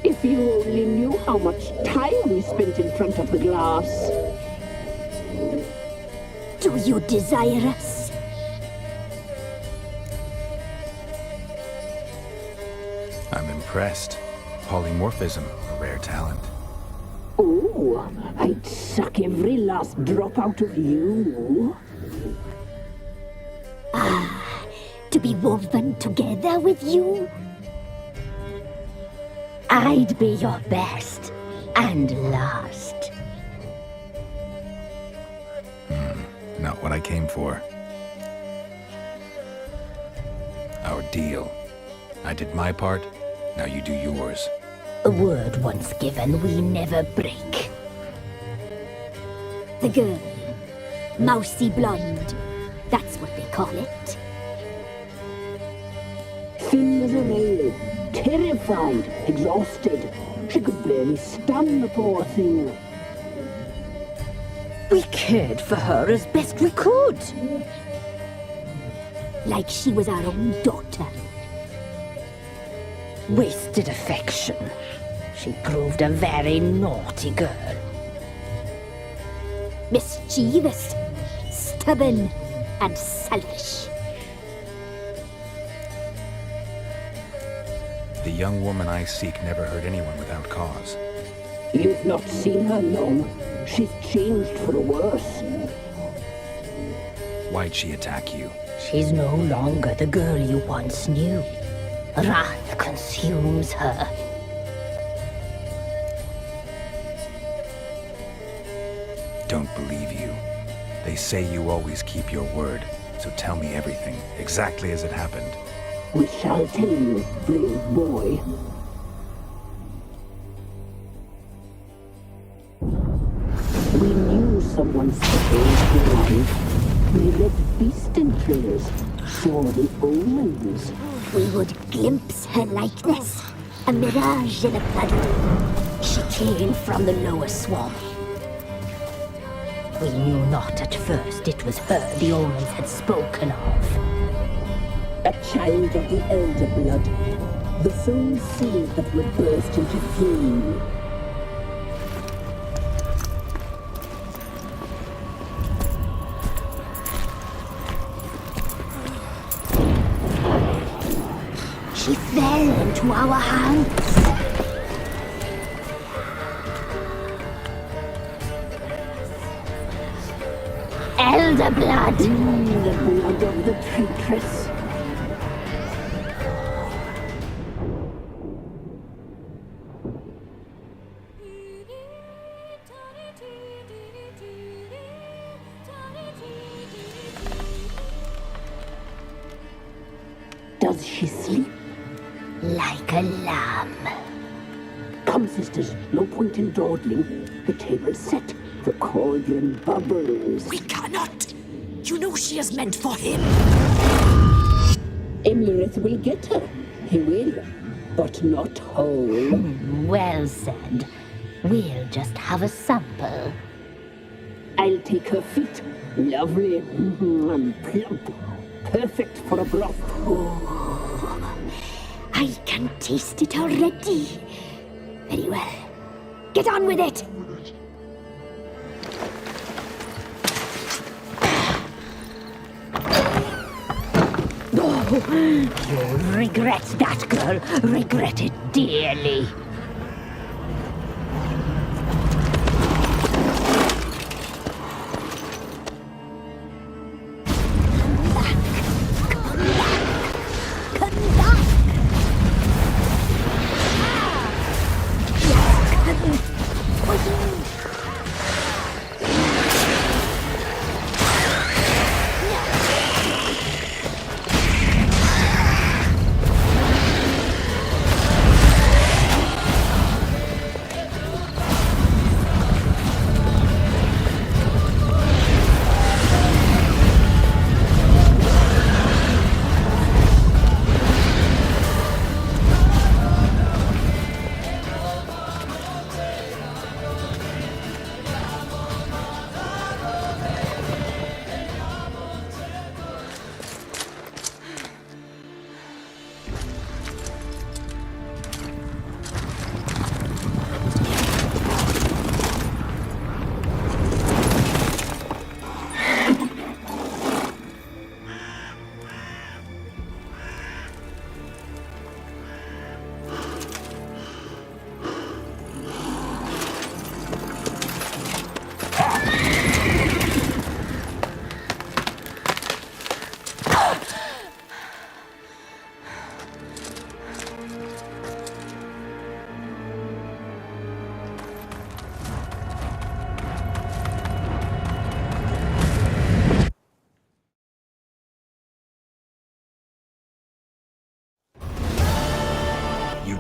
If you only knew how much time we spent in front of the glass. Do you desire us? I'm impressed. Polymorphism, a rare talent. Oh, I'd suck every last drop out of you. Ah, to be woven together with you? I'd be your best and last. Not what I came for. Our deal. I did my part, now you do yours. A word once given, we never break. The girl, mousy blonde, that's what they call it. Thin as a rail, terrified, exhausted. She could barely stand, the poor thing. We cared for her as best we could. Like she was our own daughter. Wasted affection. She proved a very naughty girl. Mischievous, stubborn, and selfish. The young woman I seek never hurt anyone without cause. You've not seen her long. She's changed for the worse. Why'd she attack you? She's no longer the girl you once knew. Wrath consumes her. Don't believe you. They say you always keep your word, so tell me everything, exactly as it happened. We shall tell you, brave boy. We knew someone special was alive. We led beast entrails, saw the omens. We would glimpse her likeness, a mirage in a flood. She came from the lower swamp. We knew not at first it was her the omens had spoken of. A child of the elder blood, the soul seed that would burst into flame. She fell into our hands. Elder blood! The blood of the traitress. Does she sleep? Like a lamb. Come, sisters, no point in dawdling. The table's set, the cauldron bubbles. We cannot! You know she is meant for him! Emirith will get her. He will, but not whole. Well said. We'll just have a sample. I'll take her feet. Lovely and plump. Perfect for a broth. Oh, I can taste it already. Very well. Get on with it! Oh, you'll regret that, girl. Regret it dearly.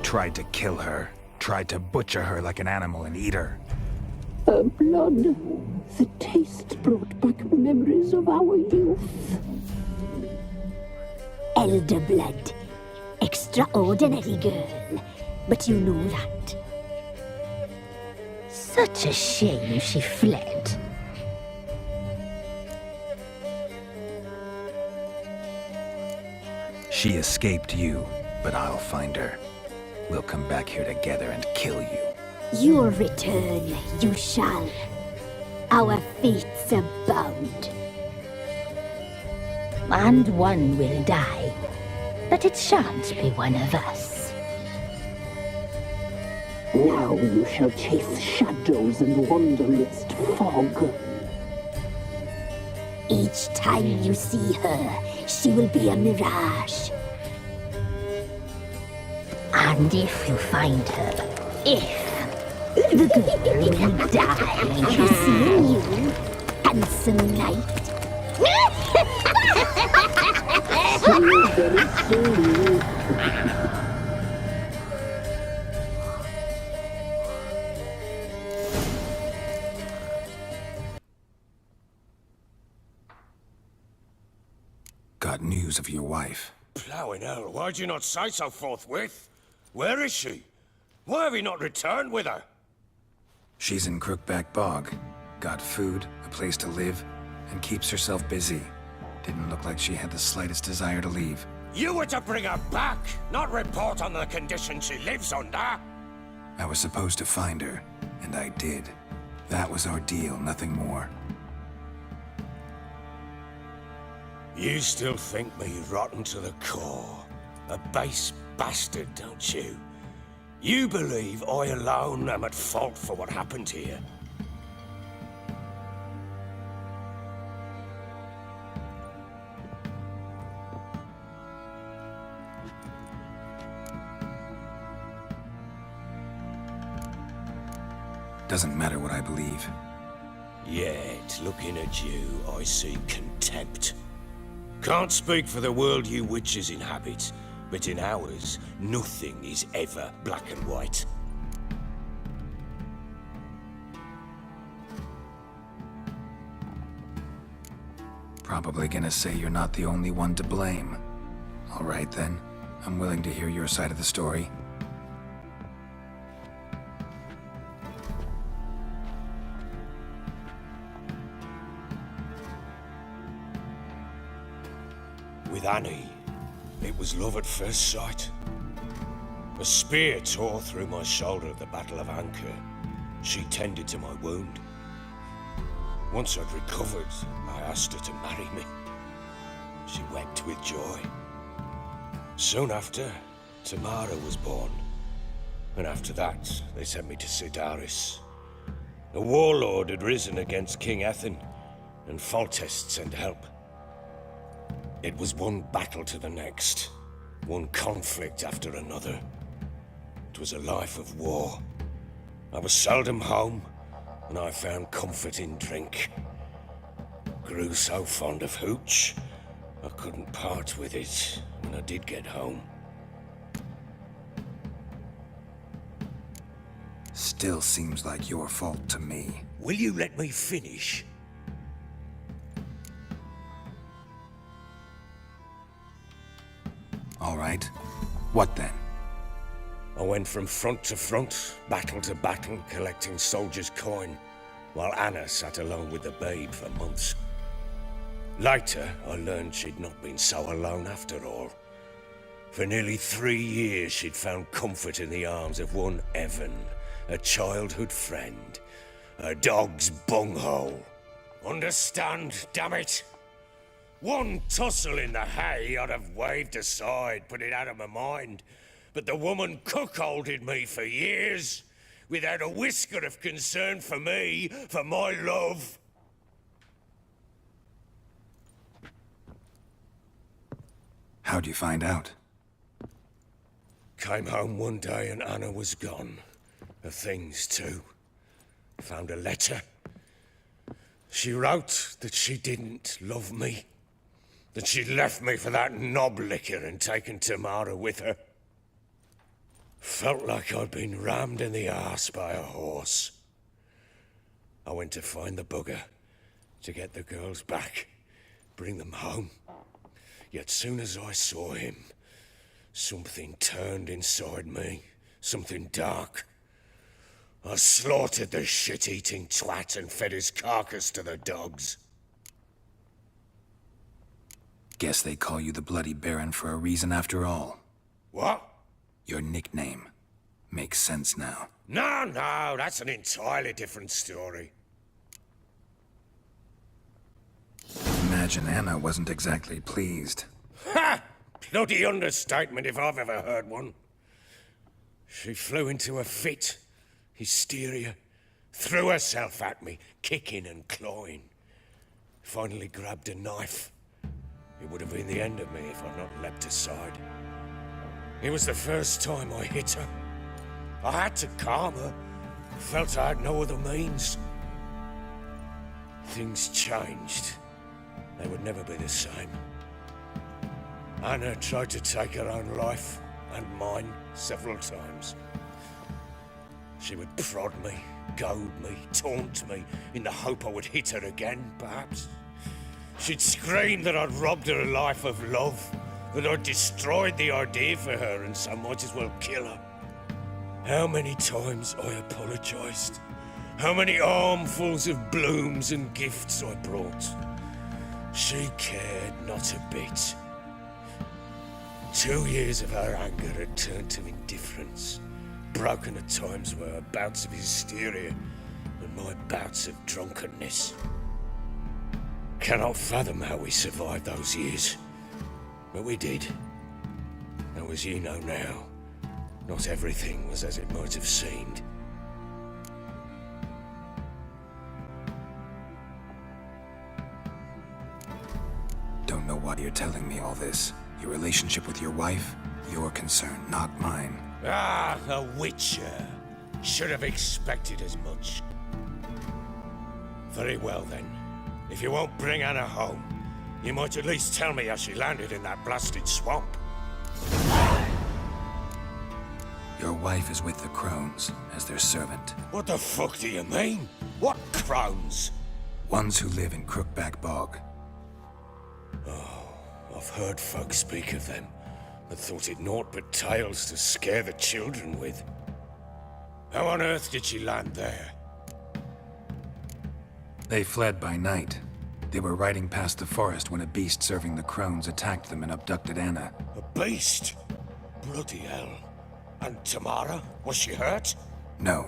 tried to kill her. Tried to butcher her like an animal and eat her. Her blood, the taste brought back memories of our youth. Elder blood. Extraordinary girl. But you know that. Such a shame she fled. She escaped you, but I'll find her. We'll come back here together and kill you. Your return, you shall. Our fates are bound. And one will die, but it shan't be one of us. Now you shall chase shadows and wander midst fog. Each time you see her, she will be a mirage. And if you find her, the girl will die, seeing you, handsome knight. Got news of your wife. Plowing hell, why'd you not say so forthwith? Where is she? Why have you not returned with her? She's in Crookback Bog. Got food, a place to live, and keeps herself busy. Didn't look like she had the slightest desire to leave. You were to bring her back, not report on the condition she lives under. I was supposed to find her, and I did. That was our deal, nothing more. You still think me rotten to the core. A base bastard, don't you? You believe I alone am at fault for what happened here. Doesn't matter what I believe. Yet, looking at you, I see contempt. Can't speak for the world you witches inhabit, but in ours, nothing is ever black and white. Probably gonna say you're not the only one to blame. All right then, I'm willing to hear your side of the story. With Annie, it was love at first sight. A spear tore through my shoulder at the Battle of Anchor. She tended to my wound. Once I'd recovered, I asked her to marry me. She wept with joy. Soon after, Tamara was born. And after that, they sent me to Sidaris. A warlord had risen against King Ethan, and Foltest sent help. It was one battle to the next, one conflict after another. It was a life of war. I was seldom home, and I found comfort in drink. Grew so fond of hooch, I couldn't part with it when I did get home. Still seems like your fault to me. Will you let me finish? All right. What then? I went from front to front, battle to battle, collecting soldiers' coin, while Anna sat alone with the babe for months. Later, I learned she'd not been so alone after all. For nearly 3 years, she'd found comfort in the arms of one Evan, a childhood friend, a dog's bunghole. Understand, damn it? One tussle in the hay I'd have waved aside, put it out of my mind. But the woman cuckolded me for years, without a whisker of concern for me, for my love. How'd you find out? Came home one day and Anna was gone. Her things too. Found a letter. She wrote that she didn't love me. That she'd left me for that knob licker and taken Tamara with her. Felt like I'd been rammed in the arse by a horse. I went to find the bugger, to get the girls back, bring them home. Yet soon as I saw him, something turned inside me, something dark. I slaughtered the shit-eating twat and fed his carcass to the dogs. Guess they call you the Bloody Baron for a reason after all. What? Your nickname. Makes sense now. No, that's an entirely different story. Imagine Anna wasn't exactly pleased. Ha! Bloody understatement if I've ever heard one. She flew into a fit, hysteria, threw herself at me, kicking and clawing. Finally grabbed a knife. It would have been the end of me if I'd not leapt aside. It was the first time I hit her. I had to calm her. Felt I had no other means. Things changed. They would never be the same. Anna tried to take her own life, and mine, several times. She would prod me, goad me, taunt me, in the hope I would hit her again, perhaps. She'd scream that I'd robbed her life of love, that I'd destroyed the idea for her, and so might as well kill her. How many times I apologized. How many armfuls of blooms and gifts I brought. She cared not a bit. 2 years of her anger had turned to indifference, broken at times were her bouts of hysteria and my bouts of drunkenness. Cannot fathom how we survived those years, but we did. Though as you know now, not everything was as it might have seemed. Don't know why you're telling me all this. Your relationship with your wife? Your concern, not mine. Ah, the Witcher. Should have expected as much. Very well then. If you won't bring Anna home, you might at least tell me how she landed in that blasted swamp. Your wife is with the Crones, as their servant. What the fuck do you mean? What Crones? Ones who live in Crookback Bog. I've heard folk speak of them, but thought it naught but tales to scare the children with. How on earth did she land there? They fled by night. They were riding past the forest when a beast serving the Crones attacked them and abducted Anna. A beast? Bloody hell. And Tamara? Was she hurt? No.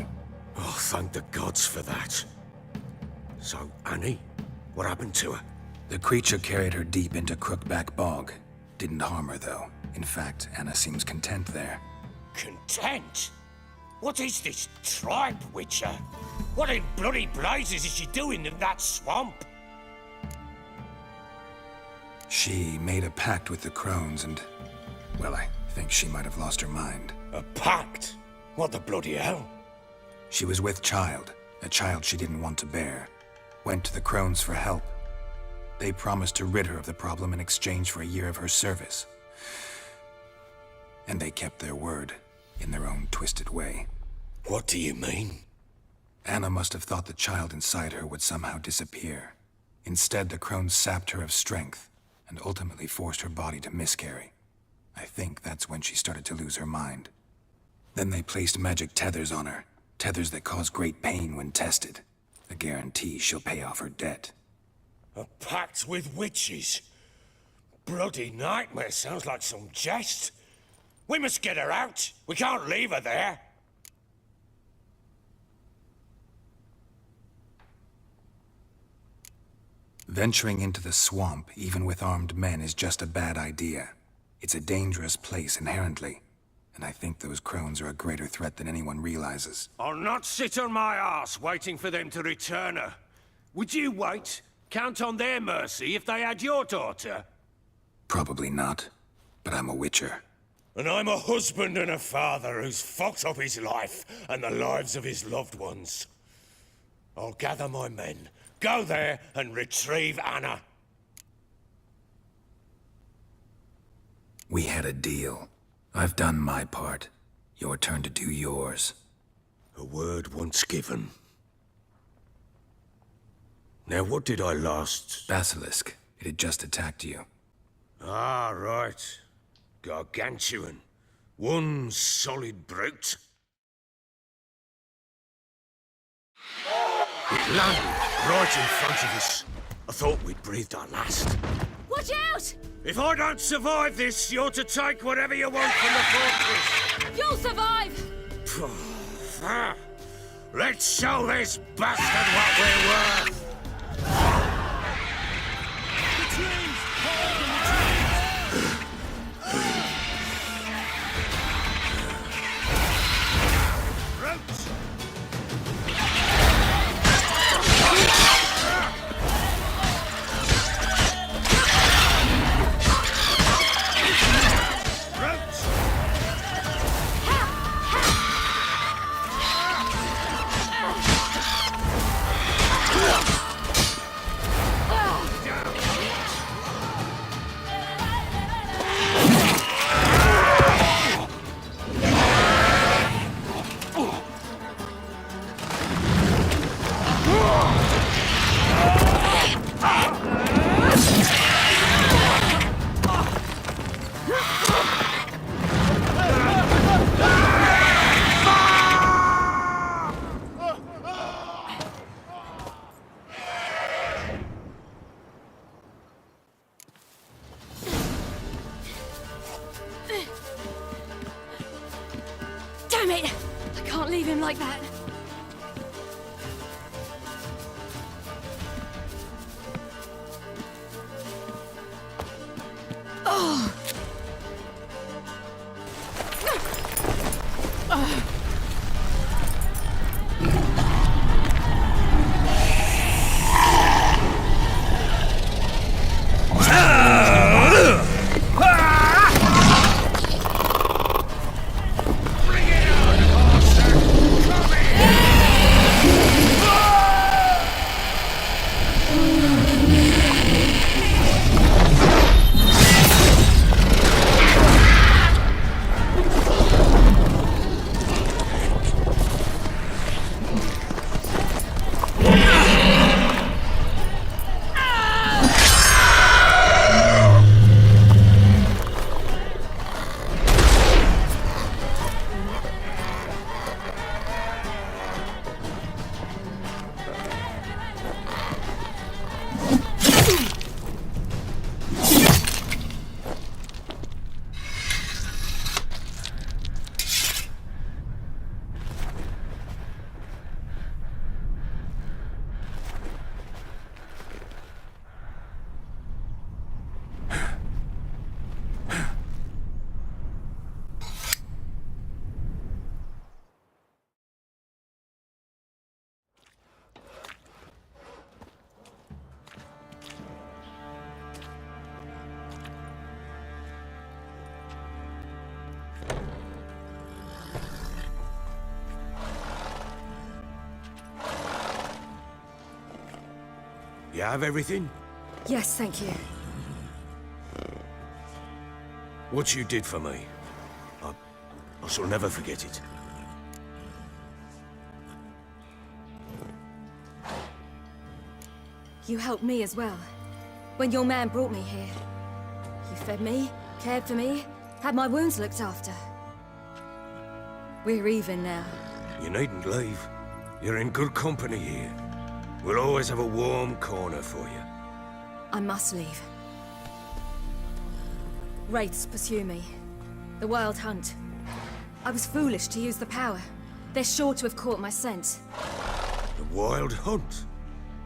Oh, thank the gods for that. So, Annie? What happened to her? The creature carried her deep into Crookback Bog. Didn't harm her, though. In fact, Anna seems content there. Content? What is this tribe, Witcher? What in bloody blazes is she doing in that swamp? She made a pact with the Crones and... well, I think she might have lost her mind. A pact? What the bloody hell? She was with child, a child she didn't want to bear. Went to the Crones for help. They promised to rid her of the problem in exchange for a year of her service. And they kept their word, in their own twisted way. What do you mean? Anna must have thought the child inside her would somehow disappear. Instead, the Crones sapped her of strength, and ultimately forced her body to miscarry. I think that's when she started to lose her mind. Then they placed magic tethers on her, tethers that cause great pain when tested. A guarantee she'll pay off her debt. A pact with witches? Bloody nightmare, sounds like some jest. We must get her out. We can't leave her there. Venturing into the swamp, even with armed men, is just a bad idea. It's a dangerous place inherently, and I think those Crones are a greater threat than anyone realizes. I'll not sit on my arse waiting for them to return her. Would you wait? Count on their mercy if they had your daughter? Probably not, but I'm a Witcher. And I'm a husband and a father who's fucked up his life and the lives of his loved ones. I'll gather my men, go there and retrieve Anna. We had a deal. I've done my part. Your turn to do yours. A word once given. Now, what did I last... Basilisk. It had just attacked you. Ah, right. Gargantuan. One solid brute. It landed right in front of us. I thought we'd breathed our last. Watch out! If I don't survive this, you're to take whatever you want from the fortress. You'll survive! Let's show this bastard what we're worth! Damn it! I can't leave him like that. Oh! You have everything? Yes, thank you. What you did for me, I shall never forget it. You helped me as well. When your man brought me here. You fed me, cared for me, had my wounds looked after. We're even now. You needn't leave. You're in good company here. We'll always have a warm corner for you. I must leave. Wraiths pursue me. The Wild Hunt. I was foolish to use the power. They're sure to have caught my scent. The Wild Hunt?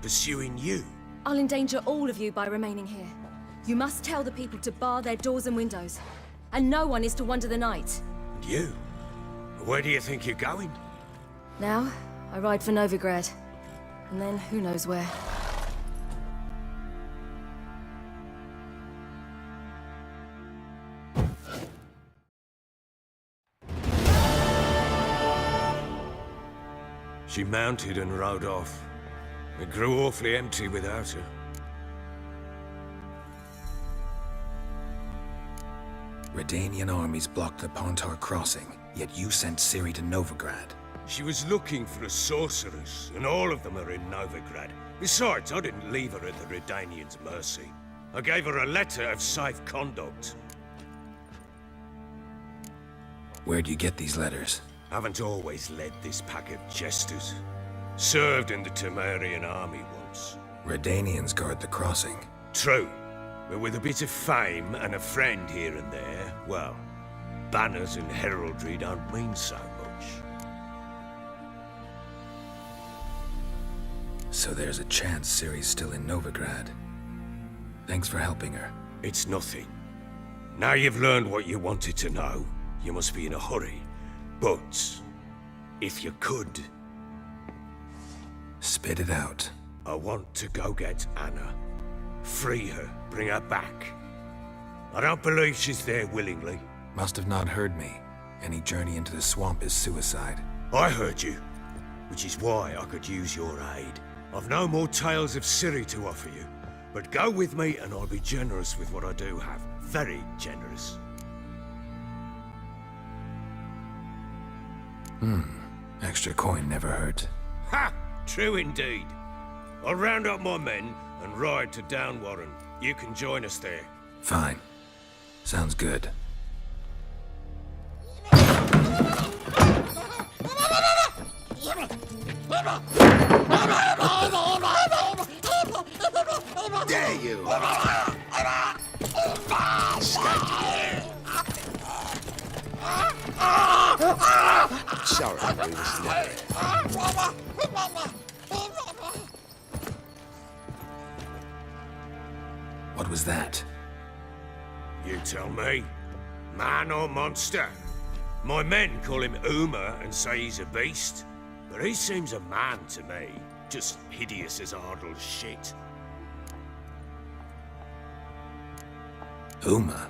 Pursuing you? I'll endanger all of you by remaining here. You must tell the people to bar their doors and windows. And no one is to wander the night. And you? Where do you think you're going? Now, I ride for Novigrad. And then, who knows where. She mounted and rode off. It grew awfully empty without her. Redanian armies blocked the Pontar crossing, yet you sent Ciri to Novigrad. She was looking for a sorceress, and all of them are in Novigrad. Besides, I didn't leave her at the Redanians' mercy. I gave her a letter of safe conduct. Where'd you get these letters? Haven't always led this pack of jesters. Served in the Temerian army once. Redanians guard the crossing. True, but with a bit of fame and a friend here and there, well, banners and heraldry don't mean so much. So there's a chance Ciri's still in Novigrad. Thanks for helping her. It's nothing. Now you've learned what you wanted to know, you must be in a hurry. But, if you could... Spit it out. I want to go get Anna. Free her, bring her back. I don't believe she's there willingly. Must have not heard me. Any journey into the swamp is suicide. I heard you, which is why I could use your aid. I've no more tales of Ciri to offer you, but go with me and I'll be generous with what I do have. Very generous. Extra coin never hurt. Ha! True indeed. I'll round up my men and ride to Downwarren. You can join us there. Fine. Sounds good. Dare you! Sorry, we was late. What was that? You tell me. Man or monster? My men call him Uma and say he's a beast, but he seems a man to me. Just hideous as Ardle's shit. Uma?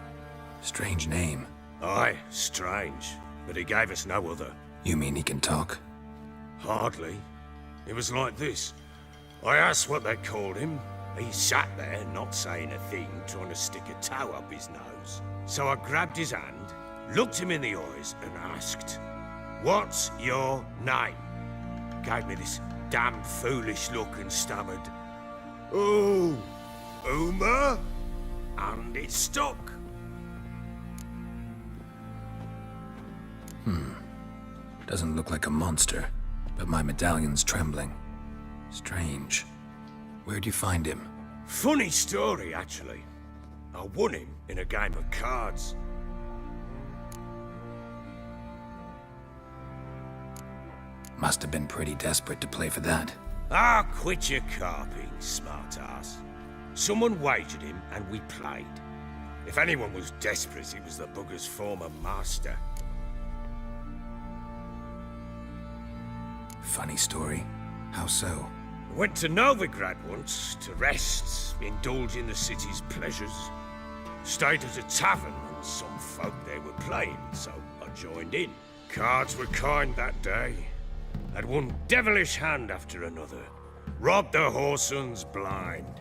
Strange name. Aye, strange. But he gave us no other. You mean he can talk? Hardly. It was like this. I asked what they called him. He sat there, not saying a thing, trying to stick a toe up his nose. So I grabbed his hand, looked him in the eyes, and asked, "What's your name?" Gave me this damned foolish look and stammered, "Oh, Uma?" And it stuck. Doesn't look like a monster, but my medallion's trembling. Strange. Where'd you find him? Funny story, actually. I won him in a game of cards. Must have been pretty desperate to play for that. Ah, quit your carping, smartass. Someone wagered him, and we played. If anyone was desperate, it was the bugger's former master. Funny story. How so? Went to Novigrad once, to rest, indulge in the city's pleasures. Stayed at a tavern, and some folk there were playing, so I joined in. Cards were kind that day. Had one devilish hand after another. Robbed the whoresons blind.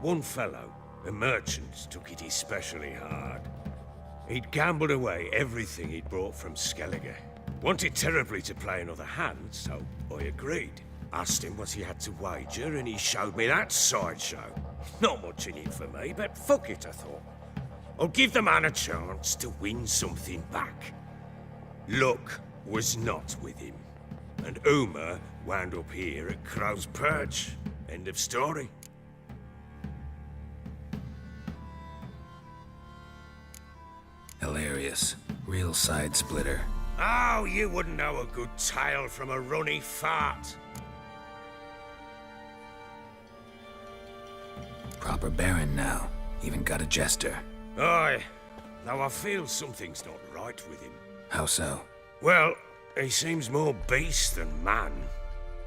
One fellow, a merchant, took it especially hard. He'd gambled away everything he'd brought from Skellige. Wanted terribly to play another hand, so I agreed. Asked him what he had to wager, and he showed me that sideshow. Not much in it for me, but fuck it, I thought. I'll give the man a chance to win something back. Luck was not with him, and Uma wound up here at Crow's Perch. End of story. Hilarious. Real side splitter. Oh, you wouldn't know a good tale from a runny fart. Proper baron now. Even got a jester. Aye, though I feel something's not right with him. How so? Well, he seems more beast than man.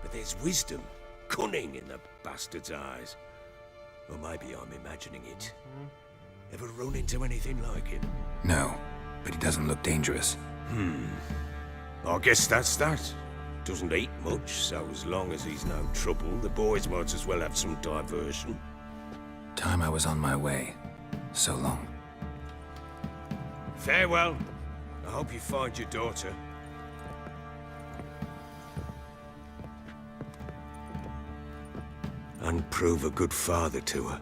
But there's wisdom, cunning in the bastard's eyes. Or maybe I'm imagining it. Ever run into anything like him? No, but he doesn't look dangerous. I guess that's that. Doesn't eat much, so as long as he's no trouble, the boys might as well have some diversion. Time I was on my way. So long. Farewell. I hope you find your daughter. And prove a good father to her.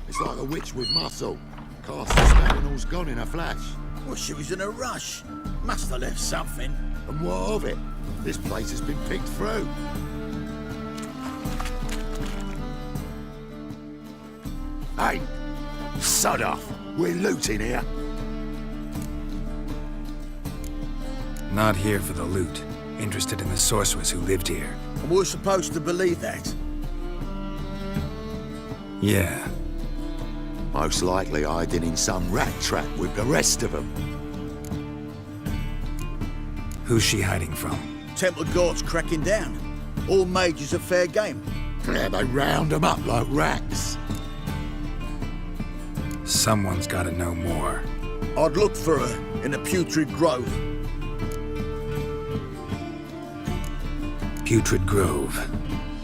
It's like a witch with muscle. Cast the spell and all's gone in a flash. Well, she was in a rush. Must have left something. And what of it? This place has been picked through. Hey! Sod off! We're looting here. Not here for the loot. Interested in the sorceress who lived here. And we're supposed to believe that. Yeah. Most likely hiding in some rat trap with the rest of them. Who's she hiding from? Temple guards cracking down. All mages are fair game. Yeah, they round them up like rats. Someone's gotta know more. I'd look for her in the Putrid Grove. Putrid Grove.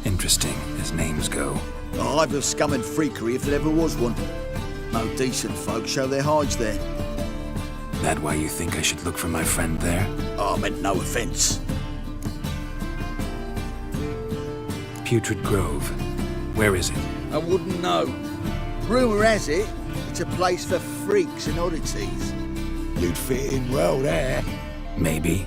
Interesting, as names go. A hive of scum and freakery if there ever was one. No decent folk show their hides there. That why you think I should look for my friend there? Oh, I meant no offence. Putrid Grove. Where is it? I wouldn't know. Rumour has it, it's a place for freaks and oddities. You'd fit in well there. Maybe.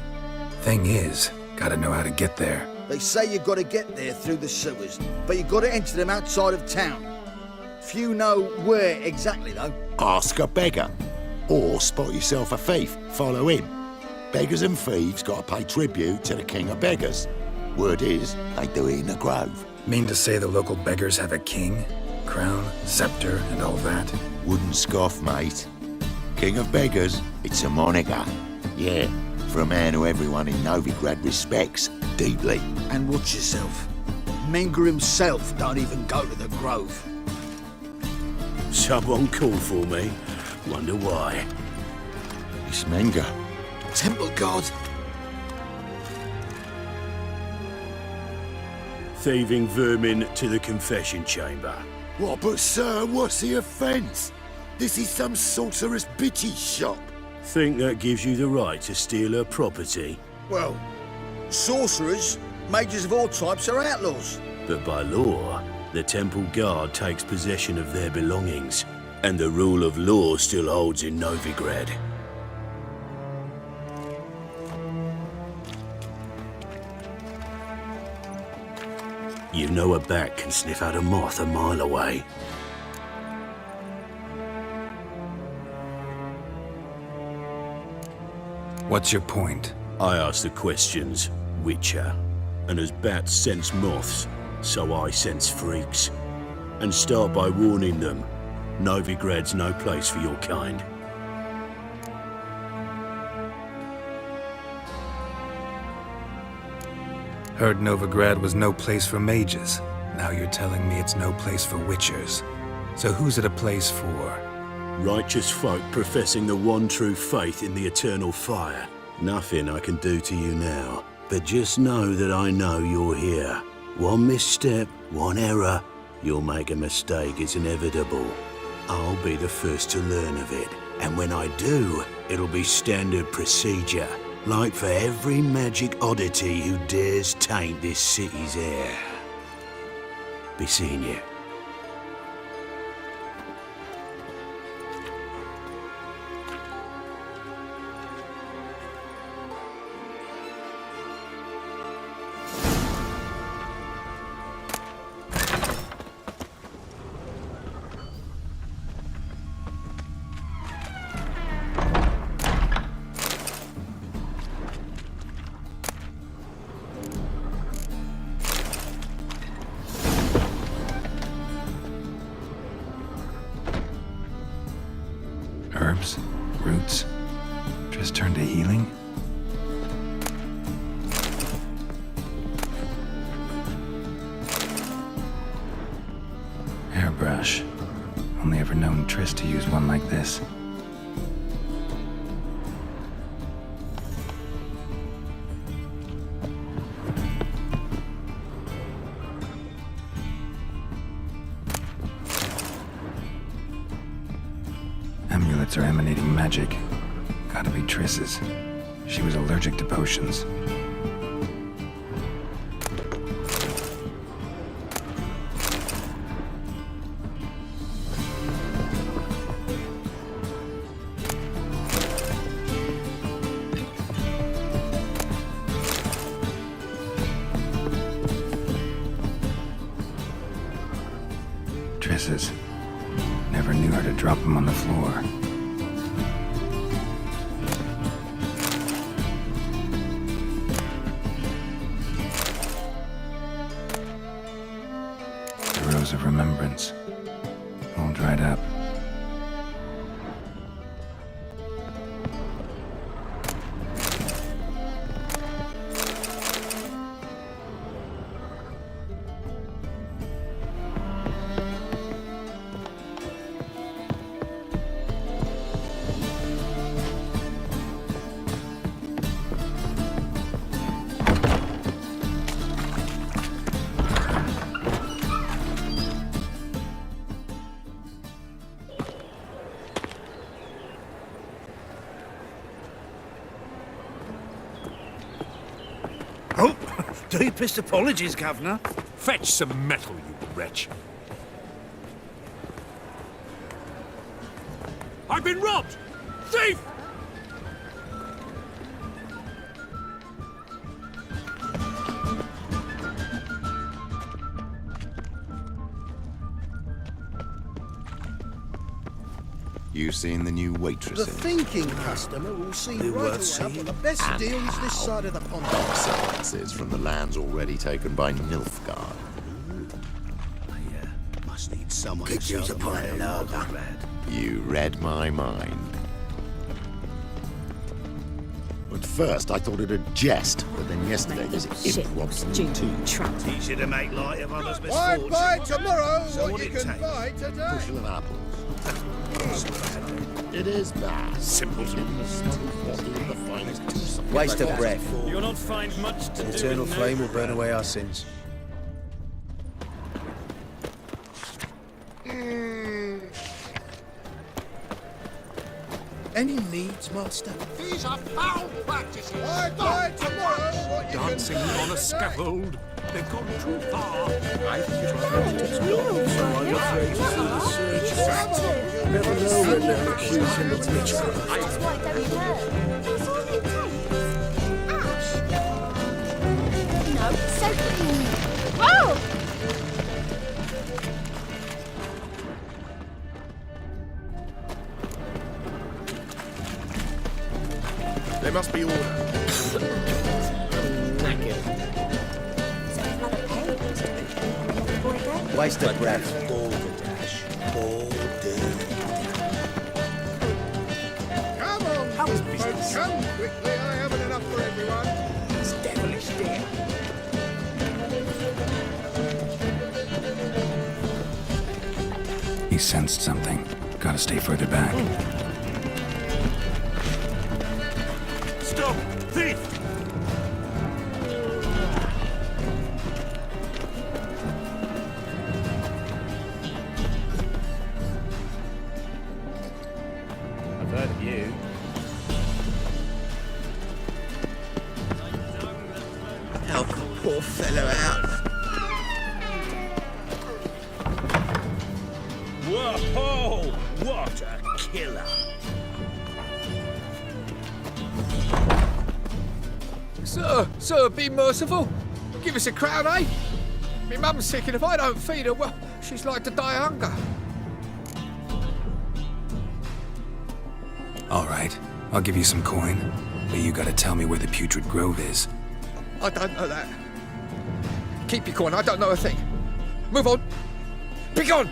Thing is, gotta know how to get there. They say you've got to get there through the sewers, but you've got to enter them outside of town. Few know where exactly, though. Ask a beggar. Or spot yourself a thief. Follow him. Beggars and thieves got to pay tribute to the king of beggars. Word is, they do it in the grove. Mean to say the local beggars have a king? Crown, scepter, and all that? Wouldn't scoff, mate. King of beggars, it's a moniker. Yeah, for a man who everyone in Novigrad respects deeply. And watch yourself. Menger himself don't even go to the grove. Someone called for me. Wonder why. It's Menger. Temple guard. Thieving vermin to the confession chamber. What, but sir, what's the offence? This is some sorceress bitch's shop. Think that gives you the right to steal her property? Well, sorcerers, mages of all types are outlaws. But by law, the temple guard takes possession of their belongings, and the rule of law still holds in Novigrad. You know a bat can sniff out a moth a mile away. What's your point? I ask the questions, Witcher. And as bats sense moths, so I sense freaks. And start by warning them, Novigrad's no place for your kind. Heard Novigrad was no place for mages. Now you're telling me it's no place for witchers. So who's it a place for? Righteous folk professing the one true faith in the eternal fire. Nothing I can do to you now, but just know that I know you're here. One misstep, one error, you'll make a mistake, it's inevitable. I'll be the first to learn of it, and when I do, it'll be standard procedure. Like for every magic oddity who dares taint this city's air. Be seeing you. Herbs? Roots? Triss turned to healing? Hairbrush. Only ever known Triss to use one like this. Amulets are emanating magic. Gotta be Triss's. She was allergic to potions. Triss's. Never knew her to drop them on the floor. The rose of remembrance. All dried up. Oh, deepest apologies, Governor. Fetch some metal, you wretch. I've been robbed! Thief! You seen the new waitresses? The thinking customer will see They right worth away seeing. what the best And deals this how? side of the pond. Excellences from the lands already taken by Nilfgaard. Must need someone Could use a pint of lager. You read my mind. At first, I thought it a jest, but then yesterday this impromptu Easy to make light of others' Why misfortune. buy tomorrow So what what you it can take? buy today? bushel of apples. It is bad. Simpleton. The finest Waste of breath. You'll not find much to do. Eternal in flame will burn Novigrad. away our sins. Any needs, master? These are foul practices. Why buy tomorrow what you Dancing can buy on a today? scaffold. They've gone too far. I think it's not so while you're afraid to search. Never know when they'll accuse him of witchcraft. That's why don't you hurt? That's all it takes. Ash? No, so... Whoa! There must be order. Waste of breath. Balderdash. Balderdash. Come on, How is folks, business? come quickly. I haven't enough for everyone. It's devilish dear. He sensed something. Gotta stay further back. Stop! Thief! I've heard of you. Help the poor fellow out. Whoa! What a killer! Sir, be merciful. Give us a crown, eh? Me mum's sick, and if I don't feed her, well, she's like to die of hunger. All right, I'll give you some coin, but you gotta tell me where the Putrid Grove is. I don't know that. Keep your coin, I don't know a thing. Move on. Be gone!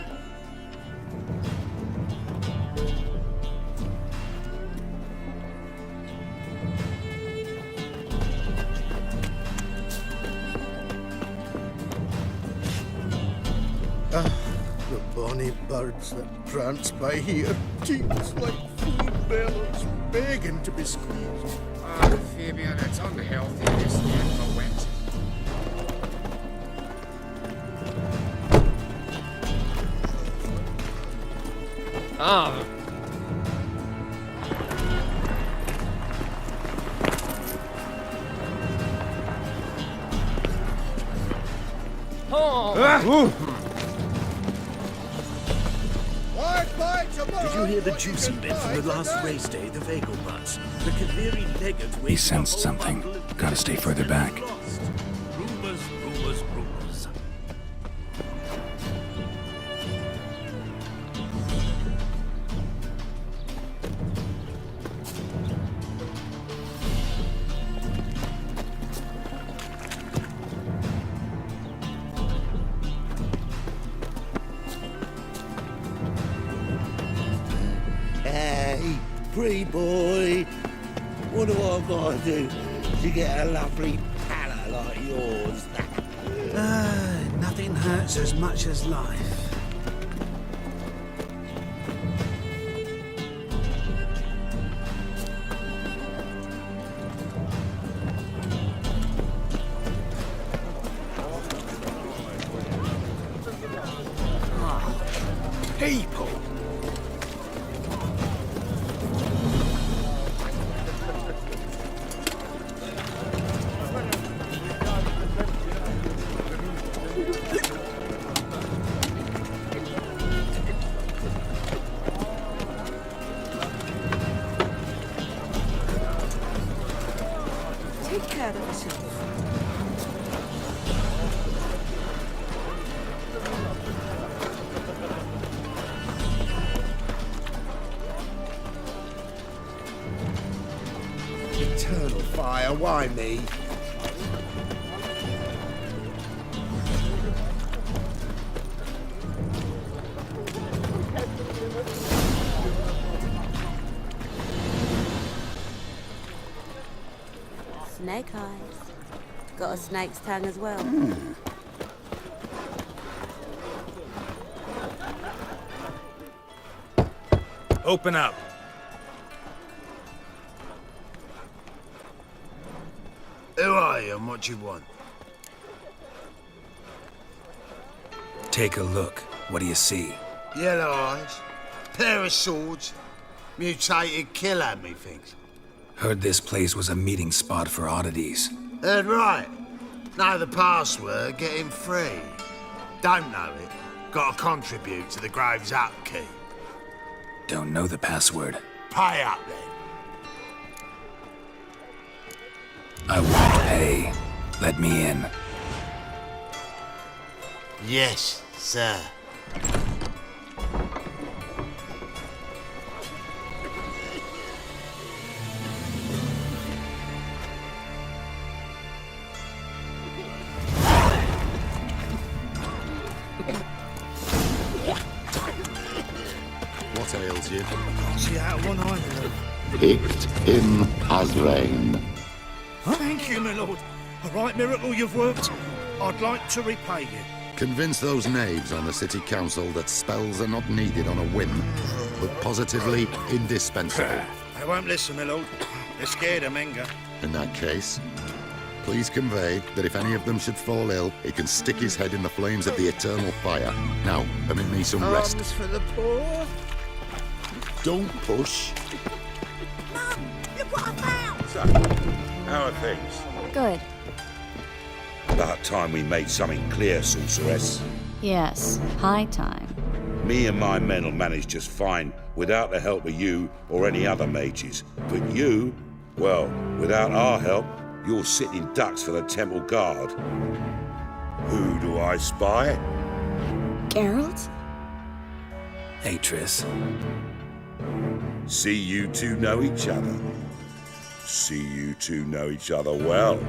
Bonny birds that prance by here, teats like females, begging to be squeezed. Oh, Fabian, it's unhealthy this end for wet. Ah. Did you hear the juicy bit from the last race day, the Vagal butts? The Kaviri legate He sensed something. Gotta stay further back. Rumors, rumors, rumors. Hey, pretty boy. What do I gotta do to get a lovely palate like yours? Nothing hurts as much as life. People! Take care of yourself. Eternal fire, why me? Snake eyes. Got a snake's tongue as well. Open up. Who are you and what you want? Take a look. What do you see? Yellow eyes, pair of swords, mutated killer, methinks. Heard this place was a meeting spot for oddities. Heard right. Know the password, get him free. Don't know it, gotta contribute to the Grove's upkeep. Don't know the password. Pay up then. I won't pay. Let me in. Yes, sir. What ails you? Can't see out of one eye, my lord. Picked in as rain. Thank you, my lord. A right miracle you've worked. I'd like to repay you. Convince those knaves on the city council that spells are not needed on a whim, but positively indispensable. They won't listen, my lord. They're scared of Menga. In that case, please convey that if any of them should fall ill, he can stick his head in the flames of the eternal fire. Now, permit me some rest. Arms for the poor. Don't push. Mum, look what I found! So, how are things? Good. About time we made something clear, sorceress. Yes, high time. Me and my men will manage just fine without the help of you or any other mages. But you, well, without our help, you're sitting ducks for the temple guard. Who do I spy? Geralt? Atris. See you two know each other. See you two know each other well.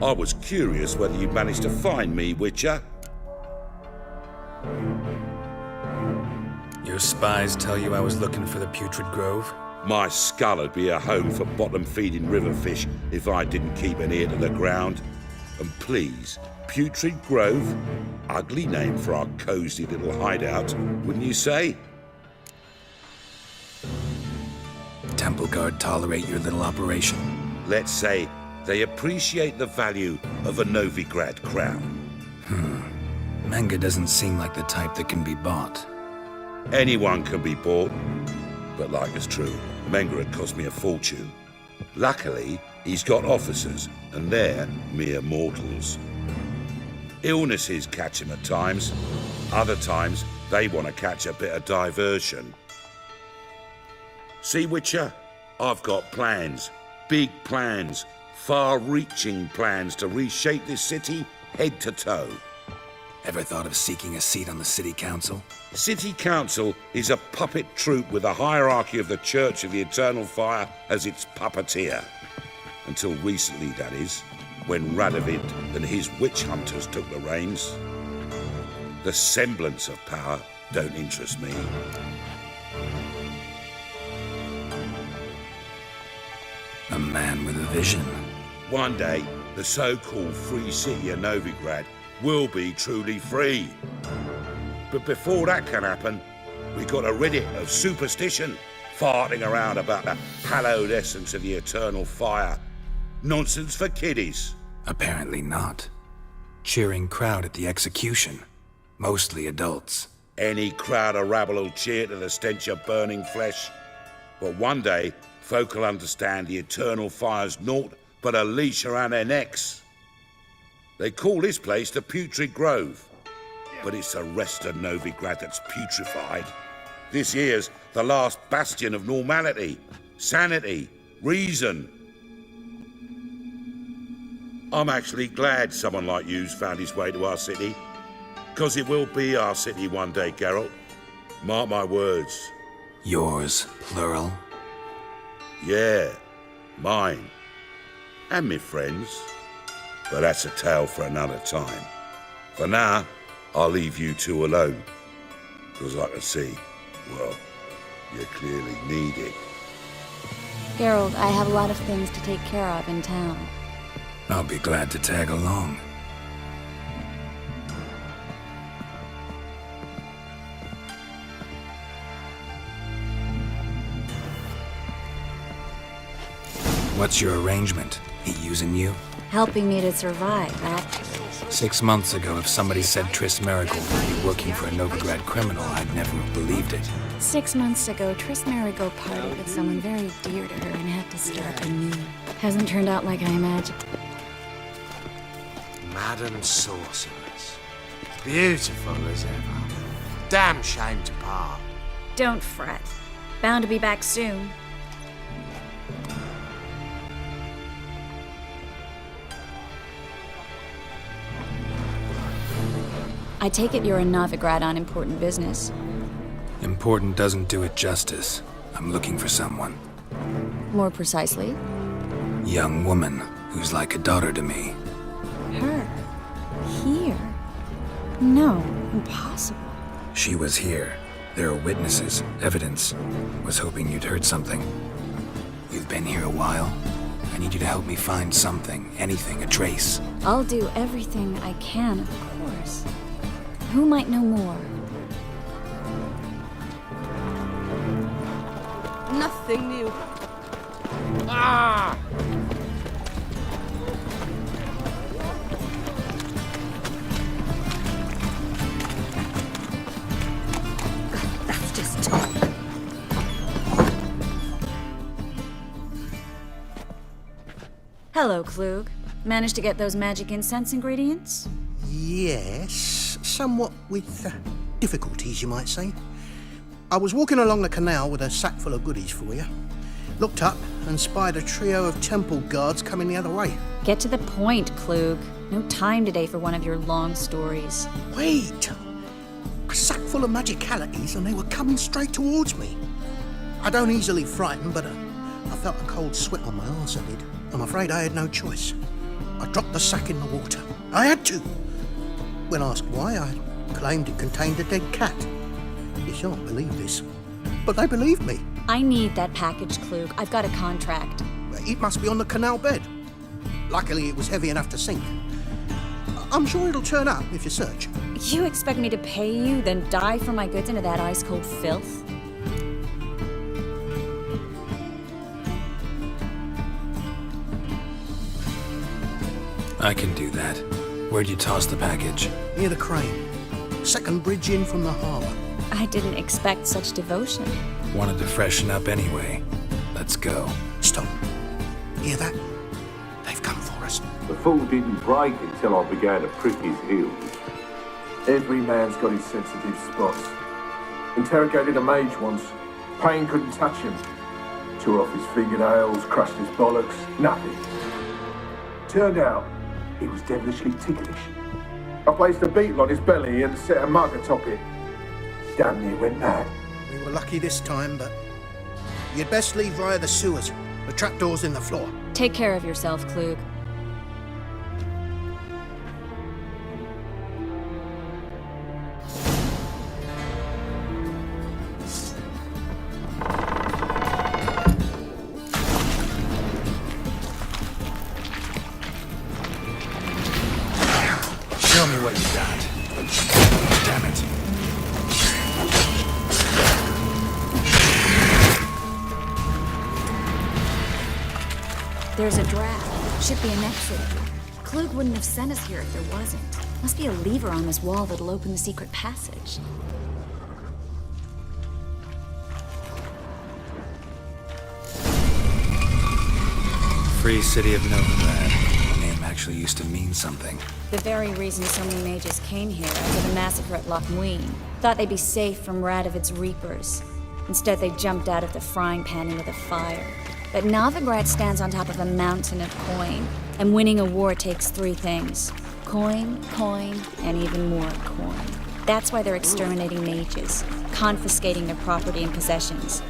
I was curious whether you'd managed to find me, Witcher. Your spies tell you I was looking for the Putrid Grove? My skull would be a home for bottom-feeding river fish if I didn't keep an ear to the ground. And please, Putrid Grove? Ugly name for our cosy little hideout, wouldn't you say? Temple Guard tolerate your little operation? Let's say they appreciate the value of a Novigrad crown. Menga doesn't seem like the type that can be bought. Anyone can be bought, but like it's true, Menga had cost me a fortune. Luckily, he's got officers, and they're mere mortals. Illnesses catch him at times. Other times, they want to catch a bit of diversion. See, Witcher? I've got plans. Big plans. Far-reaching plans to reshape this city head to toe. Ever thought of seeking a seat on the city council? City council is a puppet troupe with a hierarchy of the Church of the Eternal Fire as its puppeteer. Until recently, that is, when Radovid and his witch hunters took the reins. The semblance of power don't interest me. A man with a vision. One day, the so-called free city of Novigrad will be truly free. But before that can happen, we got to rid it of superstition, farting around about the hallowed essence of the eternal fire. Nonsense for kiddies. Apparently not. Cheering crowd at the execution. Mostly adults. Any crowd of rabble will cheer to the stench of burning flesh. But one day, folk will understand the eternal fire's naught but a leash around their necks. They call this place the Putrid Grove, but it's the rest of Novigrad that's putrefied. This here's the last bastion of normality, sanity, reason. I'm actually glad someone like you's found his way to our city, because it will be our city one day, Geralt. Mark my words. Yours, plural? Yeah, mine. And me friends. But that's a tale for another time. For now, I'll leave you two alone. Because I can see, well, you clearly need it. Geralt, I have a lot of things to take care of in town. I'll be glad to tag along. What's your arrangement? He using you? Helping me to survive, that... 6 months ago, if somebody said Triss Merigold would be working for a Novigrad criminal, I'd never have believed it. 6 months ago, Triss Merigold parted with someone very dear to her and had to start anew. Hasn't turned out like I imagined. Madam Sorceress. Beautiful as ever. Damn shame to part. Don't fret. Bound to be back soon. I take it you're in Novigrad on important business. Important doesn't do it justice. I'm looking for someone. More precisely? Young woman who's like a daughter to me. Her? Here? No, impossible. She was here. There are witnesses, evidence. Was hoping you'd heard something. You've been here a while. I need you to help me find something, anything, a trace. I'll do everything I can, of course. Who might know more? Nothing new. Ah! That's just talk. Hello, Klug. Managed to get those magic incense ingredients? Yes, somewhat with difficulties, you might say. I was walking along the canal with a sack full of goodies for you. Looked up and spied a trio of temple guards coming the other way. Get to the point, Klug. No time today for one of your long stories. Wait! A sack full of magicalities and they were coming straight towards me. I don't easily frighten, but I felt a cold sweat on my arse, I did. I'm afraid I had no choice. I dropped the sack in the water. I had to. When asked why, I claimed it contained a dead cat. You shan't believe this, but they believed me. I need that package, Klug. I've got a contract. It must be on the canal bed. Luckily, it was heavy enough to sink. I'm sure it'll turn up if you search. You expect me to pay you, then dive for my goods into that ice-cold filth? I can do that. Where'd you toss the package? Near the crane. Second bridge in from the harbour. I didn't expect such devotion. Wanted to freshen up anyway. Let's go. Stop. Hear that? They've come for us. The fall didn't break until I began to prick his heels. Every man's got his sensitive spots. Interrogated a mage once. Pain couldn't touch him. Tore off his fingernails, crushed his bollocks, nothing. Turned out, he was devilishly ticklish. I placed a beetle on his belly and set a mug atop it. Damn near went mad. We were lucky this time, but you'd best leave via the sewers. The trapdoor's in the floor. Take care of yourself, Klug. Show me what you got. Damn it. There's a draft. Should be an exit. Klug wouldn't have sent us here if there wasn't. Must be a lever on this wall that'll open the secret passage. Free City of Novigrad. The name actually used to mean something. The very reason so many mages came here after the massacre at Loch Muin. Thought they'd be safe from Radovid's reapers. Instead, they jumped out of the frying pan into the fire. But Novigrad stands on top of a mountain of coin, and winning a war takes three things. Coin, coin, and even more coin. That's why they're exterminating mages, confiscating their property and possessions.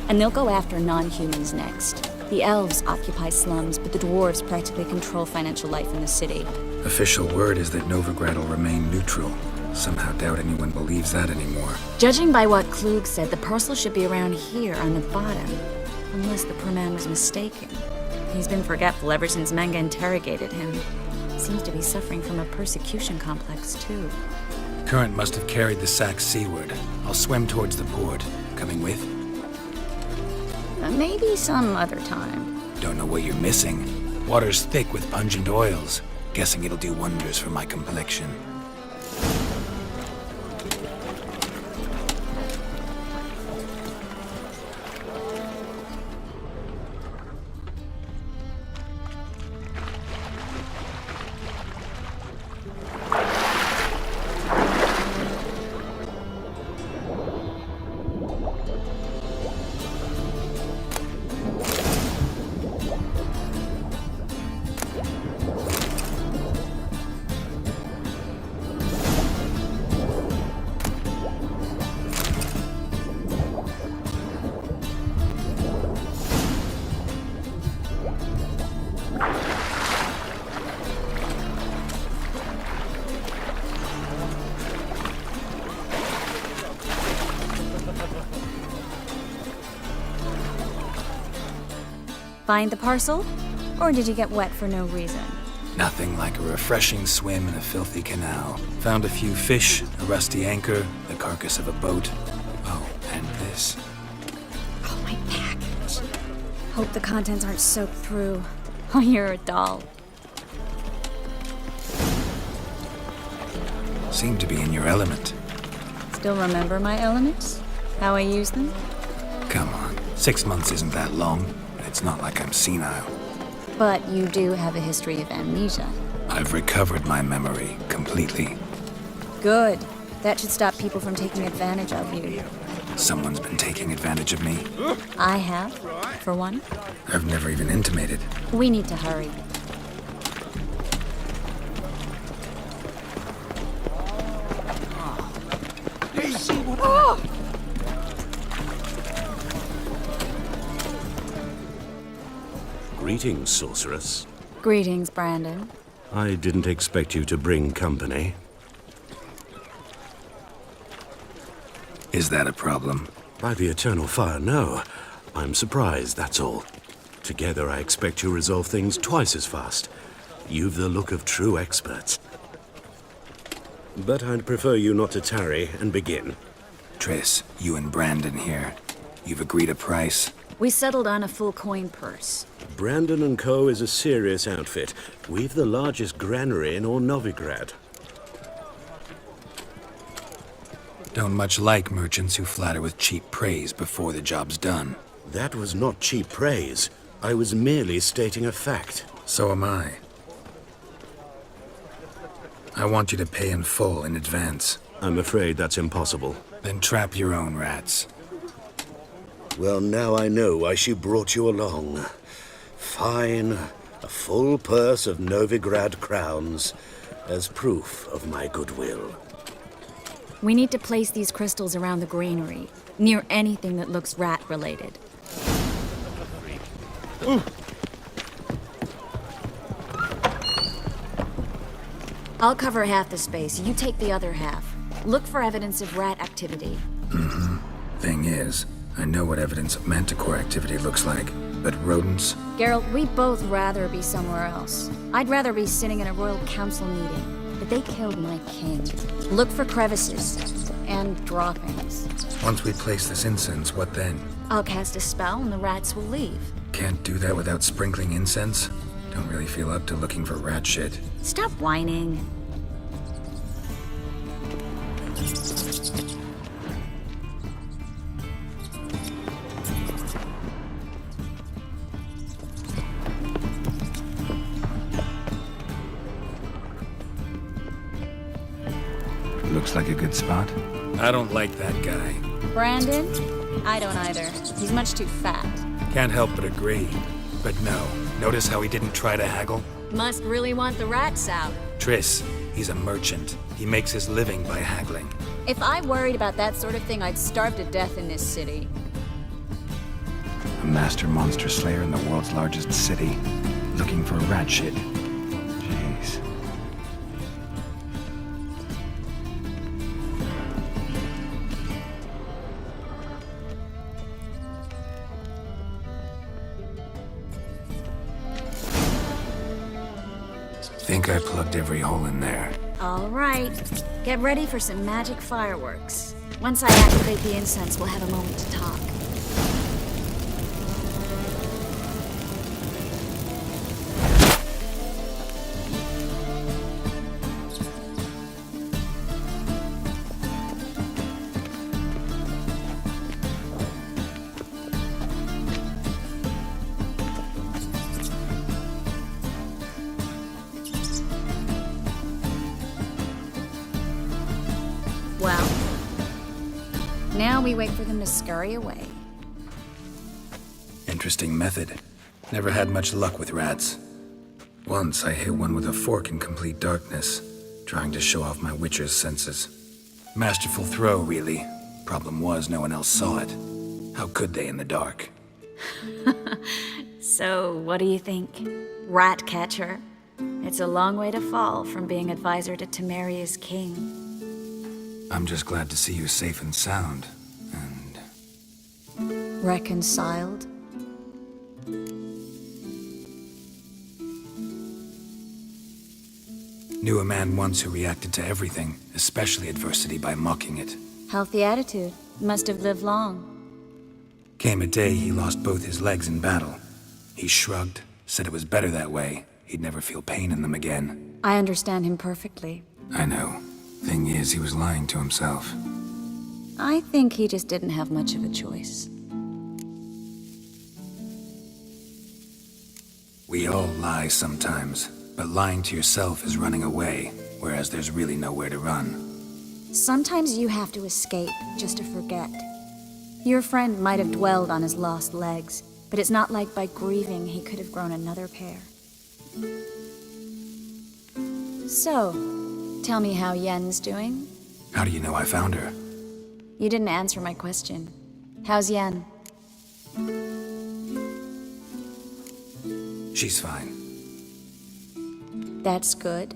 And they'll go after non-humans next. The elves occupy slums, but the dwarves practically control financial life in the city. Official word is that Novigrad will remain neutral. Somehow doubt anyone believes that anymore. Judging by what Klug said, the parcel should be around here on the bottom. Unless the poor man was mistaken. He's been forgetful ever since Manga interrogated him. Seems to be suffering from a persecution complex, too. Current must have carried the sack seaward. I'll swim towards the port. Coming with? Maybe some other time. Don't know what you're missing. Water's thick with pungent oils. Guessing it'll do wonders for my complexion. Find the parcel? Or did you get wet for no reason? Nothing like a refreshing swim in a filthy canal. Found a few fish, a rusty anchor, the carcass of a boat. Oh, and this. Oh, my package. Hope the contents aren't soaked through. Oh, you're a doll. Seem to be in your element. Still remember my elements? How I use them? Come on, 6 months isn't that long. It's not like I'm senile. But you do have a history of amnesia. I've recovered my memory completely. Good. That should stop people from taking advantage of you. Someone's been taking advantage of me. I have, for one. I've never even intimated. We need to hurry. Greetings, sorceress. Greetings, Brandon. I didn't expect you to bring company. Is that a problem? By the eternal fire, no. I'm surprised, that's all. Together, I expect you resolve things twice as fast. You've the look of true experts. But I'd prefer you not to tarry and begin. Triss, you and Brandon here. You've agreed a price? We settled on a full coin purse. Brandon & Co. is a serious outfit. We've the largest granary in all Novigrad. Don't much like merchants who flatter with cheap praise before the job's done. That was not cheap praise. I was merely stating a fact. So am I. I want you to pay in full in advance. I'm afraid that's impossible. Then trap your own rats. Well, now I know why she brought you along. Fine. A full purse of Novigrad crowns as proof of my goodwill. We need to place these crystals around the granary, near anything that looks rat-related. I'll cover half the space, you take the other half. Look for evidence of rat activity. Thing is, I know what evidence of manticore activity looks like, but rodents? Geralt, we'd both rather be somewhere else. I'd rather be sitting in a royal council meeting, but they killed my king. Look for crevices and droppings. Once we place this incense, what then? I'll cast a spell and the rats will leave. Can't do that without sprinkling incense? Don't really feel up to looking for rat shit. Stop whining. Looks like a good spot. I don't like that guy. Brandon? I don't either. He's much too fat. Can't help but agree. But no, notice how he didn't try to haggle? Must really want the rats out. Triss, he's a merchant. He makes his living by haggling. If I worried about that sort of thing, I'd starve to death in this city. A master monster slayer in the world's largest city, looking for rat shit. Jeez. Think I plugged every hole in there. All right. Get ready for some magic fireworks. Once I activate the incense, we'll have a moment to talk. Well, now we wait for them to scurry away. Interesting method. Never had much luck with rats. Once I hit one with a fork in complete darkness, trying to show off my witcher's senses. Masterful throw, really. Problem was, no one else saw it. How could they in the dark? So, what do you think? Rat catcher? It's a long way to fall from being advisor to Temeria's king. I'm just glad to see you safe and sound, and... Reconciled? Knew a man once who reacted to everything, especially adversity, by mocking it. Healthy attitude. Must have lived long. Came a day he lost both his legs in battle. He shrugged, said it was better that way. He'd never feel pain in them again. I understand him perfectly. I know. Thing is, he was lying to himself. I think he just didn't have much of a choice. We all lie sometimes, but lying to yourself is running away, whereas there's really nowhere to run. Sometimes you have to escape just to forget. Your friend might have dwelled on his lost legs, but it's not like by grieving he could have grown another pair. So, tell me how Yen's doing? How do you know I found her? You didn't answer my question. How's Yen? She's fine. That's good.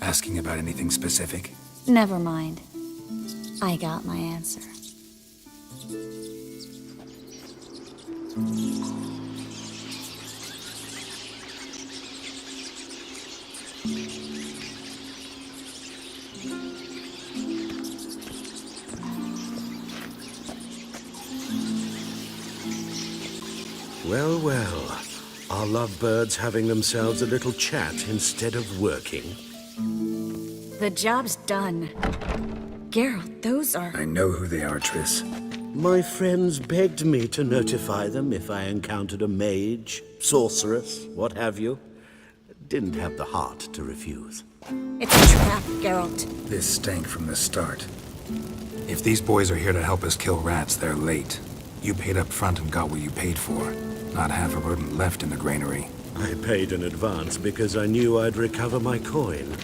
Asking about anything specific? Never mind. I got my answer. Well, well. Are lovebirds having themselves a little chat instead of working? The job's done. Geralt, those are... I know who they are, Triss. My friends begged me to notify them if I encountered a mage, sorceress, what have you. Didn't have the heart to refuse. It's a trap, Geralt. This stank from the start. If these boys are here to help us kill rats, they're late. You paid up front and got what you paid for. Not half a rodent left in the granary. I paid in advance because I knew I'd recover my coin.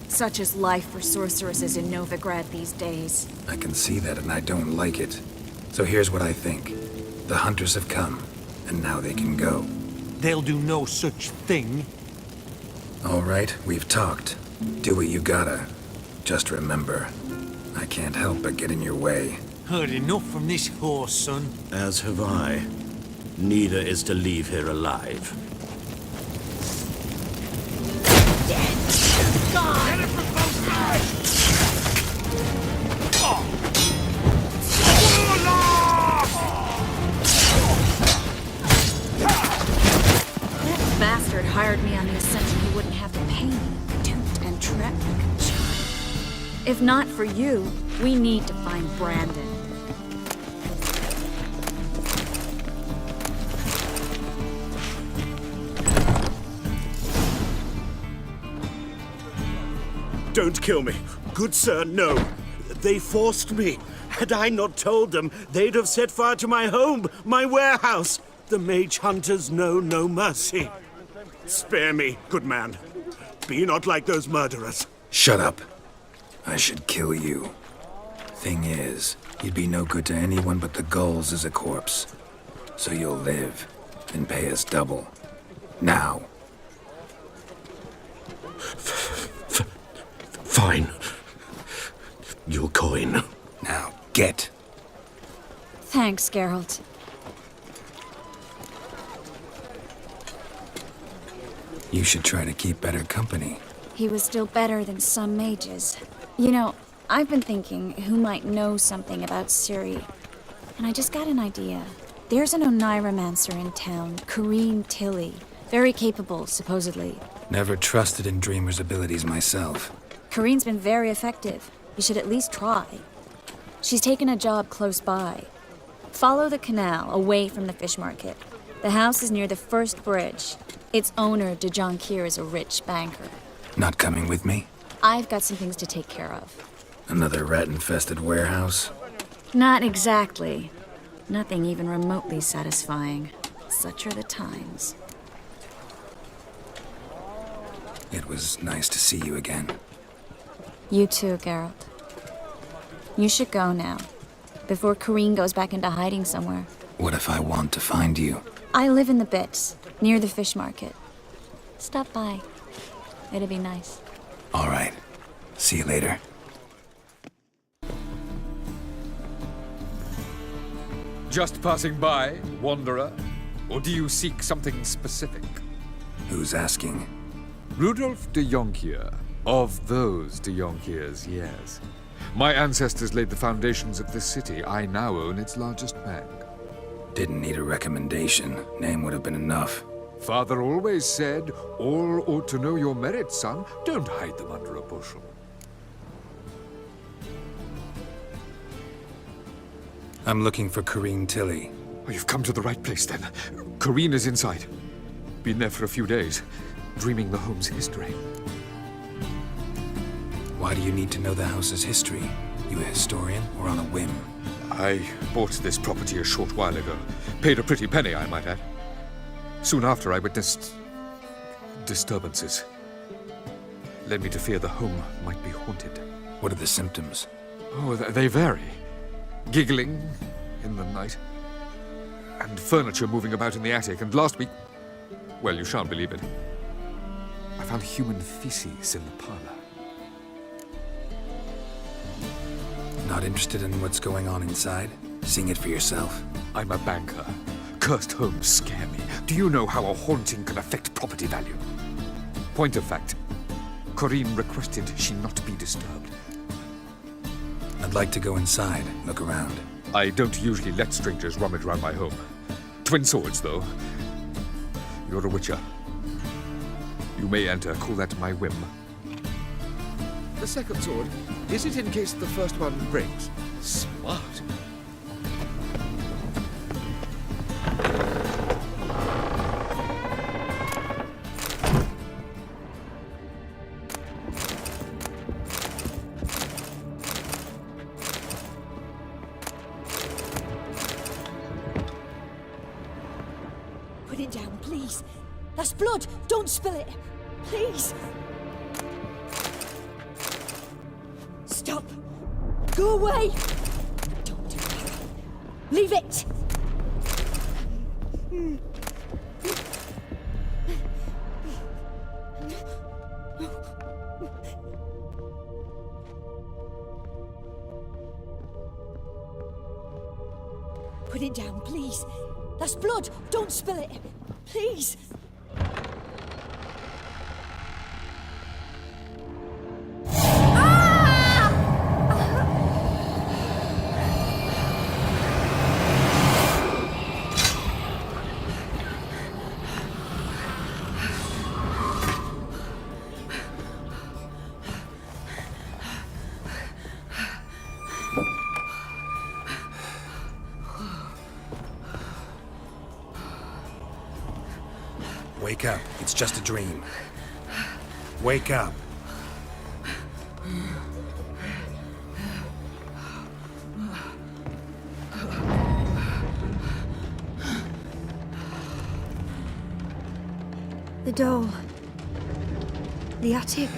Such is life for sorceresses in Novigrad these days. I can see that, and I don't like it. So here's what I think. The hunters have come, and now they can go. They'll do no such thing. All right, we've talked. Do what you gotta. Just remember, I can't help but get in your way. Heard enough from this horse, son. As have I. Neither is to leave here alive. Get it from both sides! That bastard hired me on the assumption he wouldn't have to pay me. Duped and trapped like a child. If not for you, we need to find Brandon. Don't kill me. Good sir, no. They forced me. Had I not told them, they'd have set fire to my home, my warehouse. The mage hunters know no mercy. Spare me, good man. Be not like those murderers. Shut up. I should kill you. Thing is, you'd be no good to anyone but the gulls as a corpse. So you'll live and pay us double. Now. Fine. Your coin. Now, get. Thanks, Geralt. You should try to keep better company. He was still better than some mages. You know, I've been thinking who might know something about Ciri. And I just got an idea. There's an Oneiromancer in town, Corrine Tilly. Very capable, supposedly. Never trusted in Dreamer's abilities myself. Corrine's been very effective. You should at least try. She's taken a job close by. Follow the canal away from the fish market. The house is near the first bridge. Its owner, de Jonquier, is a rich banker. Not coming with me? I've got some things to take care of. Another rat-infested warehouse? Not exactly. Nothing even remotely satisfying. Such are the times. It was nice to see you again. You too, Geralt. You should go now, before Corrine goes back into hiding somewhere. What if I want to find you? I live in the Bits, near the fish market. Stop by. It'd be nice. All right. See you later. Just passing by, wanderer? Or do you seek something specific? Who's asking? Rudolf de Jonquier. Of those de Jonquiers, yes. My ancestors laid the foundations of this city. I now own its largest bank. Didn't need a recommendation. Name would have been enough. Father always said, all ought to know your merits, son. Don't hide them under a bushel. I'm looking for Corrine Tilly. Oh, you've come to the right place, then. Corrine is inside. Been there for a few days, dreaming the home's history. Why do you need to know the house's history? You a historian or on a whim? I bought this property a short while ago. Paid a pretty penny, I might add. Soon after, I witnessed disturbances. Led me to fear the home might be haunted. What are the symptoms? Oh, they vary. Giggling in the night. And furniture moving about in the attic. And last week, well, you shan't believe it, I found human feces in the parlor. Not interested in what's going on inside? Seeing it for yourself? I'm a banker. Cursed homes scare me. Do you know how a haunting can affect property value? Point of fact, Corrine requested she not be disturbed. I'd like to go inside, look around. I don't usually let strangers rummage around my home. twin swords, though. You're a witcher. You may enter, call that my whim. The second sword, is it in case the first one breaks? Smart. Put it down, please. That's blood. Don't spill it. Please. Stop. Go away. Don't do that. Leave it. Put it down, please. That's blood. Don't spill it. Please. Wake up. It's just a dream. Wake up. The doll. The attic.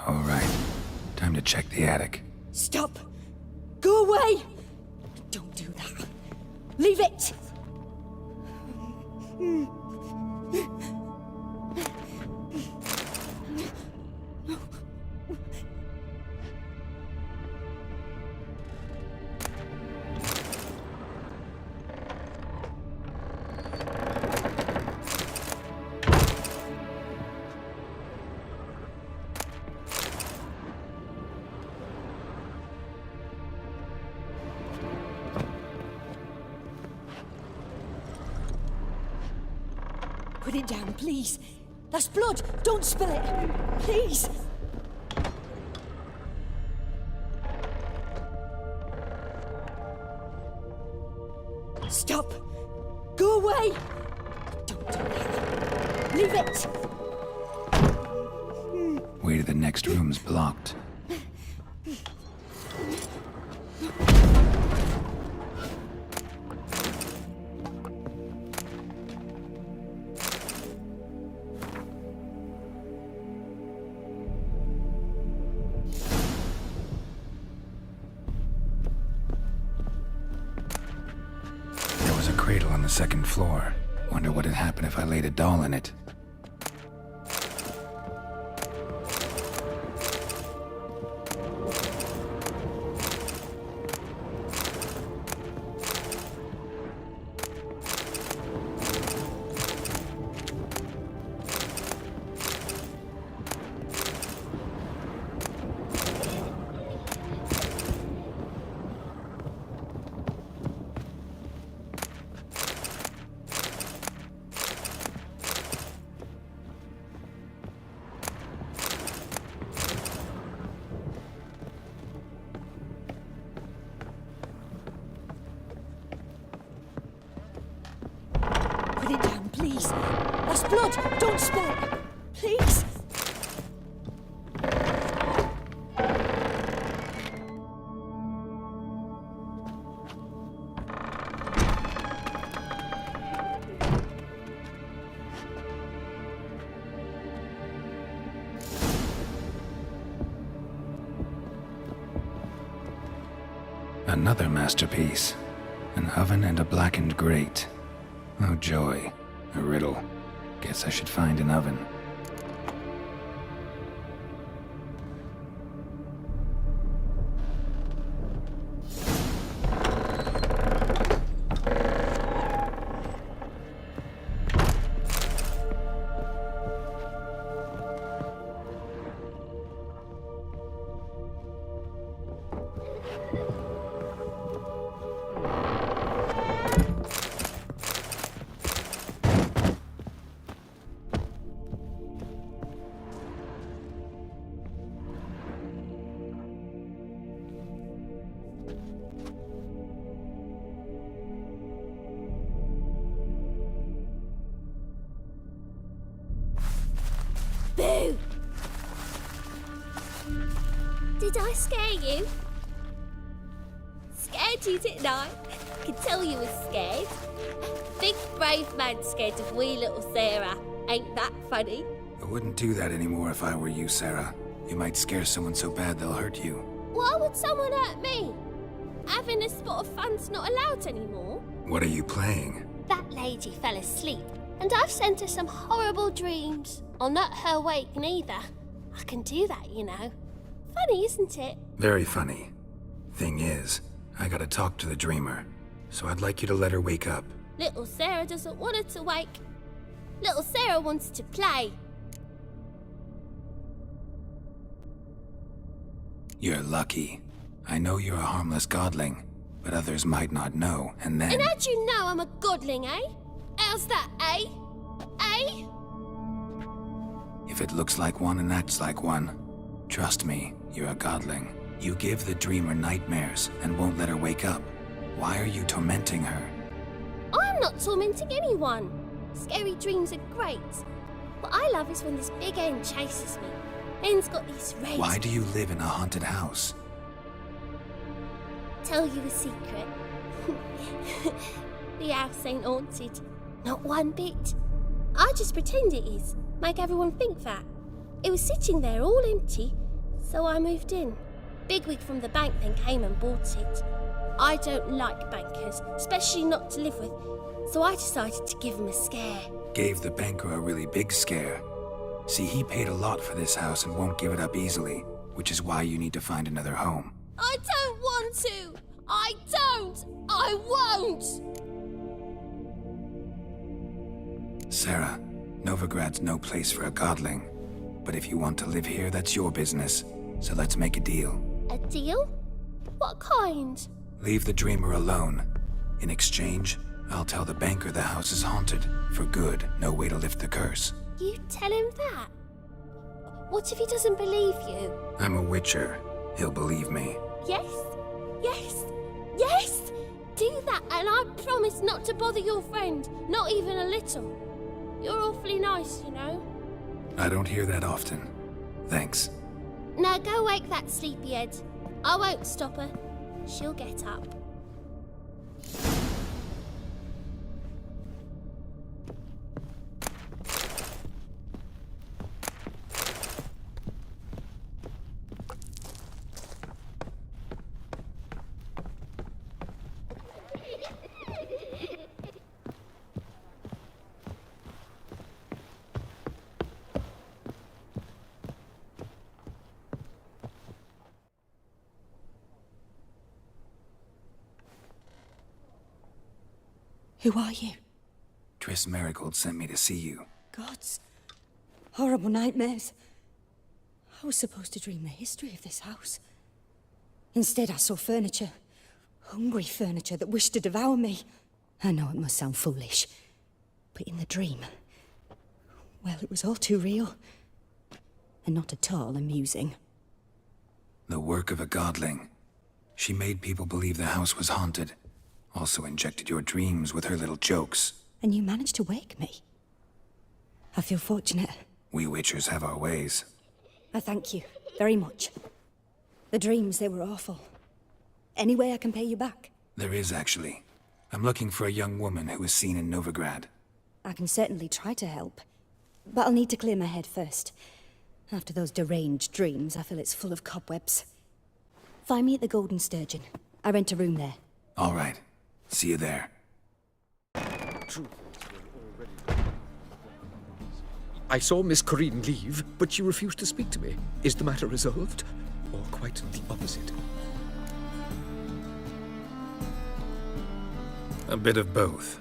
All right. Time to check the attic. Stop. Go away. Don't do that. Leave it. Put it down, please. That's blood. Don't spill it. Please. Stop. Go away. Don't do that. Leave it. Way to the next room's blocked. Cradle on the second floor. Wonder what'd happen if I laid a doll in it. Put it down, please. That's blood. Don't spill it. Please. Another masterpiece. An oven and a blackened grate. Oh joy. A riddle. Guess I should find an oven. Boo! Did I scare you? Scared you, didn't I? Could tell you was scared. Big brave man scared of wee little Sarah. Ain't that funny? I wouldn't do that anymore if I were you, Sarah. You might scare someone so bad they'll hurt you. Why would someone hurt me? Having a spot of fun's not allowed anymore. What are you playing? That lady fell asleep, and I've sent her some horrible dreams. I'll not her wake neither. I can do that, you know. Funny, isn't it? Very funny. Thing is, I gotta talk to the dreamer, so I'd like you to let her wake up. Little Sarah doesn't want her to wake. Little Sarah wants to play. You're lucky. I know you're a harmless godling, but others might not know, and then... And how'd you know I'm a godling, eh? How's that, eh? Eh? If it looks like one and acts like one, trust me, you're a godling. You give the dreamer nightmares and won't let her wake up. Why are you tormenting her? I'm not tormenting anyone. Scary dreams are great. What I love is when this big end chases me. End's got these red... Why do you live in a haunted house? Tell you a secret. The house ain't haunted. Not one bit. I just pretend it is. Make everyone think that. It was sitting there all empty, so I moved in. Bigwig from the bank then came and bought it. I don't like bankers, especially not to live with, so I decided to give him a scare. Gave the banker a really big scare. See, he paid a lot for this house and won't give it up easily, which is why you need to find another home. I don't want to! I don't! I won't! Sarah, Novigrad's no place for a godling. But if you want to live here, that's your business. So let's make a deal. A deal? What kind? Leave the dreamer alone. In exchange, I'll tell the banker the house is haunted. For good, no way to lift the curse. You tell him that? What if he doesn't believe you? I'm a witcher. He'll believe me. Yes? Yes? Yes! Do that, and I promise not to bother your friend. Not even a little. You're awfully nice, you know. I don't hear that often. Thanks. Now go wake that sleepyhead. I won't stop her. She'll get up. Who are you? Triss Marigold sent me to see you. Gods. Horrible nightmares. I was supposed to dream the history of this house. Instead, I saw furniture. Hungry furniture that wished to devour me. I know it must sound foolish, but in the dream, well, it was all too real. And not at all amusing. The work of a godling. She made people believe the house was haunted. Also injected your dreams with her little jokes. And you managed to wake me. I feel fortunate. We witchers have our ways. I thank you very much. The dreams, they were awful. Any way I can pay you back? There is, actually. I'm looking for a young woman who was seen in Novigrad. I can certainly try to help. But I'll need to clear my head first. After those deranged dreams, I feel it's full of cobwebs. Find me at the Golden Sturgeon. I rent a room there. All right. See you there. I saw Miss Corinne leave, but she refused to speak to me. Is the matter resolved? Or quite the opposite? A bit of both.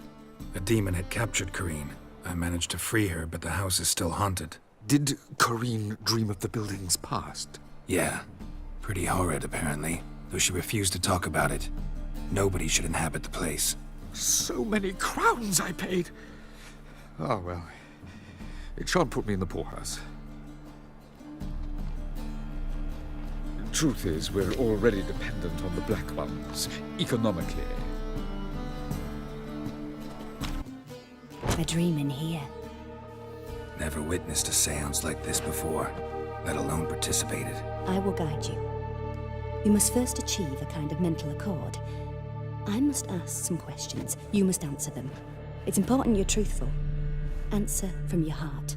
A demon had captured Corinne. I managed to free her, but the house is still haunted. Did Corinne dream of the building's past? Yeah. Pretty horrid, apparently. though she refused to talk about it. Nobody should inhabit the place. So many crowns I paid. Ah, well. It shan't put me in the poorhouse. Truth is, we're already dependent on the Black Ones, economically. A dream in here. Never witnessed a seance like this before, let alone participated. I will guide you. You must first achieve a kind of mental accord. I must ask some questions. You must answer them. It's important you're truthful. Answer from your heart.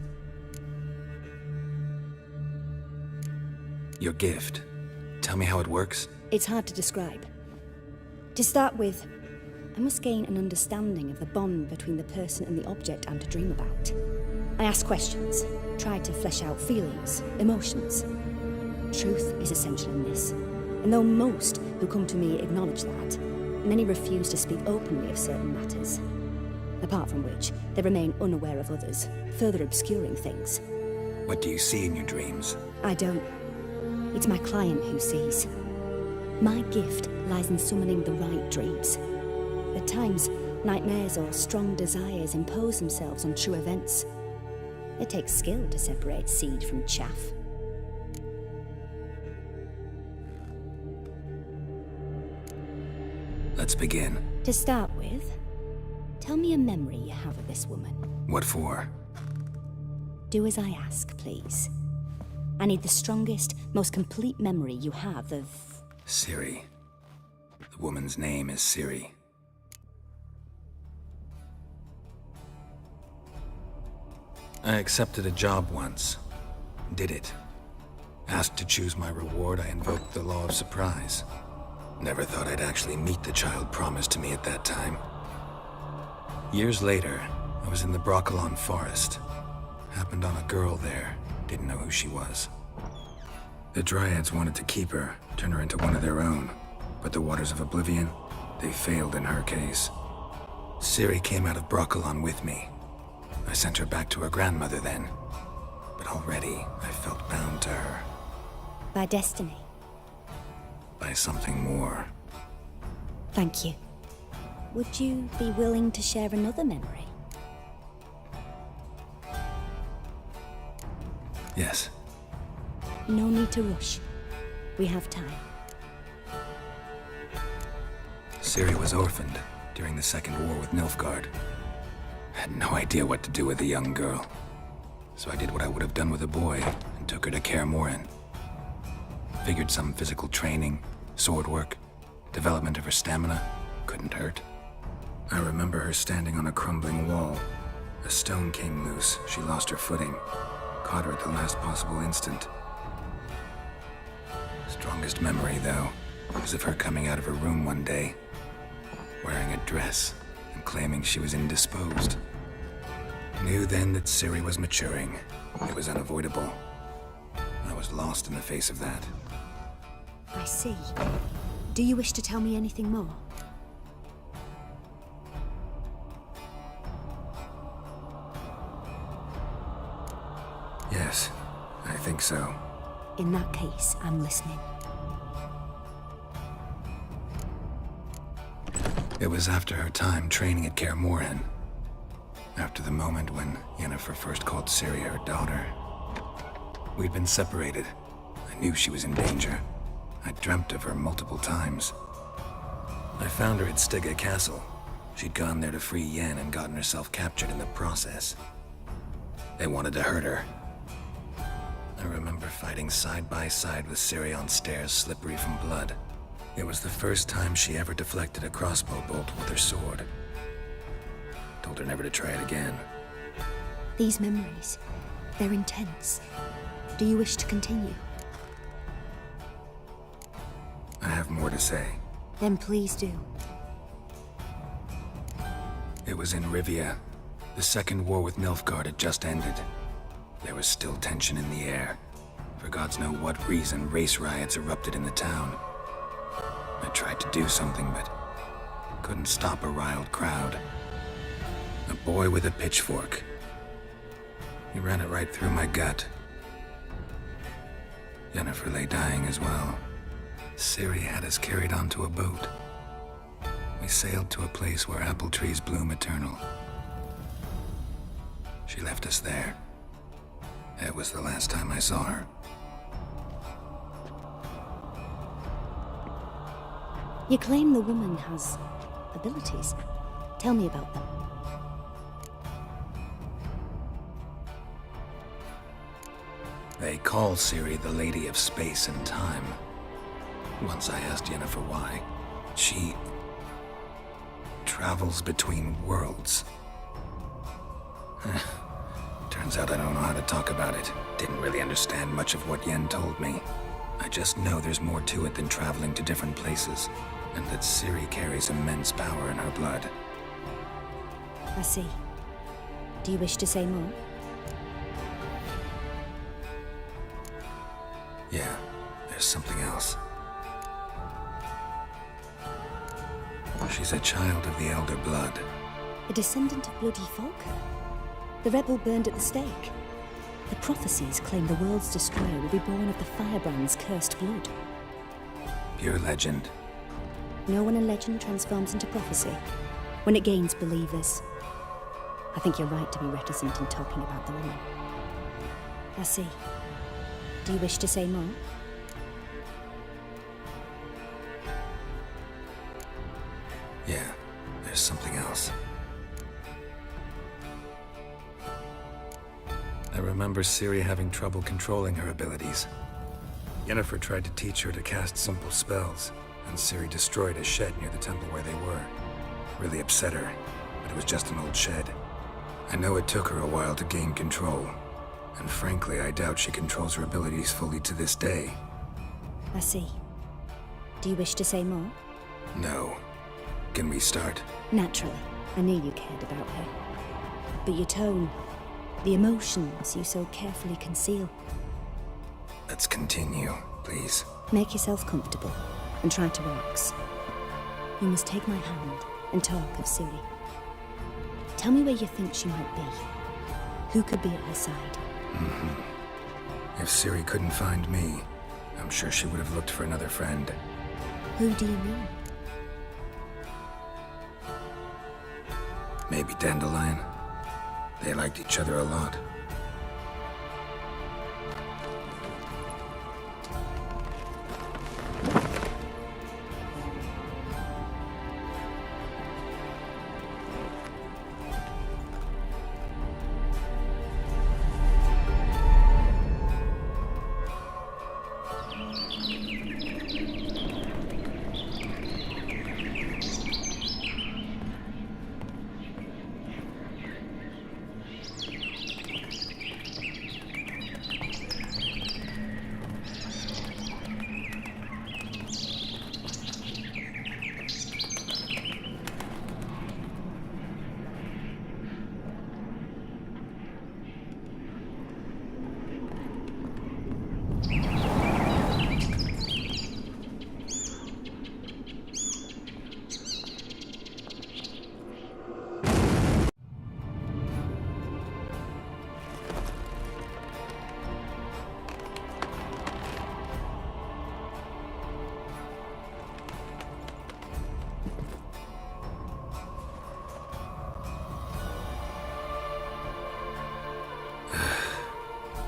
Your gift. Tell me how it works. It's hard to describe. To start with, I must gain an understanding of the bond between the person and the object I'm to dream about. I ask questions, try to flesh out feelings, emotions. Truth is essential in this, and though most who come to me acknowledge that, many refuse to speak openly of certain matters. Apart from which, they remain unaware of others, further obscuring things. What do you see in your dreams? I don't. It's my client who sees. My gift lies in summoning the right dreams. At times, nightmares or strong desires impose themselves on true events. It takes skill to separate seed from chaff. Let's begin. To start with, tell me a memory you have of this woman. What for? Do as I ask, please. I need the strongest, most complete memory you have of... Ciri. The woman's name is Ciri. I accepted a job once. Did it. Asked to choose my reward, I invoked the law of surprise. Never thought I'd actually meet the child promised to me at that time. Years later, I was in the Broccolon forest. Happened on a girl there. Didn't know who she was. The Dryads wanted to keep her, turn her into one of their own. But the Waters of Oblivion, they failed in her case. Ciri came out of Broccolon with me. I sent her back to her grandmother then. But already, I felt bound to her. By destiny. By something more. Thank you. Would you be willing to share another memory? Yes. No need to rush. We have time. Ciri was orphaned during the Second War with Nilfgaard. Had no idea what to do with a young girl. So I did what I would have done with a boy and took her to Kaer Morhen. Figured some physical training, sword work, development of her stamina couldn't hurt. I remember her standing on a crumbling wall. A stone came loose. She lost her footing. Caught her at the last possible instant. Strongest memory, though, was of her coming out of her room one day, wearing a dress and claiming she was indisposed. Knew then that Ciri was maturing. It was unavoidable. I was lost in the face of that. I see. Do you wish to tell me anything more? Yes, I think so. In that case, I'm listening. It was after her time training at Kaer Morhen. After the moment when Yennefer first called Ciri her daughter. We'd been separated. I knew she was in danger. I dreamt of her multiple times. I found her at Stygga Castle. She'd gone there to free Yen and gotten herself captured in the process. They wanted to hurt her. I remember fighting side by side with Ciri on stairs slippery from blood. It was the first time she ever deflected a crossbow bolt with her sword. Told her never to try it again. These memories, they're intense. Do you wish to continue? I have more to say. Then please do. It was in Rivia. The Second War with Nilfgaard had just ended. There was still tension in the air. For gods know what reason, race riots erupted in the town. I tried to do something, but couldn't stop a riled crowd. A boy with a pitchfork. He ran it right through my gut. Yennefer lay dying as well. Ciri had us carried onto a boat. We sailed to a place where apple trees bloom eternal. She left us there. That was the last time I saw her. You claim the woman has abilities. Tell me about them. They call Ciri the Lady of Space and Time. Once I asked Yennefer why. She travels between worlds. Turns out I don't know how to talk about it. Didn't really understand much of what Yen told me. I just know there's more to it than traveling to different places, and that Ciri carries immense power in her blood. I see. Do you wish to say more? Yeah, there's something else. She's a child of the Elder Blood. A descendant of bloody Falker? The rebel burned at the stake. The prophecies claim the world's destroyer will be born of the Firebrand's cursed blood. Pure legend. Know when a legend transforms into prophecy? When it gains believers. I think you're right to be reticent in talking about the woman. I see. Do you wish to say more? Yeah, there's something else. I remember Ciri having trouble controlling her abilities. Yennefer tried to teach her to cast simple spells, and Ciri destroyed a shed near the temple where they were. Really upset her, but it was just an old shed. I know it took her a while to gain control, and frankly, I doubt she controls her abilities fully to this day. I see. Do you wish to say more? No. Can we start? Naturally. I knew you cared about her. But your tone, the emotions you so carefully conceal. Let's continue, please. Make yourself comfortable and try to relax. You must take my hand and talk of Ciri. Tell me where you think she might be. Who could be at her side? If Ciri couldn't find me, I'm sure she would have looked for another friend. Who do you mean? Maybe Dandelion. They liked each other a lot.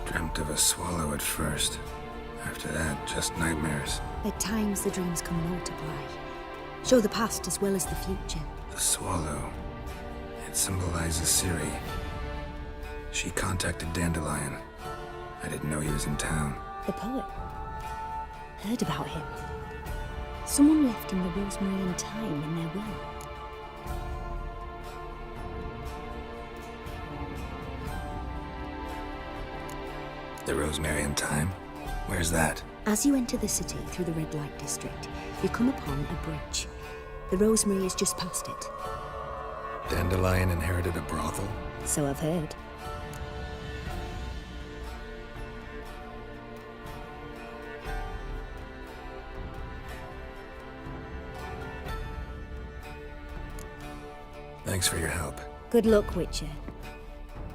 Dreamt of a swallow at first. After that, just nightmares. At times the dreams can multiply. Show the past as well as the future. The swallow. It symbolizes Ciri. She contacted Dandelion. I didn't know he was in town. The poet. Heard about him. Someone left him the rosemary and thyme in their will. The rosemary and thyme? Where's that? As you enter the city through the red light district, you come upon a bridge. The rosemary is just past it. Dandelion inherited a brothel? So I've heard. Thanks for your help. Good luck, Witcher.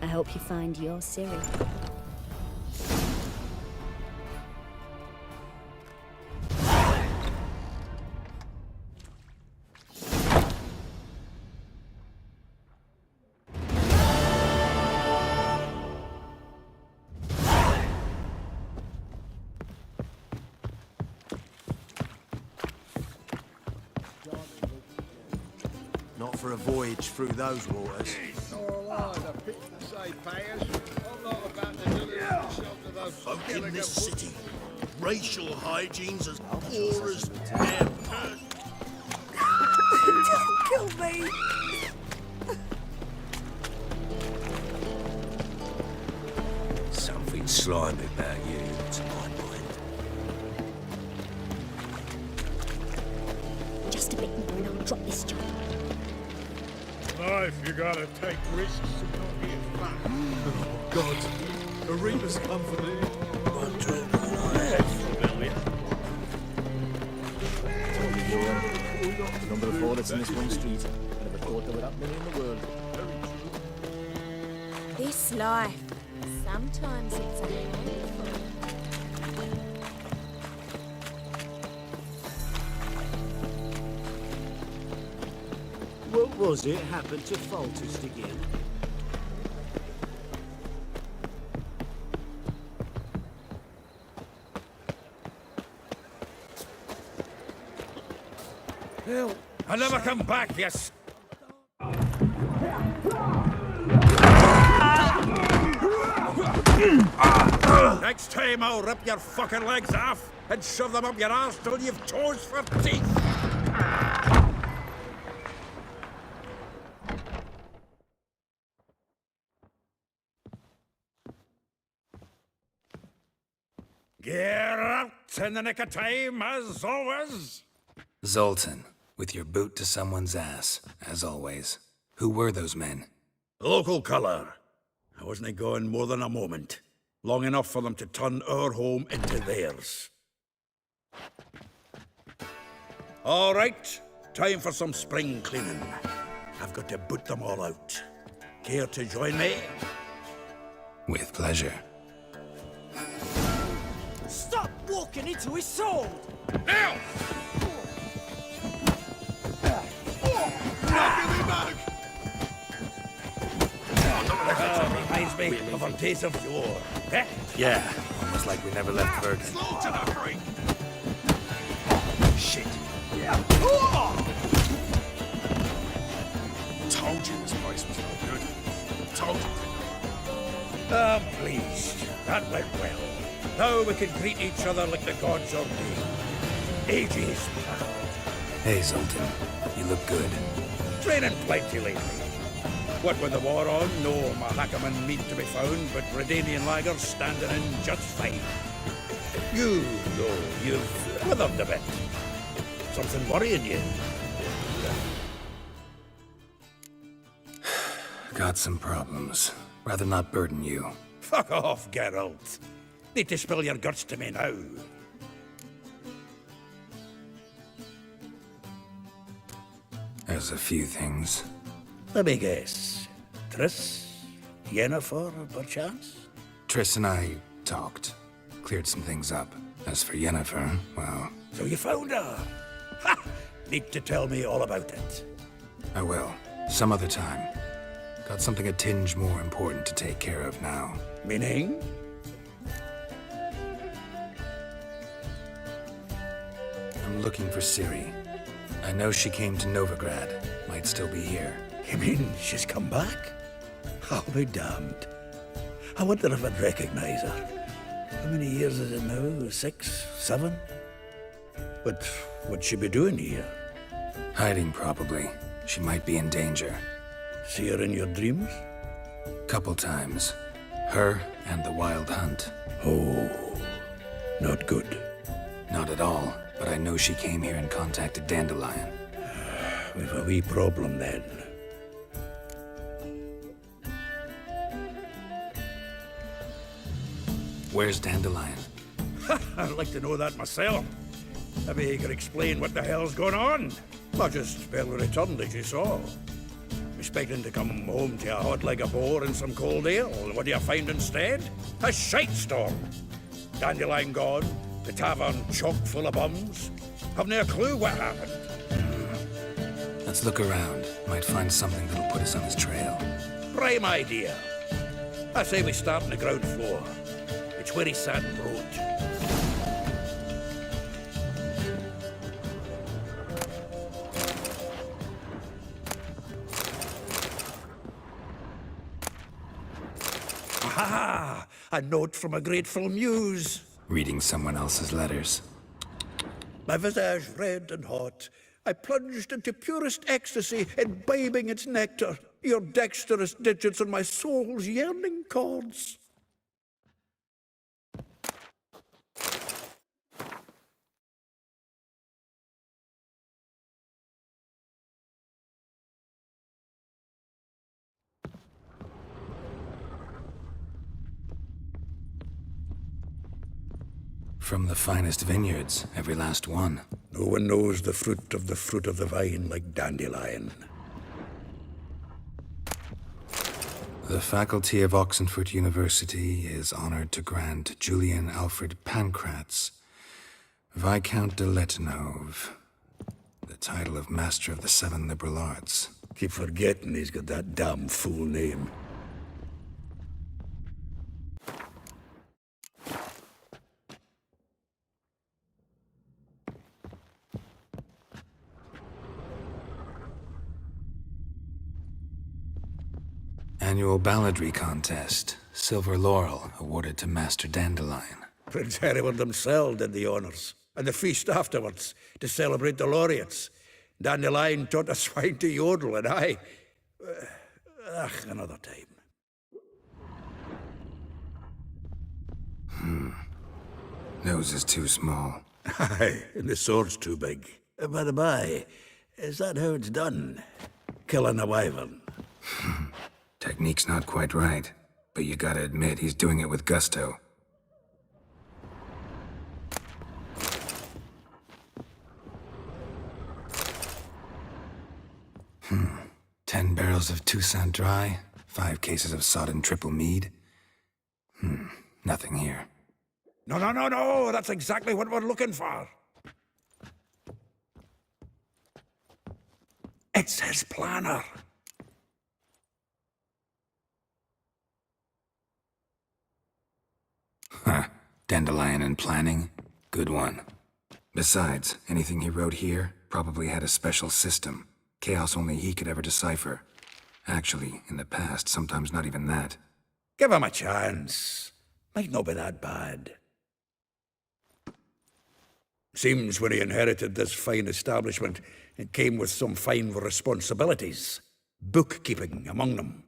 I hope you find your Ciri. for a voyage through those waters. Folk in this city, racial hygiene's as poor as damn dirt. Don't kill me! Something slimy about you, to my mind. Just a bit more and I'll drop this job. Life, you gotta take risks and not get fat. Oh, God. The Reapers come for me. One drink and I have familiar. The number of bullets in this one street. I never thought there were that many in the world. This life. Sometimes it's a handful. What was it happened to Falters again? Well, I'll never come back, yes. Next time I'll rip your fucking legs off and shove them up your arse till you've toes for teeth. Get out in the nick of time, as always. Zoltan, with your boot to someone's ass, as always. Who were those men? Local colour. I wasn't gone more than a moment. Long enough for them to turn our home into theirs. All right, time for some spring cleaning. I've got to boot them all out. Care to join me? With pleasure. Stop walking into his sword! Now! Reminds me of our days of yore. Eh? Yeah, almost like we never left Bergen. Shit. Told you this place was no good. Told you. I'm pleased. That went well. Now we can greet each other like the gods ordained. Ages past. Hey, Zoltan. You look good. Training plenty lately. What with the war on, no Mahakaman meat to be found, but Redanian lagers standing in just fine. You, though, you've withered a bit. Something worrying you? Got some problems. Rather not burden you. Fuck off, Geralt. Need to spill your guts to me now. There's a few things. Let me guess. Triss? Yennefer, perchance? Triss and I talked. Cleared some things up. As for Yennefer, well... So you found her? Ha! Need to tell me all about it. I will. Some other time. Got something a tinge more important to take care of now. Meaning? I'm looking for Ciri. I know she came to Novigrad. Might still be here. You mean she's come back? I'll be damned. I wonder if I'd recognize her. How many years is it now? 6, 7? But what'd she be doing here? Hiding, probably. She might be in danger. See her in your dreams? Couple times. Her and the Wild Hunt. Oh, not good. Not at all, but I know she came here and contacted Dandelion. We've a wee problem then. Where's Dandelion? I'd like to know that myself. Maybe he could explain what the hell's going on. Not just barely returned, as you saw. Expecting to come home to a hot like a boar and some cold ale. What do you find instead? A shite storm. Dandelion gone, the tavern chock full of bums. Haven't a clue what happened. Let's look around. Might find something that'll put us on his trail. Prime idea. I say we start on the ground floor. It's where he sat and wrote. Aha! A note from a grateful muse. Reading someone else's letters. My visage red and hot, I plunged into purest ecstasy, imbibing its nectar, your dexterous digits on my soul's yearning chords. From the finest vineyards, every last one. No one knows the fruit of the vine like Dandelion. The faculty of Oxenford University is honored to grant Julian Alfred Pancratz, Viscount de Letenove, the title of Master of the Seven Liberal Arts. Keep forgetting he's got that damn fool name. Annual balladry contest. Silver laurel awarded to Master Dandelion. Prince Hereward himself did the honours, and the feast afterwards, to celebrate the laureates. Dandelion taught a swine to yodel, and I... another time. Nose is too small. Aye, and the sword's too big. By the by, is that how it's done? Killing a wyvern? Technique's not quite right, but you gotta admit he's doing it with gusto. Hmm. 10 barrels of Toussaint Dry, 5 cases of sodden triple mead. Nothing here. No, that's exactly what we're looking for. It's his planner. Huh. Dandelion and planning? Good one. Besides, anything he wrote here probably had a special system. Chaos only he could ever decipher. Actually, in the past, sometimes not even that. Give him a chance. Might not be that bad. Seems when he inherited this fine establishment, it came with some fine responsibilities. Bookkeeping among them.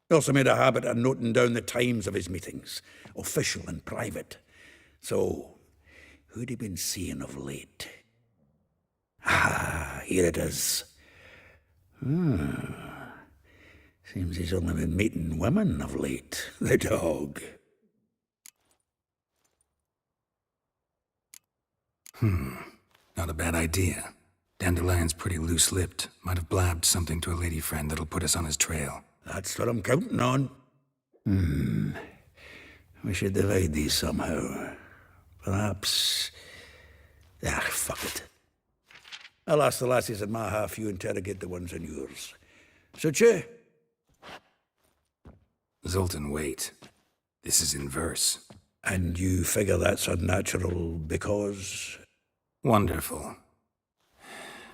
He also made a habit of noting down the times of his meetings, official and private. So, who'd he been seeing of late? Ah, here it is. Seems he's only been meeting women of late, the dog. Not a bad idea. Dandelion's pretty loose-lipped. Might have blabbed something to a lady friend that'll put us on his trail. That's what I'm counting on. We should divide these somehow. Perhaps... fuck it. I'll ask the lassies in my half, you interrogate the ones in yours. Suit you? Zoltan, wait. This is in verse. And you figure that's unnatural because... Wonderful.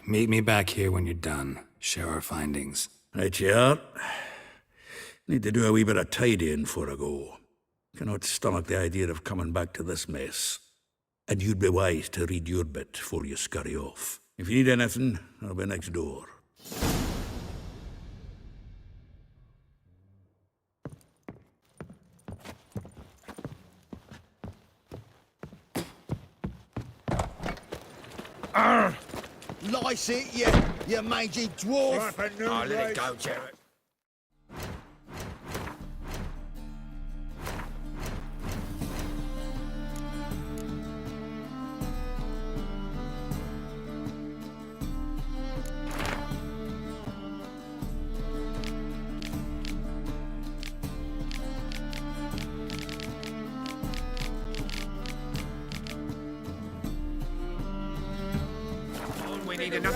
Meet me back here when you're done. Share our findings. Right you are. Need to do a wee bit of tidying before I go. Cannot stomach the idea of coming back to this mess. And you'd be wise to read your bit before you scurry off. If you need anything, I'll be next door. Lice it, you mangy dwarf! I'll let it go, Jarrett. We need enough.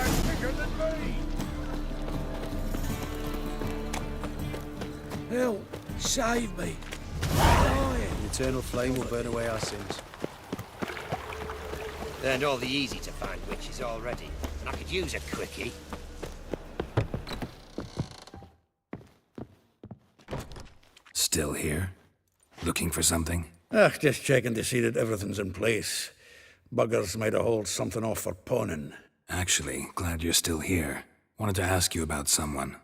Help! Save me! The eternal flame will burn away our sins. Learned all the easy-to-find witches already, and I could use a quickie. Still here? Looking for something? Just checking to see that everything's in place. Buggers might have hauled something off for pawning. Actually, glad you're still here. Wanted to ask you about someone.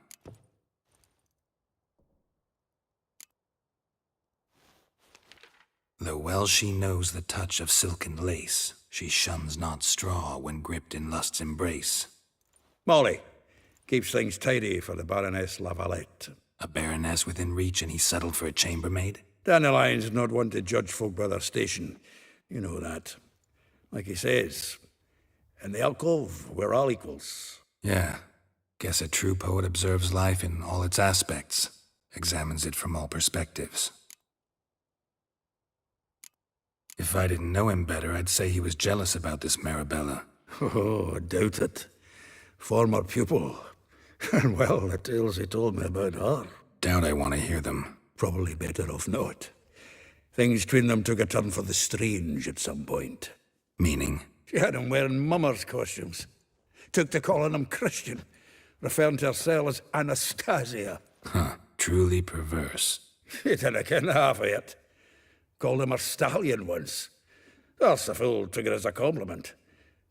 Though well she knows the touch of silken lace, she shuns not straw when gripped in lust's embrace. Molly. Keeps things tidy for the Baroness Lavalette. A baroness within reach and he settled for a chambermaid? Dandelion's not one to judge folk by their station. You know that. Like he says, in the alcove, we're all equals. Yeah. Guess a true poet observes life in all its aspects, examines it from all perspectives. If I didn't know him better, I'd say he was jealous about this Marabella. Oh, I doubt it. Former pupil. And well, the tales he told me about her. Doubt I want to hear them. Probably better off not. Things between them took a turn for the strange at some point. Meaning? She had him wearing mummers' costumes. Took to calling him Christian, referring to herself as Anastasia. Huh, truly perverse. He didn't ken half of it. Called him her stallion once. That's the fool took it as a compliment.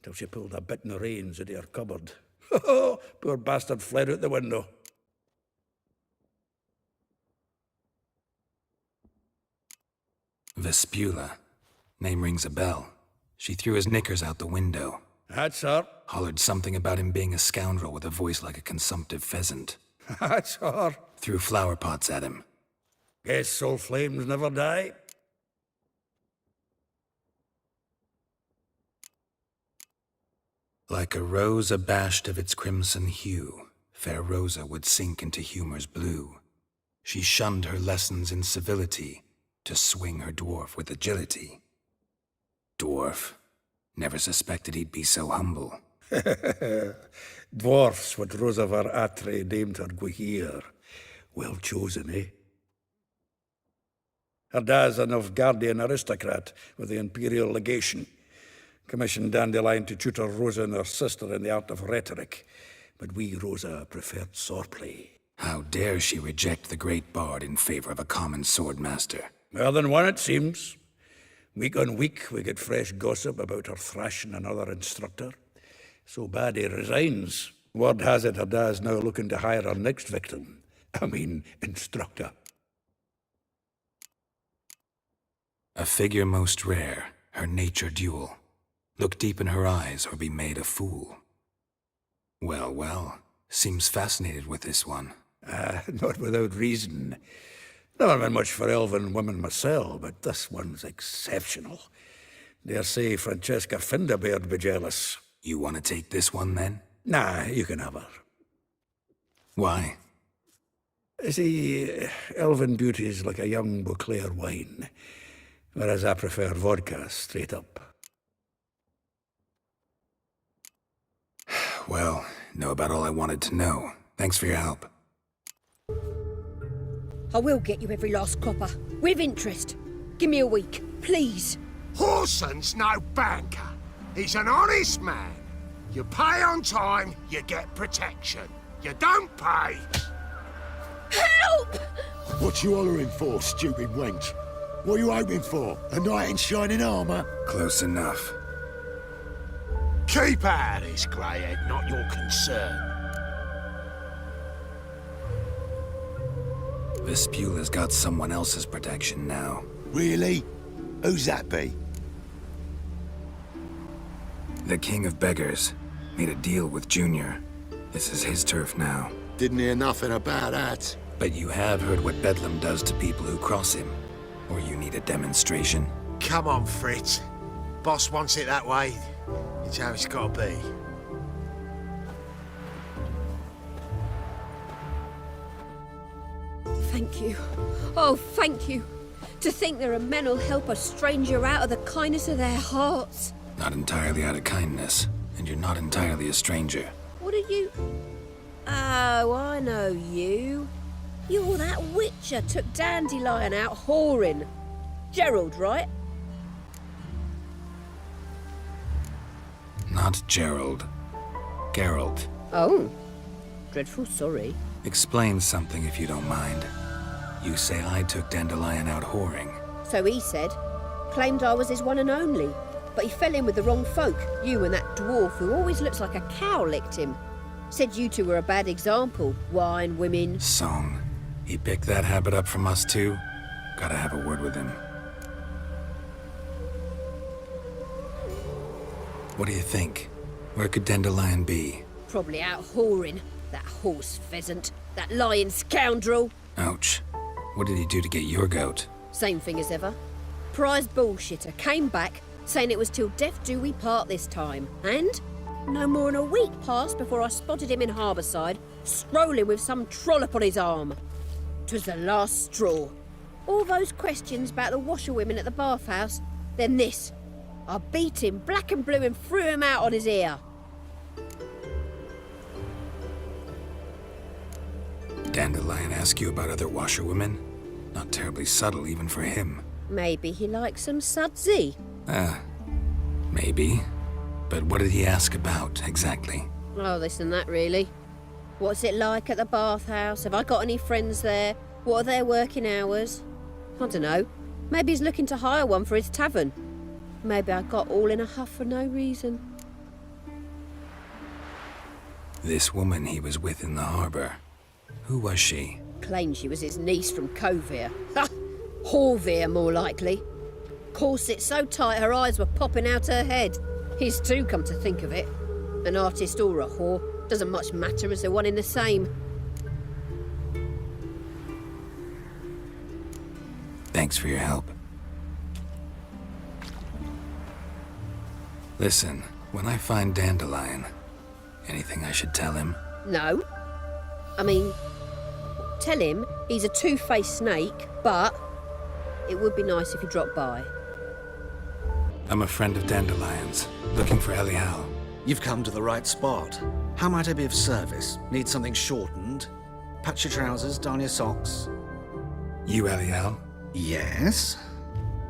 Till she pulled a bit in the reins into her cupboard. Poor bastard fled out the window. Vespula. Name rings a bell. She threw his knickers out the window. That's her. Hollered something about him being a scoundrel with a voice like a consumptive pheasant. That's her. Threw flower pots at him. Guess soul flames never die. Like a rose abashed of its crimson hue, fair Rosa would sink into humor's blue. She shunned her lessons in civility, to swing her dwarf with agility. Dwarf. Never suspected he'd be so humble. Dwarfs what Rosavar Atre named her Guihir. Well chosen, eh? Her dad's a Novgardian aristocrat with the Imperial Legation. Commissioned Dandelion to tutor Rosa and her sister in the art of rhetoric. But we, Rosa, preferred swordplay. How dare she reject the great bard in favor of a common swordmaster? More than one, it seems. Week on week, we get fresh gossip about her thrashing another instructor. So bad he resigns. Word has it her dad's now looking to hire her next victim. Instructor. A figure most rare, her nature dual. Look deep in her eyes or be made a fool. Well, well, seems fascinated with this one. Not without reason. Never been much for elven women myself, but this one's exceptional. Dare say Francesca Finderbeard'd be jealous. You want to take this one, then? Nah, you can have her. Why? See, elven beauty's like a young Beauclair wine, whereas I prefer vodka straight up. Well, know about all I wanted to know. Thanks for your help. I will get you every last copper, with interest. Give me a week, please. Horson's no banker. He's an honest man. You pay on time, you get protection. You don't pay... Help! What you hollering for, stupid wench? What are you hoping for? A knight in shining armour? Close enough. Keep out of this, Greyhead, not your concern. Vespula's got someone else's protection now. Really? Who's that be? The King of Beggars. Made a deal with Junior. This is his turf now. Didn't hear nothing about that. But you have heard what Bedlam does to people who cross him. Or you need a demonstration? Come on, Fritz. Boss wants it that way. It's how it's gotta be. Thank you. Oh, thank you. To think there are men who'll help a stranger out of the kindness of their hearts. Not entirely out of kindness, and you're not entirely a stranger. What are you... Oh, I know you. You're that witcher took Dandelion out whoring. Gerald, right? Not Gerald. Geralt. Oh. Dreadful sorry. Explain something if you don't mind. You say I took Dandelion out whoring. So he said. Claimed I was his one and only. But he fell in with the wrong folk. You and that dwarf who always looks like a cow licked him. Said you two were a bad example. Wine, women... Song. He picked that habit up from us too? Gotta have a word with him. What do you think? Where could Dandelion be? Probably out whoring. That horse pheasant. That lying scoundrel. Ouch. What did he do to get your goat? Same thing as ever. Prize bullshitter came back, saying it was till death do we part this time. And no more than a week passed before I spotted him in Harbourside, strolling with some trollop on his arm. 'Twas the last straw. All those questions about the washerwomen at the bathhouse, then this. I beat him black and blue and threw him out on his ear. Dandelion ask you about other washerwomen? Not terribly subtle even for him. Maybe he likes some sudsy. Maybe. But what did he ask about, exactly? Oh, this and that, really. What's it like at the bathhouse? Have I got any friends there? What are their working hours? I don't know. Maybe he's looking to hire one for his tavern. Maybe I got all in a huff for no reason. This woman he was with in the harbour. Who was she? Claimed she was his niece from Covere. Ha! Horvere, more likely. Corset so tight her eyes were popping out her head. His too, come to think of it. An artist or a whore. Doesn't much matter as they're one in the same. Thanks for your help. Listen, when I find Dandelion, anything I should tell him? No. I mean, tell him he's a two-faced snake, but it would be nice if he dropped by. I'm a friend of Dandelion's, looking for Elial. You've come to the right spot. How might I be of service? Need something shortened? Patch your trousers, darn your socks. You Elial? Yes.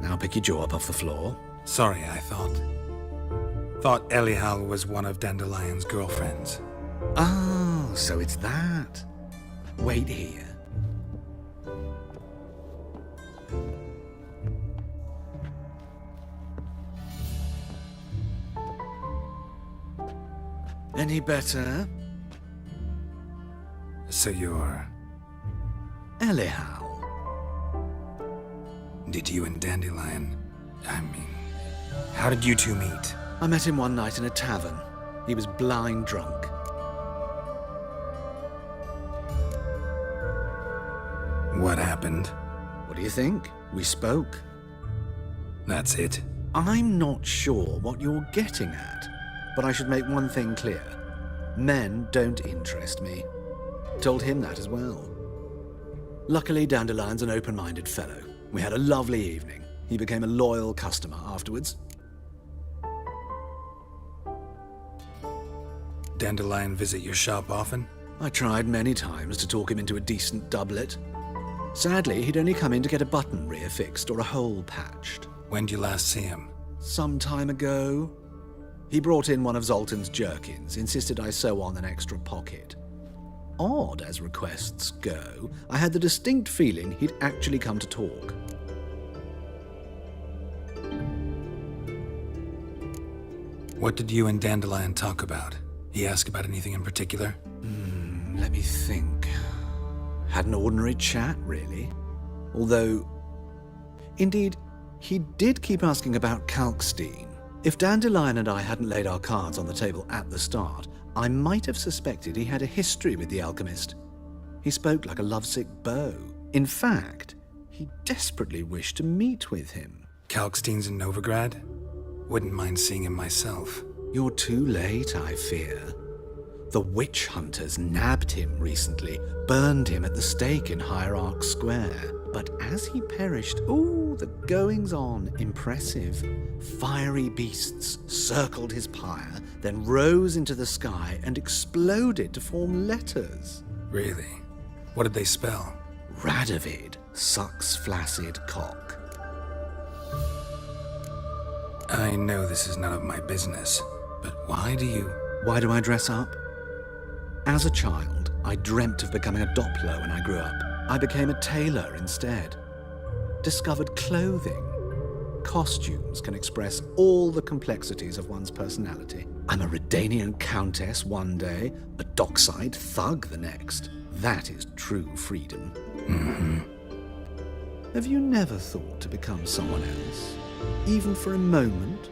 Now pick your jaw up off the floor. Sorry, I thought Elial was one of Dandelion's girlfriends. Oh, so it's that. Wait here. Any better? So you're... Elial. Did you and Dandelion... how did you two meet? I met him one night in a tavern. He was blind drunk. What happened? What do you think? We spoke. That's it? I'm not sure what you're getting at, but I should make one thing clear. Men don't interest me. Told him that as well. Luckily, Dandelion's an open-minded fellow. We had a lovely evening. He became a loyal customer afterwards. Dandelion visit your shop often? I tried many times to talk him into a decent doublet. Sadly, he'd only come in to get a button rear fixed or a hole patched. When'd you last see him? Some time ago. He brought in one of Zoltan's jerkins, insisted I sew on an extra pocket. Odd as requests go, I had the distinct feeling he'd actually come to talk. What did you and Dandelion talk about? He asked about anything in particular? Let me think. Had an ordinary chat, really. Although, indeed, he did keep asking about Kalkstein. If Dandelion and I hadn't laid our cards on the table at the start, I might have suspected he had a history with the alchemist. He spoke like a lovesick beau. In fact, he desperately wished to meet with him. Kalkstein's in Novigrad? Wouldn't mind seeing him myself. You're too late, I fear. The witch hunters nabbed him recently, burned him at the stake in Hierarch Square. But as he perished, the goings-on impressive. Fiery beasts circled his pyre, then rose into the sky and exploded to form letters. Really? What did they spell? Radovid sucks flaccid cock. I know this is none of my business, but why do I dress up? As a child, I dreamt of becoming a Doppler when I grew up. I became a tailor instead. discovered clothing. Costumes can express all the complexities of one's personality. I'm a Redanian countess one day, a dockside thug the next. That is true freedom. Mm-hmm. Have you never thought to become someone else? Even for a moment?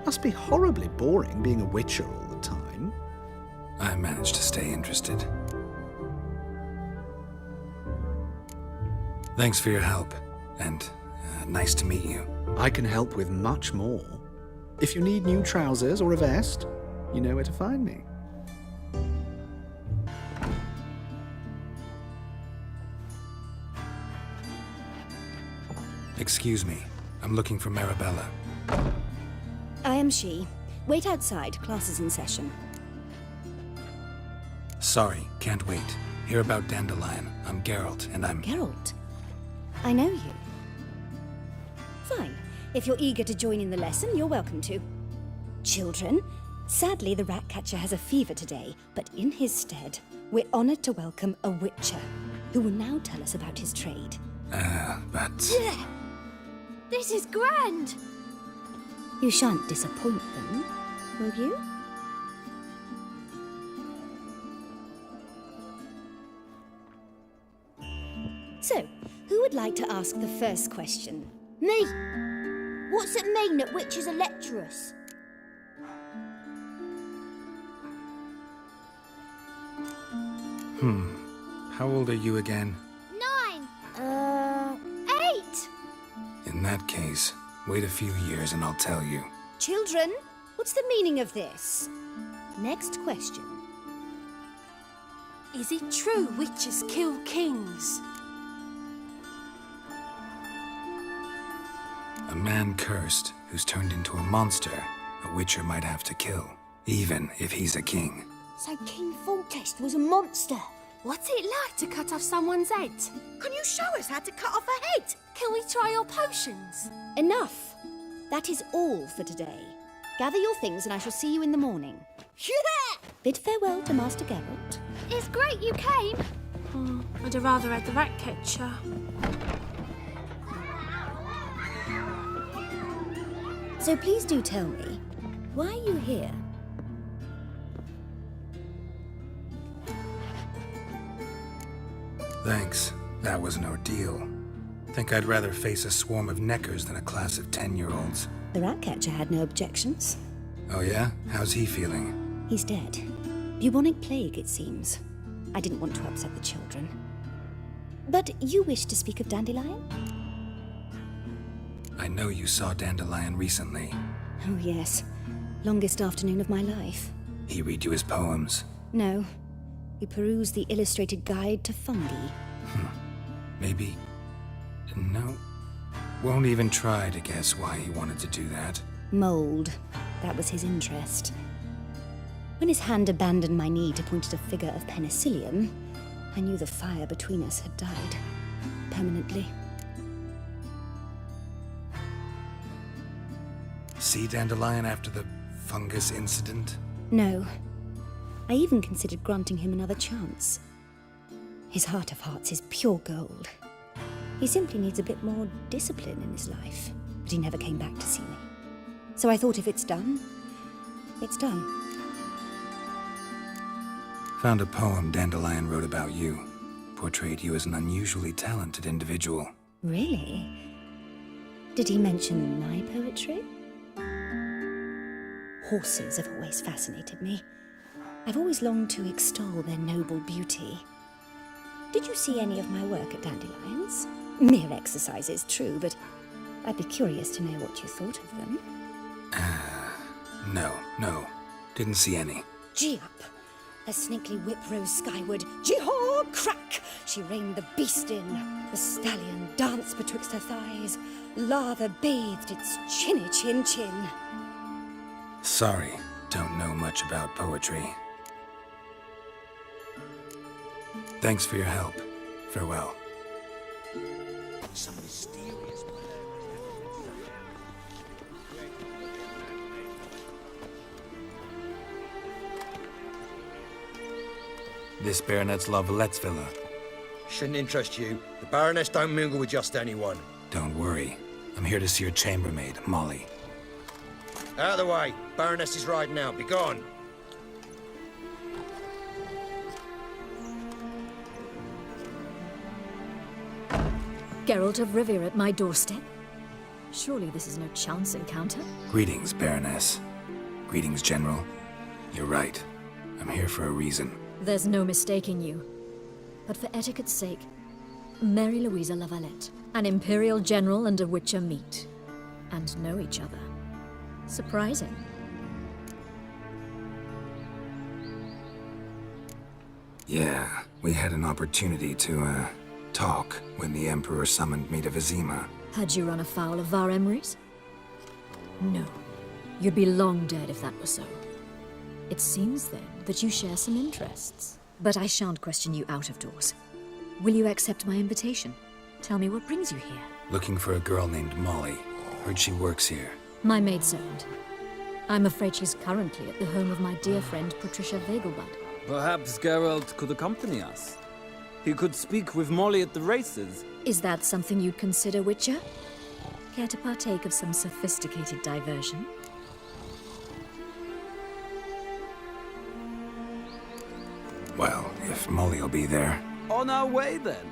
Must be horribly boring being a witcher all the time. I managed to stay interested. Thanks for your help, and nice to meet you. I can help with much more. If you need new trousers or a vest, you know where to find me. Excuse me, I'm looking for Marabella. I am she. Wait outside, class is in session. Sorry, can't wait. Hear about Dandelion. I'm Geralt, and I'm... Geralt? I know you. Fine. If you're eager to join in the lesson, you're welcome to. Children, sadly the Ratcatcher has a fever today, but in his stead, we're honoured to welcome a Witcher, who will now tell us about his trade. But... Yeah. This is grand! You shan't disappoint them, will you? So, who would like to ask the first question? Me! What's it mean that witches are lecturers? How old are you again? 9. 8. In that case, wait a few years and I'll tell you. Children, what's the meaning of this? Next question. Is it true witches kill kings? A man cursed who's turned into a monster, a witcher might have to kill, even if he's a king. So King Foltest was a monster. What's it like to cut off someone's head? Can you show us how to cut off a head? Can we try your potions? Enough. That is all for today. Gather your things and I shall see you in the morning. Yeah! Bid farewell to Master Geralt. It's great you came. I'd have rather had the Ratcatcher. So please do tell me, why are you here? Thanks. That was an ordeal. Think I'd rather face a swarm of neckers than a class of 10-year-olds. The Ratcatcher had no objections. Oh yeah? How's he feeling? He's dead. Bubonic plague, it seems. I didn't want to upset the children. But you wish to speak of Dandelion? I know you saw Dandelion recently. Oh yes. Longest afternoon of my life. He read you his poems. No. We perused the illustrated guide to fungi. Maybe... No. Won't even try to guess why he wanted to do that. Mold. That was his interest. When his hand abandoned my knee to point at a figure of penicillium, I knew the fire between us had died. Permanently. See Dandelion after the fungus incident? No. I even considered granting him another chance. His heart of hearts is pure gold. He simply needs a bit more discipline in his life, but he never came back to see me. So I thought if it's done, it's done. Found a poem Dandelion wrote about you. Portrayed you as an unusually talented individual. Really? Did he mention my poetry? Horses have always fascinated me. I've always longed to extol their noble beauty. Did you see any of my work at Dandelion's? Mere exercises, true, but I'd be curious to know what you thought of them. No. Didn't see any. Gee up! Her snakely whip rose skyward. Jee-haw! Crack! She reined the beast in. The stallion danced betwixt her thighs. Lather bathed its chinny chin. Sorry, don't know much about poetry. Thanks for your help. Farewell. Some mysterious This Baronet's La Vallette's villa. Shouldn't interest you. The Baroness don't mingle with just anyone. Don't worry. I'm here to see your chambermaid, Molly. Out of the way. Baroness is riding out. Be gone. Geralt of Rivia at my doorstep? Surely this is no chance encounter? Greetings, Baroness. Greetings, General. You're right. I'm here for a reason. There's no mistaking you. But for etiquette's sake, Mary Louisa Lavalette, an Imperial General and a Witcher meet. And know each other. Surprising. Yeah, we had an opportunity to, talk when the Emperor summoned me to Vizima. Had you run afoul of Var Emrys? No. You'd be long dead if that were so. It seems, then, that you share some interests. But I shan't question you out of doors. Will you accept my invitation? Tell me what brings you here. Looking for a girl named Molly. Heard she works here. My maidservant. I'm afraid she's currently at the home of my dear friend Patricia Vegelbud. Perhaps Geralt could accompany us. He could speak with Molly at the races. Is that something you'd consider, Witcher? Care to partake of some sophisticated diversion? Well, if Molly'll be there. On our way, then.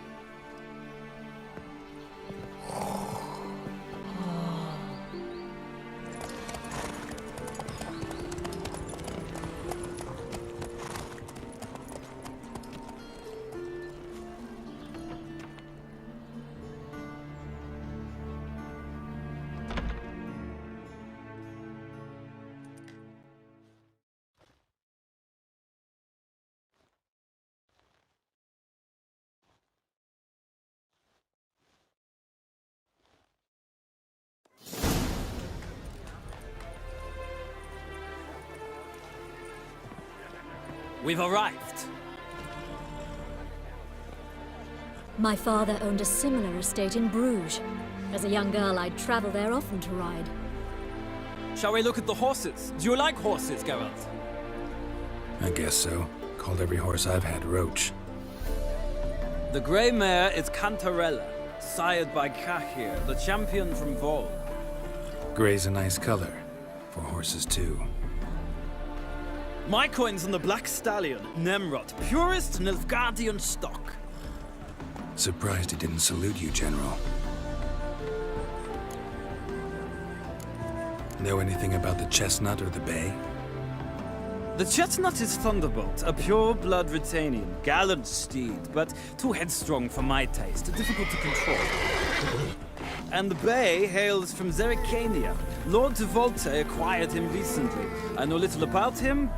We've arrived. My father owned a similar estate in Bruges. As a young girl, I'd travel there often to ride. Shall we look at the horses? Do you like horses, Geralt? I guess so. Called every horse I've had Roach. The grey mare is Cantarella, sired by Cahir, the champion from Vol. Gray's a nice color. For horses, too. My coin's on the Black Stallion, Nemrod, purest Nilfgaardian stock. Surprised he didn't salute you, General. Know anything about the chestnut or the bay? The chestnut is Thunderbolt, a pure-blood Retanian, gallant steed, but too headstrong for my taste, difficult to control. And the bay hails from Zerrikania. Lord de Volte acquired him recently. I know little about him,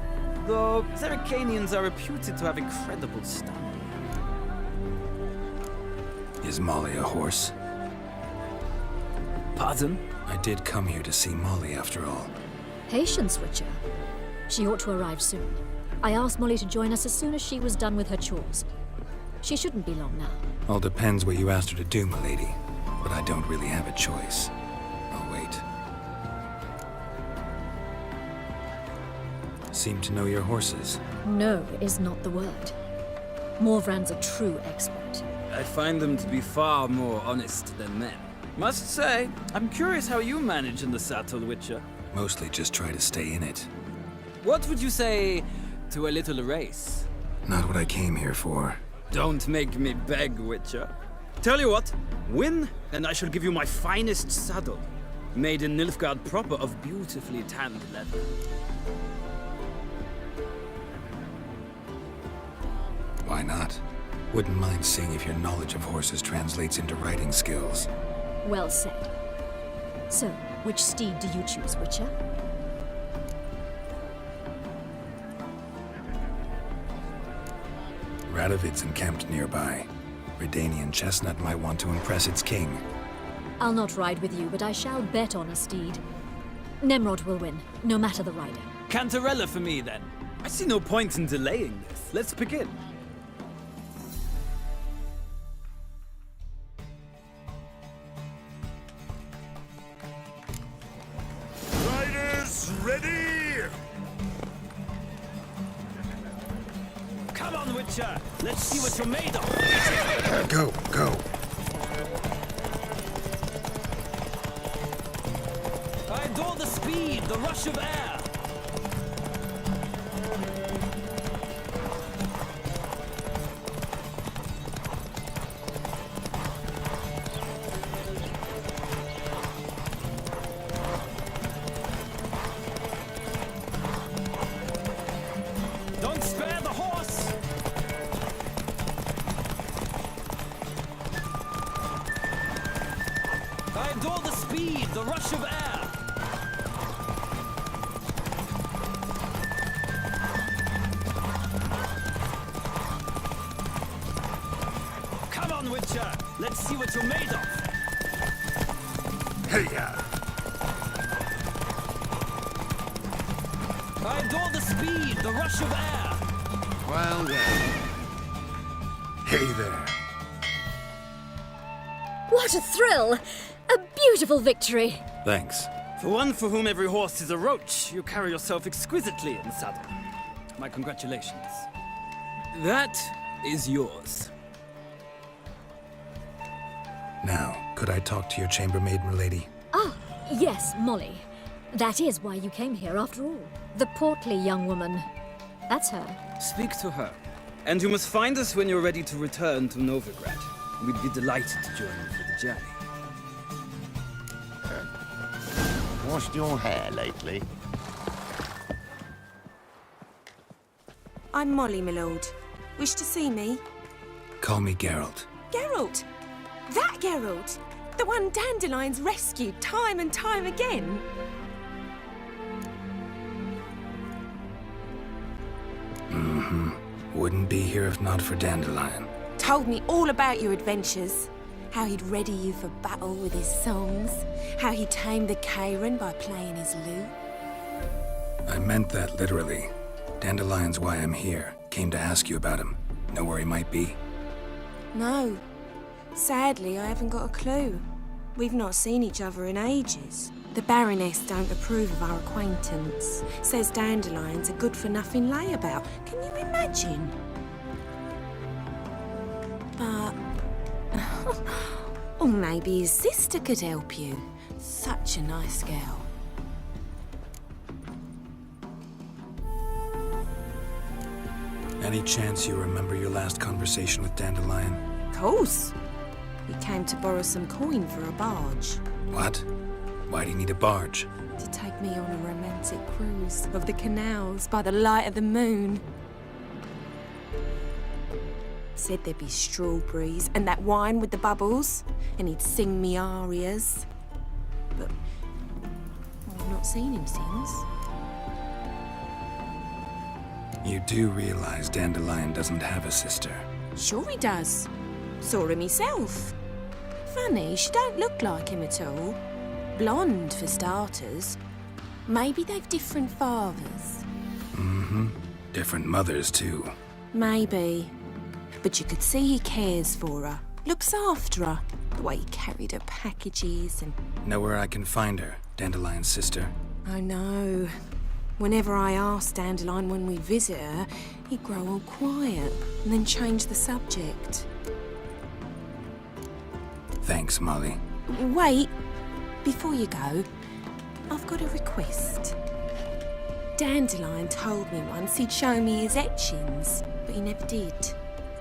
though Zerrikanians are reputed to have incredible stamina. Is Molly a horse? Pardon? I did come here to see Molly, after all. Patience, Witcher. She ought to arrive soon. I asked Molly to join us as soon as she was done with her chores. She shouldn't be long now. All depends what you asked her to do, milady. But I don't really have a choice. I'll wait. Seem to know your horses. No is not the word. Morvran's a true expert. I find them to be far more honest than men. Must say, I'm curious how you manage in the saddle, Witcher. Mostly just try to stay in it. What would you say to a little race? Not what I came here for. Don't make me beg, Witcher. Tell you what, win, and I shall give you my finest saddle. Made in Nilfgaard proper of beautifully tanned leather. Why not? Wouldn't mind seeing if your knowledge of horses translates into riding skills. Well said. So, which steed do you choose, Witcher? Radovid's encamped nearby. Redanian chestnut might want to impress its king. I'll not ride with you, but I shall bet on a steed. Nemrod will win, no matter the rider. Cantarella for me, then. I see no point in delaying this. Let's begin. Riders, ready! Come on, Witcher! Let's see what you're made of! Go, go. speed, the rush of air! Don't spare the horse! I adore the speed, the rush of air! Come on, Witcher! Let's see what you're made of! Hey-ya! I adore the speed, the rush of air! Well, well. Hey there. What a thrill! A beautiful victory! Thanks. For one for whom every horse is a roach, you carry yourself exquisitely in saddle. My congratulations. That is yours. Now, could I talk to your chambermaid, milady? Ah, yes, Molly. That is why you came here after all. The portly young woman. That's her. Speak to her. And you must find us when you're ready to return to Novigrad. We'd be delighted to join you for the journey. Washed your hair lately? I'm Molly, my lord. Wish to see me? Call me Geralt. Geralt! That Geralt! The one Dandelion's rescued time and time again! Mm-hmm. Wouldn't be here if not for Dandelion. Told me all about your adventures. How he'd ready you for battle with his songs. How he tamed the Kairan by playing his lute. I meant that literally. Dandelion's why I'm here. Came to ask you about him. Know where he might be? No. Sadly, I haven't got a clue. We've not seen each other in ages. The Baroness don't approve of our acquaintance. Says Dandelion's a good-for-nothing layabout. Can you imagine? But... or maybe his sister could help you. Such a nice girl. Any chance you remember your last conversation with Dandelion? Of course. He came to borrow some coin for a barge. What? Why do you need a barge? To take me on a romantic cruise of the canals by the light of the moon. Said there'd be strawberries and that wine with the bubbles, and he'd sing me arias. But I've not seen him since. You do realize Dandelion doesn't have a sister. Sure he does. Saw him himself. Funny, she don't look like him at all. Blonde, for starters. Maybe they've different fathers. Mm-hmm. Different mothers, too. Maybe. But you could see he cares for her. Looks after her. The way he carried her packages and... Know where I can find her, Dandelion's sister? I know. Whenever I asked Dandelion when we visit her, he'd grow all quiet and then change the subject. Thanks, Molly. Wait. Before you go, I've got a request. Dandelion told me once he'd show me his etchings, but he never did.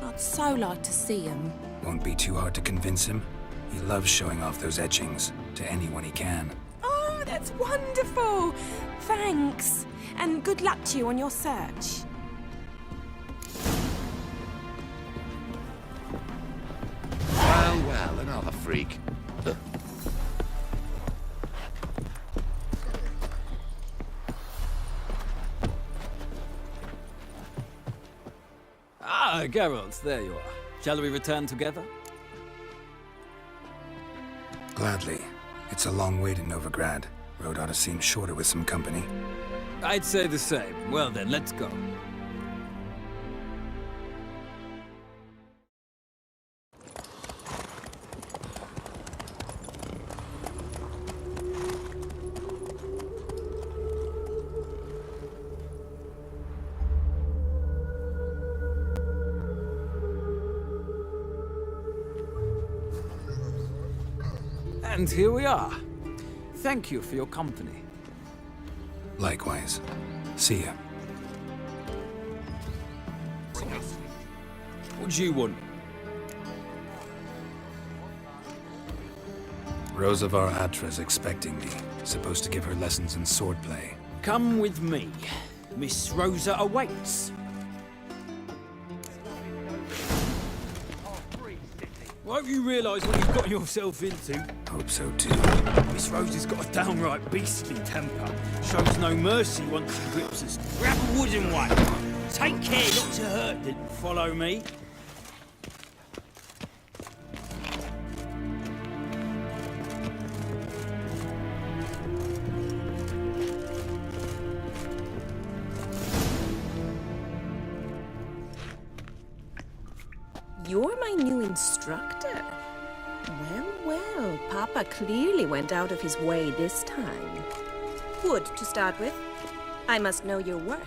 I'd so like to see them. Won't be too hard to convince him. He loves showing off those etchings to anyone he can. Oh, that's wonderful! Thanks. And good luck to you on your search. Well, well, another freak. Ah, Geralt, there you are. Shall we return together? Gladly. It's a long way to Novigrad. Road ought to seem shorter with some company. I'd say the same. Well then, let's go. And here we are. Thank you for your company. Likewise. See ya. What do you want? Rosa var Atra's expecting me. Supposed to give her lessons in swordplay. Come with me. Miss Rosa awaits. Won't you realise what you've got yourself into? Hope so too. Miss Rosa's got a downright beastly temper. Shows no mercy once she grips us. Grab a wooden one. Take care not to hurt it. Follow me. You're my new instructor. Well, Papa clearly went out of his way this time. Wood, to start with. I must know your worth.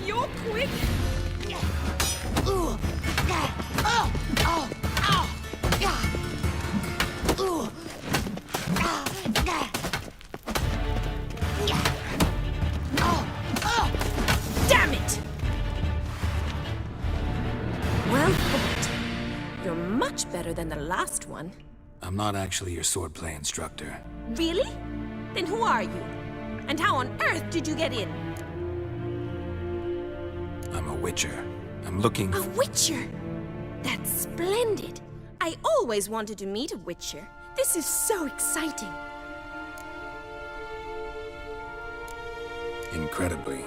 You're quick! Damn it! Well fought. You're much better than the last one. I'm not actually your swordplay instructor. Really? Then who are you? And how on earth did you get in? I'm a witcher. I'm looking A for... witcher? That's splendid. I always wanted to meet a witcher. This is so exciting. Incredibly.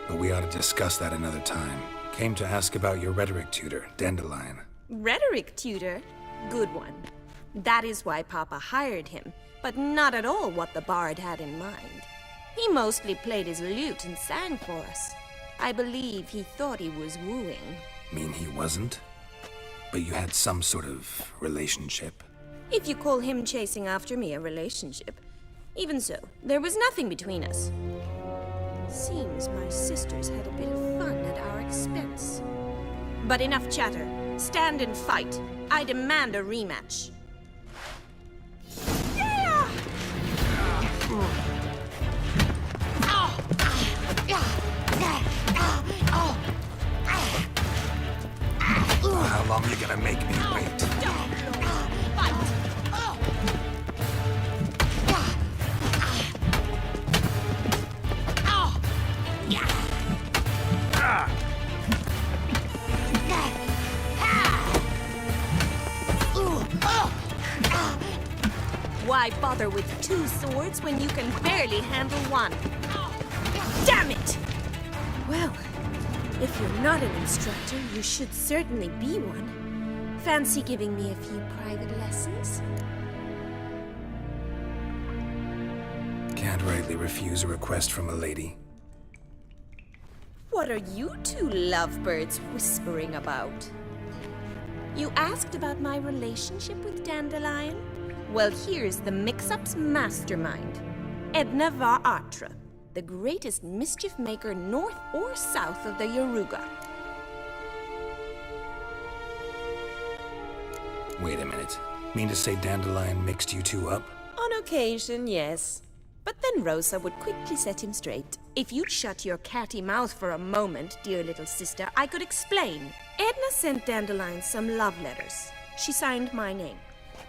But we ought to discuss that another time. Came to ask about your rhetoric tutor, Dandelion. Rhetoric tutor? Good one. That is why Papa hired him, but not at all what the bard had in mind. He mostly played his lute and sang for us. I believe he thought he was wooing. Mean he wasn't? But you had some sort of relationship? If you call him chasing after me a relationship. Even so, there was nothing between us. Seems my sisters had a bit of fun at our expense. But enough chatter. Stand and fight. I demand a rematch. Yeah! How long you gonna make me wait? Why bother with two swords when you can barely handle one? Damn it! Well, if you're not an instructor, you should certainly be one. Fancy giving me a few private lessons? Can't rightly refuse a request from a lady. What are you two lovebirds whispering about? You asked about my relationship with Dandelion? Well, here's the mix-up's mastermind. Edna var Atra, the greatest mischief maker north or south of the Yaruga. Wait a minute. Mean to say Dandelion mixed you two up? On occasion, yes. But then Rosa would quickly set him straight. If you'd shut your catty mouth for a moment, dear little sister, I could explain. Edna sent Dandelion some love letters. She signed my name.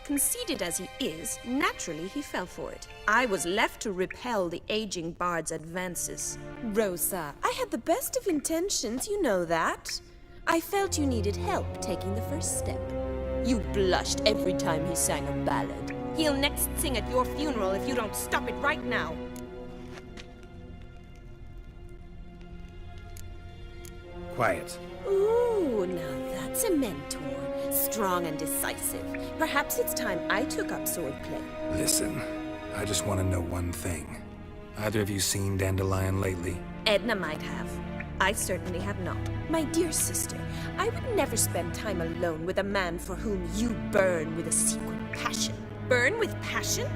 Conceited as he is, naturally he fell for it. I was left to repel the aging bard's advances. Rosa, I had the best of intentions, you know that. I felt you needed help taking the first step. You blushed every time he sang a ballad. He'll next sing at your funeral if you don't stop it right now. Quiet. Ooh, now that's a mentor. Strong and decisive. Perhaps it's time I took up swordplay. Listen, I just want to know one thing. Either of you seen Dandelion lately? Edna might have. I certainly have not. My dear sister, I would never spend time alone with a man for whom you burn with a secret passion. Burn with passion?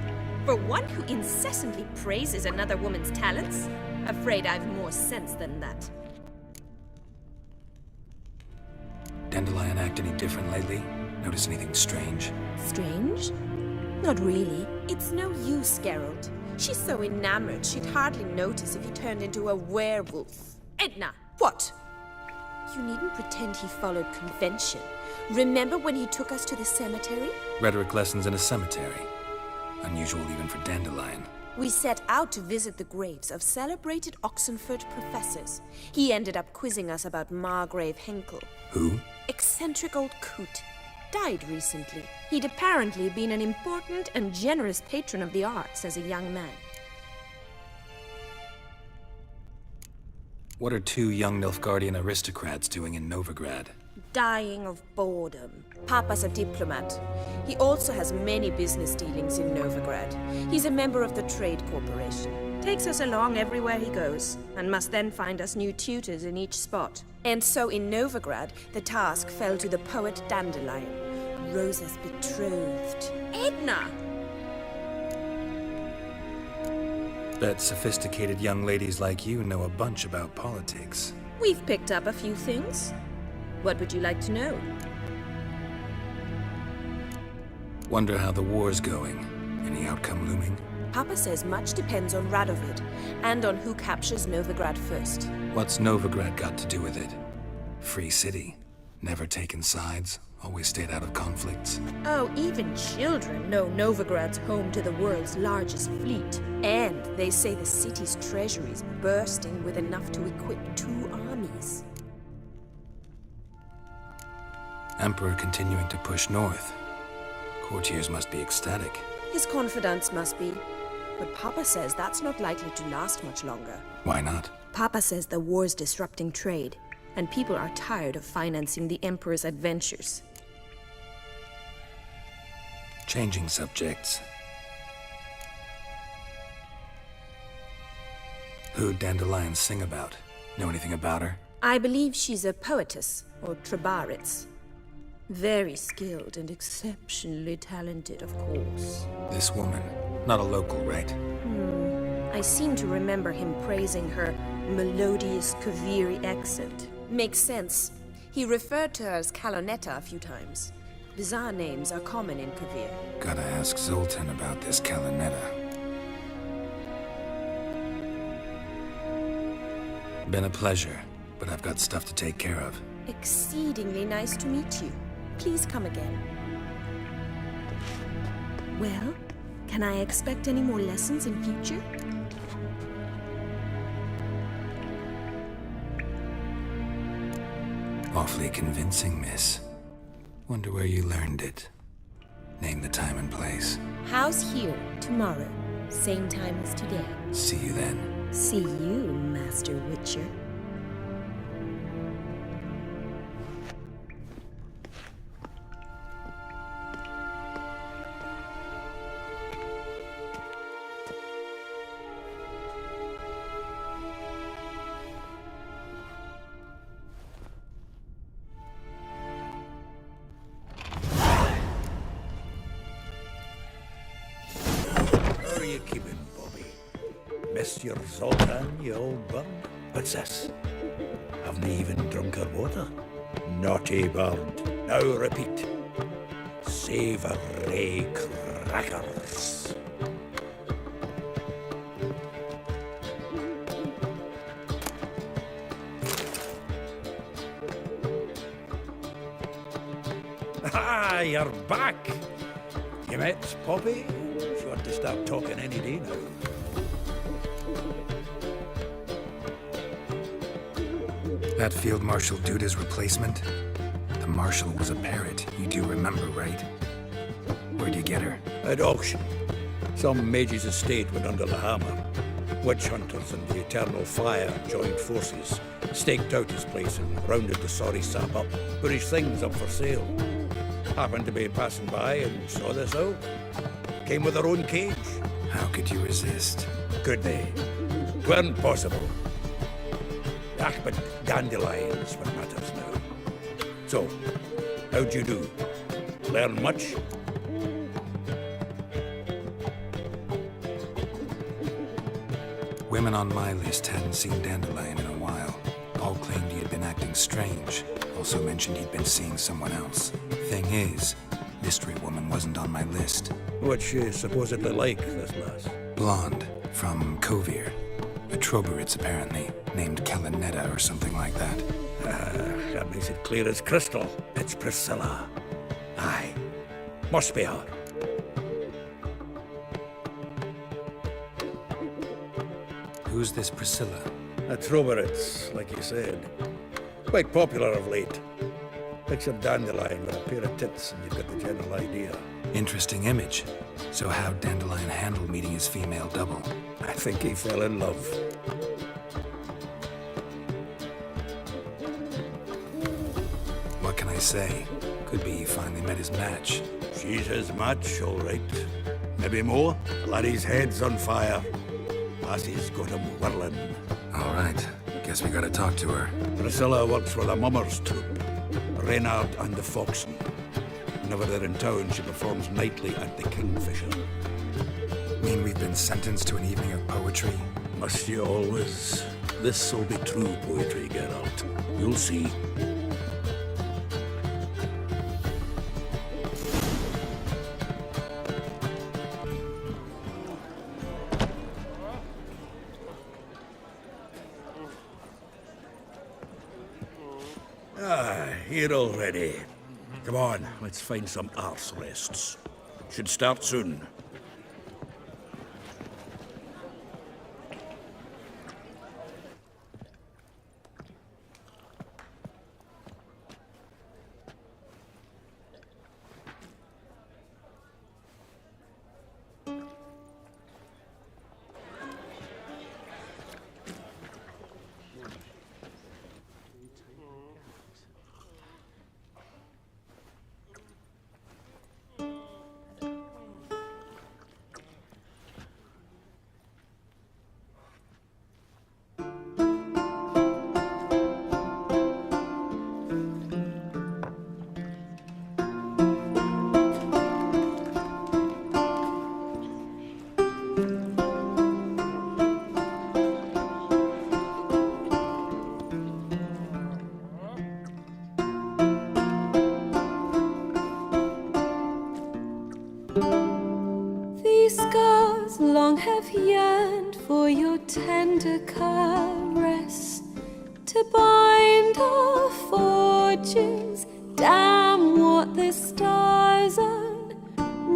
For one who incessantly praises another woman's talents? Afraid I've more sense than that. Dandelion act any different lately? Notice anything strange? Strange? Not really. It's no use, Geralt. She's so enamored she'd hardly notice if he turned into a werewolf. Edna! What? You needn't pretend he followed convention. Remember when he took us to the cemetery? Rhetoric lessons in a cemetery. Unusual even for Dandelion. We set out to visit the graves of celebrated Oxenford professors. He ended up quizzing us about Margrave Henkel. Who? Eccentric old coot. Died recently. He'd apparently been an important and generous patron of the arts as a young man. What are two young Nilfgaardian aristocrats doing in Novigrad? Dying of boredom. Papa's a diplomat. He also has many business dealings in Novigrad. He's a member of the Trade Corporation. Takes us along everywhere he goes, and must then find us new tutors in each spot. And so in Novigrad, the task fell to the poet Dandelion, Rosa's betrothed. Edna! Bet sophisticated young ladies like you know a bunch about politics. We've picked up a few things. What would you like to know? Wonder how the war's going. Any outcome looming? Papa says much depends on Radovid, and on who captures Novigrad first. What's Novigrad got to do with it? Free city. Never taken sides. Always stayed out of conflicts. Oh, even children know Novigrad's home to the world's largest fleet. And they say the city's treasury's bursting with enough to equip 2 armies. Emperor continuing to push north. Courtiers must be ecstatic. His confidants must be. But Papa says that's not likely to last much longer. Why not? Papa says the war's disrupting trade, and people are tired of financing the Emperor's adventures. Changing subjects. Who'd Dandelion sing about? Know anything about her? I believe she's a poetess, or Trebaritz. Very skilled and exceptionally talented, of course. This woman. Not a local, right? I seem to remember him praising her melodious Kaviri accent. Makes sense. He referred to her as Kalonetta a few times. Bizarre names are common in Kavir. Gotta ask Zoltan about this Kalonetta. Been a pleasure, but I've got stuff to take care of. Exceedingly nice to meet you. Please come again. Well, can I expect any more lessons in future? Awfully convincing, miss. Wonder where you learned it. Name the time and place. House here, tomorrow. Same time as today. See you then. See you, Master Witcher. How are you keeping, Bobby? Missed your Zoltan, you old bird? What's this? Haven't even drunk her water? Naughty bird. Now repeat. Savoury crackers. Ah, you're back. You met Poppy? She ought to start talking any day now. That Field Marshal Duda's replacement? The Marshal was a parrot, you do remember, right? Where'd you get her? At auction. Some mage's estate went under the hammer. Witch hunters and the Eternal Fire joined forces, staked out his place and rounded the sorry sap up, put his things up for sale. Happened to be passing by and saw this out. Came with her own cage. How could you resist? Could they? 'Tweren't possible. Ah, but dandelions what matters now. So, how'd you do? Learn much? Women on my list hadn't seen Dandelion in a while. All claimed he had been acting strange. Also mentioned he'd been seeing someone else. Thing is, mystery woman wasn't on my list. What's she supposedly like, this lass? Blonde, from Kovir. A Troberitz, apparently, named Kalinetta or something like that. That makes it clear as crystal. It's Priscilla. Aye. Must be her. Who's this Priscilla? A Troberitz, like you said. Quite popular of late. Picture Dandelion with a pair of tits and you've got the general idea. Interesting image. So how'd Dandelion handle meeting his female double? I think he fell in love. What can I say? Could be he finally met his match. She's his match, all right. Maybe more. Laddie's head's on fire. Lassie's got him whirling. All right. Guess we gotta talk to her. Priscilla works with a mummers troupe. Reynard and the Foxen. Whenever they're in town, she performs nightly at the Kingfisher. Mean we've been sentenced to an evening of poetry? Must you always? This'll be true poetry, Geralt. You'll see. Here already. Come on, let's find some arse rests. Should start soon. long have yearned for your tender caress, to bind our fortunes. Damn what the stars own,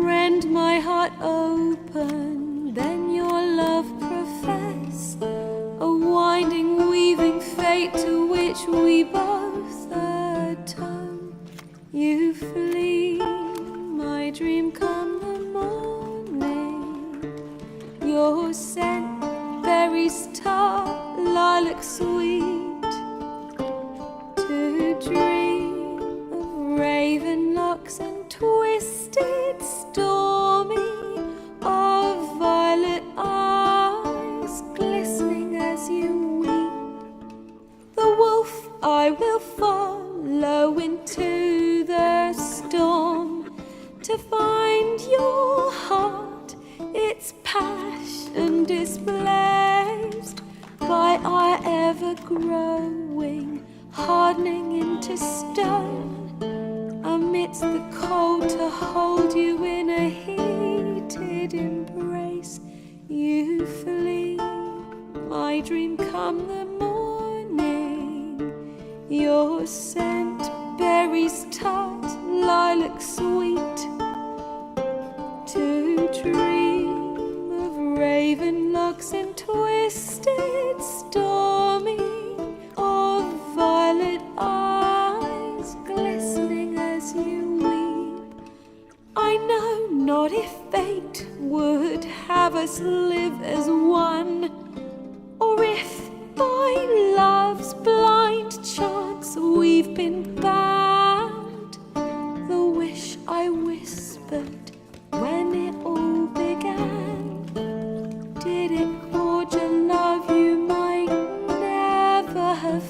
rend my heart open, then your love profess, a winding, weaving fate to which we both atone. You flee, my dream come the morning, your scent, berries tart, lilac sweet, to dream of raven locks and twisted stormy, of violet eyes glistening as you weep. The wolf I will follow into the storm, to find your heart, its passion displaced by our ever-growing, hardening into stone, amidst the cold to hold you in a heated embrace. You flee, my dream come the morning, your scent, berries tart, lilac sweet, to dream of raven locks and twisted stormy, of violet eyes glistening as you weep. I know not if fate would have us live as one, or if by love's blind chance we've been bound. The wish I whispered when it all began, did it forge a love you might never have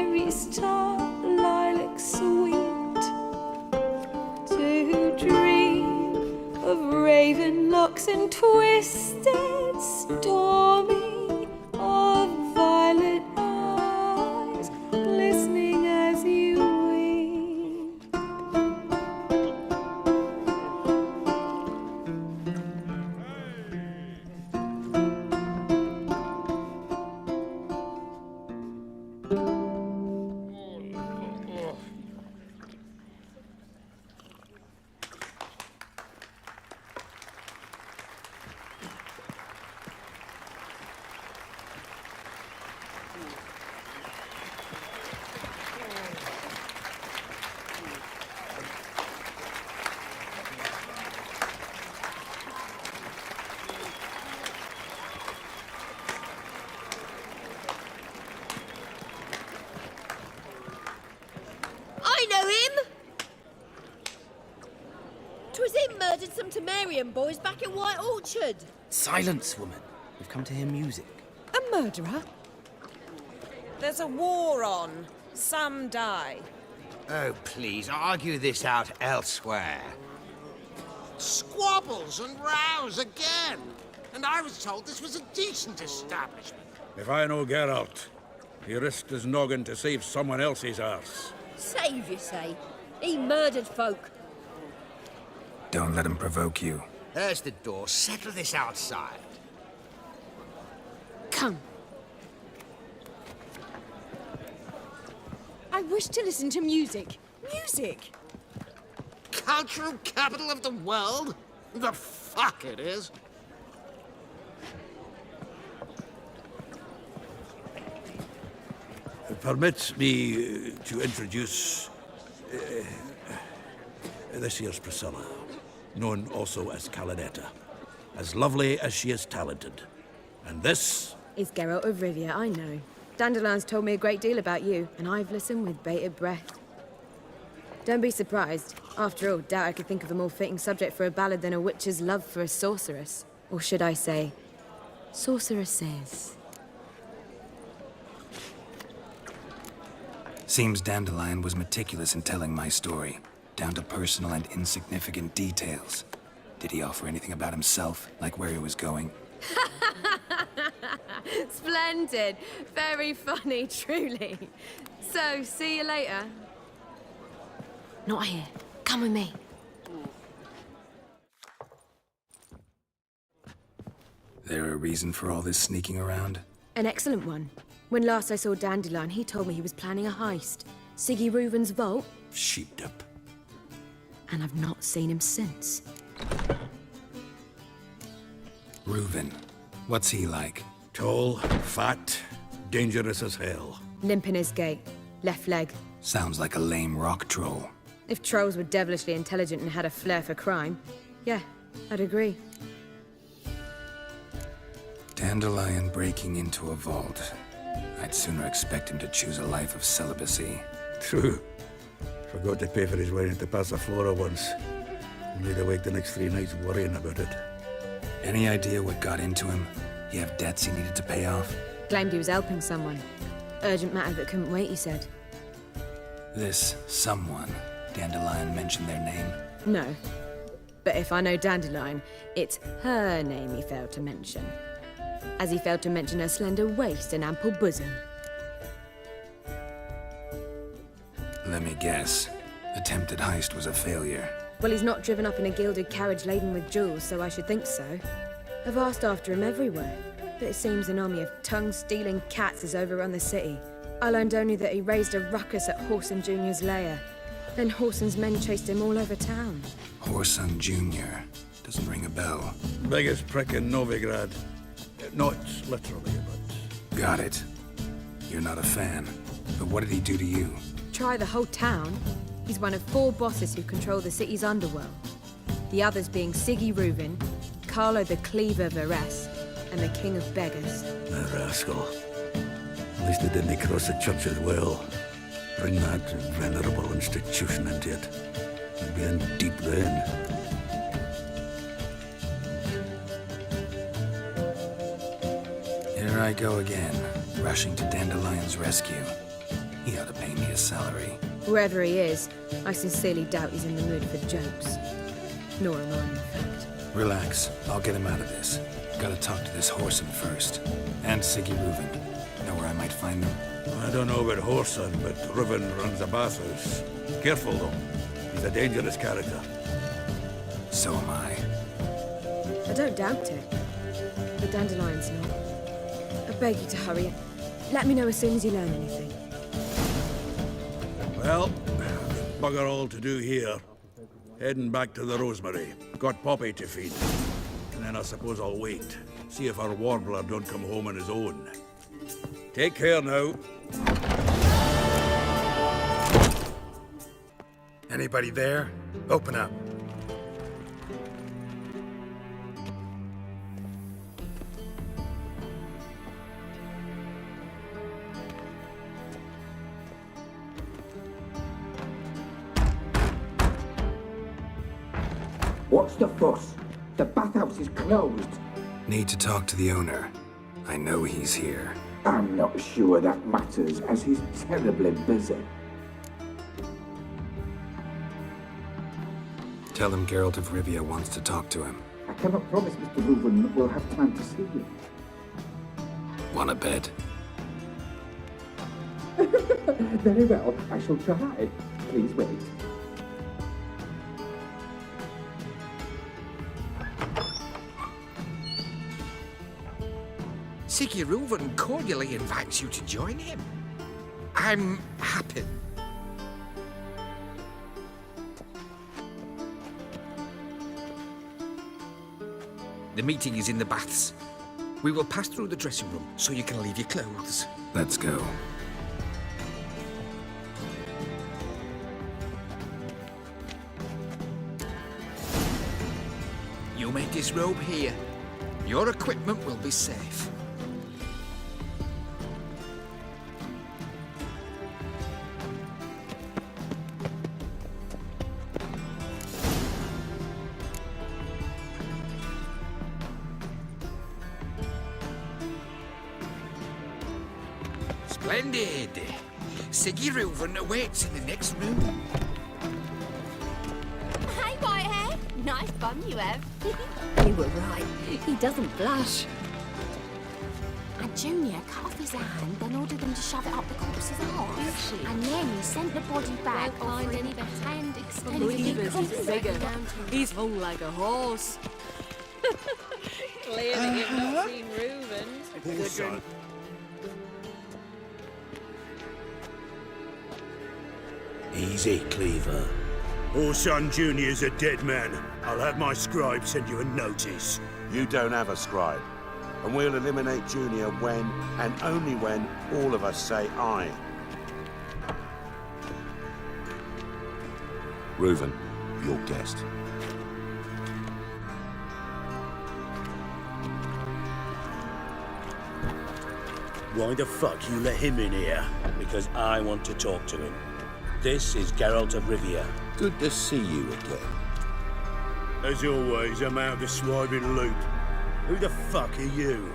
iris tart, lilac sweet. To dream of raven locks and twisted stormy, of violet eyes glistening as you weep. I know him! 'Twas him murdered some Temerian boys back in White Orchard. Silence, woman. We've come to hear music. A murderer? There's a war on. Some die. Oh, please, argue this out elsewhere. Squabbles and rows again. And I was told this was a decent establishment. If I know Geralt, he risked his noggin to save someone else's arse. Save, you say? He murdered folk. Don't let him provoke you. There's the door. Settle this outside. Come. I wish to listen to music. Music! Cultural capital of the world? The fuck it is. Permit me to introduce this here's Priscilla, known also as Calinetta. As lovely as she is talented. And this Is Geralt of Rivia, I know. Dandelion's told me a great deal about you, and I've listened with bated breath. Don't be surprised. After all, doubt I could think of a more fitting subject for a ballad than a witch's love for a sorceress. Or should I say, sorceresses. Seems Dandelion was meticulous in telling my story, down to personal and insignificant details. Did he offer anything about himself, like where he was going? Splendid. Very funny, truly. So, see you later. Not here. Come with me. There a reason for all this sneaking around? An excellent one. When last I saw Dandelion, he told me he was planning a heist. Siggy Reuven's vault. sheeped up. And I've not seen him since. Reuven. What's he like? Tall, fat, dangerous as hell. Limp in his gait. Left leg. Sounds like a lame rock troll. If trolls were devilishly intelligent and had a flair for crime, yeah, I'd agree. Dandelion breaking into a vault. I'd sooner expect him to choose a life of celibacy. True. Forgot to pay for his wedding to Passaflora once. Made awake the next 3 nights worrying about it. Any idea what got into him? He have debts he needed to pay off? Claimed he was helping someone. Urgent matter that couldn't wait, he said. This someone, Dandelion mentioned their name? No. But if I know Dandelion, it's her name he failed to mention. As he failed to mention her slender waist and ample bosom. Let me guess. Attempted heist was a failure. Well, he's not driven up in a gilded carriage laden with jewels, so I should think so. I've asked after him everywhere, but it seems an army of tongue-stealing cats has overrun the city. I learned only that he raised a ruckus at Whoreson Jr.'s lair. Then Whoreson's men chased him all over town. Whoreson Jr. Doesn't ring a bell. Biggest prick in Novigrad. Not literally, but... Got it. You're not a fan. But what did he do to you? Try the whole town. He's one of 4 bosses who control the city's underworld. The others being Siggy Reuven, Carlo the Cleaver Varese, and the King of Beggars. A rascal. At least they didn't cross the church as well. Bring that venerable institution into it. You'd be in deep then. Here I go again, rushing to Dandelion's rescue. He ought to pay me a salary. Whoever he is, I sincerely doubt he's in the mood for jokes. Nor am I, in fact. Relax. I'll get him out of this. Gotta talk to this Horson first. And Siggy Reuven. Know where I might find them? I don't know about Horson, but Reuven runs a bathhouse. Careful, though. He's a dangerous character. So am I. I don't doubt it. But Dandelion's not. I beg you to hurry. Let me know as soon as you learn anything. Well, bugger all to do here. Heading back to the Rosemary. Got Poppy to feed. And then I suppose I'll wait. See if our warbler don't come home on his own. Take care now. Anybody there? Open up. What's the fuss? The bathhouse is closed. Need to talk to the owner. I know he's here. I'm not sure that matters, as he's terribly busy. Tell him Geralt of Rivia wants to talk to him. I cannot promise Mr. Reuven will have time to see you. Want a bed? Very well, I shall try. Please wait. Siggy Reuven cordially invites you to join him. I'm happy. The meeting is in the baths. We will pass through the dressing room so you can leave your clothes. Let's go. You may disrobe here. Your equipment will be safe. Splendid! Siggy Reuven awaits in the next room. Hey, Whitehair. Nice bum you have. You were right. He doesn't blush. And Junior cut off his hand, then ordered them to shove it up the corpse's arse. And then he sent the body back. Won't find any better hand extended. Believers is bigger. He's hung like a horse. Clearly you've not seen Reuven. Horson. Easy, Cleaver. Horson Jr.'s a dead man. I'll have my scribe send you a notice. You don't have a scribe. And we'll eliminate Junior when, and only when, all of us say aye. Reuven, your guest. Why the fuck you let him in here? Because I want to talk to him. This is Geralt of Rivia. Good to see you again. As always, I'm out of the swiving loop. Who the fuck are you?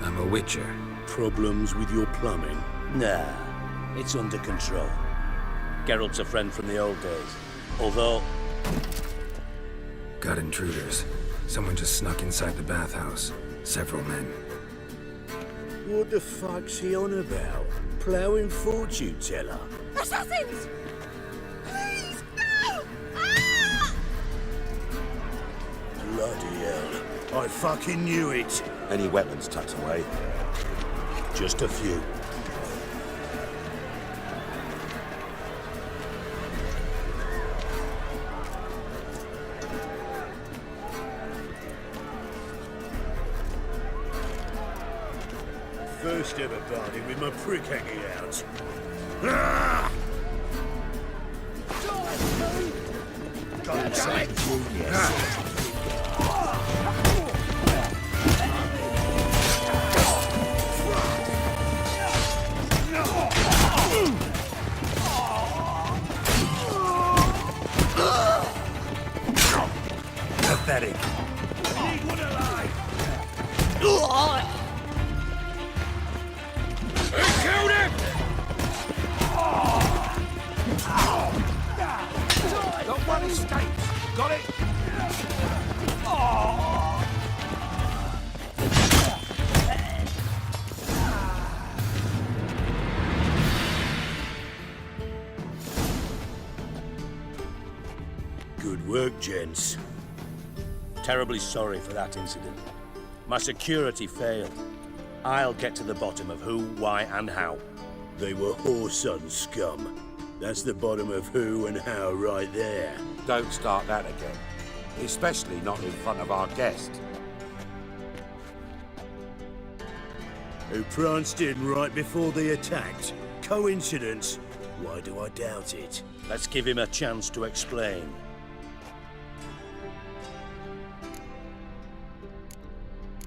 I'm a witcher. Problems with your plumbing? Nah, it's under control. Geralt's a friend from the old days. Although... Got intruders. Someone just snuck inside the bathhouse. Several men. What the fuck's he on about? Ploughing fortune teller? Assassins! Please, no! Ah! Bloody hell. I fucking knew it. Any weapons tucked away? Just a few. First ever party with my prick hanging out. Ah! God damn it! Pathetic. We need one alive. Killed him! Not one escapes. Got it? Good work, gents. Terribly sorry for that incident. My security failed. I'll get to the bottom of who, why, and how. They were whoreson scum. That's the bottom of who and how right there. Don't start that again. Especially not in front of our guest. Who pranced in right before they attacked. Coincidence? Why do I doubt it? Let's give him a chance to explain.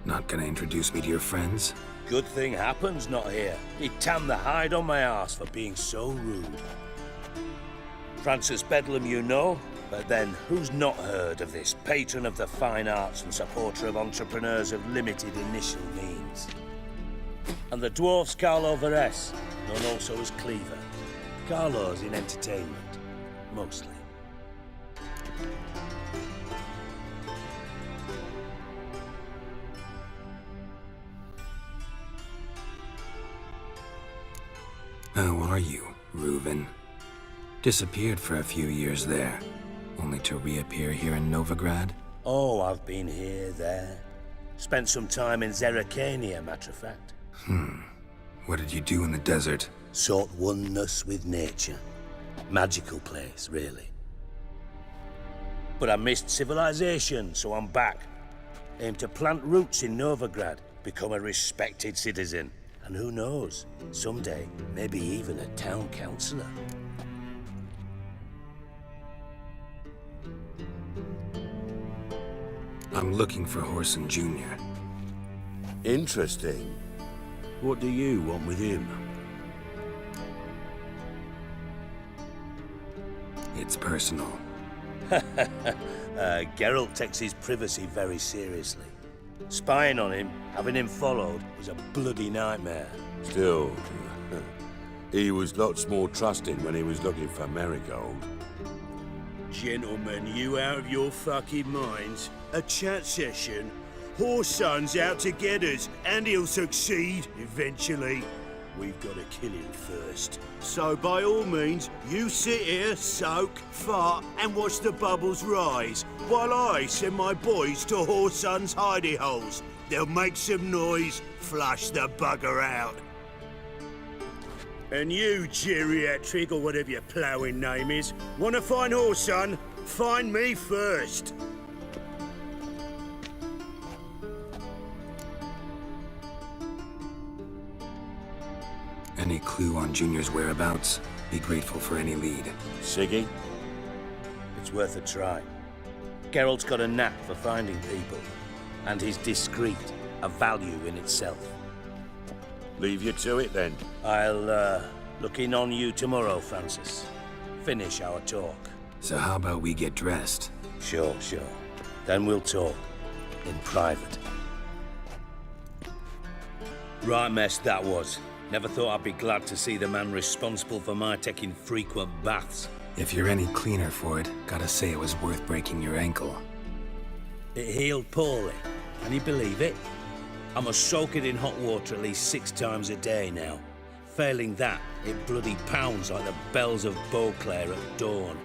Not gonna introduce me to your friends? Good thing Happen's not here. He'd tam the hide on my arse for being so rude. Francis Bedlam you know, but then who's not heard of this patron of the fine arts and supporter of entrepreneurs of limited initial means? And the dwarf's Carlo Veres, known also as Cleaver. Carlo's in entertainment, mostly. How are you, Reuven? Disappeared for a few years there, only to reappear here in Novigrad? Oh, I've been here, there. Spent some time in Zerrikania, matter of fact. What did you do in the desert? Sought oneness with nature. Magical place, really. But I missed civilization, so I'm back. Aim to plant roots in Novigrad, become a respected citizen. And who knows, someday, maybe even a town councillor. I'm looking for Horson Jr. Interesting. What do you want with him? It's personal. Geralt takes his privacy very seriously. Spying on him, having him followed, was a bloody nightmare. Still, he was lots more trusting when he was looking for Marigold. Gentlemen, you out of your fucking minds? A chat session? Whoreson's out to get us, and he'll succeed, eventually. We've got to kill him first. So by all means, you sit here, soak, fart, and watch the bubbles rise, while I send my boys to Whoreson's hidey holes. They'll make some noise, flush the bugger out. And you, geriatric, or whatever your ploughing name is, want to find Whoreson? Find me first. Any clue on Junior's whereabouts? Be grateful for any lead. Siggy? It's worth a try. Geralt's got a knack for finding people, and he's discreet, a value in itself. Leave you to it, then. I'll, look in on you tomorrow, Francis. Finish our talk. So how about we get dressed? Sure. Then we'll talk. In private. Right mess that was. Never thought I'd be glad to see the man responsible for my taking frequent baths. If you're any cleaner for it, gotta say it was worth breaking your ankle. It healed poorly. Can you believe it? I must soak it in hot water at least 6 times a day now. Failing that, it bloody pounds like the bells of Beauclair at dawn.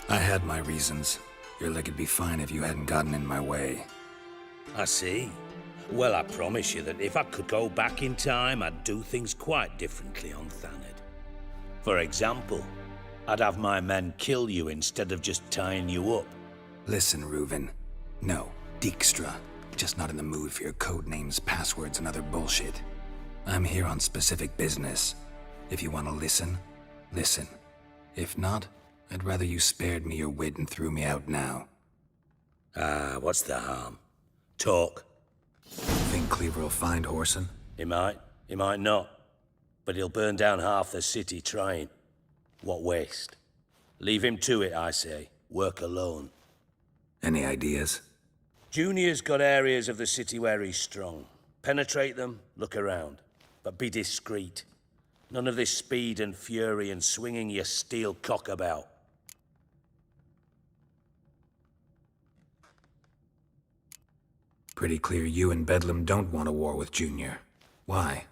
I had my reasons. Your leg'd be fine if you hadn't gotten in my way. I see. Well, I promise you that if I could go back in time, I'd do things quite differently on Thanedd. For example, I'd have my men kill you instead of just tying you up. Listen, Reuven. No, Dijkstra. Just not in the mood for your code names, passwords, and other bullshit. I'm here on specific business. If you want to listen, listen. If not, I'd rather you spared me your wit and threw me out now. What's the harm? Talk. Think Cleaver will find Whoreson? He might not. But he'll burn down half the city trying. What waste? Leave him to it, I say. Work alone. Any ideas? Junior's got areas of the city where he's strong. Penetrate them, look around. But be discreet. None of this speed and fury and swinging your steel cock about. Pretty clear you and Bedlam don't want a war with Junior. Why?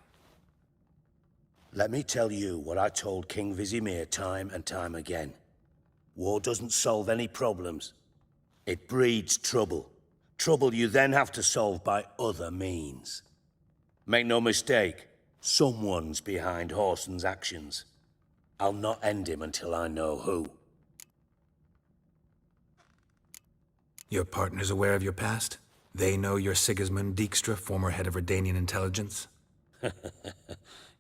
Let me tell you what I told King Vizimir time and time again. War doesn't solve any problems. It breeds trouble. Trouble you then have to solve by other means. Make no mistake, someone's behind Horson's actions. I'll not end him until I know who. Your partner's aware of your past? They know you're Sigismund Dijkstra, former head of Redanian intelligence?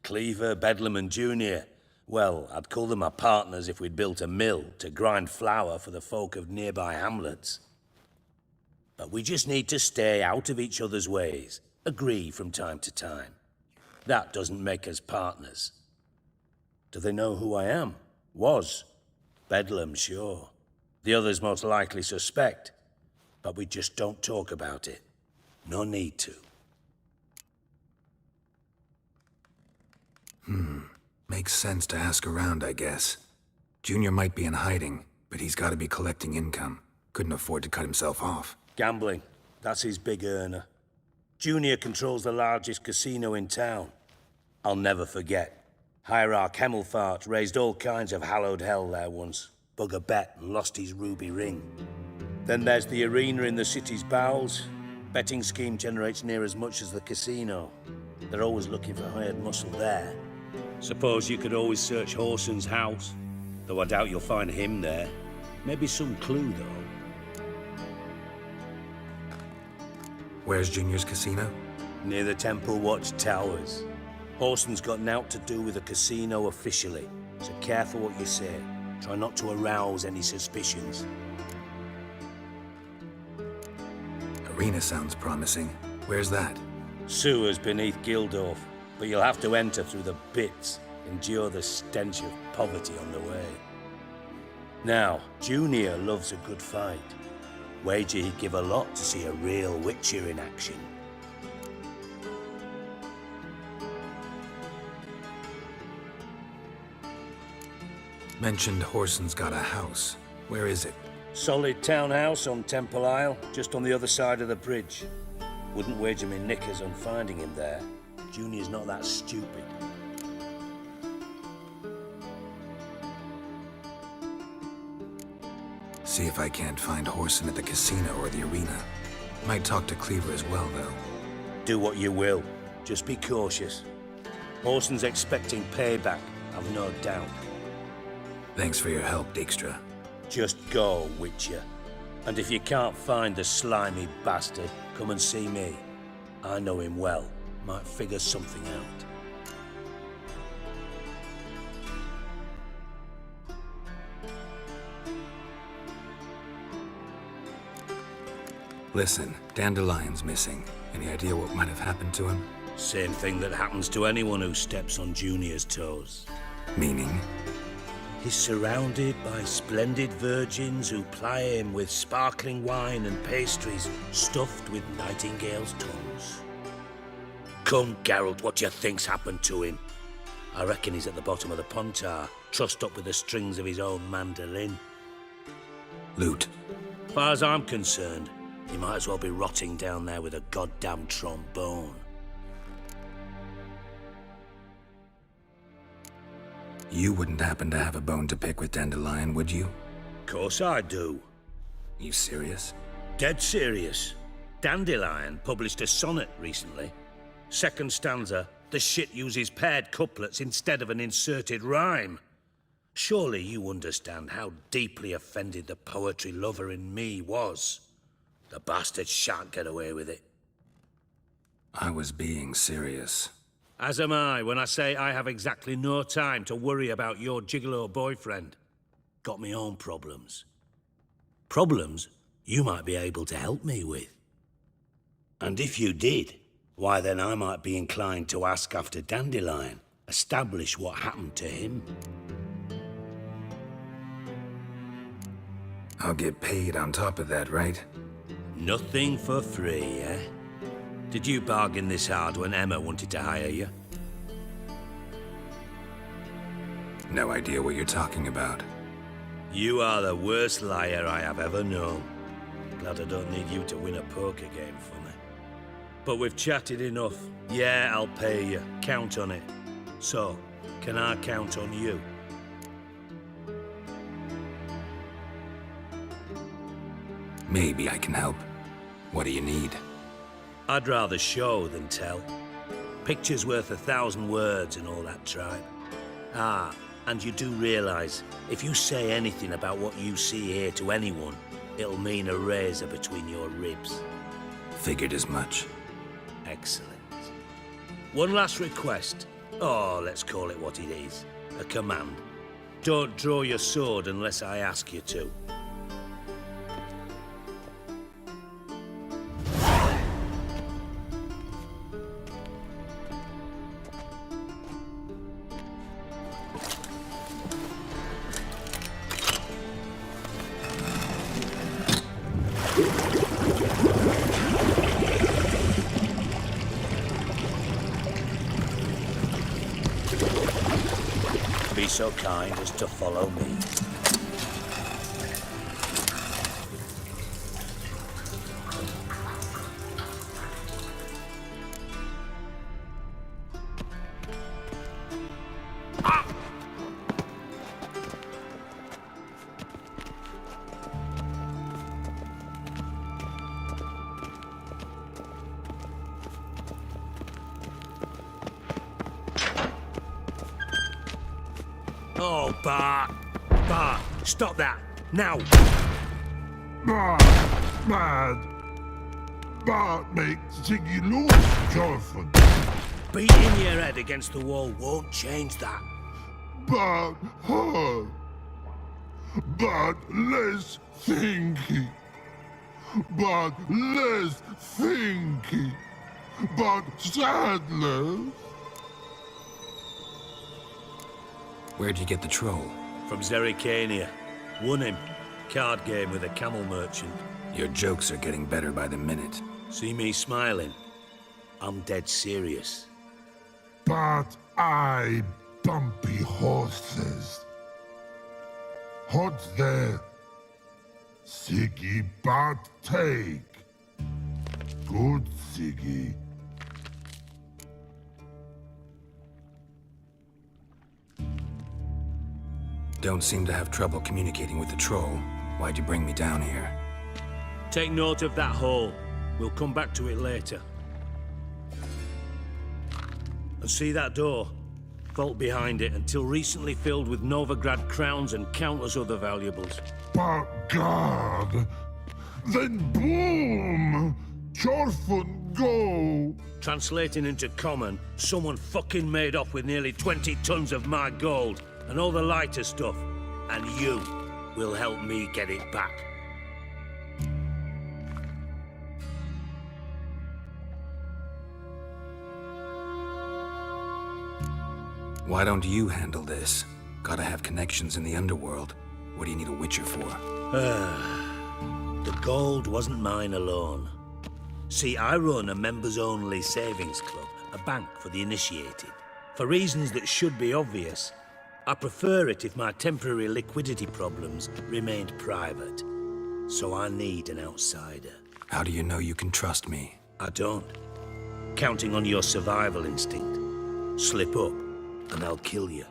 Cleaver, Bedlam and Junior. Well, I'd call them my partners if we'd built a mill to grind flour for the folk of nearby hamlets. But we just need to stay out of each other's ways. Agree from time to time. That doesn't make us partners. Do they know who I am? Was. Bedlam, sure. The others most likely suspect. But we just don't talk about it. No need to. Makes sense to ask around, I guess. Junior might be in hiding, but he's got to be collecting income. Couldn't afford to cut himself off. Gambling. That's his big earner. Junior controls the largest casino in town. I'll never forget. Hierarch Hemmelfart raised all kinds of hallowed hell there once. Bug a bet and lost his ruby ring. Then there's the arena in the city's bowels. Betting scheme generates near as much as the casino. They're always looking for hired muscle there. Suppose you could always search Horson's house. Though I doubt you'll find him there. Maybe some clue, though. Where's Junior's casino? Near the Temple Watch Towers. Horson's got naught to do with the casino officially, so careful what you say. Try not to arouse any suspicions. Arena sounds promising. Where's that? Sewers beneath Gildorf, but you'll have to enter through the pits, endure the stench of poverty on the way. Now, Junior loves a good fight. Wager he'd give a lot to see a real Witcher in action. Mentioned Horson's got a house. Where is it? Solid townhouse on Temple Isle, just on the other side of the bridge. Wouldn't wager me knickers on finding him there. Junior's not that stupid. See if I can't find Horson at the casino or the arena. Might talk to Cleaver as well, though. Do what you will. Just be cautious. Horson's expecting payback, I've no doubt. Thanks for your help, Dijkstra. Just go, Witcher. And if you can't find the slimy bastard, come and see me. I know him well. Might figure something out. Listen, Dandelion's missing. Any idea what might have happened to him? Same thing that happens to anyone who steps on Junior's toes. Meaning? He's surrounded by splendid virgins who ply him with sparkling wine and pastries stuffed with nightingales' tongues. Come, Geralt, what do you think's happened to him? I reckon he's at the bottom of the Pontar, trussed up with the strings of his own mandolin. Loot. Far as I'm concerned, he might as well be rotting down there with a goddamn trombone. You wouldn't happen to have a bone to pick with Dandelion, would you? Course I do. You serious? Dead serious. Dandelion published a sonnet recently. Second stanza, the shit uses paired couplets instead of an inserted rhyme. Surely you understand how deeply offended the poetry lover in me was. The bastard shan't get away with it. I was being serious. As am I when I say I have exactly no time to worry about your gigolo boyfriend. Got me own problems. Problems you might be able to help me with. And if you did, why then I might be inclined to ask after Dandelion, establish what happened to him. I'll get paid on top of that, right? Nothing for free, eh? Did you bargain this hard when Emma wanted to hire you? No idea what you're talking about. You are the worst liar I have ever known. Glad I don't need you to win a poker game for me. But we've chatted enough. Yeah, I'll pay you. Count on it. So, can I count on you? Maybe I can help. What do you need? I'd rather show than tell. Picture's worth 1,000 words and all that tribe. Ah, and you do realise, if you say anything about what you see here to anyone, it'll mean a razor between your ribs. Figured as much. Excellent. One last request. Oh, let's call it what it is. A command. Don't draw your sword unless I ask you to. Be so kind as to follow me. Oh, Bart! Bart, stop that! Now! Bad. Bart makes Ziggy lose, Jonathan. Beating your head against the wall won't change that. Bart hurt. Bart less thinky. Bart less thinky. Bart sadness. Where'd you get the troll? From Zerrikania. Won him. Card game with a camel merchant. Your jokes are getting better by the minute. See me smiling? I'm dead serious. But I bumpy horses. Hot there. Siggy Bart take. Good Siggy. Don't seem to have trouble communicating with the troll. Why'd you bring me down here? Take note of that hole. We'll come back to it later. And see that door? Vault behind it, until recently filled with Novigrad crowns and countless other valuables. But God! Then boom! Chorfun go! Translating into common, someone fucking made off with nearly 20 tons of my gold and all the lighter stuff. And you will help me get it back. Why don't you handle this? Gotta have connections in the underworld. What do you need a witcher for? The gold wasn't mine alone. See, I run a members-only savings club, a bank for the initiated. For reasons that should be obvious, I prefer it if my temporary liquidity problems remained private. So I need an outsider. How do you know you can trust me? I don't. Counting on your survival instinct. Slip up, and I'll kill you.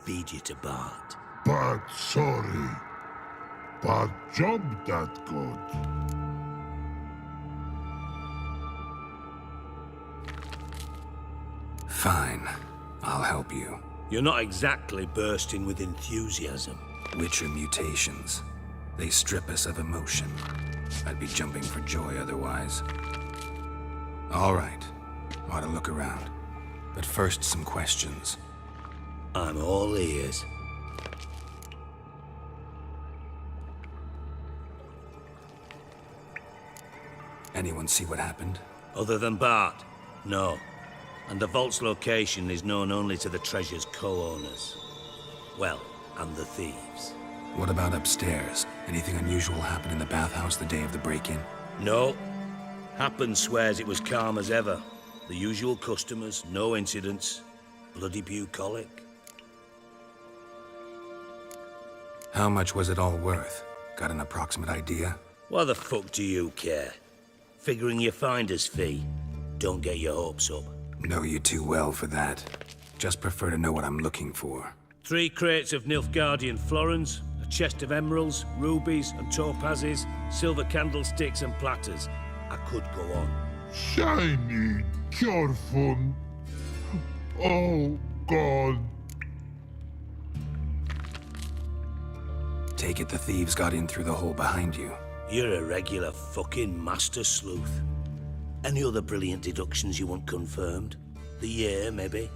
Feed you to Bart. But sorry. But job that good. Fine. I'll help you. You're not exactly bursting with enthusiasm. Witcher mutations. They strip us of emotion. I'd be jumping for joy otherwise. All right. Ought to look around. But first, some questions. I'm all ears. Anyone see what happened? Other than Bart? No. And the vault's location is known only to the treasure's co-owners. Well, and the thieves. What about upstairs? Anything unusual happen in the bathhouse the day of the break-in? No. Happen swears it was calm as ever. The usual customers, no incidents. Bloody bucolic. How much was it all worth? Got an approximate idea? Why the fuck do you care? Figuring your finder's fee. Don't get your hopes up. Know you too well for that. Just prefer to know what I'm looking for. 3 crates of Nilfgaardian florins, a chest of emeralds, rubies and topazes, silver candlesticks and platters. I could go on. Shiny, careful. Oh, God. Take it the thieves got in through the hole behind you. You're a regular fucking master sleuth. Any other brilliant deductions you want confirmed? The year, maybe?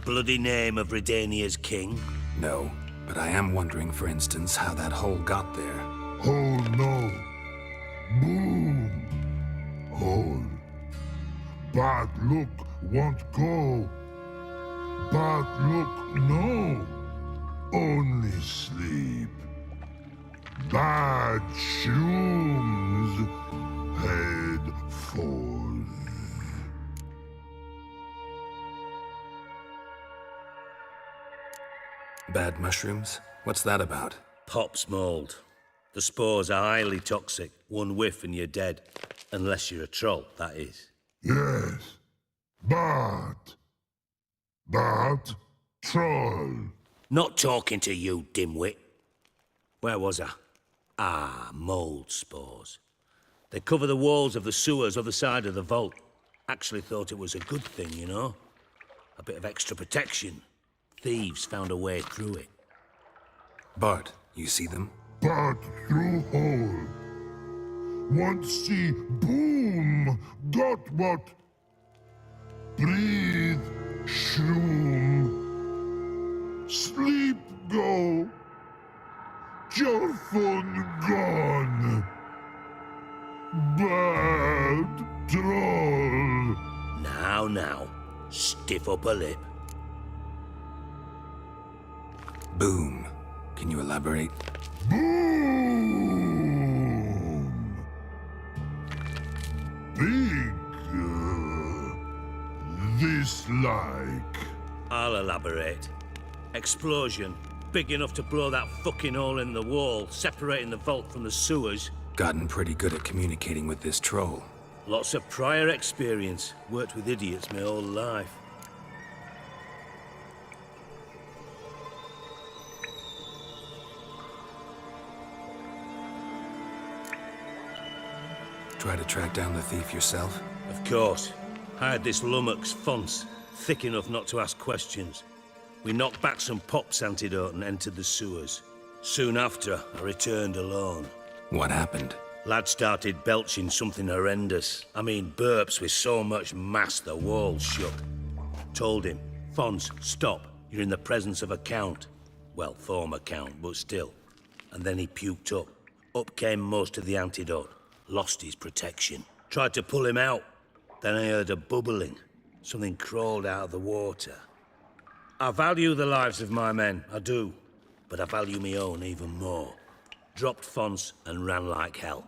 Bloody name of Redania's king? No, but I am wondering, for instance, how that hole got there. Oh, no. Boom. Hole. Bad look won't go. Bad look, no. Only sleep. Bad shrooms. Head falls. Bad mushrooms? What's that about? Pop's mold. The spores are highly toxic. One whiff and you're dead. Unless you're a troll, that is. Yes. Bad. Bad troll. Not talking to you, dimwit. Where was I? Ah, mold spores. They cover the walls of the sewers other side of the vault. Actually thought it was a good thing, you know? A bit of extra protection. Thieves found a way through it. Bart, you see them? Bad through hole. Want see boom. Got what? Breathe. Shroom. Sleep go. Jorfun gone. Bad troll. Now. Stiff upper lip. Boom. Can you elaborate? Boom. Big. This like. I'll elaborate. Explosion. Big enough to blow that fucking hole in the wall, separating the vault from the sewers. Gotten pretty good at communicating with this troll. Lots of prior experience. Worked with idiots my whole life. Try to track down the thief yourself? Of course. Hired this lummox, Fons, thick enough not to ask questions. We knocked back some Pop's antidote and entered the sewers. Soon after, I returned alone. What happened? Lad started belching something horrendous. I mean, burps with so much mass the walls shook. Told him, Fons, stop. You're in the presence of a count. Well, former count, but still. And then he puked up. Up came most of the antidote. Lost his protection. Tried to pull him out. Then I heard a bubbling. Something crawled out of the water. I value the lives of my men, I do. But I value my own even more. Dropped Fons and ran like hell.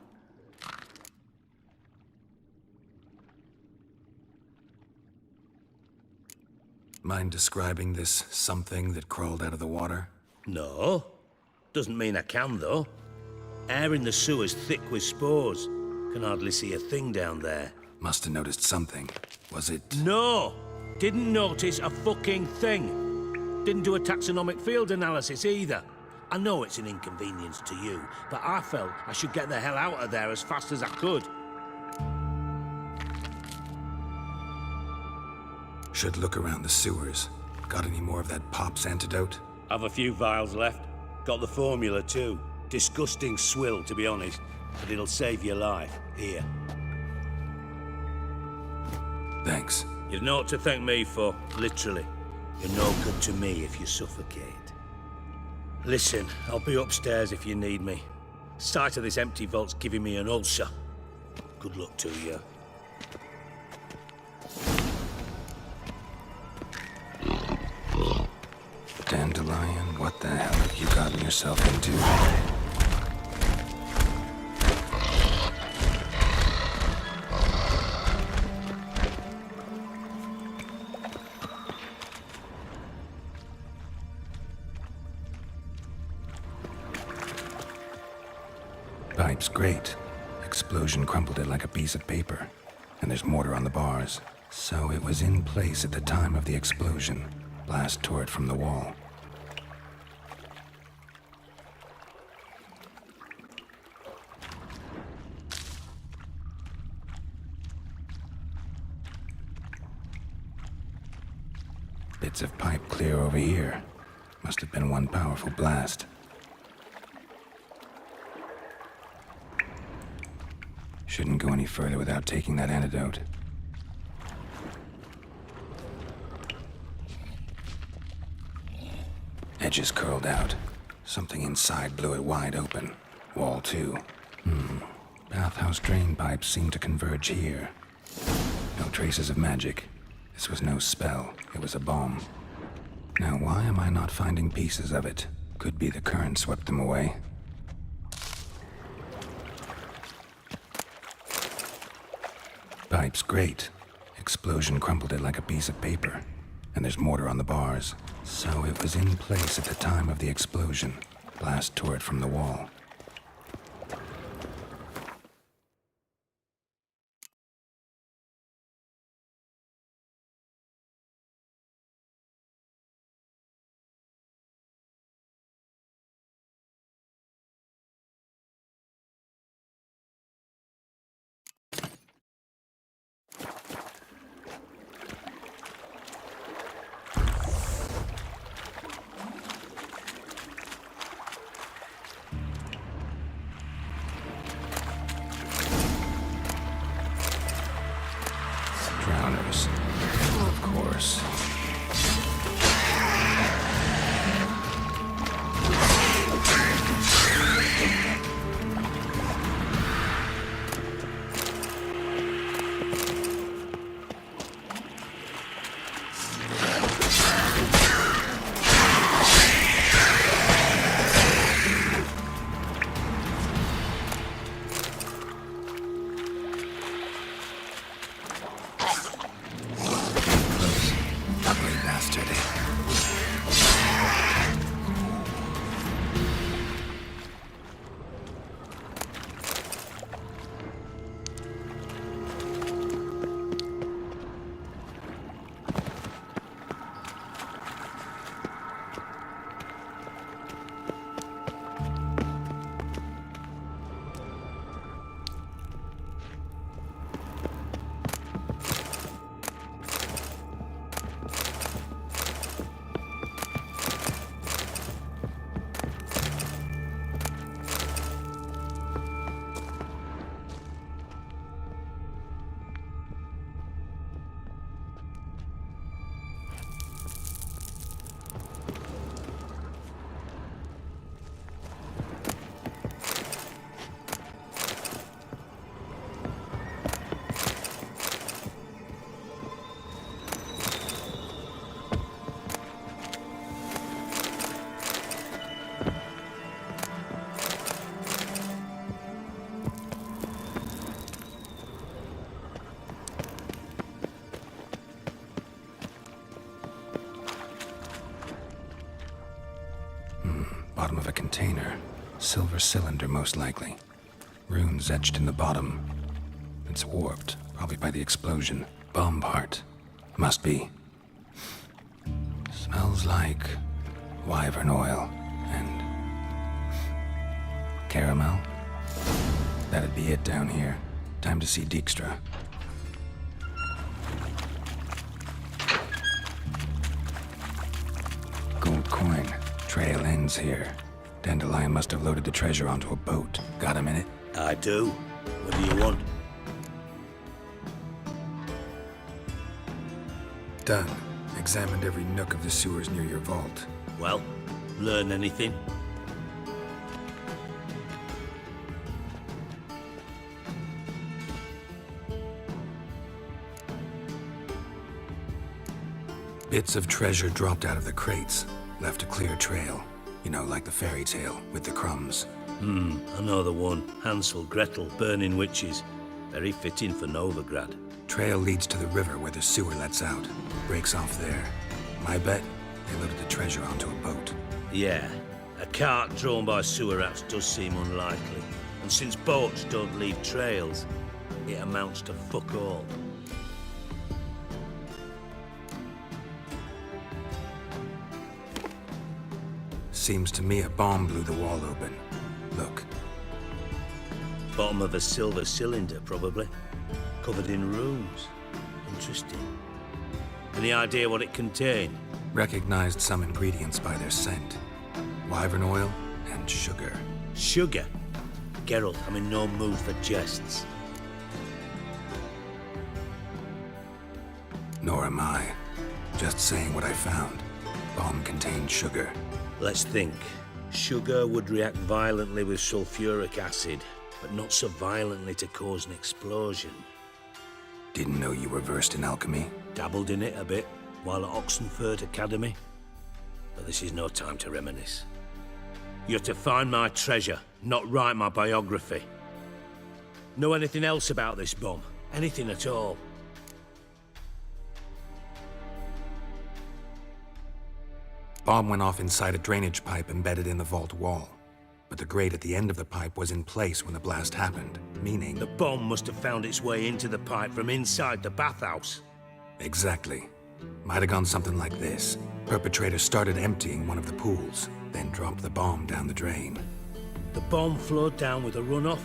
Mind describing this something that crawled out of the water? No. Doesn't mean I can, though. Air in the sewer's thick with spores. Can hardly see a thing down there. Must have noticed something. Was it... No! Didn't notice a fucking thing. Didn't do a taxonomic field analysis either. I know it's an inconvenience to you, but I felt I should get the hell out of there as fast as I could. Should look around the sewers. Got any more of that Pop's antidote? I've a few vials left. Got the formula too. Disgusting swill, to be honest. But it'll save your life. Here. Thanks. You've naught to thank me for, literally. You're no good to me if you suffocate. Listen, I'll be upstairs if you need me. Sight of this empty vault's giving me an ulcer. Good luck to you. Dandelion. Dandelion, what the hell have you gotten yourself into? Pipe's great. Explosion crumpled it like a piece of paper. And there's mortar on the bars. So it was in place at the time of the explosion. Blast tore it from the wall. Bits of pipe clear over here. Must have been one powerful blast. Shouldn't go any further without taking that antidote. Edges curled out. Something inside blew it wide open. Wall too. Bathhouse drain pipes seem to converge here. No traces of magic. This was no spell. It was a bomb. Now why am I not finding pieces of it? Could be the current swept them away. Pipe's great. Explosion crumpled it like a piece of paper. And there's mortar on the bars. So it was in place at the time of the explosion. Blast tore it from the wall. Drowners. Of course. Bottom of a container. Silver cylinder, most likely. Runes etched in the bottom. It's warped, probably by the explosion. Bomb part. Must be. Smells like wyvern oil and caramel. That'd be it down here. Time to see Dijkstra. Gold coin. Trail ends here. Dandelion must have loaded the treasure onto a boat. Got a minute? I do. What do you want? Done. Examined every nook of the sewers near your vault. Well, learn anything? Bits of treasure dropped out of the crates. Left a clear trail. You know, like the fairy tale, with the crumbs. I know the one. Hansel, Gretel, burning witches. Very fitting for Novigrad. Trail leads to the river where the sewer lets out. Breaks off there. My bet, they loaded the treasure onto a boat. Yeah, a cart drawn by sewer rats does seem unlikely. And since boats don't leave trails, it amounts to fuck all. Seems to me a bomb blew the wall open. Look. Bottom of a silver cylinder, probably. Covered in runes. Interesting. Any idea what it contained? Recognized some ingredients by their scent. Wyvern oil and sugar. Sugar? Geralt, I'm in no mood for jests. Nor am I. Just saying what I found. Bomb contained sugar. Let's think. Sugar would react violently with sulfuric acid, but not so violently to cause an explosion. Didn't know you were versed in alchemy. Dabbled in it a bit while at Oxenford Academy. But this is no time to reminisce. You're to find my treasure, not write my biography. Know anything else about this bomb? Anything at all? Bomb went off inside a drainage pipe embedded in the vault wall. But the grate at the end of the pipe was in place when the blast happened, meaning... The bomb must have found its way into the pipe from inside the bathhouse. Exactly. Might have gone something like this. Perpetrator started emptying one of the pools, then dropped the bomb down the drain. The bomb flowed down with a runoff,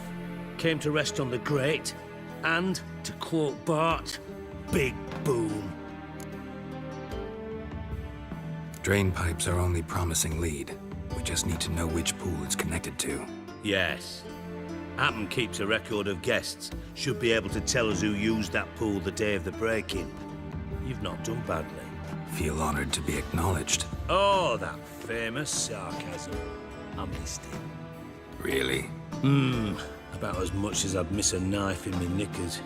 came to rest on the grate, and, to quote Bart, big boom. Drain pipes are only promising lead. We just need to know which pool it's connected to. Yes. Happen keeps a record of guests. Should be able to tell us who used that pool the day of the break-in. You've not done badly. Feel honored to be acknowledged. Oh, that famous sarcasm. I missed it. Really? About as much as I'd miss a knife in my knickers.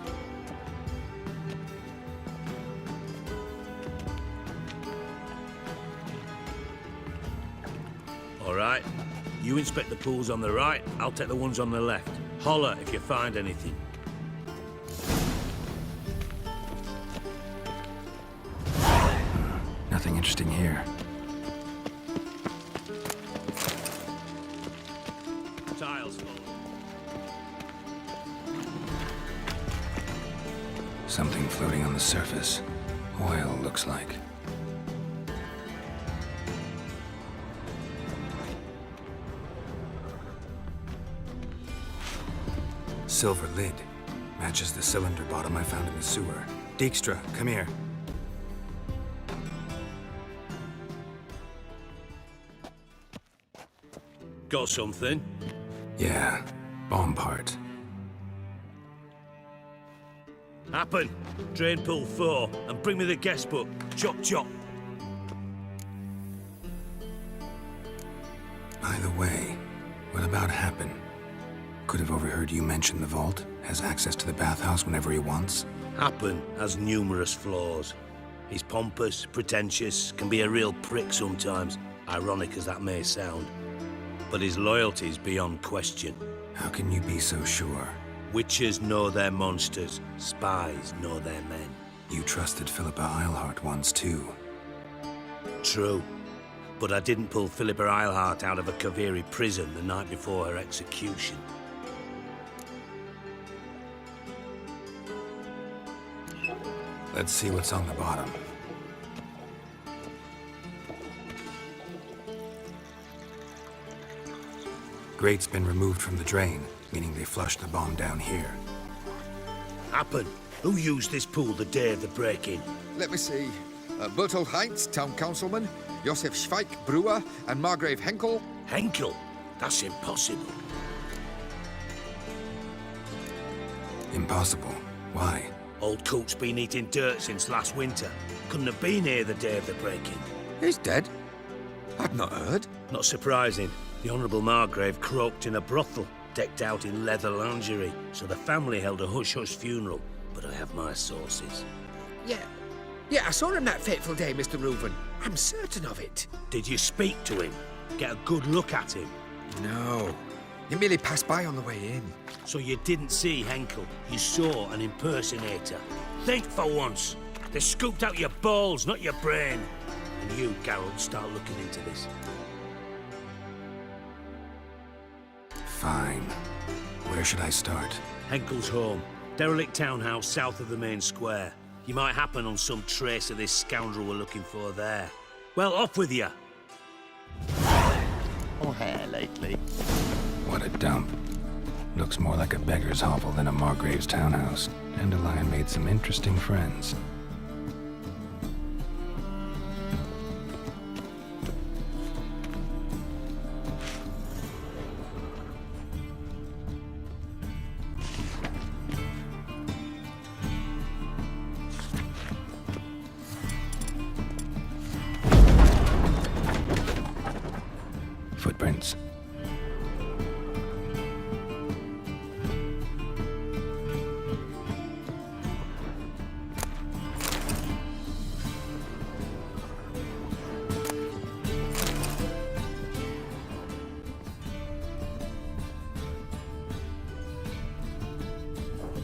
All right. You inspect the pools on the right, I'll take the ones on the left. Holler if you find anything. Nothing interesting here. Tiles full. Something floating on the surface. Oil, looks like. Silver lid. Matches the cylinder bottom I found in the sewer. Dijkstra, come here. Got something? Yeah, bomb part. Happen. Drain pool 4, and bring me the guest book. Chop chop. By the way, what about Happen? Could have overheard you mention the vault. Has access to the bathhouse whenever he wants. Happen has numerous flaws. He's pompous, pretentious, can be a real prick sometimes, ironic as that may sound. But his loyalty's beyond question. How can you be so sure? Witches know their monsters, spies know their men. You trusted Philippa Eilhart once too. True. But I didn't pull Philippa Eilhart out of a Kaviri prison the night before her execution. Let's see what's on the bottom. Grate's been removed from the drain, meaning they flushed the bomb down here. Happen. Who used this pool the day of the break-in? Let me see. Bertolt Heinz, town councilman, Josef Schweik, brewer, and Margrave Henkel. Henkel? That's impossible. Impossible? Why? Old Coot's been eating dirt since last winter. Couldn't have been here the day of the break-in. He's dead? I've not heard. Not surprising. The Honourable Margrave croaked in a brothel, decked out in leather lingerie, so the family held a hush-hush funeral. But I have my sources. Yeah, I saw him that fateful day, Mr. Reuven. I'm certain of it. Did you speak to him? Get a good look at him? No. He merely passed by on the way in. So you didn't see Henkel. You saw an impersonator. Think for once. They scooped out your balls, not your brain. And you, Geralt, start looking into this. Fine. Where should I start? Henkel's home. Derelict townhouse south of the main square. You might happen on some trace of this scoundrel we're looking for there. Well, off with you. Or hair lately. What a dump. Looks more like a beggar's hovel than a Margrave's townhouse. Dandelion made some interesting friends. Footprints.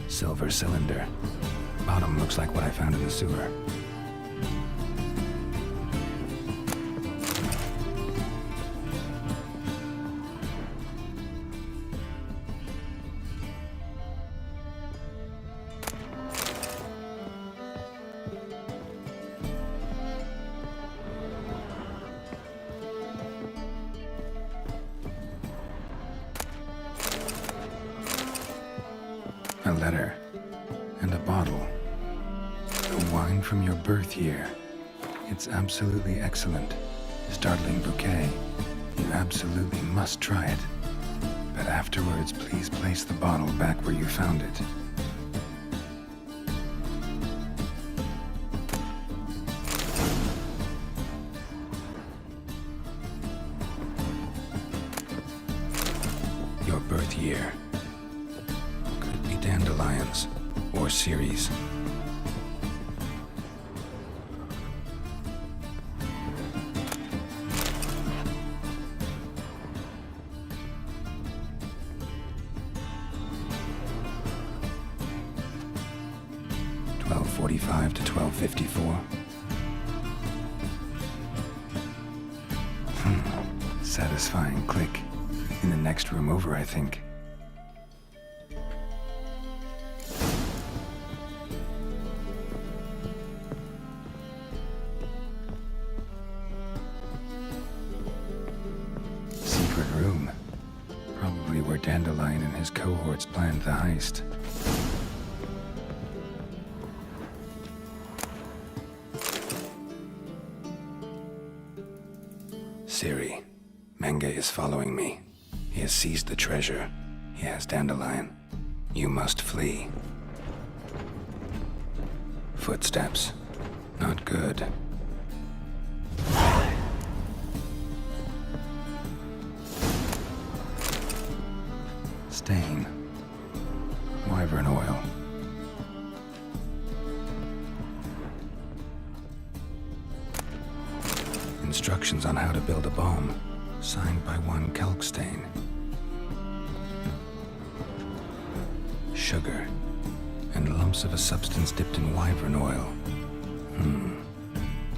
Silver cylinder. Bottom looks like what I found in the sewer. A letter. And a bottle. The wine from your birth year. It's absolutely excellent. Startling bouquet. You absolutely must try it. But afterwards, please place the bottle back where you found it. Your birth year. Could be dandelions or Ceres. .45 to 12:54. Satisfying click. In the next room over, I think. Secret room. Probably where Dandelion and his cohorts planned the heist. Ciri, Menge is following me. He has seized the treasure. He has Dandelion. You must flee. Footsteps. Not good. Stain. Wyvern oil. Instructions on how to build a bomb, signed by one Kalkstain. Sugar, and lumps of a substance dipped in wyvern oil.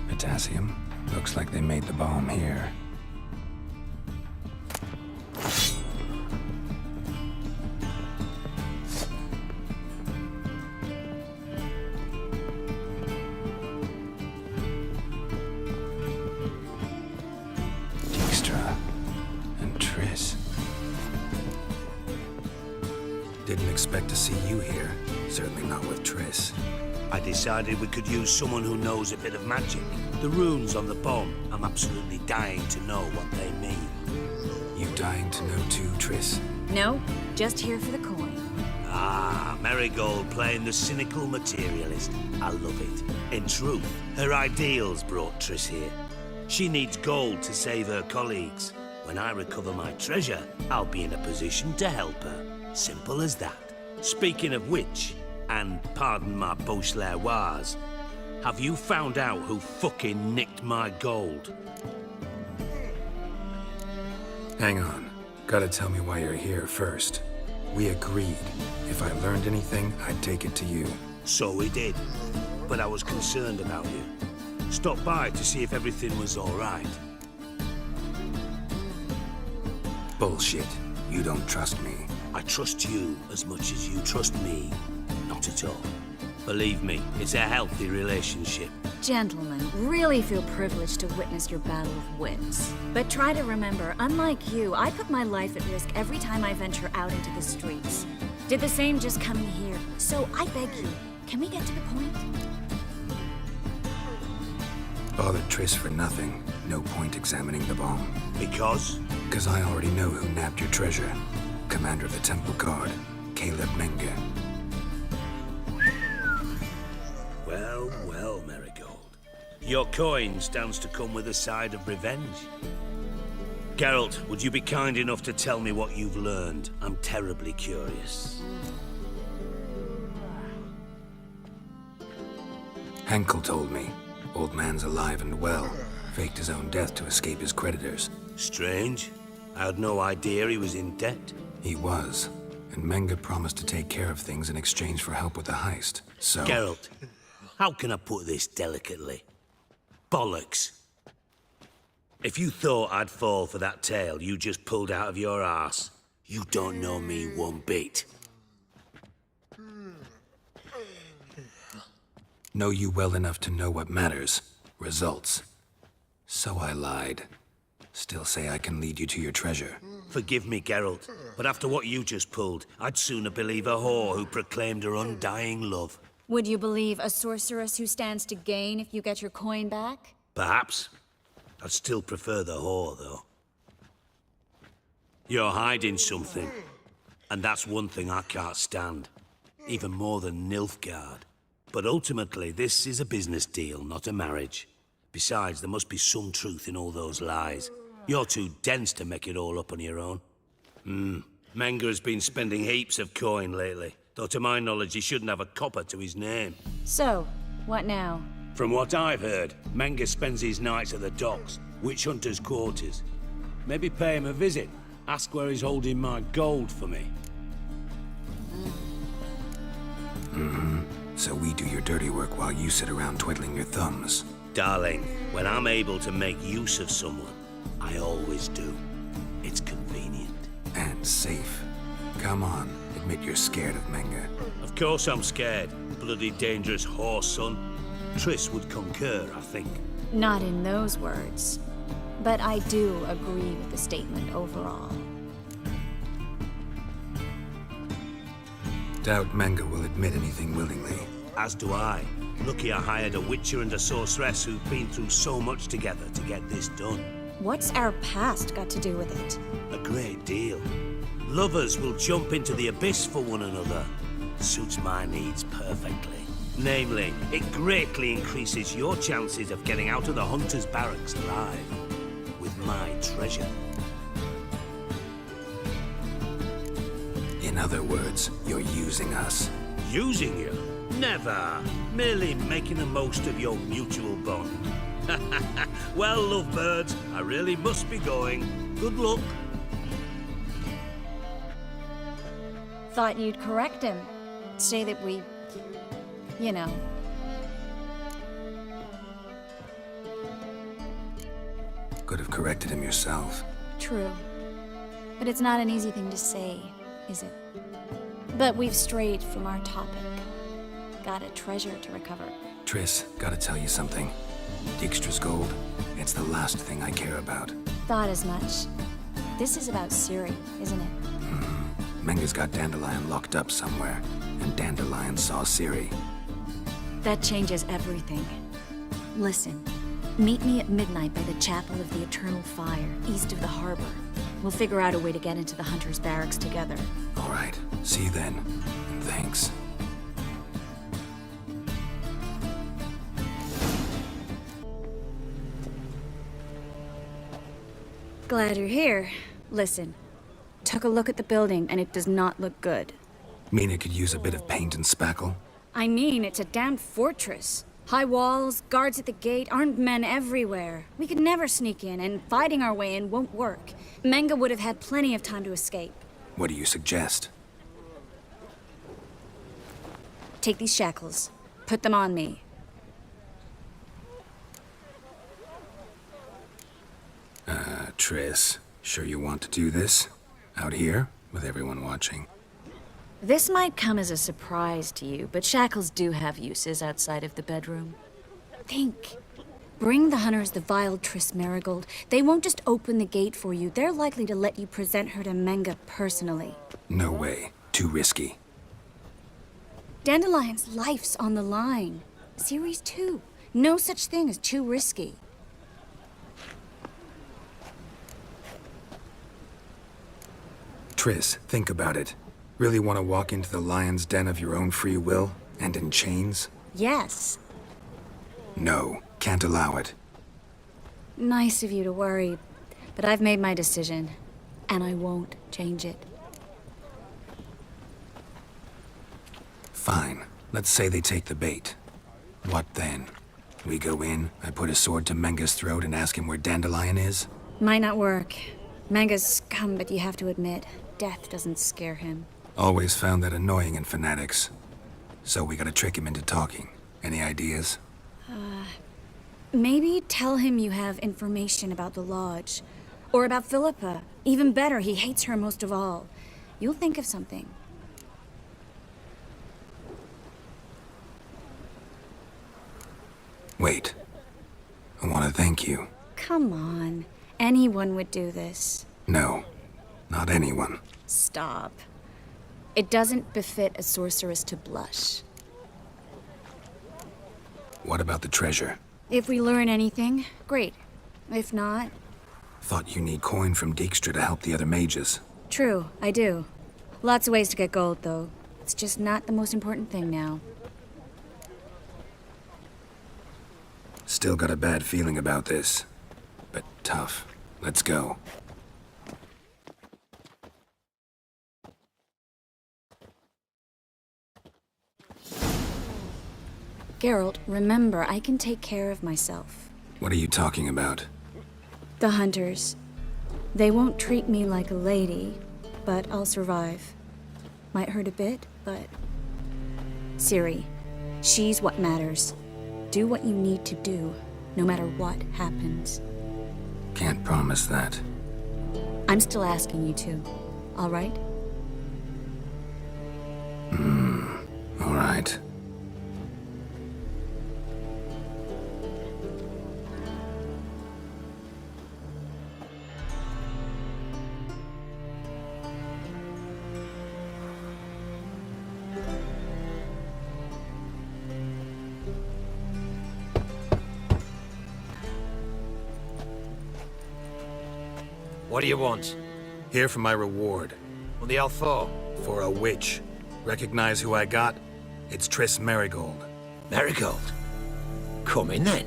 Potassium. Looks like they made the bomb here. Didn't expect to see you here. Certainly not with Triss. I decided we could use someone who knows a bit of magic. The runes on the bomb. I'm absolutely dying to know what they mean. You dying to know too, Triss? No, just here for the coin. Ah, Marigold playing the cynical materialist. I love it. In truth, her ideals brought Triss here. She needs gold to save her colleagues. When I recover my treasure, I'll be in a position to help her. Simple as that. Speaking of which, and pardon my Beauclervoise, Have you found out who fucking nicked my gold? Hang on. Gotta tell me why you're here first. We agreed. If I learned anything, I'd take it to you. So we did. But I was concerned about you. Stopped by to see if everything was all right. Bullshit. You don't trust me. I trust you as much as you trust me. Not at all. Believe me, it's a healthy relationship. Gentlemen, really feel privileged to witness your battle of wits. But try to remember, unlike you, I put my life at risk every time I venture out into the streets. Did the same just coming here. So I beg you, can we get to the point? Bothered Triss for nothing. No point examining the bomb. Because? Because I already know who nabbed your treasure. Commander of the Temple Guard, Caleb Menge. Well, well, Marigold. Your coin stands to come with a side of revenge. Geralt, would you be kind enough to tell me what you've learned? I'm terribly curious. Henkel told me. Old man's alive and well. Faked his own death to escape his creditors. Strange. I had no idea he was in debt. He was. And Menge promised to take care of things in exchange for help with the heist. So... Geralt, how can I put this delicately? Bollocks. If you thought I'd fall for that tale you just pulled out of your arse, you don't know me one bit. Know you well enough to know what matters. Results. So I lied. Still say I can lead you to your treasure. Forgive me, Geralt, but after what you just pulled, I'd sooner believe a whore who proclaimed her undying love. Would you believe a sorceress who stands to gain if you get your coin back? Perhaps. I'd still prefer the whore, though. You're hiding something, and that's one thing I can't stand. Even more than Nilfgaard. But ultimately, this is a business deal, not a marriage. Besides, there must be some truth in all those lies. You're too dense to make it all up on your own. Menge has been spending heaps of coin lately, though to my knowledge he shouldn't have a copper to his name. So, what now? From what I've heard, Menge spends his nights at the docks, witch hunters' quarters. Maybe pay him a visit, ask where he's holding my gold for me. So we do your dirty work while you sit around twiddling your thumbs. Darling, when I'm able to make use of someone, I always do. It's convenient. And safe. Come on, admit you're scared of Menge. Of course I'm scared. Bloody dangerous whore, son. Triss would concur, I think. Not in those words. But I do agree with the statement overall. Doubt Menge will admit anything willingly. As do I. Lucky I hired a witcher and a sorceress who've been through so much together to get this done. What's our past got to do with it? A great deal. Lovers will jump into the abyss for one another. Suits my needs perfectly. Namely, it greatly increases your chances of getting out of the hunter's barracks alive. With my treasure. In other words, you're using us. Using you? Never. Merely making the most of your mutual bond. Well, lovebirds, I really must be going. Good luck. Thought you'd correct him. Say that we... you know. Could have corrected him yourself. True. But it's not an easy thing to say, is it? But we've strayed from our topic. Got a treasure to recover. Triss, gotta tell you something. Dijkstra's gold, it's the last thing I care about. Thought as much. This is about Ciri, isn't it? Menge's got Dandelion locked up somewhere, and Dandelion saw Ciri. That changes everything. Listen, meet me at midnight by the Chapel of the Eternal Fire, east of the harbor. We'll figure out a way to get into the Hunter's barracks together. All right, see you then. And thanks. Glad you're here. Listen, took a look at the building and it does not look good. Mean it could use a bit of paint and spackle? I mean, it's a damn fortress. High walls, guards at the gate, armed men everywhere. We could never sneak in, and fighting our way in won't work. Menga would have had plenty of time to escape. What do you suggest? Take these shackles. Put them on me. Triss, sure you want to do this? Out here, with everyone watching? This might come as a surprise to you, but shackles do have uses outside of the bedroom. Think. Bring the hunters the vile Triss Marigold. They won't just open the gate for you. They're likely to let you present her to Menga personally. No way. Too risky. Dandelion's life's on the line. Series 2. No such thing as too risky. Triss, think about it. Really want to walk into the lion's den of your own free will, and in chains? Yes. No, can't allow it. Nice of you to worry, but I've made my decision, and I won't change it. Fine. Let's say they take the bait. What then? We go in, I put a sword to Menga's throat and ask him where Dandelion is? Might not work. Menga's scum, but you have to admit, death doesn't scare him. Always found that annoying in fanatics. So we gotta trick him into talking. Any ideas? Maybe tell him you have information about the Lodge. Or about Philippa. Even better, he hates her most of all. You'll think of something. Wait. I want to thank you. Come on. Anyone would do this. No. Not anyone. Stop. It doesn't befit a sorceress to blush. What about the treasure? If we learn anything, great. If not... Thought you need coin from Dijkstra to help the other mages. True, I do. Lots of ways to get gold, though. It's just not the most important thing now. Still got a bad feeling about this. But tough. Let's go. Geralt, remember, I can take care of myself. What are you talking about? The hunters. They won't treat me like a lady, but I'll survive. Might hurt a bit, but... Ciri, she's what matters. Do what you need to do, no matter what happens. Can't promise that. I'm still asking you to, all right? All right. What do you want? Here for my reward. What the hell for? For a witch. Recognize who I got? It's Triss Marigold. Marigold? Come in then.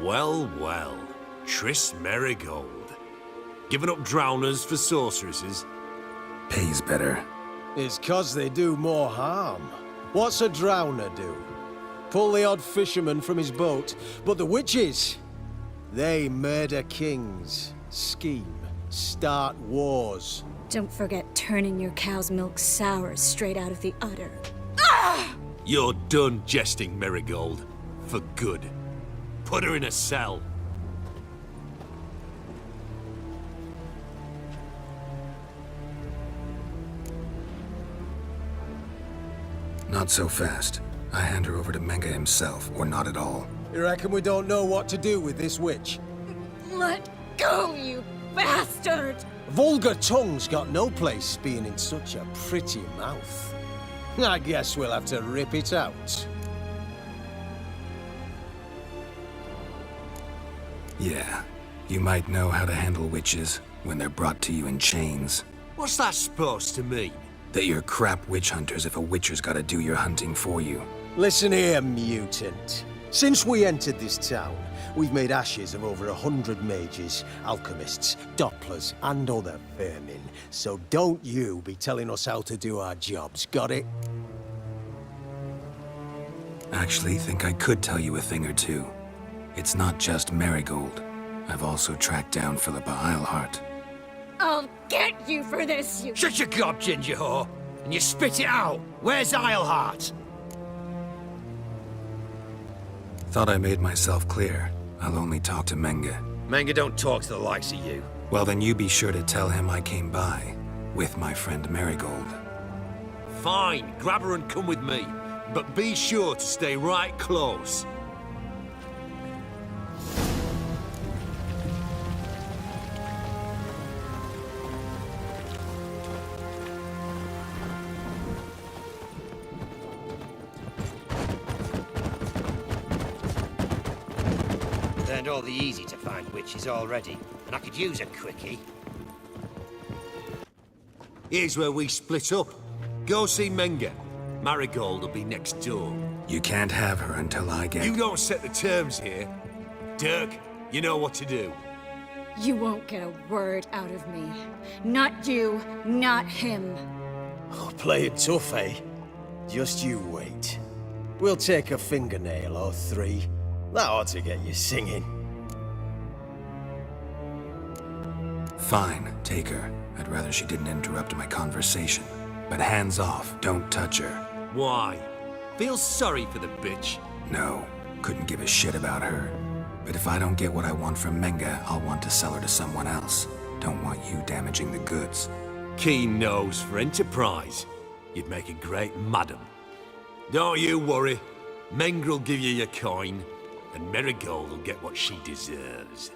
Well, well. Triss Marigold. Giving up drowners for sorceresses? Pays better. It's 'cause they do more harm. What's a drowner do? Pull the odd fisherman from his boat, but the witches, they murder kings, scheme, start wars. Don't forget turning your cow's milk sour straight out of the udder. You're done jesting, Marigold. For good. Put her in a cell. Not so fast. I hand her over to Menga himself, or not at all. You reckon we don't know what to do with this witch? Let go, you bastard! Vulgar tongue's got no place being in such a pretty mouth. I guess we'll have to rip it out. Yeah. You might know how to handle witches when they're brought to you in chains. What's that supposed to mean? That you're crap witch hunters if a witcher's gotta do your hunting for you. Listen here, mutant. Since we entered this town, we've made ashes of over 100 mages, alchemists, dopplers, and other vermin. So don't you be telling us how to do our jobs, got it? Actually, think I could tell you a thing or two. It's not just Marigold. I've also tracked down Philippa Eilhart. I'll get you for this, you... Shut your gob, ginger whore, and you spit it out. Where's Eilhart? Thought I made myself clear. I'll only talk to Menge. Menge don't talk to the likes of you. Well, then you be sure to tell him I came by with my friend Marigold. Fine, grab her and come with me. But be sure to stay right close. Learned all the easy-to-find witches already, and I could use a quickie. Here's where we split up. Go see Menge. Marigold will be next door. You can't have her until I get... You don't set the terms here. Dirk, you know what to do. You won't get a word out of me. Not you, not him. Oh, play it tough, eh? Just you wait. We'll take a fingernail or three. That ought to get you singing. Fine, take her. I'd rather she didn't interrupt my conversation. But hands off, don't touch her. Why? Feel sorry for the bitch? No, couldn't give a shit about her. But if I don't get what I want from Menge, I'll want to sell her to someone else. Don't want you damaging the goods. Keen nose for enterprise. You'd make a great madam. Don't you worry. Menge will give you your coin, and Marigold will get what she deserves.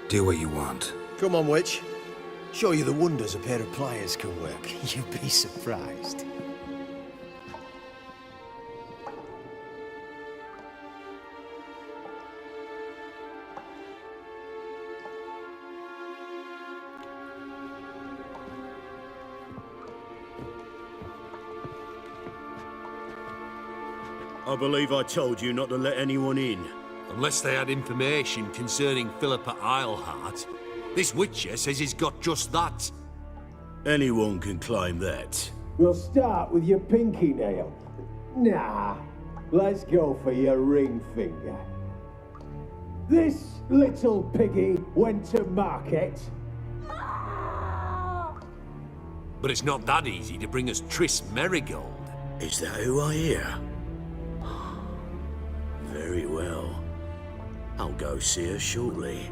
Do what you want. Come on, witch. Show you the wonders a pair of pliers can work. You'd be surprised. I believe I told you not to let anyone in. Unless they had information concerning Philippa Eilhart. This witcher says he's got just that. Anyone can claim that. We'll start with your pinky nail. Nah, let's go for your ring finger. This little piggy went to market. But it's not that easy to bring us Triss Marigold. Is that who I hear? Very well. I'll go see her shortly.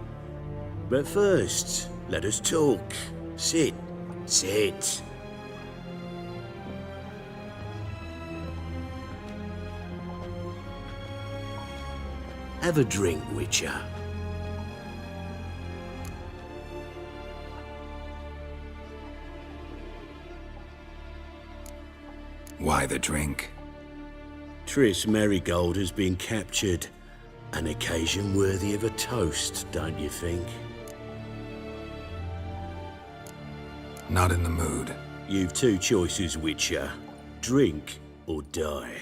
But first, let us talk. Sit. Sit. Have a drink, Witcher. Why the drink? Triss Marigold has been captured. An occasion worthy of a toast, don't you think? Not in the mood. You've two choices, Witcher. Drink or die.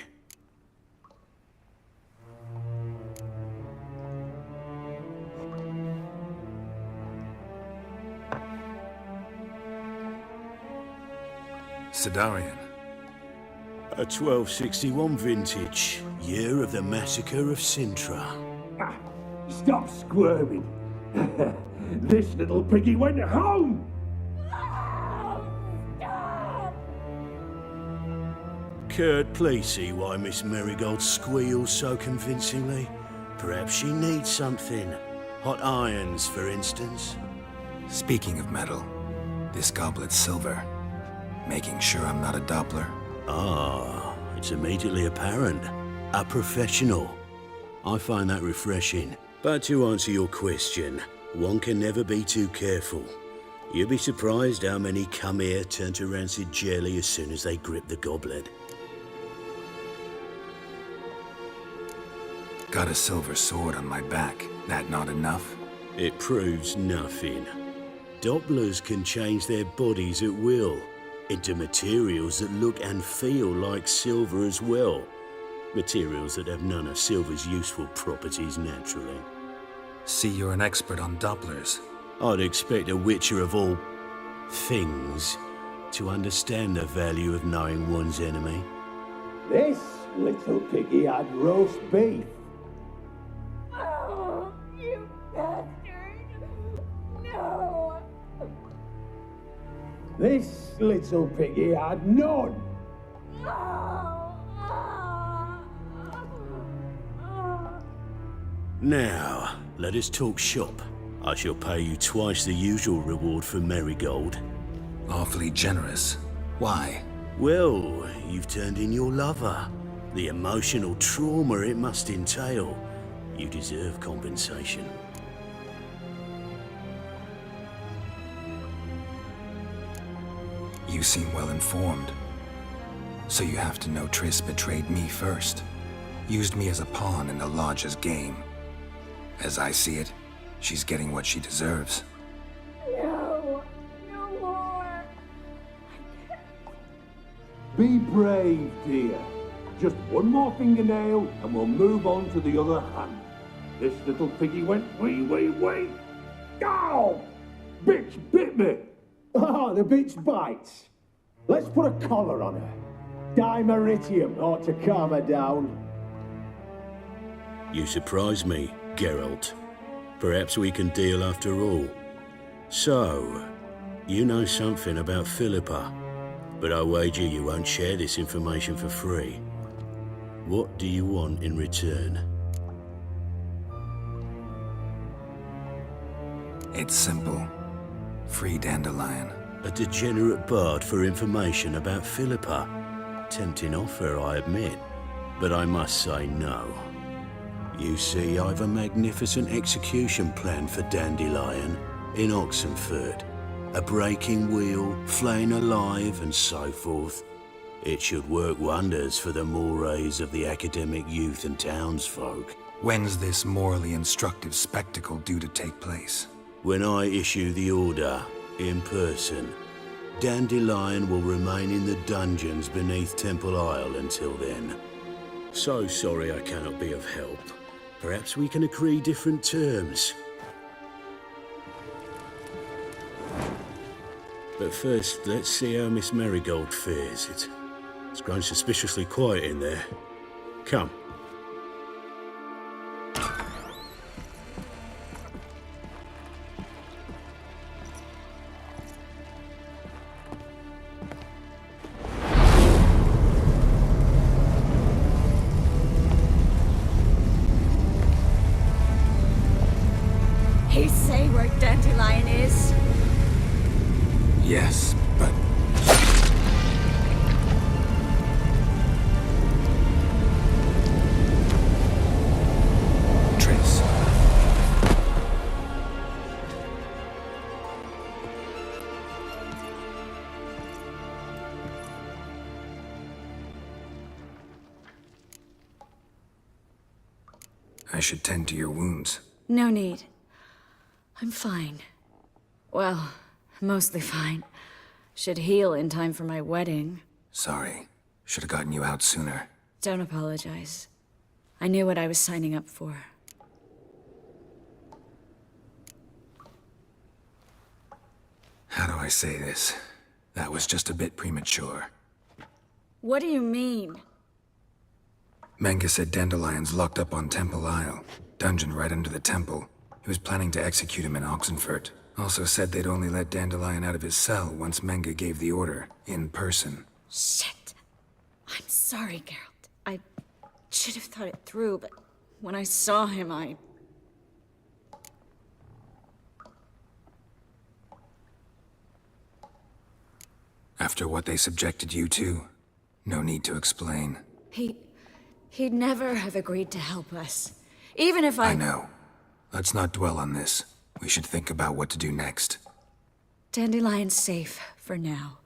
Sidarian. A 1261 vintage, year of the massacre of Sintra. Ah, stop squirming. This little piggy went home. Kurt, please see why Miss Marigold squeals so convincingly. Perhaps she needs something. Hot irons, for instance. Speaking of metal, this goblet's silver. Making sure I'm not a Doppler. Ah, it's immediately apparent. A professional. I find that refreshing. But to answer your question, one can never be too careful. You'll be surprised how many come here turn to rancid jelly as soon as they grip the goblet. Got a silver sword on my back. That not enough? It proves nothing. Dopplers can change their bodies at will. into materials that look and feel like silver as well. Materials that have none of silver's useful properties naturally. See, you're an expert on Dopplers. I'd expect a witcher of all things to understand the value of knowing one's enemy. This little piggy had roast beef. Oh, you bastard! No! This little piggy had none. Now, let us talk shop. I shall pay you twice the usual reward for Marigold. Awfully generous. Why? Well, you've turned in your lover. The emotional trauma it must entail. You deserve compensation. You seem well informed. So you have to know Triss betrayed me first. Used me as a pawn in the Lodge's game. As I see it, she's getting what she deserves. No! No more! Be brave, dear. Just one more fingernail and we'll move on to the other hand. This little piggy went wee. Ow! Bitch bit me! Ah, the bitch bites. Let's put a collar on her. Dimeritium ought to calm her down. You surprise me, Geralt. Perhaps we can deal after all. So, you know something about Philippa, but I wager you won't share this information for free. What do you want in return? It's simple. Free Dandelion. A degenerate bard for information about Philippa. Tempting offer, I admit, but I must say no. You see, I've a magnificent execution plan for Dandelion in Oxenford. A breaking wheel, flaying alive, and so forth. It should work wonders for the mores of the academic youth and townsfolk. When's this morally instructive spectacle due to take place? When I issue the order, in person, Dandelion will remain in the dungeons beneath Temple Isle until then. So sorry I cannot be of help. Perhaps we can agree different terms. But first, let's see how Miss Marigold fares. It's grown suspiciously quiet in there. Come. He say where Dandelion is? Yes, but... Triss. I should tend to your wounds. No need. I'm fine. Well, mostly fine. Should heal in time for my wedding. Sorry. Should have gotten you out sooner. Don't apologize. I knew what I was signing up for. How do I say this? That was just a bit premature. What do you mean? Menge said Dandelion's locked up on Temple Isle. Dungeon right under the temple. He was planning to execute him in Oxenfurt. Also said they'd only let Dandelion out of his cell once Menge gave the order, in person. Shit. I'm sorry, Geralt. I should have thought it through, but when I saw him, After what they subjected you to, no need to explain. He'd never have agreed to help us. Even if I know. Let's not dwell on this. We should think about what to do next. Dandelion's safe, for now.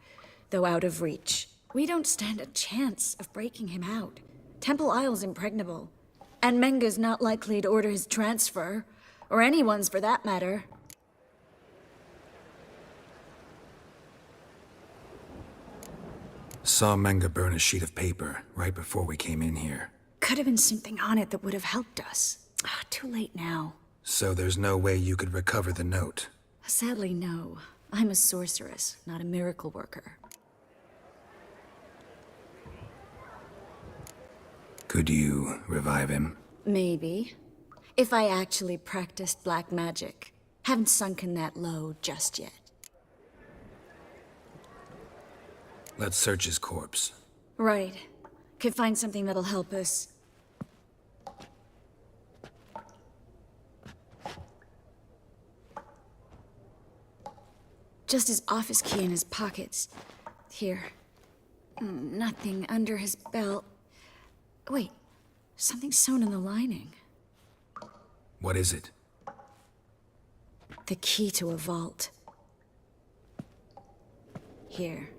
Though out of reach. We don't stand a chance of breaking him out. Temple Isle's impregnable. And Menge's not likely to order his transfer. Or anyone's, for that matter. Saw Menga burn a sheet of paper right before we came in here. Could have been something on it that would have helped us. Too late now. So there's no way you could recover the note? Sadly, no. I'm a sorceress, not a miracle worker. Could you revive him? Maybe. If I actually practiced black magic. Haven't sunken that low just yet. Let's search his corpse. Right. Could find something that'll help us. Just his office key in his pockets. Here. Nothing under his belt. Wait. Something sewn in the lining. What is it? The key to a vault. Here.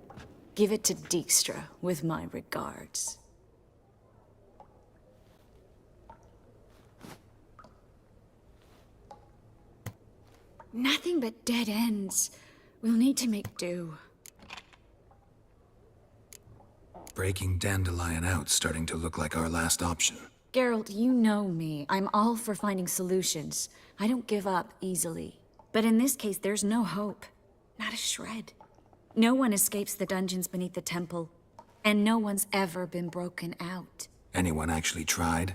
Give it to Dijkstra with my regards. Nothing but dead ends. We'll need to make do. Breaking Dandelion out's starting to look like our last option. Geralt, you know me. I'm all for finding solutions. I don't give up easily. But in this case, there's no hope. Not a shred. No one escapes the dungeons beneath the temple, and no one's ever been broken out. Anyone actually tried?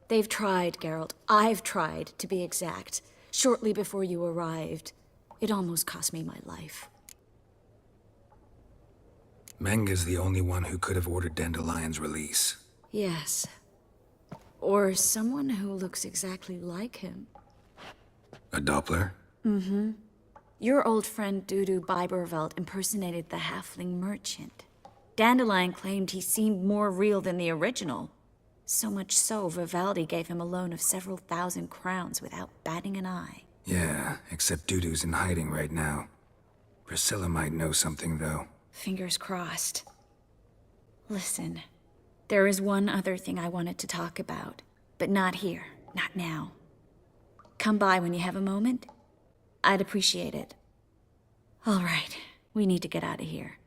They've tried, Geralt. I've tried, to be exact. Shortly before you arrived. It almost cost me my life. Menga's the only one who could have ordered Dandelion's release. Yes. Or someone who looks exactly like him. A Doppler? Mm-hmm. Your old friend Dudu Biberveld impersonated the halfling merchant. Dandelion claimed he seemed more real than the original. So much so, Vivaldi gave him a loan of several thousand crowns without batting an eye. Yeah, except Dudu's in hiding right now. Priscilla might know something, though. Fingers crossed. Listen, there is one other thing I wanted to talk about, but not here, not now. Come by when you have a moment. I'd appreciate it. All right, we need to get out of here.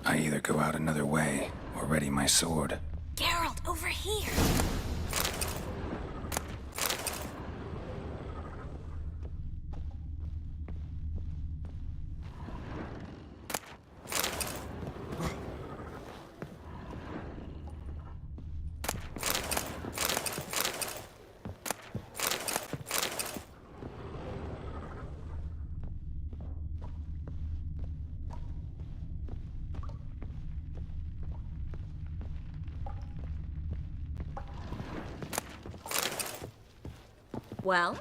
I either go out another way or ready my sword. Geralt, over here! Well?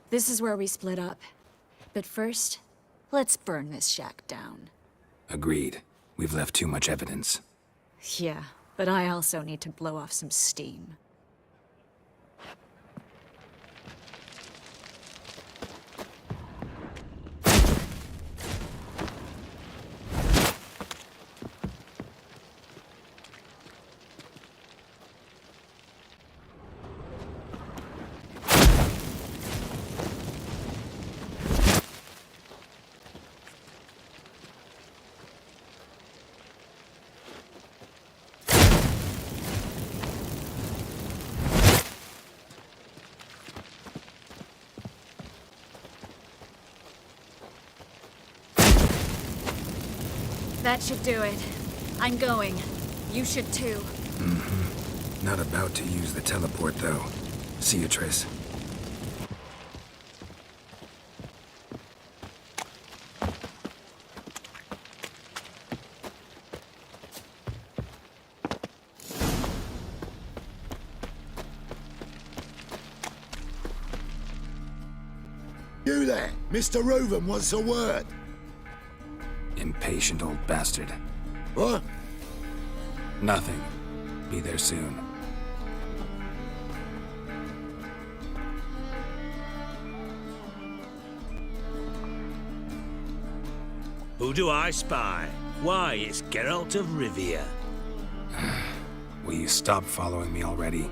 This is where we split up. But first, let's burn this shack down. Agreed. We've left too much evidence. Yeah, but I also need to blow off some steam. That should do it. I'm going. You should too. Mm-hmm. Not about to use the teleport, though. See you, Triss. You there! Mr. Reuven wants a word. Impatient old bastard. What? Nothing. Be there soon. Who do I spy? Why, it's Geralt of Rivia. Will you stop following me already?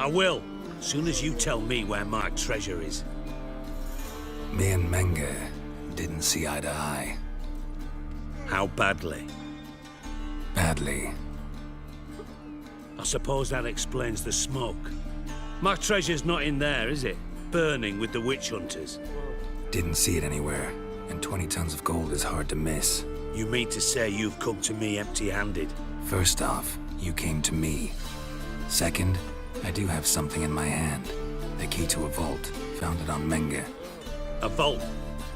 I will, soon as you tell me where my treasure is. Me and Menge didn't see eye to eye. How badly? Badly. I suppose that explains the smoke. My treasure's not in there, is it? Burning with the witch hunters. Didn't see it anywhere, and 20 tons of gold is hard to miss. You mean to say you've come to me empty-handed? First off, you came to me. Second, I do have something in my hand. The key to a vault, found it on Menge. A vault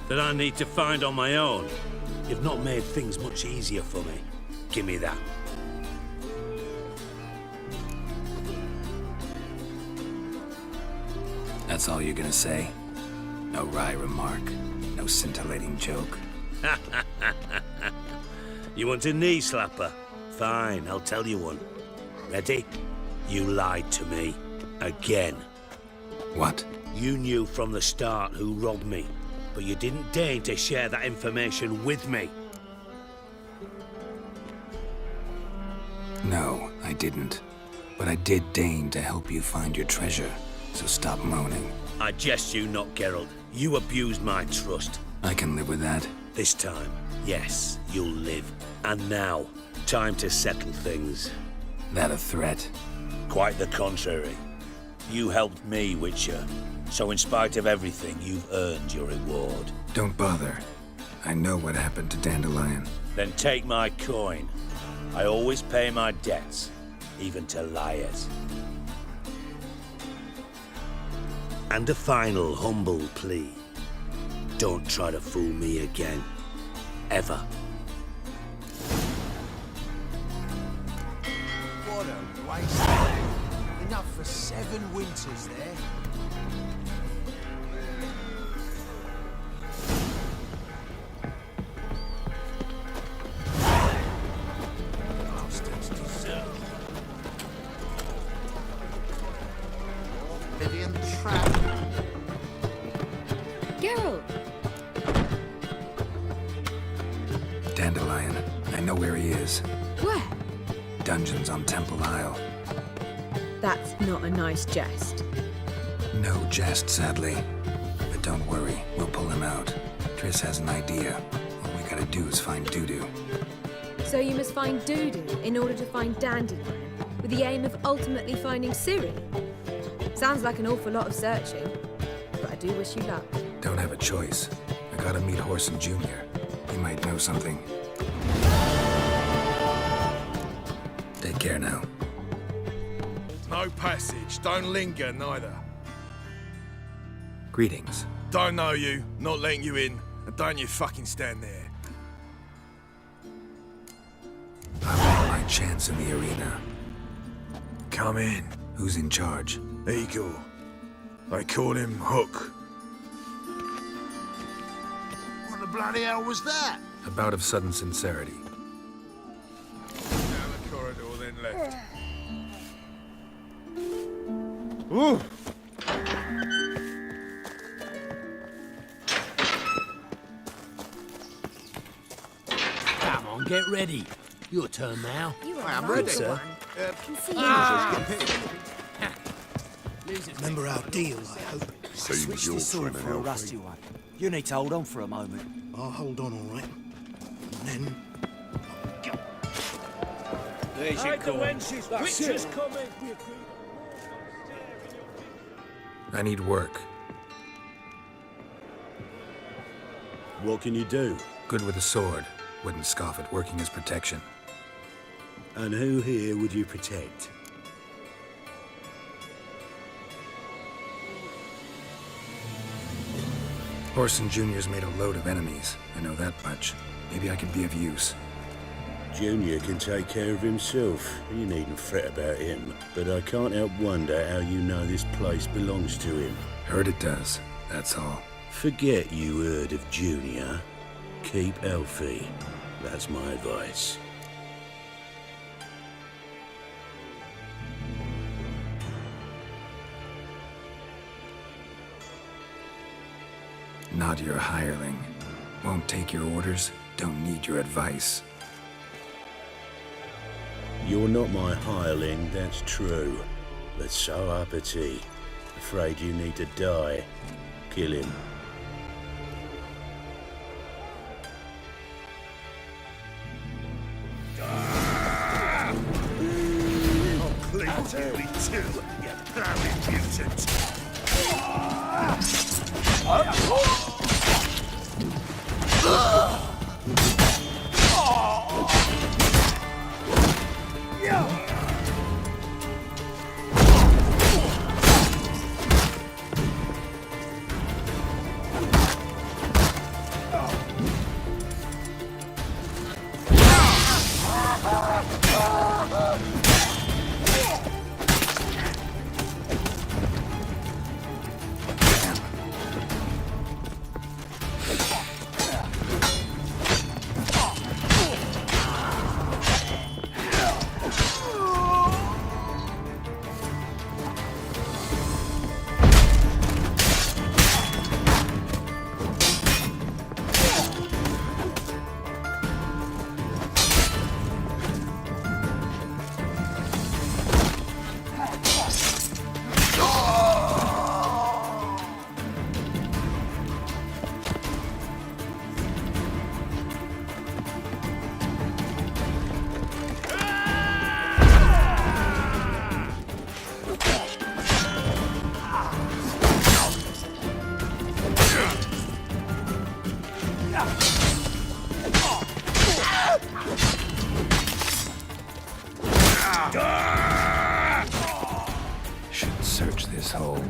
that I need to find on my own? You've not made things much easier for me. Give me that. That's all you're gonna say? No wry remark, no scintillating joke. You want a knee slapper? Fine, I'll tell you one. Ready? You lied to me. Again. What? You knew from the start who robbed me, but you didn't deign to share that information with me. No, I didn't. But I did deign to help you find your treasure, so stop moaning. I jest you not, Geralt. You abused my trust. I can live with that. This time, yes, you'll live. And now, time to settle things. That a threat? Quite the contrary. You helped me, Witcher. So in spite of everything, you've earned your reward. Don't bother. I know what happened to Dandelion. Then take my coin. I always pay my debts, even to liars. And a final humble plea. Don't try to fool me again. Ever. What a waste. Enough for 7 winters there. Vivian trap. Geralt! Dandelion. I know where he is. Where? Dungeons on Temple Isle. That's not a nice jest. No jest, sadly. But don't worry, we'll pull him out. Triss has an idea. All we gotta do is find Dudu. So you must find Dudu in order to find Dandelion, with the aim of ultimately finding Ciri? Sounds like an awful lot of searching, but I do wish you luck. Don't have a choice. I gotta meet Horson Jr. He might know something. Take care now. No passage. Don't linger, neither. Greetings. Don't know you, not letting you in, and don't you fucking stand there. I want my chance in the arena. Come in. Who's in charge? Eagle. They call him Hook. What the bloody hell was that? A bout of sudden sincerity. Down the corridor, then left. Ooh! Come on, get ready. Your turn now. I'm ready, sir. Remember our deal, I hope. Seems Switch you're this sword trying for to a help rusty me. one. You need to hold on for a moment. I'll hold on, all right. And then... There's your call. Witcher's coming. I need work. What can you do? Good with a sword. Wouldn't scoff at working as protection. And who here would you protect? Horson Jr.'s made a load of enemies. I know that much. Maybe I could be of use. Junior can take care of himself. You needn't fret about him. But I can't help wonder how you know this place belongs to him. Heard it does, that's all. Forget you heard of Junior. Keep healthy. That's my advice. Not your hireling. Won't take your orders, don't need your advice. You're not my hireling, that's true. But so uppity. Afraid you need to die. Kill him. I'll clean you in two, you bloody mutant! Should search this hole.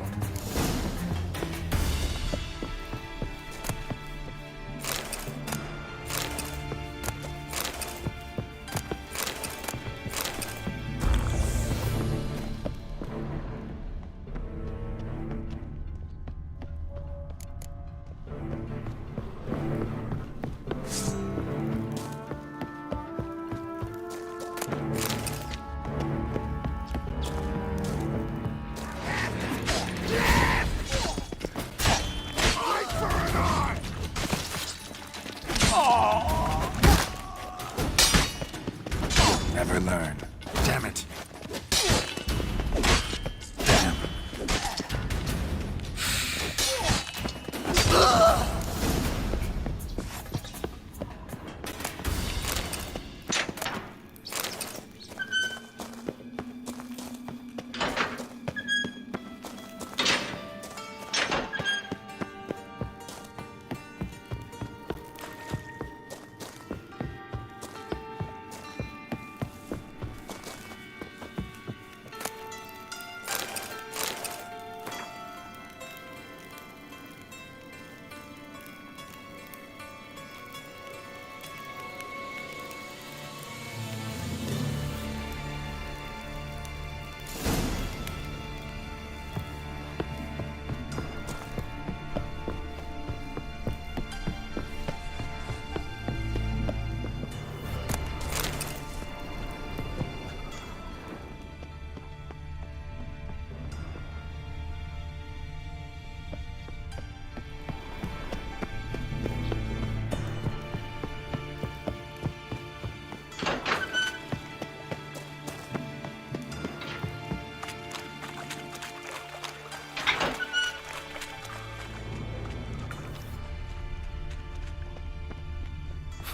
Never learn. Damn it. Damn.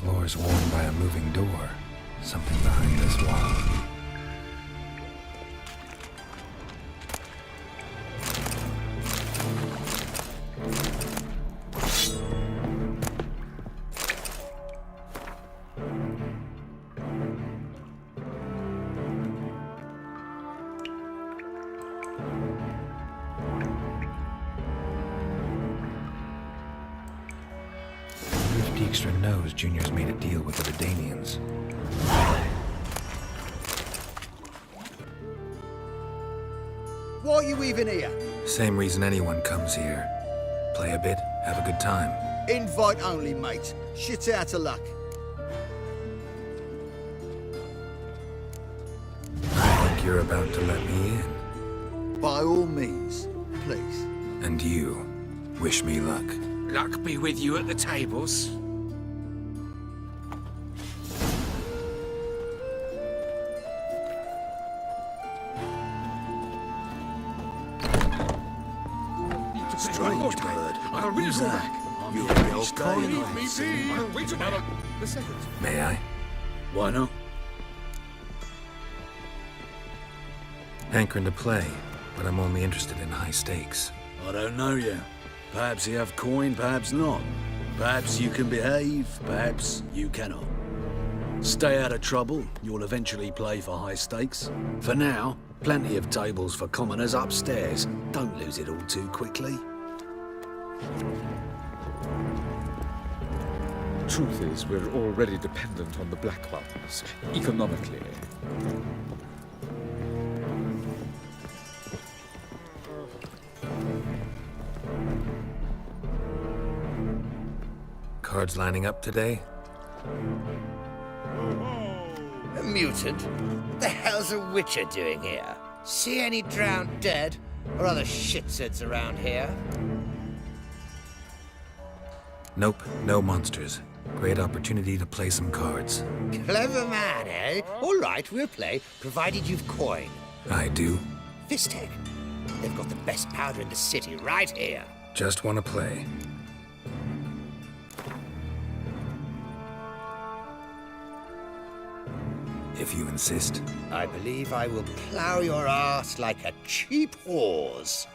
Floors worn by a moving door. Something behind this wall. Dijkstra knows Junior's made a deal with the Redanians. Why are you even here? Same reason anyone comes here. Play a bit, have a good time. Invite only, mate. Shit out of luck. I think you're about to let me in. By all means, please. And you, wish me luck. Luck be with you at the tables. Strange bird. I'll read it all Who's back. that? You're You're very staying kind. on it. I'll read it back. The second. May I? Why not? Hankering to play, but I'm only interested in high stakes. I don't know yet. Perhaps you have coin, perhaps not. Perhaps you can behave, perhaps you cannot. Stay out of trouble, you'll eventually play for high stakes. For now, plenty of tables for commoners upstairs. Don't lose it all too quickly. Truth is, we're already dependent on the Black Ones, economically. Cards lining up today? A mutant? What the hell's a witcher doing here? See any drowned dead? Or other shitsuds around here? Nope, no monsters. Great opportunity to play some cards. Clever man, eh? All right, we'll play, provided you've coin. I do. Vistek. They've got the best powder in the city right here. Just want to play. If you insist. I believe I will plow your ass like a cheap horse.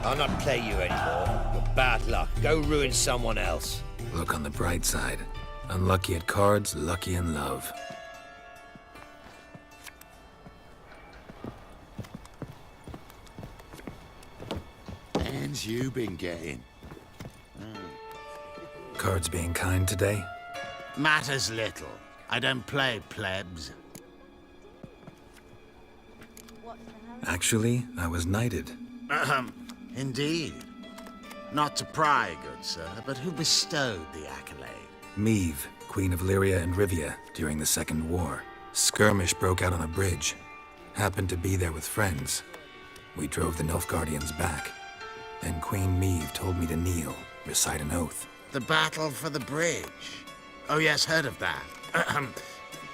I'll not play you anymore. You're bad luck. Go ruin someone else. Look on the bright side. Unlucky at cards, lucky in love. Hands you been getting? Cards being kind today? Matters little. I don't play plebs. Actually, I was knighted. Indeed. Not to pry, good sir, but who bestowed the accolade? Meve, Queen of Lyria and Rivia, during the Second War. Skirmish broke out on a bridge. Happened to be there with friends. We drove the Nilfgaardians back. Then Queen Meve told me to kneel, recite an oath. The battle for the bridge. Oh yes, heard of that.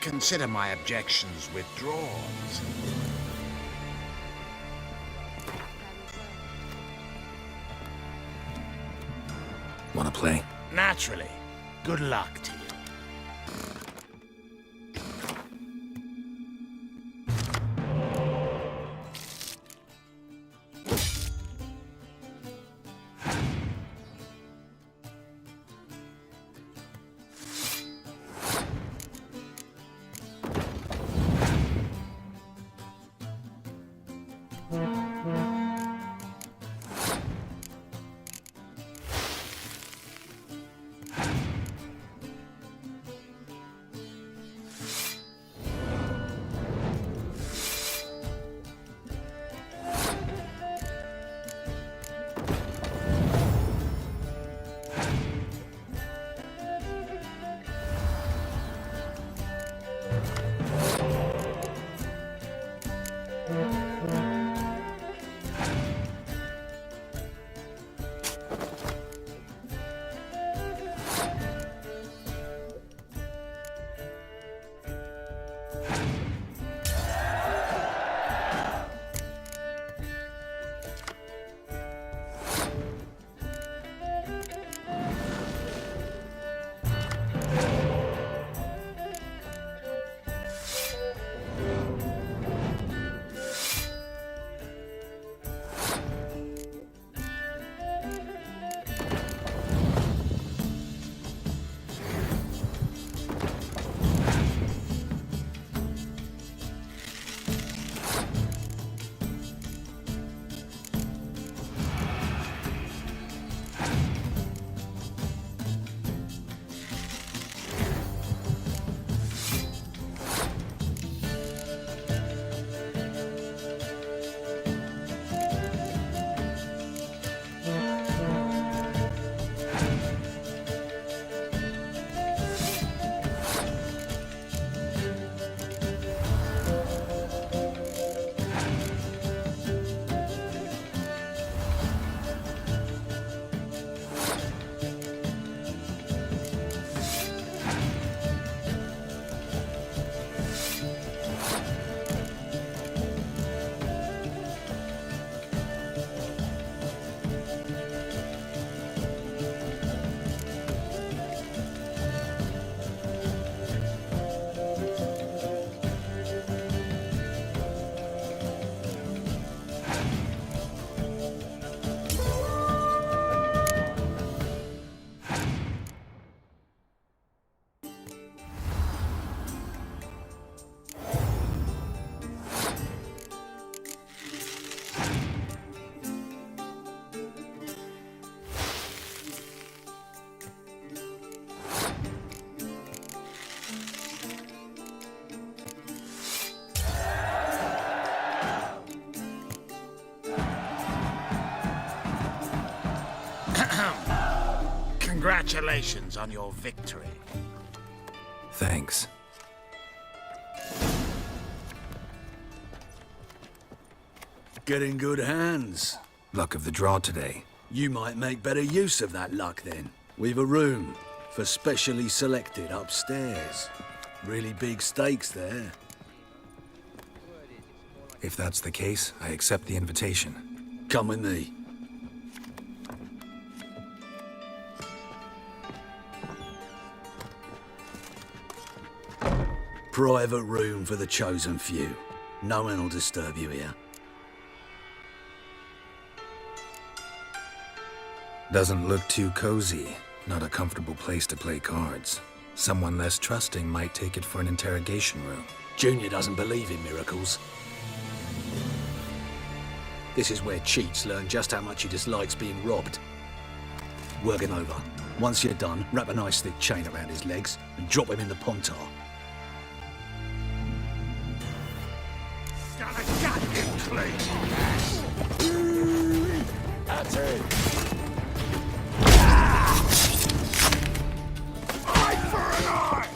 Consider my objections withdrawn. Wanna play? Naturally. Good luck to you. Congratulations on your victory. Thanks. Get in good hands. Luck of the draw today. You might make better use of that luck then. We've a room for specially selected upstairs. Really big stakes there. If that's the case, I accept the invitation. Come with me. Private room for the chosen few. No one will disturb you here. Doesn't look too cozy. Not a comfortable place to play cards. Someone less trusting might take it for an interrogation room. Junior doesn't believe in miracles. This is where cheats learn just how much he dislikes being robbed. Work him over. Once you're done, wrap a nice thick chain around his legs and drop him in the pontar. Gotta gut him clean. That's it. Eye for an eye.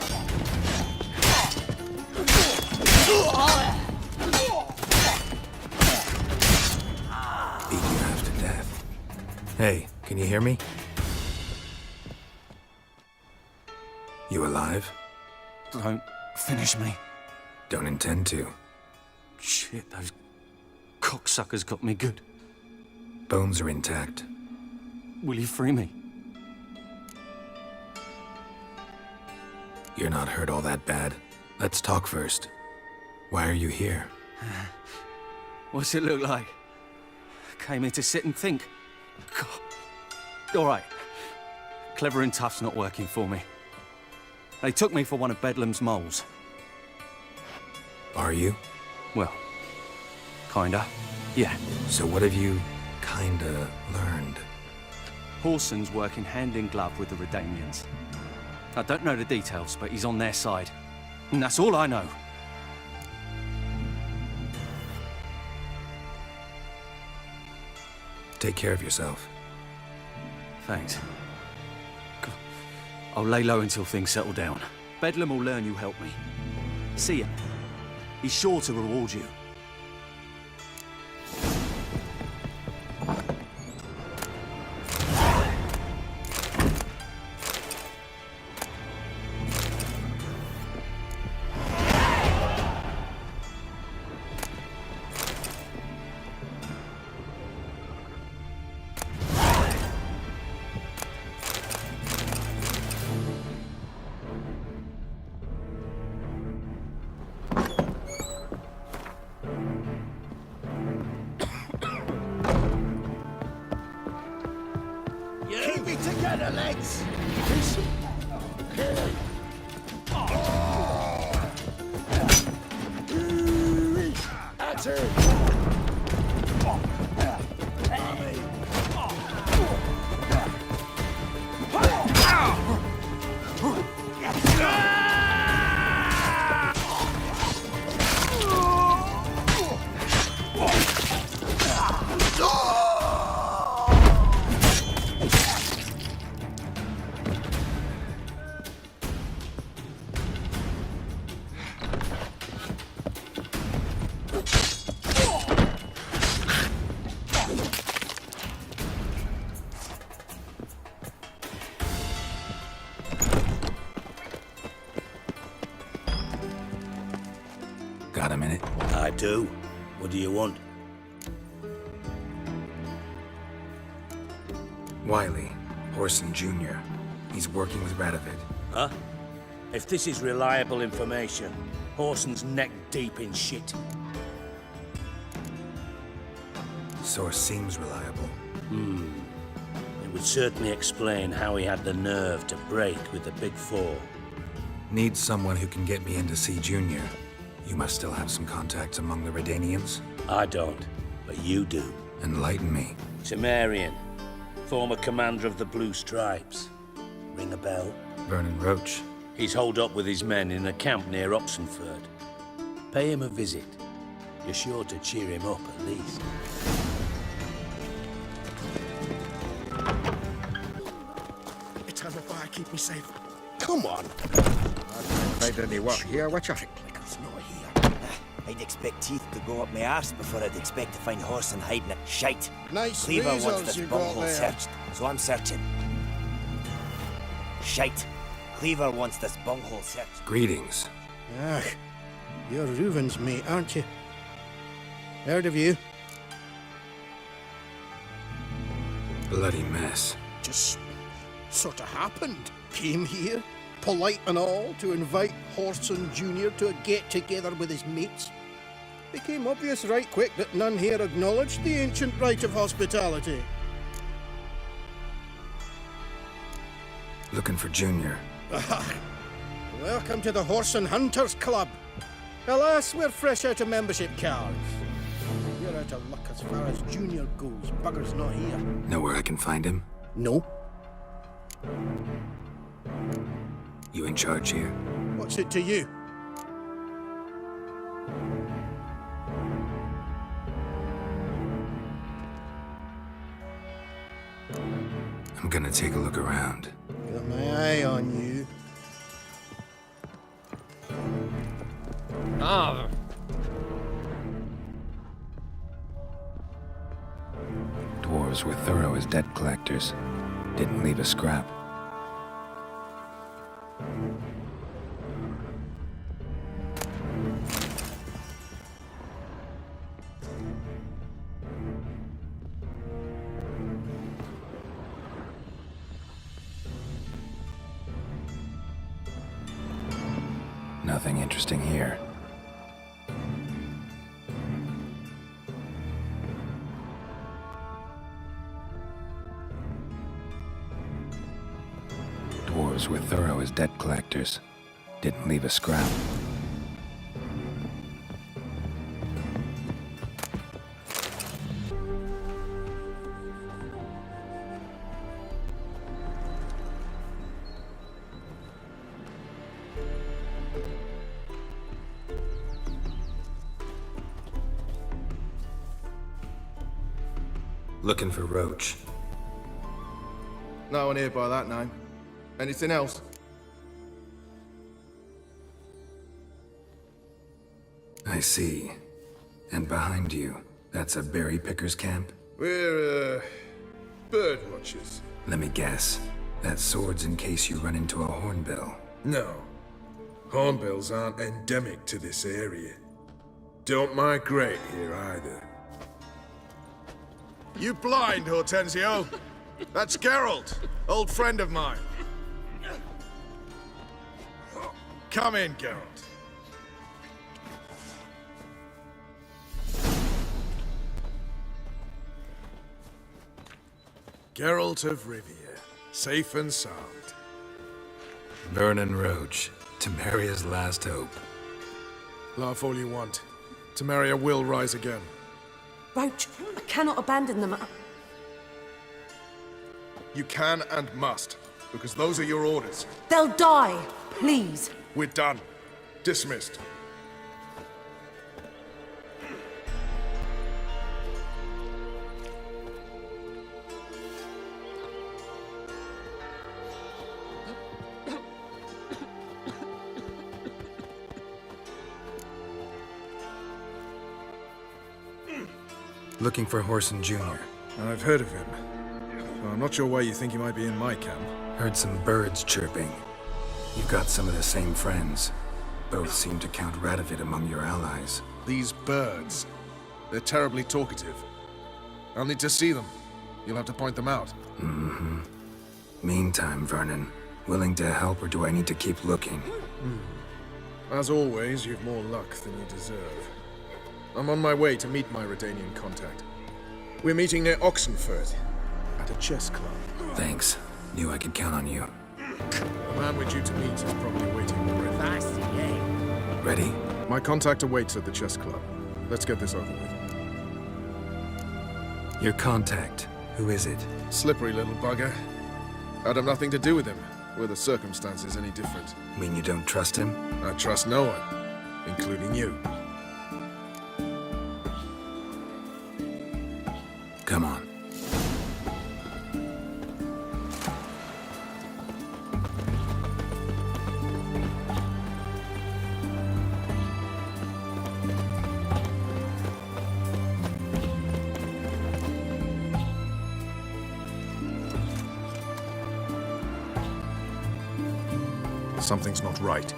Beat you half to death. Hey, can you hear me? You alive? Don't finish me. Don't intend to. Shit, those cocksuckers got me good. Bones are intact. Will you free me? You're not hurt all that bad. Let's talk first. Why are you here? What's it look like? Came here to sit and think. God. All right. Clever and tough's not working for me. They took me for one of Bedlam's moles. Are you? Well, kinda. Yeah. So what have you kinda learned? Horson's working hand in glove with the Redanians. I don't know the details, but he's on their side. And that's all I know. Take care of yourself. Thanks. I'll lay low until things settle down. Bedlam will learn you helped me. See ya. He's sure to reward you. Keep it together, lads! That's it! Got a minute? I do. What do you want? Wiley, Horson Jr. He's working with Radovid. Huh? If this is reliable information, Horson's neck deep in shit. Source seems reliable. It would certainly explain how he had the nerve to break with the Big Four. Need someone who can get me in to see Junior. You must still have some contacts among the Redanians? I don't, but you do. Enlighten me. Temerian, former commander of the Blue Stripes. Ring a bell? Vernon Roach. He's holed up with his men in a camp near Oxenford. Pay him a visit. You're sure to cheer him up, at least. Eternal fire, keep me safe. Come on! Made any what here, Witcher? It's not here. I'd expect teeth to go up my arse before I'd expect to find Horson hiding it. Shite. Nice Cleaver wants razors this you got bunghole there. searched, so I'm searching. Shite. Cleaver wants this bunghole searched. Greetings. Ah, you're Reuven's mate, aren't you? Heard of you. Bloody mess. Just sort of happened. Came here, polite and all, to invite Horson Jr. to a get-together with his mates. Became obvious right quick that none here acknowledged the ancient right of hospitality. Looking for Junior. Welcome to the Horson Hunters Club. Alas, we're fresh out of membership cards. You're out of luck as far as Junior goes. Bugger's not here. Know where I can find him? No. You in charge here? What's it to you? I'm gonna take a look around. Got my eye on you. Ah! Dwarves were thorough as debt collectors. Didn't leave a scrap. Nothing interesting here. Dwarves were thorough as debt collectors. Didn't leave a scrap. Looking for Roach. No one here by that name. Anything else? I see. And behind you, that's a berry picker's camp? We're, bird watchers. Let me guess. That sword's in case you run into a hornbill. No. Hornbills aren't endemic to this area. Don't migrate here either. You blind, Hortensio? That's Geralt, old friend of mine. Come in, Geralt. Geralt of Rivia, safe and sound. Vernon Roach, Temeria's last hope. Laugh all you want. Temeria will rise again. Roach, I cannot abandon them. You can and must, because those are your orders. They'll die, please. We're done. Dismissed. Looking for Horson Jr. I've heard of him. I'm not sure why you think he might be in my camp. Heard some birds chirping. You've got some of the same friends. Both seem to count Radovid among your allies. These birds, they're terribly talkative. I'll need to see them. You'll have to point them out. Mm-hmm. Meantime, Vernon, willing to help or do I need to keep looking? As always, you've more luck than you deserve. I'm on my way to meet my Redanian contact. We're meeting near Oxenford, at a chess club. Thanks. Knew I could count on you. The man we're due to meet is probably waiting already. Ready? My contact awaits at the chess club. Let's get this over with. Your contact. Who is it? Slippery little bugger. I'd have nothing to do with him, were the circumstances any different. Mean you don't trust him? I trust no one, including you. Come on. Something's not right.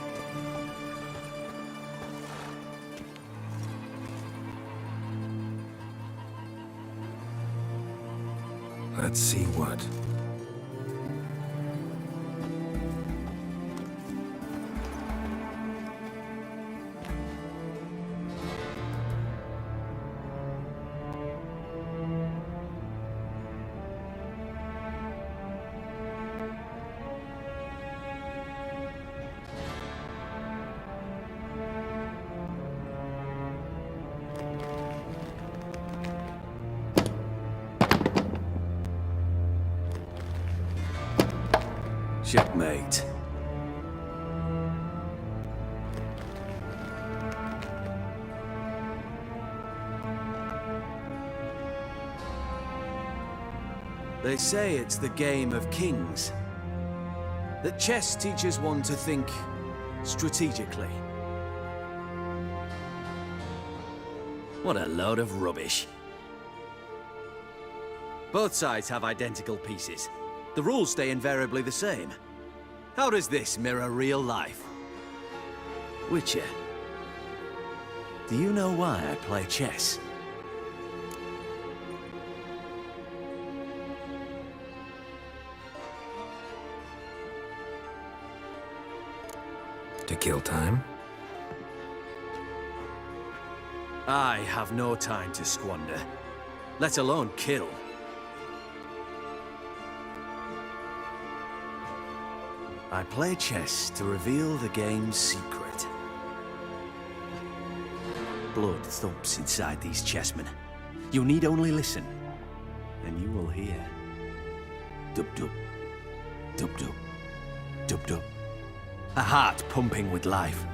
Let's see what. Checkmate. They say it's the game of kings. That chess teaches one to think strategically. What a load of rubbish. Both sides have identical pieces. The rules stay invariably the same. How does this mirror real life? Witcher, do you know why I play chess? To kill time? I have no time to squander, let alone kill. I play chess to reveal the game's secret. Blood thumps inside these chessmen. You need only listen, and you will hear. Dub-dub, dub-dub, dub-dub. A heart pumping with life.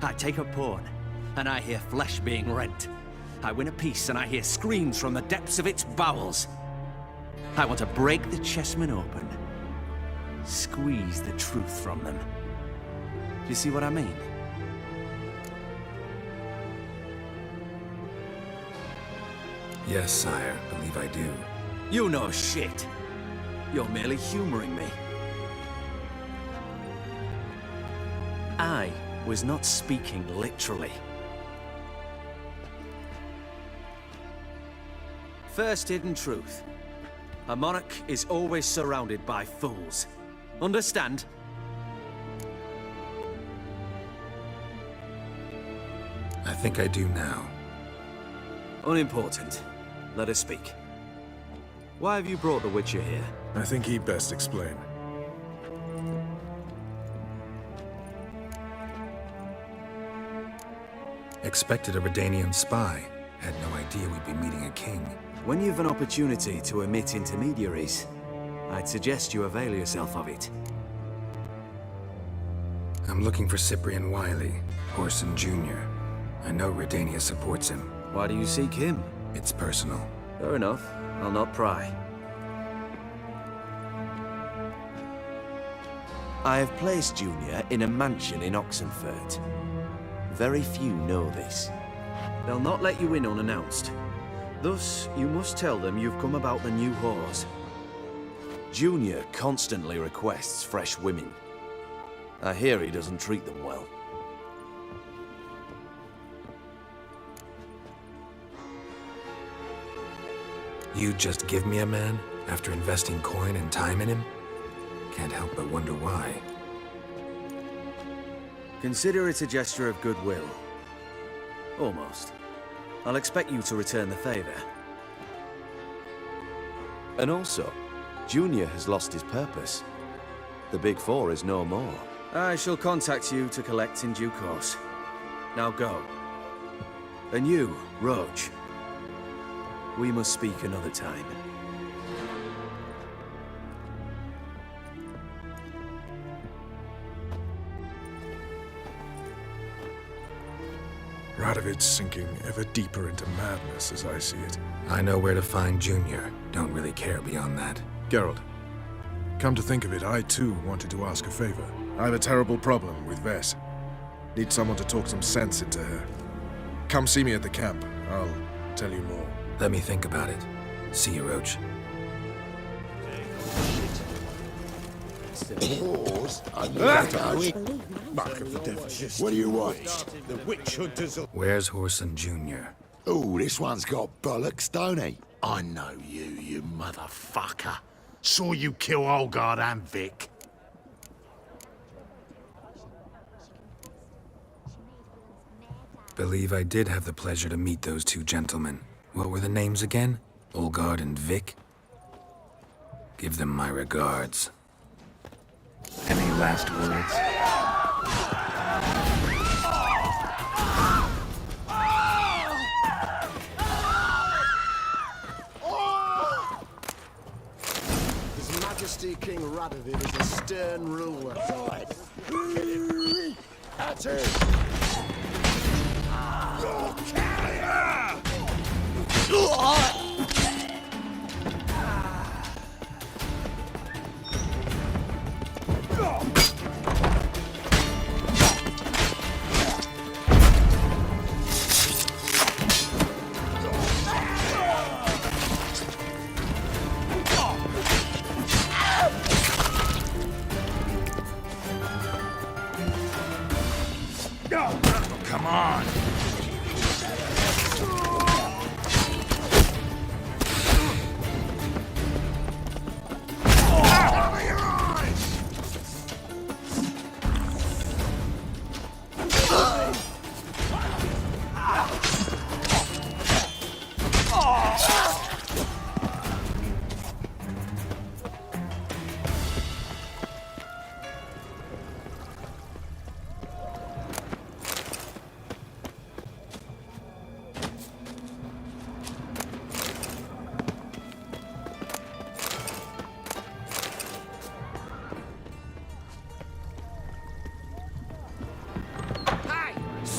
I take a pawn, and I hear flesh being rent. I win a piece, and I hear screams from the depths of its bowels. I want to break the chessmen open. Squeeze the truth from them. Do you see what I mean? Yes, sire. Believe I do. You know shit. You're merely humoring me. I was not speaking literally. First hidden truth. A monarch is always surrounded by fools. Understand? I think I do now. Unimportant. Let us speak. Why have you brought the Witcher here? I think he'd best explain. Expected a Redanian spy. Had no idea we'd be meeting a king. When you've an opportunity to omit intermediaries, I'd suggest you avail yourself of it. I'm looking for Cyprian Wiley, Orson Jr. I know Redania supports him. Why do you seek him? It's personal. Fair enough. I'll not pry. I have placed Junior in a mansion in Oxenfurt. Very few know this. They'll not let you in unannounced. Thus, you must tell them you've come about the new whores. Junior constantly requests fresh women. I hear he doesn't treat them well. You just give me a man after investing coin and time in him? Can't help but wonder why. Consider it a gesture of goodwill. Almost. I'll expect you to return the favor. And also, Junior has lost his purpose. The Big Four is no more. I shall contact you to collect in due course. Now go. And you, Roach. We must speak another time. Radovid's sinking ever deeper into madness as I see it. I know where to find Junior. Don't really care beyond that. Geralt, come to think of it, I too wanted to ask a favor. I have a terrible problem with Vess. Need someone to talk some sense into her. Come see me at the camp. I'll tell you more. Let me think about it. See you, Roach. What do you want? The witch hunters. Where's Orson Jr.? Oh, this one's got bollocks, don't he? I know you, you motherfucker. Saw you kill Olgard and Vic. Believe I did have the pleasure to meet those two gentlemen. What were the names again? Olgard and Vic? Give them my regards. Any last words? His Majesty King Radovid is a stern ruler. That's it! Your carrier! Come on!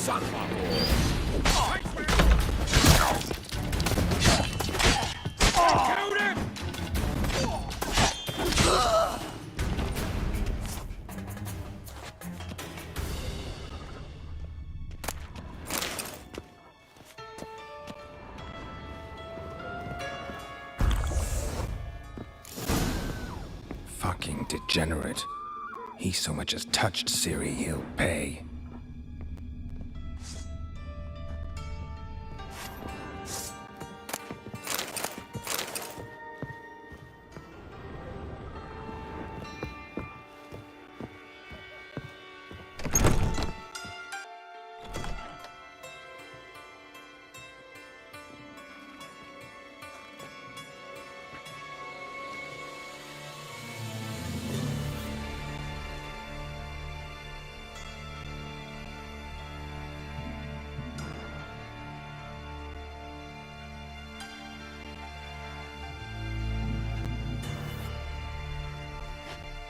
son of a... Killed him! Fucking degenerate. He so much as touched Ciri, he'll pay.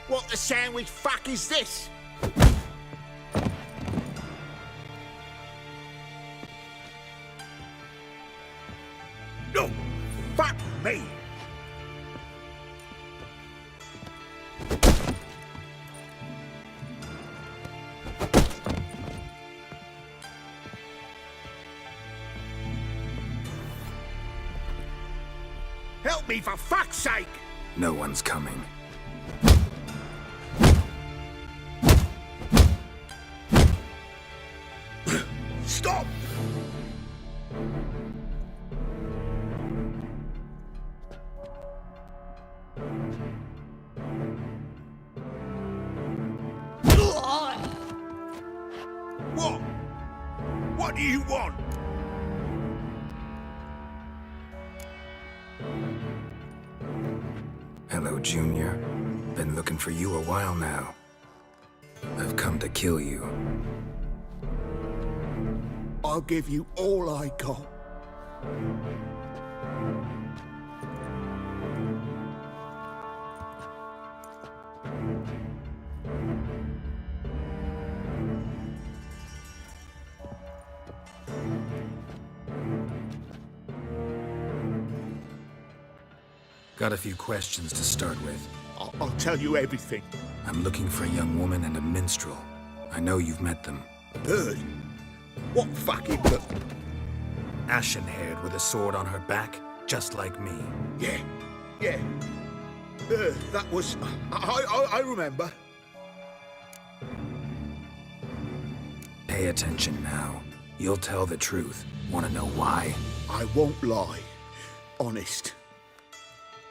What the sandwich fuck is this? No! Fuck me! Help me for fuck's sake! No one's coming. Stop! What? What do you want? Hello, Junior. Been looking for you a while now. I've come to kill you. I'll give you all I got. Got a few questions to start with. I'll tell you everything. I'm looking for a young woman and a minstrel. I know you've met them. Bird? What fucking bird? Ashen-haired with a sword on her back, just like me. Yeah. That was... I remember. Pay attention now. You'll tell the truth. Want to know why? I won't lie. Honest.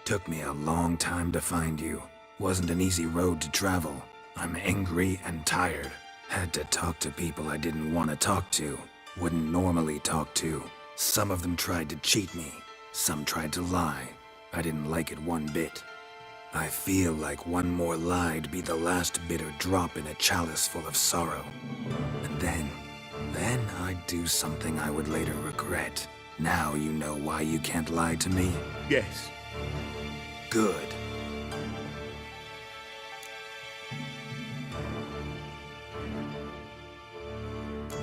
Took me a long time to find you. Wasn't an easy road to travel. I'm angry and tired. Had to talk to people I didn't want to talk to. Wouldn't normally talk to. Some of them tried to cheat me. Some tried to lie. I didn't like it one bit. I feel like one more lie'd be the last bitter drop in a chalice full of sorrow. And then I'd do something I would later regret. Now you know why you can't lie to me? Yes. Good.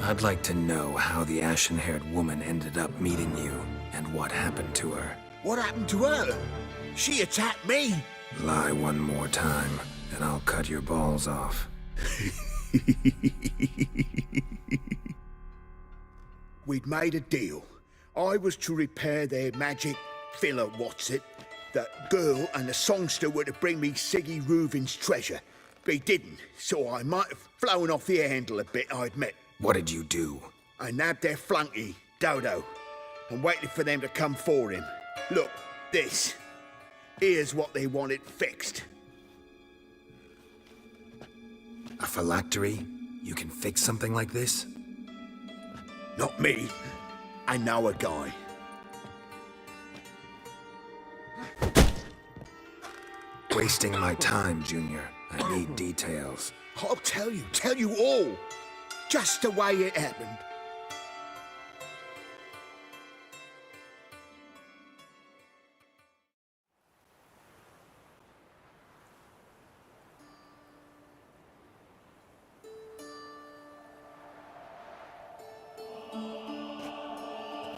I'd like to know how the ashen-haired woman ended up meeting you, and what happened to her. What happened to her? She attacked me. Lie one more time, and I'll cut your balls off. We'd made a deal. I was to repair their magic filler, That girl and the songster were to bring me Siggy Reuven's treasure. They didn't, so I might have flown off the handle a bit, I admit. What did you do? I nabbed their flunky, Dodo, and waited for them to come for him. Look, this. Here's what they wanted fixed. A phylactery? You can fix something like this? Not me. I know a guy. Wasting my time, Junior. I need details. I'll tell you all. Just the way it happened.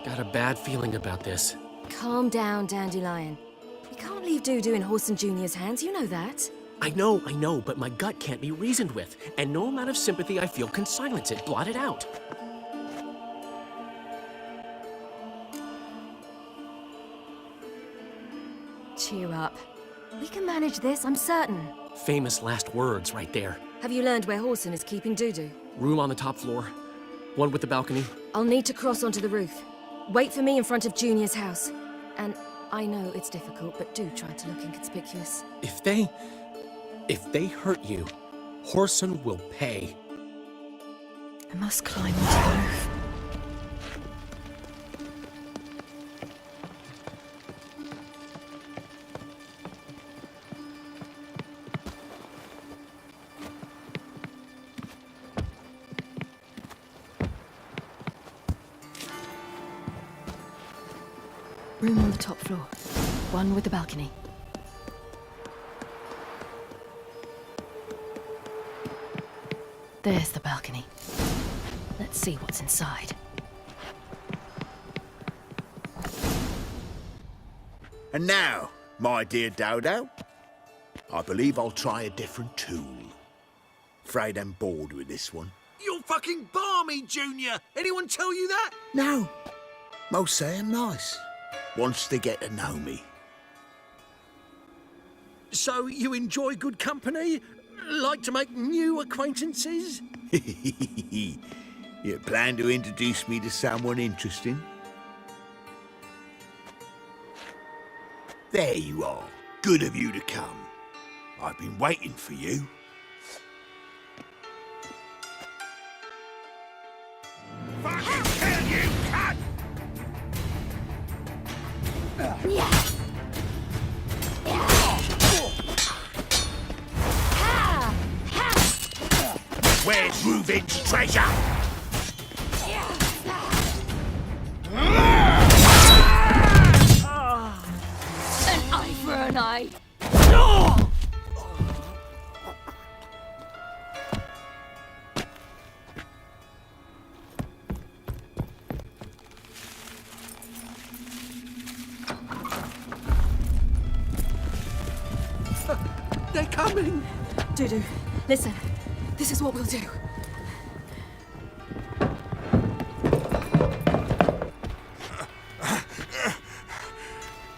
Got a bad feeling about this. Calm down, Dandelion. You can't leave Dudu in Horson Jr.'s hands, you know that. I know, but my gut can't be reasoned with, and no amount of sympathy I feel can silence it, blot it out. Cheer up. We can manage this, I'm certain. Famous last words right there. Have you learned where Horson is keeping Dudu? Room on the top floor. One with the balcony. I'll need to cross onto the roof. Wait for me in front of Junior's house. And I know it's difficult, but do try to look inconspicuous. If they hurt you, Horson will pay. I must climb onto the roof. Room on the top floor. One with the balcony. There's the balcony. Let's see what's inside. And now, my dear Dodo, I believe I'll try a different tool. Afraid I'm bored with this one. You're fucking balmy, Junior! Anyone tell you that? No. Most say I'm nice. Wants to get to know me. So you enjoy good company? Like to make new acquaintances? You plan to introduce me to someone interesting? There you are. Good of you to come. I've been waiting for you. Fucking kill you, cunt! Where's Reuven's treasure? An eye for an eye. They're coming! Dudu, listen. This is what we'll do.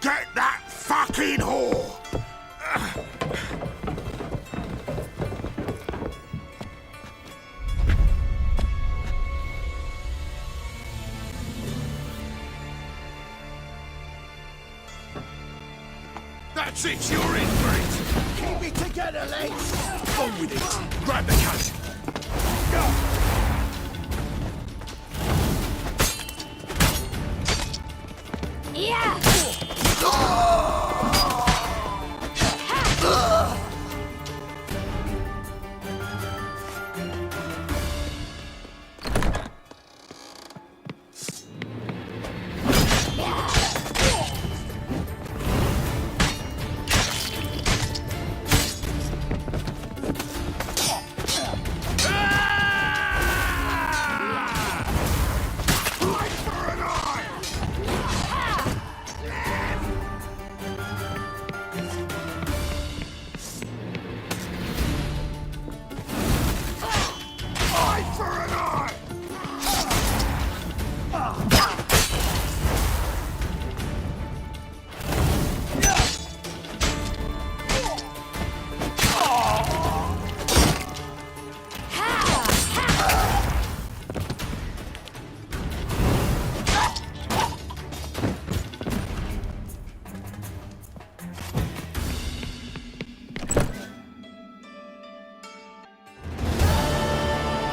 Get that fucking whore! That's it, you're in for it! Keep it together, lads! On with it! Grab the cunt! Yeah!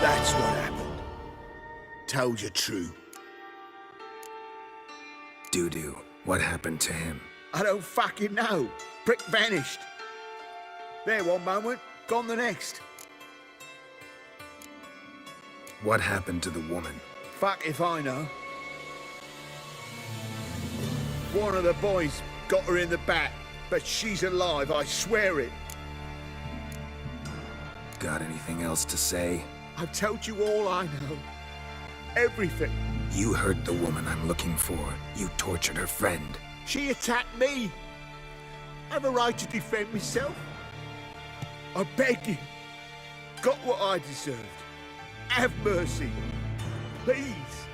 That's what happened. Told you true. Dudu, what happened to him? I don't fucking know. Prick vanished. There one moment, gone the next. What happened to the woman? Fuck if I know. One of the boys got her in the back, but she's alive, I swear it. Got anything else to say? I've told you all I know. everything. You heard the woman I'm looking for. You tortured her friend. She attacked me. I have a right to defend myself. I beg you. Got what I deserved. Have mercy. Please.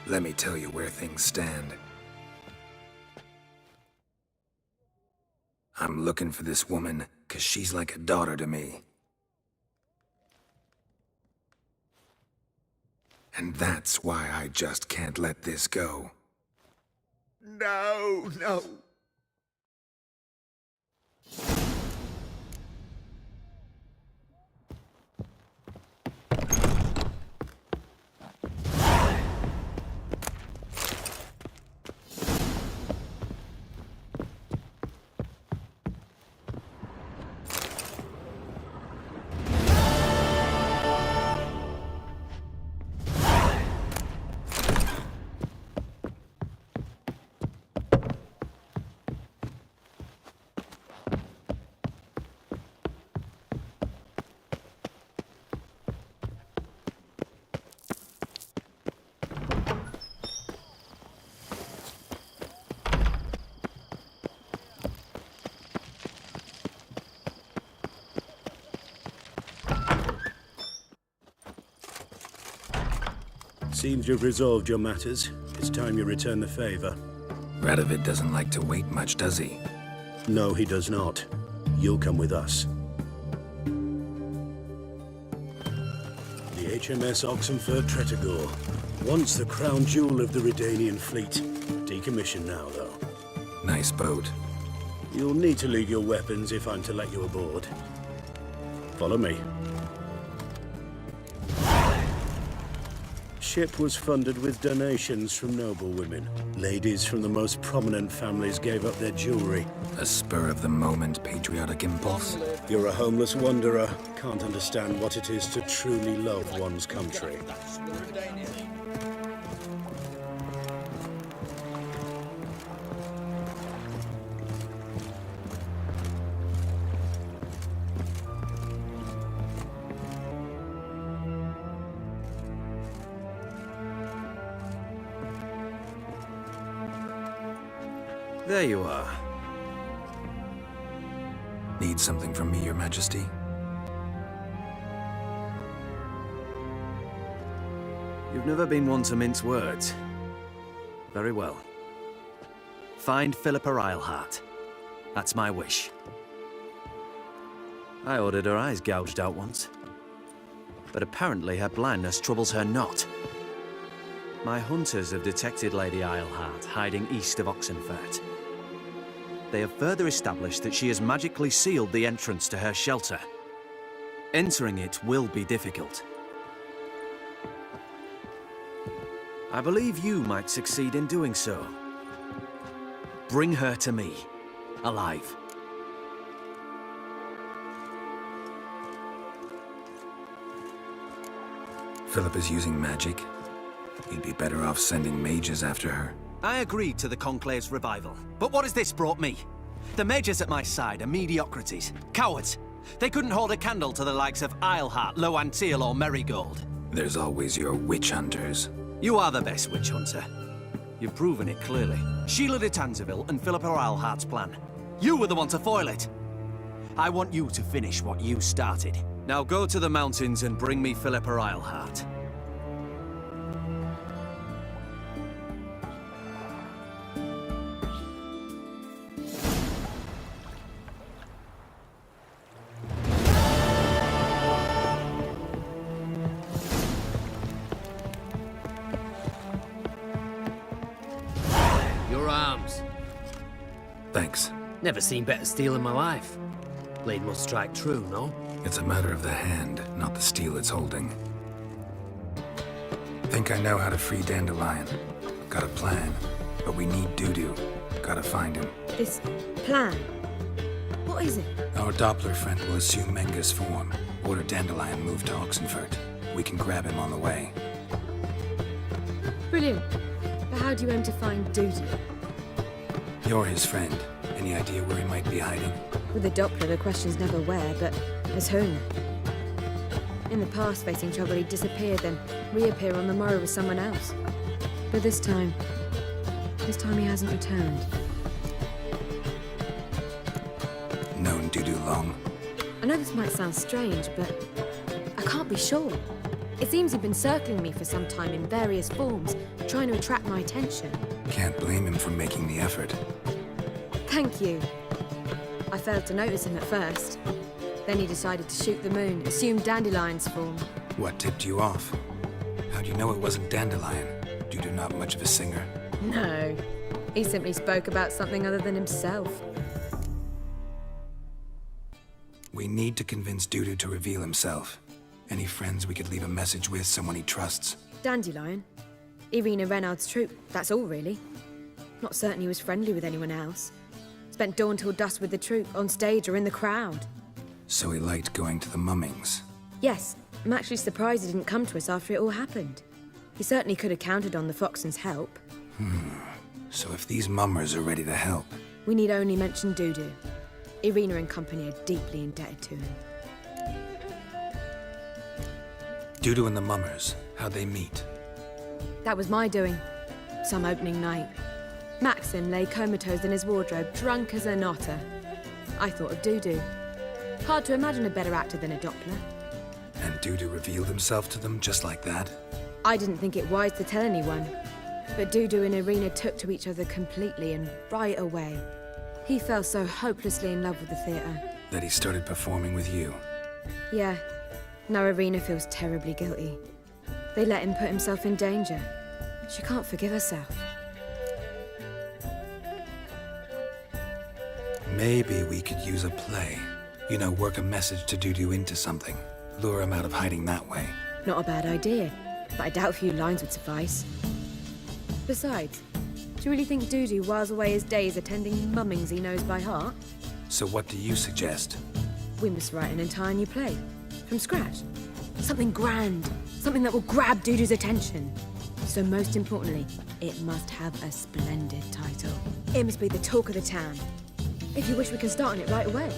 Let me tell you where things stand. I'm looking for this woman, 'cause she's like a daughter to me. And that's why I just can't let this go. No, no. Seems you've resolved your matters. It's time you return the favor. Radovid doesn't like to wait much, does he? No, he does not. You'll come with us. The HMS Oxenford Tretogor. Once the crown jewel of the Redanian fleet. Decommissioned now, though. Nice boat. You'll need to leave your weapons if I'm to let you aboard. Follow me. Ship was funded with donations from noble women. Ladies from the most prominent families gave up their jewelry. A spur-of-the-moment patriotic impulse? You're a homeless wanderer. Can't understand what it is to truly love one's country. There you are. Need something from me, Your Majesty? You've never been one to mince words. Very well. Find Philippa Eilhart. That's my wish. I ordered her eyes gouged out once. But apparently her blindness troubles her not. My hunters have detected Lady Eilhart hiding east of Oxenfurt. They have further established that she has magically sealed the entrance to her shelter. Entering it will be difficult. I believe you might succeed in doing so. Bring her to me, alive. Philip is using magic. You'd be better off sending mages after her. I agreed to the Conclave's revival, but what has this brought me? The mages at my side are mediocrities, cowards. They couldn't hold a candle to the likes of Eilhart, Loantil, or Merigold. There's always your witch hunters. You are the best witch hunter. You've proven it clearly. Sheila de Tanzeville and Philippa Eilhart's plan. You were the one to foil it. I want you to finish what you started. Now go to the mountains and bring me Philippa Eilhart. Your arms. Thanks. Never seen better steel in my life. Blade must strike true, no? It's a matter of the hand, not the steel it's holding. Think I know how to free Dandelion. Got a plan, but we need Dudu. Gotta find him. This plan? What is it? Our Doppler friend will assume Menga's form. Order Dandelion moved to Oxenfurt. We can grab him on the way. Brilliant. But how do you aim to find Dudu? You're his friend. Any idea where he might be hiding? With a Doppler, the question's never where, but as whom. In the past, facing trouble, he'd disappear, then reappear on the morrow with someone else. But this time he hasn't returned. Known Dudu long? I know this might sound strange, but I can't be sure. It seems he'd been circling me for some time in various forms, trying to attract my attention. Can't blame him for making the effort. Thank you. I failed to notice him at first. Then he decided to shoot the moon, assume Dandelion's form. What tipped you off? How do you know it wasn't Dandelion? Dudu not much of a singer? No. He simply spoke about something other than himself. We need to convince Dudu to reveal himself. Any friends we could leave a message with, someone he trusts? Dandelion. Irina Renard's troupe, that's all really. Not certain he was friendly with anyone else. Spent dawn till dusk with the troupe, on stage or in the crowd. So he liked going to the mummings? Yes, I'm actually surprised he didn't come to us after it all happened. He certainly could have counted on the Foxton's help. So if these mummers are ready to help... We need only mention Dudu. Irina and company are deeply indebted to him. Dudu and the mummers, how'd they meet? That was my doing. Some opening night. Maxim lay comatose in his wardrobe, drunk as an otter. I thought of Dudu. Hard to imagine a better actor than a Doppler. And Dudu revealed himself to them just like that? I didn't think it wise to tell anyone. But Dudu and Irina took to each other completely and right away. He fell so hopelessly in love with the theatre. That he started performing with you? Yeah. Now Irina feels terribly guilty. They let him put himself in danger. She can't forgive herself. Maybe we could use a play. You know, work a message to Dudu into something. Lure him out of hiding that way. Not a bad idea, but I doubt a few lines would suffice. Besides, do you really think Dudu whiles away his days attending mummings he knows by heart? So what do you suggest? We must write an entire new play. From scratch. Something grand. Something that will grab Dudu's attention. So most importantly, it must have a splendid title. It must be the talk of the town. If you wish, we can start on it right away.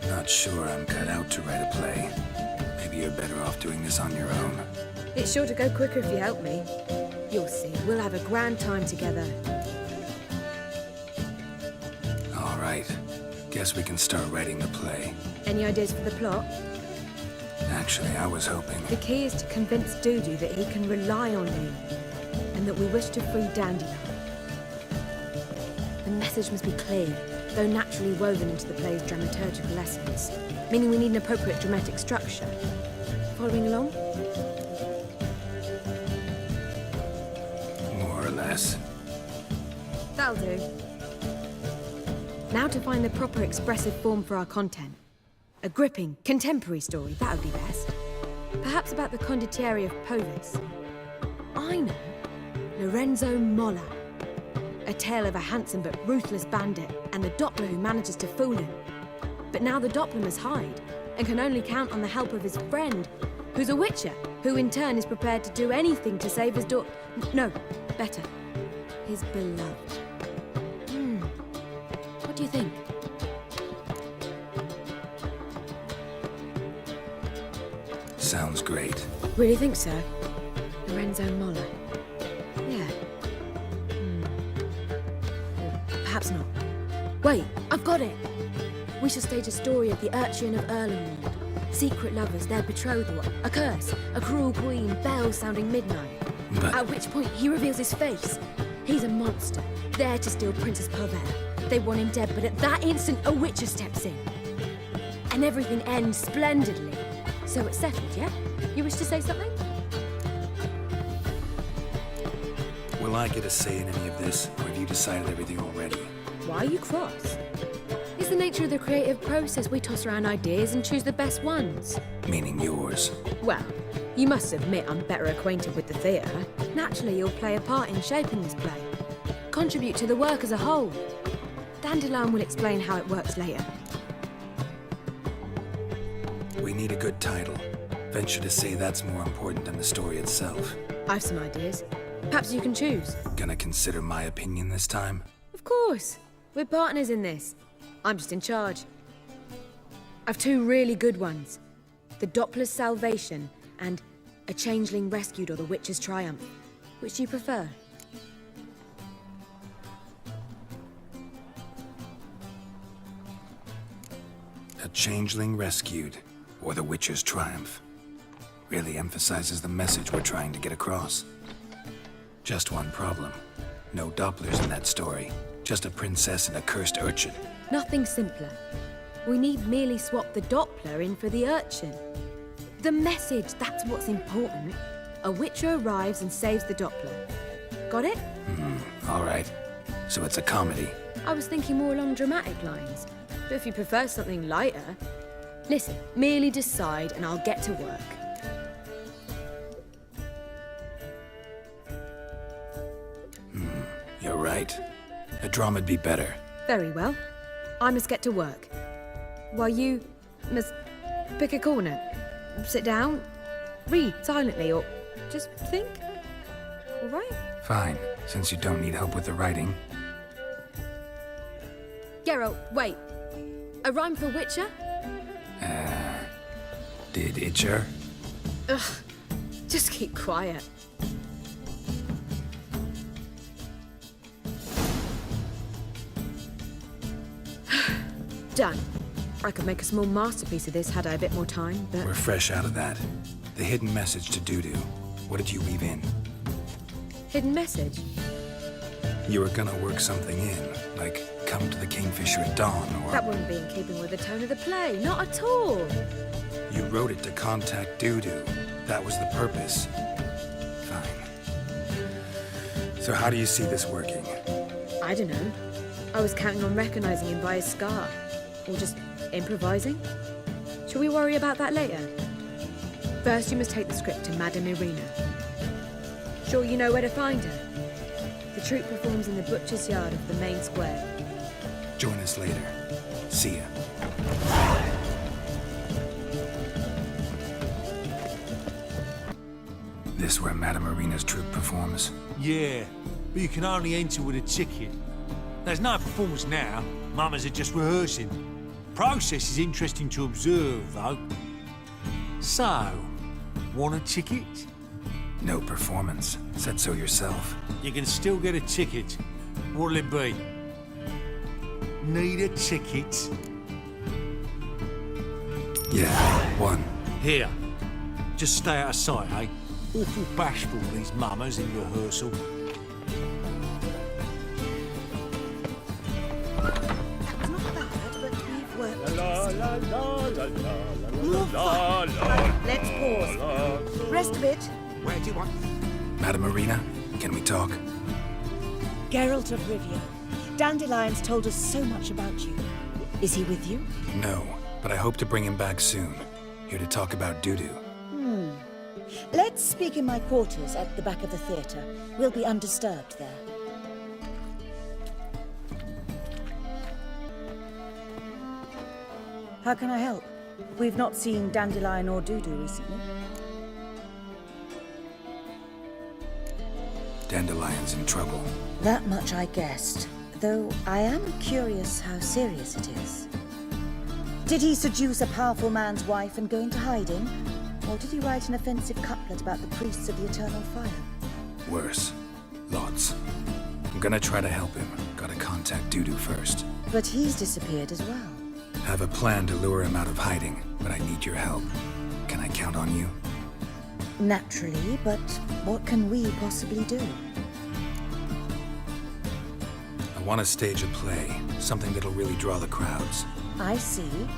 Not sure I'm cut out to write a play. Maybe you're better off doing this on your own. It's sure to go quicker if you help me. You'll see, we'll have a grand time together. All right. Guess we can start writing the play. Any ideas for the plot? Actually, I was hoping... The key is to convince Dudu that he can rely on me, and that we wish to free Dandelion. The message must be clear, though naturally woven into the play's dramaturgical essence, meaning we need an appropriate dramatic structure. Following along? More or less. That'll do. Now to find the proper expressive form for our content. A gripping, contemporary story, that would be best. Perhaps about the condottieri of Povis. I know. Lorenzo Molla. A tale of a handsome but ruthless bandit and the Doppler who manages to fool him. But now the Doppler must hide and can only count on the help of his friend, who's a witcher, who in turn is prepared to do anything to save his daughter. No, better. His beloved. What do you think? Sounds great. Really think so? Lorenzo Molla. Yeah. Perhaps not. Wait, I've got it! We shall stage a story of the urchin of Erlenwald. Secret lovers, their betrothal, a curse, a cruel queen, bells sounding midnight. But... At which point he reveals his face. He's a monster, there to steal Princess Parvella. They want him dead, but at that instant a witcher steps in. And everything ends splendidly. So it's settled, yeah? You wish to say something? Will I get a say in any of this, or have you decided everything already? Why are you cross? It's the nature of the creative process. We toss around ideas and choose the best ones. Meaning yours. Well, you must admit I'm better acquainted with the theatre. Naturally, you'll play a part in shaping this play. Contribute to the work as a whole. Dandelion will explain how it works later. We need a good title. Venture to say that's more important than the story itself. I've some ideas. Perhaps you can choose. Gonna consider my opinion this time? Of Of course. We're partners in this. I'm just in charge. I've two really good ones. The Doppler's Salvation and A Changeling Rescued or The Witcher's Triumph. Which do you prefer? A Changeling Rescued, or The Witcher's Triumph. Really emphasizes the message we're trying to get across. Just one problem. No Dopplers in that story. Just a princess and a cursed urchin. Nothing simpler. We need merely swap the Doppler in for the urchin. The message, that's what's important. A Witcher arrives and saves the Doppler. Got it? All right. So it's a comedy. I was thinking more along dramatic lines. But if you prefer something lighter... Listen, merely decide and I'll get to work. You're right. A drama'd be better. Very well. I must get to work. While you must pick a corner. Sit down, read silently, or just think. All right? Fine, since you don't need help with the writing. Geralt, wait. A rhyme for Witcher? Did Itcher? Ugh, just keep quiet. Done. I could make a small masterpiece of this had I a bit more time, but... We're fresh out of that. The hidden message to Dudu. What did you weave in? Hidden message? You were gonna work something in, like come to the Kingfisher at dawn, or... That wouldn't be in keeping with the tone of the play, not at all. You wrote it to contact Dudu. That was the purpose. Fine. So how do you see this working? I don't know. I was counting on recognizing him by his scar. Or just improvising? Shall we worry about that later? First, you must take the script to Madame Irina. Sure you know where to find her? The troupe performs in the butcher's yard of the main square. Join us later. See ya. This where Madame Irina's troupe performs? Yeah, but you can only enter with a ticket. There's no performance now. Mamas are just rehearsing. Process is interesting to observe, though. So, want a ticket? No performance. Said so yourself. You can still get a ticket. What'll it be? Need a ticket? Yeah, one. Here. Just stay out of sight, eh? Awful bashful, these mamas in rehearsal. Let's pause. Rest a bit. Where do you want? Madame Irina, can we talk? Geralt of Rivia. Dandelion's told us so much about you. Is he with you? No, but I hope to bring him back soon. Here to talk about Dudu. Let's speak in my quarters at the back of the theatre. We'll be undisturbed there. How can I help? We've not seen Dandelion or Dudu recently. Dandelion's in trouble. That much I guessed, though I am curious how serious it is. Did he seduce a powerful man's wife and go into hiding? Or did he write an offensive couplet about the priests of the eternal fire? Worse. Lots. I'm gonna try to help him. Gotta contact Dudu first. But he's disappeared as well. Have a plan to lure him out of hiding, but I need your help. Can I count on you? Naturally, but what can we possibly do? I want to stage a play, something that'll really draw the crowds. I see.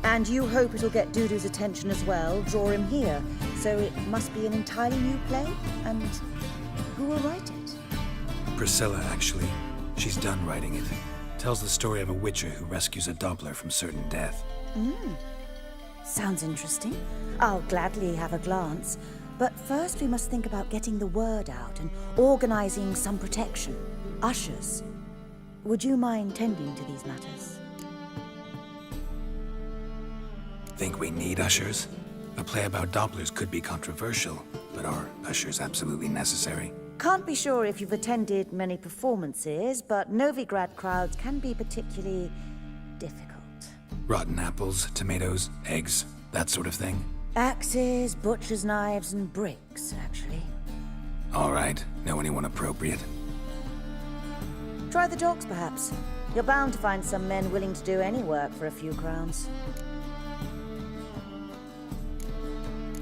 And you hope it'll get Dudu's attention as well, draw him here. So it must be an entirely new play? And who will write it? Priscilla, actually. She's done writing it. Tells the story of a witcher who rescues a Doppler from certain death. Sounds interesting. I'll gladly have a glance. But first we must think about getting the word out and organizing some protection. Ushers. Would you mind tending to these matters? Think we need ushers? A play about Dopplers could be controversial, but are ushers absolutely necessary? Can't be sure if you've attended many performances, but Novigrad crowds can be particularly difficult. Rotten apples, tomatoes, eggs, that sort of thing? Axes, butcher's knives, and bricks, actually. All right. Know anyone appropriate? Try the docks, perhaps. You're bound to find some men willing to do any work for a few crowns.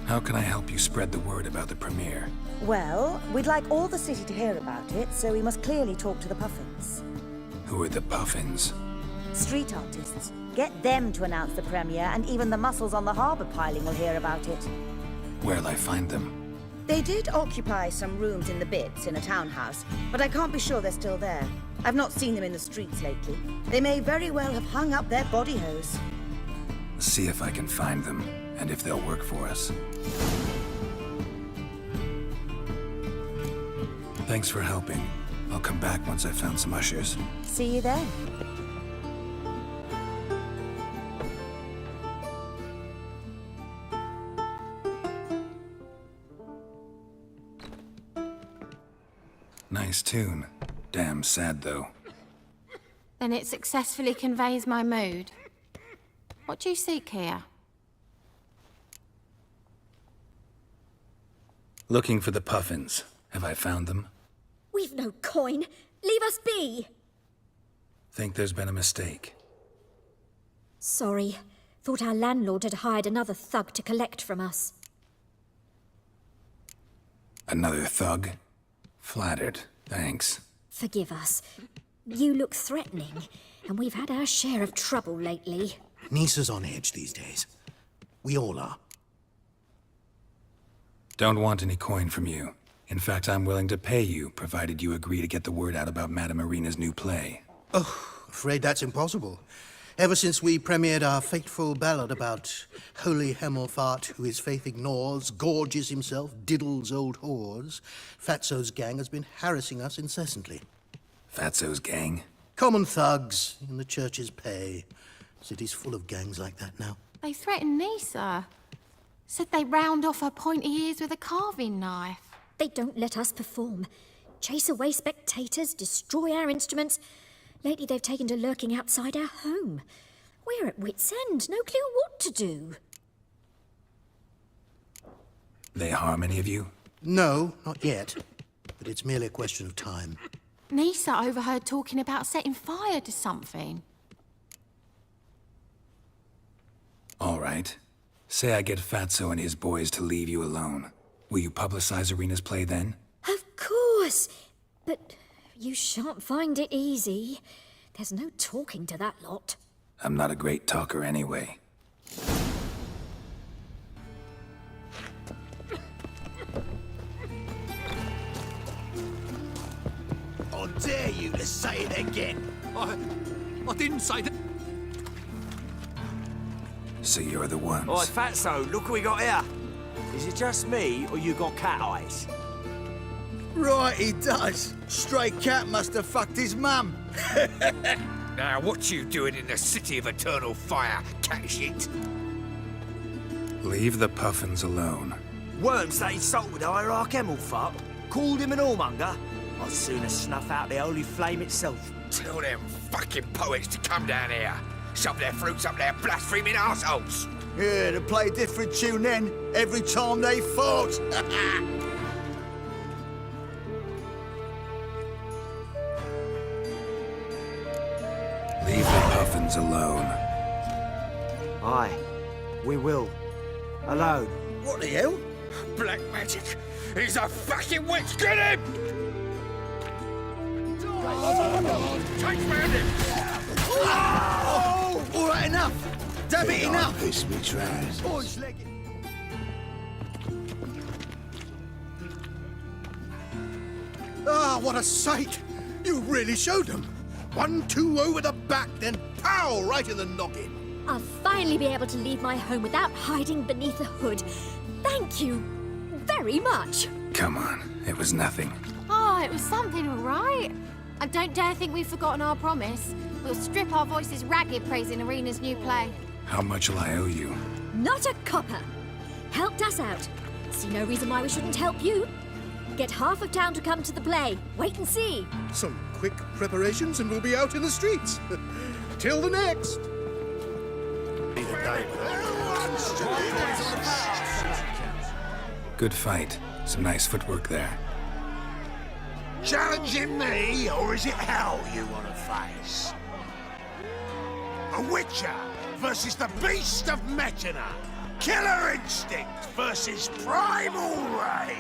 How can I help you spread the word about the premiere? Well, we'd like all the city to hear about it, so we must clearly talk to the Puffins. Who are the Puffins? Street artists. Get them to announce the premiere, and even the muscles on the harbour piling will hear about it. Where'll I find them? They did occupy some rooms in the Bits in a townhouse, but I can't be sure they're still there. I've not seen them in the streets lately. They may very well have hung up their body hose. See if I can find them, and if they'll work for us. Thanks for helping. I'll come back once I've found some ushers. See you then. Nice tune. Damn sad, though. Then it successfully conveys my mood. What do you seek here? Looking for the Puffins. Have I found them? We've no coin. Leave us be. Think there's been a mistake. Sorry. Thought our landlord had hired another thug to collect from us. Another thug? Flattered. Thanks. Forgive us. You look threatening, and we've had our share of trouble lately. Nisa's on edge these days. We all are. Don't want any coin from you. In fact, I'm willing to pay you, provided you agree to get the word out about Madame Irina's new play. Oh, afraid that's impossible. Ever since we premiered our fateful ballad about holy Hemelfart, who his faith ignores, gorges himself, diddles old whores, Fatso's gang has been harassing us incessantly. Fatso's gang? Common thugs in the church's pay. City's full of gangs like that now. They threatened Nisa. Said they round off her pointy ears with a carving knife. They don't let us perform. Chase away spectators, destroy our instruments. Lately they've taken to lurking outside our home. We're at wit's end, no clue what to do. They harm any of you? No, not yet. But it's merely a question of time. Nisa overheard talking about setting fire to something. All right. Say I get Fatso and his boys to leave you alone. Will you publicize Irina's play then? Of course! But you shan't find it easy. There's no talking to that lot. I'm not a great talker anyway. I dare you to say it again. I didn't say that. So you're the ones. Oi, Fatso, look what we got here. Is it just me, or you got cat eyes? Right, he does. Stray cat must have fucked his mum. Now, what you doing in the city of eternal fire, cat shit? Leave the Puffins alone. Worms that insulted Hierarch Hemelfart, called him an whoremonger. I'd sooner snuff out the holy flame itself. Tell them fucking poets to come down here. Shove their fruits up their blaspheming arseholes. Yeah, to play a different tune then, every time they fought. Leave the Puffins alone. Aye, we will. Alone. What the hell? Black magic. He's a fucking witch. Get him! Take round him! Oh! All right, enough. Damn it, enough. Piss me trousers. Boys, leg it. Ah, what a sight! You really showed them. 1-2 over the back, then pow, right in the noggin. I'll finally be able to leave my home without hiding beneath a hood. Thank you very much. Come on, it was nothing. Oh, it was something, all right. I don't dare think we've forgotten our promise. We'll strip our voices ragged praising Irina's new play. How much will I owe you? Not a copper. Helped us out. See no reason why we shouldn't help you. Get half of town to come to the play. Wait and see. Some quick preparations and we'll be out in the streets. Till the next. Good fight. Some nice footwork there. Challenging me, or is it hell you want to face? A Witcher versus the Beast of Metina. Killer instinct versus primal rage.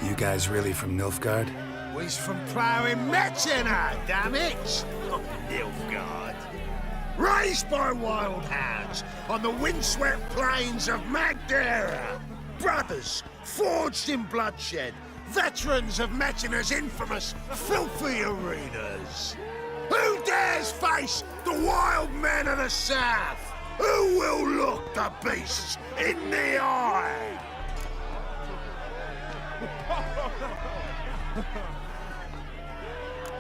You guys really from Nilfgaard? We's from ploughing Metina, damn it! Oh, Nilfgaard. Raised by wild hounds on the windswept plains of Magdera. Brothers, forged in bloodshed. Veterans of Metina's infamous, filthy arenas. Who dares face the wild men of the south? Who will look the beasts in the eye?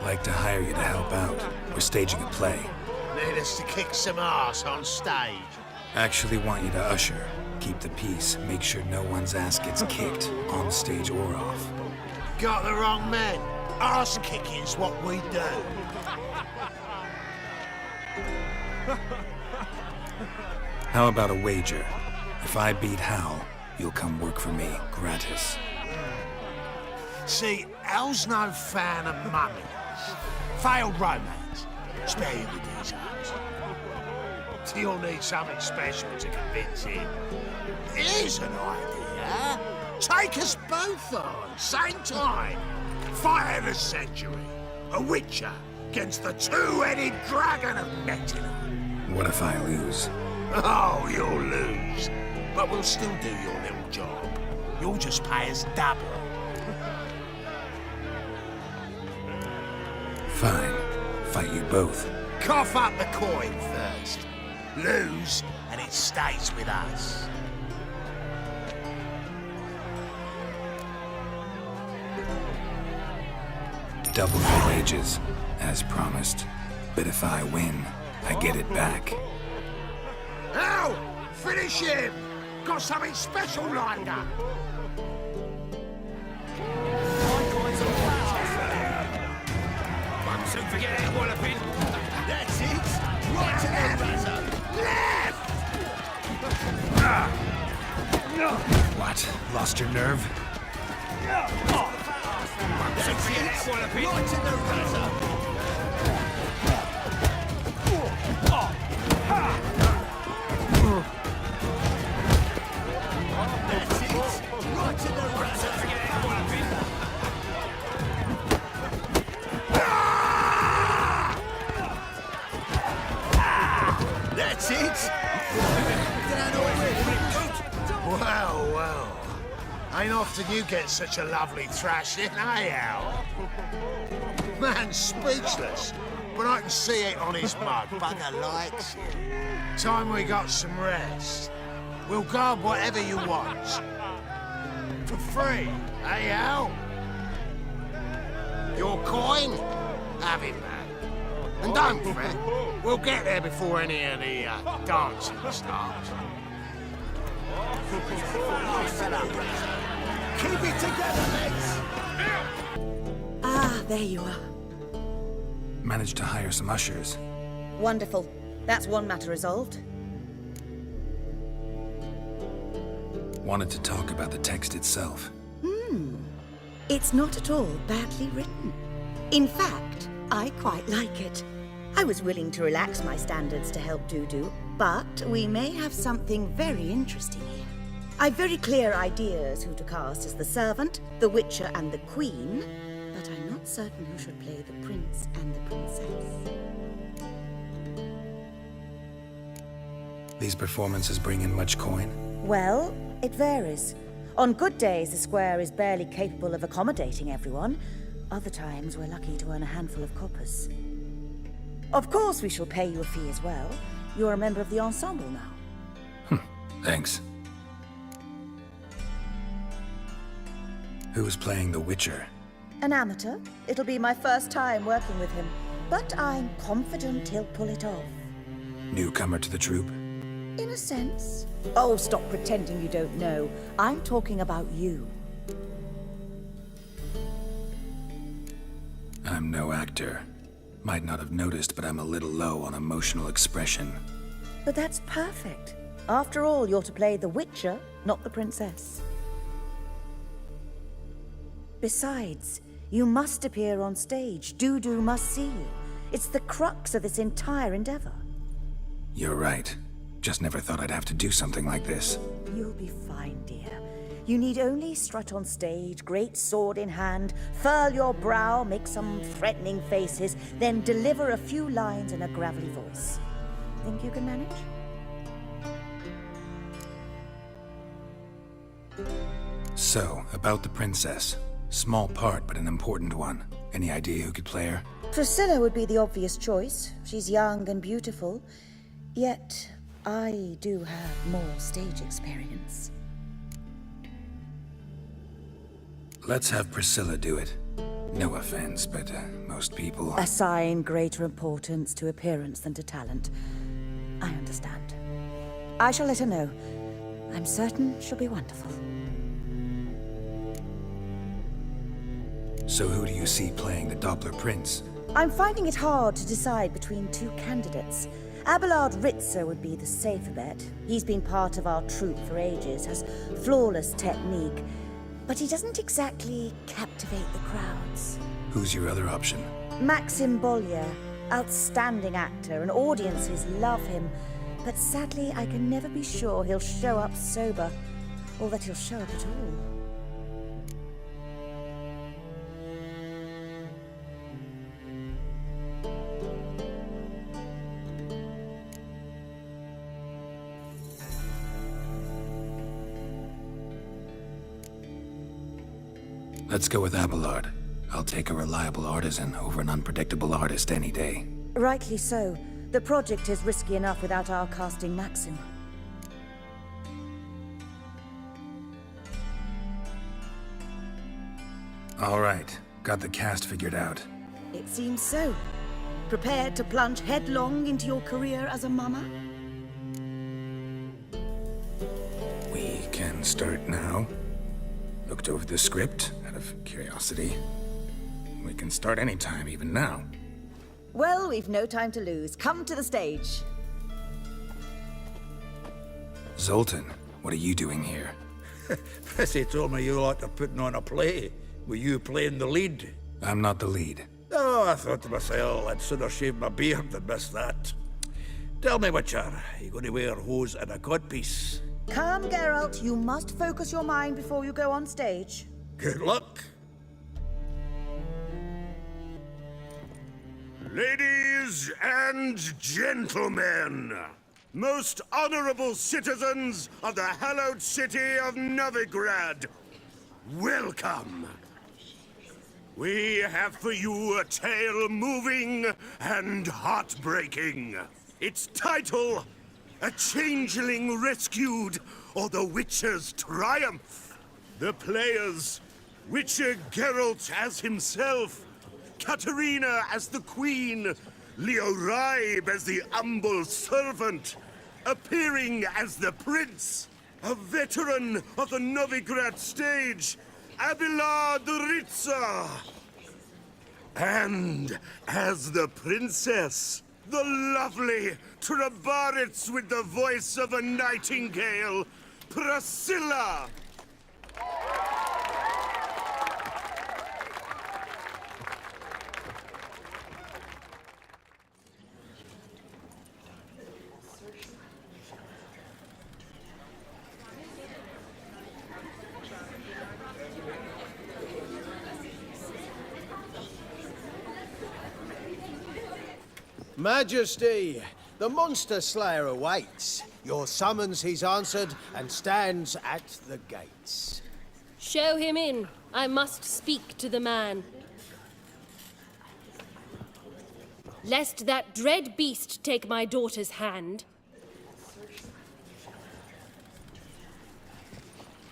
Like to hire you to help out. We're staging a play. Need us to kick some ass on stage. Actually want you to usher. Keep the peace. Make sure no one's ass gets kicked, on stage or off. Got the wrong men. Ass kicking's what we do. How about a wager? If I beat Hal, you'll come work for me, gratis. See, Hal's no fan of mummies. Failed romance. Spare you the details. You'll need something special to convince him. Here's an idea. Take us both on, same time. Fight of the century. A Witcher against the two-headed dragon of Metina. What if I lose? Oh, you'll lose. But we'll still do your little job. You'll just pay us double. Fine. Fight you both. Cough up the coin first. Lose, and it stays with us. Double the wages, as promised. But if I win, I get it back. Hal! Finish him! Got something special lined up. One soon forget that walloping. That's it! Right to the razor! Left! What? Lost your nerve? One soon forget that walloping. Right to the razor. That's it! Right to the razor. Forget that walloping. That's it! Well, well. Ain't often you get such a lovely thrashing, eh, Hal? Man's speechless, but I can see it on his mug. Bugger likes it. Time we got some rest. We'll guard whatever you want. For free, eh, Hal? Your coin? Have it, man. And don't fret, we'll get there before any of the dancing starts. Keep it together, mates! Ah, there you are. Managed to hire some ushers. Wonderful. That's one matter resolved. Wanted to talk about the text itself. It's not at all badly written. In fact, I quite like it. I was willing to relax my standards to help Dudu, but we may have something very interesting here. I've very clear ideas who to cast as the servant, the Witcher, and the Queen, but I'm not certain who should play the prince and the princess. These performances bring in much coin? Well, it varies. On good days, the square is barely capable of accommodating everyone. Other times, we're lucky to earn a handful of coppers. Of course, we shall pay you a fee as well. You're a member of the ensemble now. Thanks. Who's playing the Witcher? An amateur. It'll be my first time working with him, but I'm confident he'll pull it off. Newcomer to the troupe? In a sense. Oh, stop pretending you don't know. I'm talking about you. I'm no actor. Might not have noticed, but I'm a little low on emotional expression. But that's perfect. After all, you're to play the Witcher, not the princess. Besides, you must appear on stage. Dudu must see you. It's the crux of this entire endeavor. You're right. Just never thought I'd have to do something like this. You'll be fine, dear. You need only strut on stage, great sword in hand, furl your brow, make some threatening faces, then deliver a few lines in a gravelly voice. Think you can manage? So, about the princess. Small part, but an important one. Any idea who could play her? Priscilla would be the obvious choice. She's young and beautiful. Yet, I do have more stage experience. Let's have Priscilla do it. No offense, but most people... Assign greater importance to appearance than to talent. I understand. I shall let her know. I'm certain she'll be wonderful. So who do you see playing the Doppler Prince? I'm finding it hard to decide between two candidates. Abelard Ritzer would be the safer bet. He's been part of our troupe for ages, has flawless technique, but he doesn't exactly captivate the crowds. Who's your other option? Maxim Bollier, outstanding actor, and audiences love him. But sadly, I can never be sure he'll show up sober, or that he'll show up at all. Let's go with Abelard. I'll take a reliable artisan over an unpredictable artist any day. Rightly so. The project is risky enough without our casting Maxim. All right. Got the cast figured out. It seems so. Prepared to plunge headlong into your career as a mama? We can start now. Looked over the script, out of curiosity. We can start anytime, even now. Well, we've no time to lose. Come to the stage. Zoltan, what are you doing here? Prissy told me you ought to putting on a play. Were you playing the lead? I'm not the lead. Oh, I thought to myself, I'd sooner shave my beard than miss that. Tell me, Witcher, are you going to wear hose and a codpiece? Come, Geralt. You must focus your mind before you go on stage. Good luck. Ladies and gentlemen, most honorable citizens of the hallowed city of Novigrad, welcome. We have for you a tale moving and heartbreaking. Its title, A Changeling Rescued, or the Witcher's Triumph. The players, Witcher Geralt as himself, Katerina as the Queen, Leo Raib as the humble servant, appearing as the Prince, a veteran of the Novigrad stage, Abelard Ritzer. And as the Princess, the lovely Trabaritz with the voice of a nightingale, Priscilla. Majesty, the Monster Slayer awaits. Your summons he's answered and stands at the gates. Show him in. I must speak to the man. Lest that dread beast take my daughter's hand.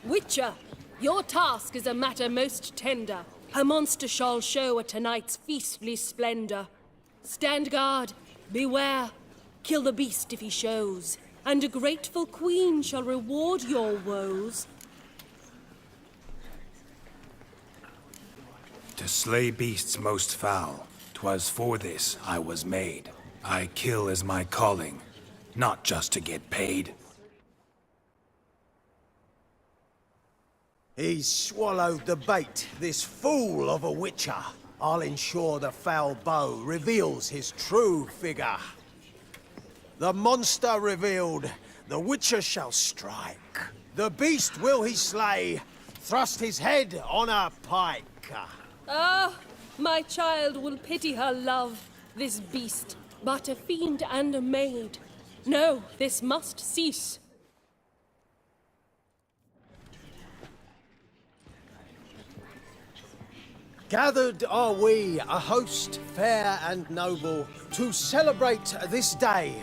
Witcher, your task is a matter most tender. Her monster shall show at tonight's feastly splendor. Stand guard, beware, kill the beast if he shows, and a grateful queen shall reward your woes. To slay beasts most foul, 'twas for this I was made. I kill as my calling, not just to get paid. He's swallowed the bait, this fool of a witcher. I'll ensure the foul bow reveals his true figure. The monster revealed, the witcher shall strike. The beast will he slay, thrust his head on a pike. Ah, my child will pity her love, this beast, but a fiend and a maid. No, this must cease. Gathered are we, a host fair and noble, to celebrate this day,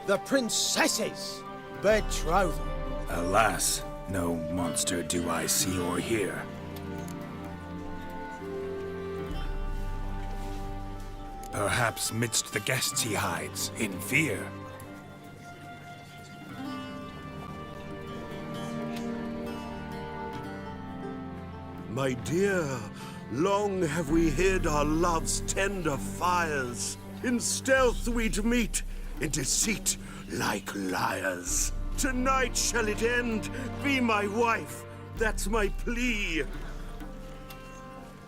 the princess's betrothal. Alas, no monster do I see or hear. Perhaps midst the guests he hides, in fear. My dear, long have we hid our love's tender fires. In stealth we'd meet, in deceit like liars. Tonight shall it end, be my wife, that's my plea.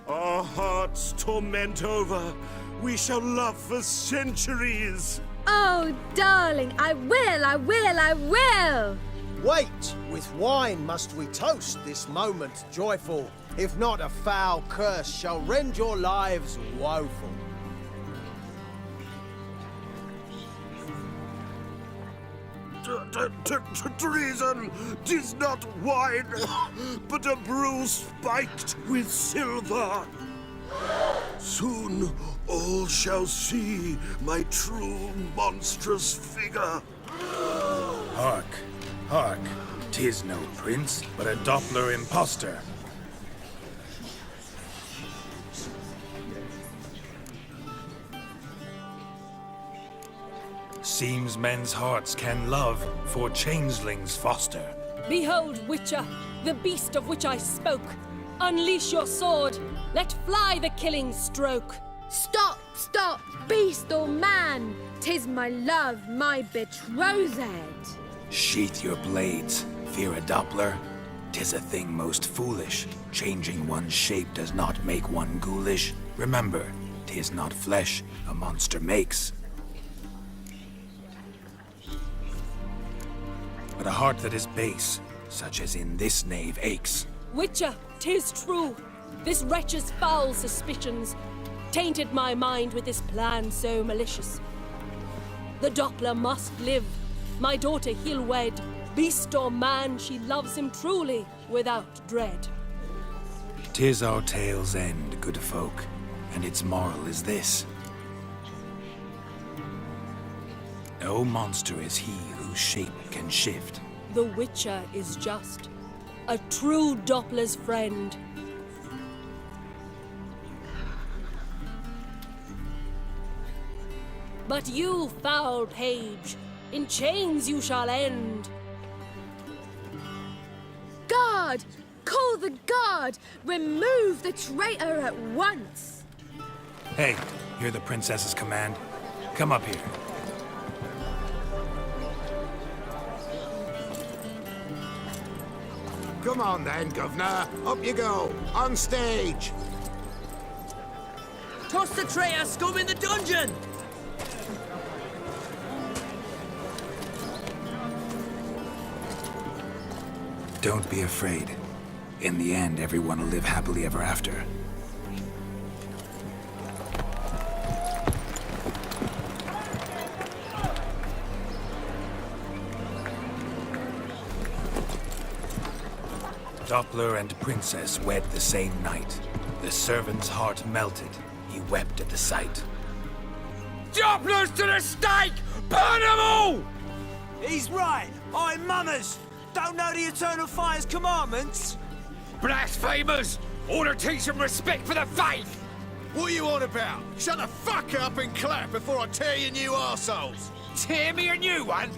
Our hearts torment over, we shall love for centuries. Oh, darling, I will, I will, I will! Wait, with wine must we toast this moment joyful. If not, a foul curse shall rend your lives woeful. Treason! 'Tis not wine, but a brew spiked with silver. Soon all shall see my true monstrous figure. Hark, hark, 'tis no prince, but a Doppler impostor. Seems men's hearts can love, for changelings foster. Behold, Witcher, the beast of which I spoke. Unleash your sword. Let fly the killing stroke. Stop, stop, beast or man! 'Tis my love, my betrothed. Sheath your blades, fear a Doppler. 'Tis a thing most foolish. Changing one's shape does not make one ghoulish. Remember, 'tis not flesh a monster makes, but a heart that is base, such as in this knave aches. Witcher, 'tis true. This wretch's foul suspicions tainted my mind with this plan so malicious. The Doppler must live. My daughter he'll wed. Beast or man, she loves him truly, without dread. 'Tis our tale's end, good folk, and its moral is this. No monster is he whose shape can shift. The Witcher is just a true Doppler's friend. But you, foul page, in chains you shall end. Guard! Call the guard! Remove the traitor at once! Hey, hear the princess's command? Come up here. Come on then, Governor. Up you go. On stage. Toss the traitor scum in the dungeon! Don't be afraid. In the end, everyone will live happily ever after. Doppler and princess wed the same night. The servant's heart melted. He wept at the sight. Dopplers to the stake! Burn them all! He's right. I'm mummers. Don't know the Eternal Fire's commandments? Blasphemers! Order teach them respect for the faith! What are you on about? Shut the fuck up and clap before I tear you new arseholes! Tear me a new one?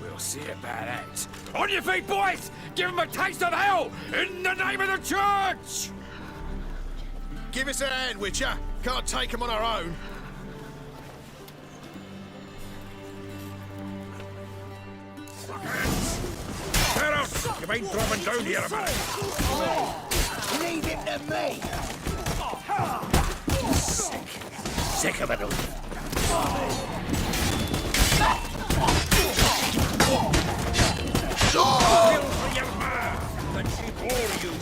We'll We'll see about that. On your feet, boys! Give him a taste of hell in the name of the church! Give us a hand, Witcher. Can't take them on our own. Geralt, you've been dropping down here a minute. Leave him to me! Sick of it all. Kill for your ma! Let she bore you!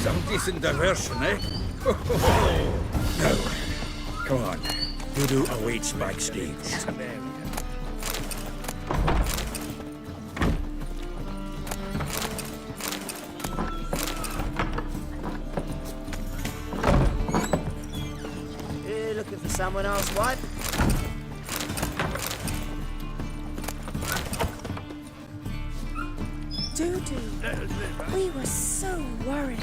Some decent diversion, eh? Now, come on. Voodoo awaits backstage. You looking for someone else, what? Dudu, we were so worried.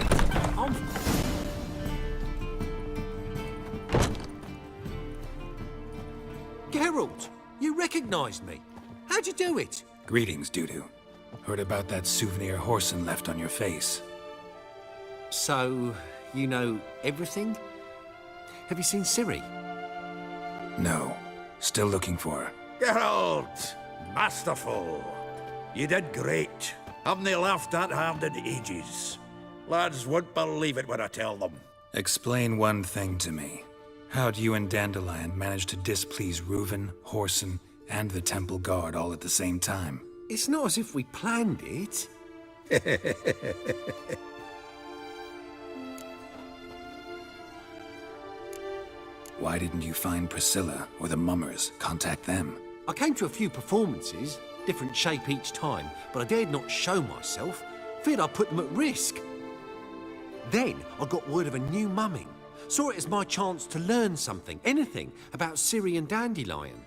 Geralt, you recognized me. How'd you do it? Greetings, Dudu. Heard about that souvenir Horson left on your face. So, you know everything? Have you seen Ciri? No. Still looking for her. Geralt! Masterful! You did great. Haven't they laughed that hard in ages? Lads won't believe it when I tell them. Explain one thing to me. How'd you and Dandelion manage to displease Reuven, Horson, and the Temple Guard all at the same time? It's not as if we planned it. Why didn't you find Priscilla or the Mummers? Contact them. I came to a few performances, different shape each time, but I dared not show myself. Feared I'd put them at risk. Then I got word of a new mumming. Saw it as my chance to learn something, anything, about Ciri and Dandelion.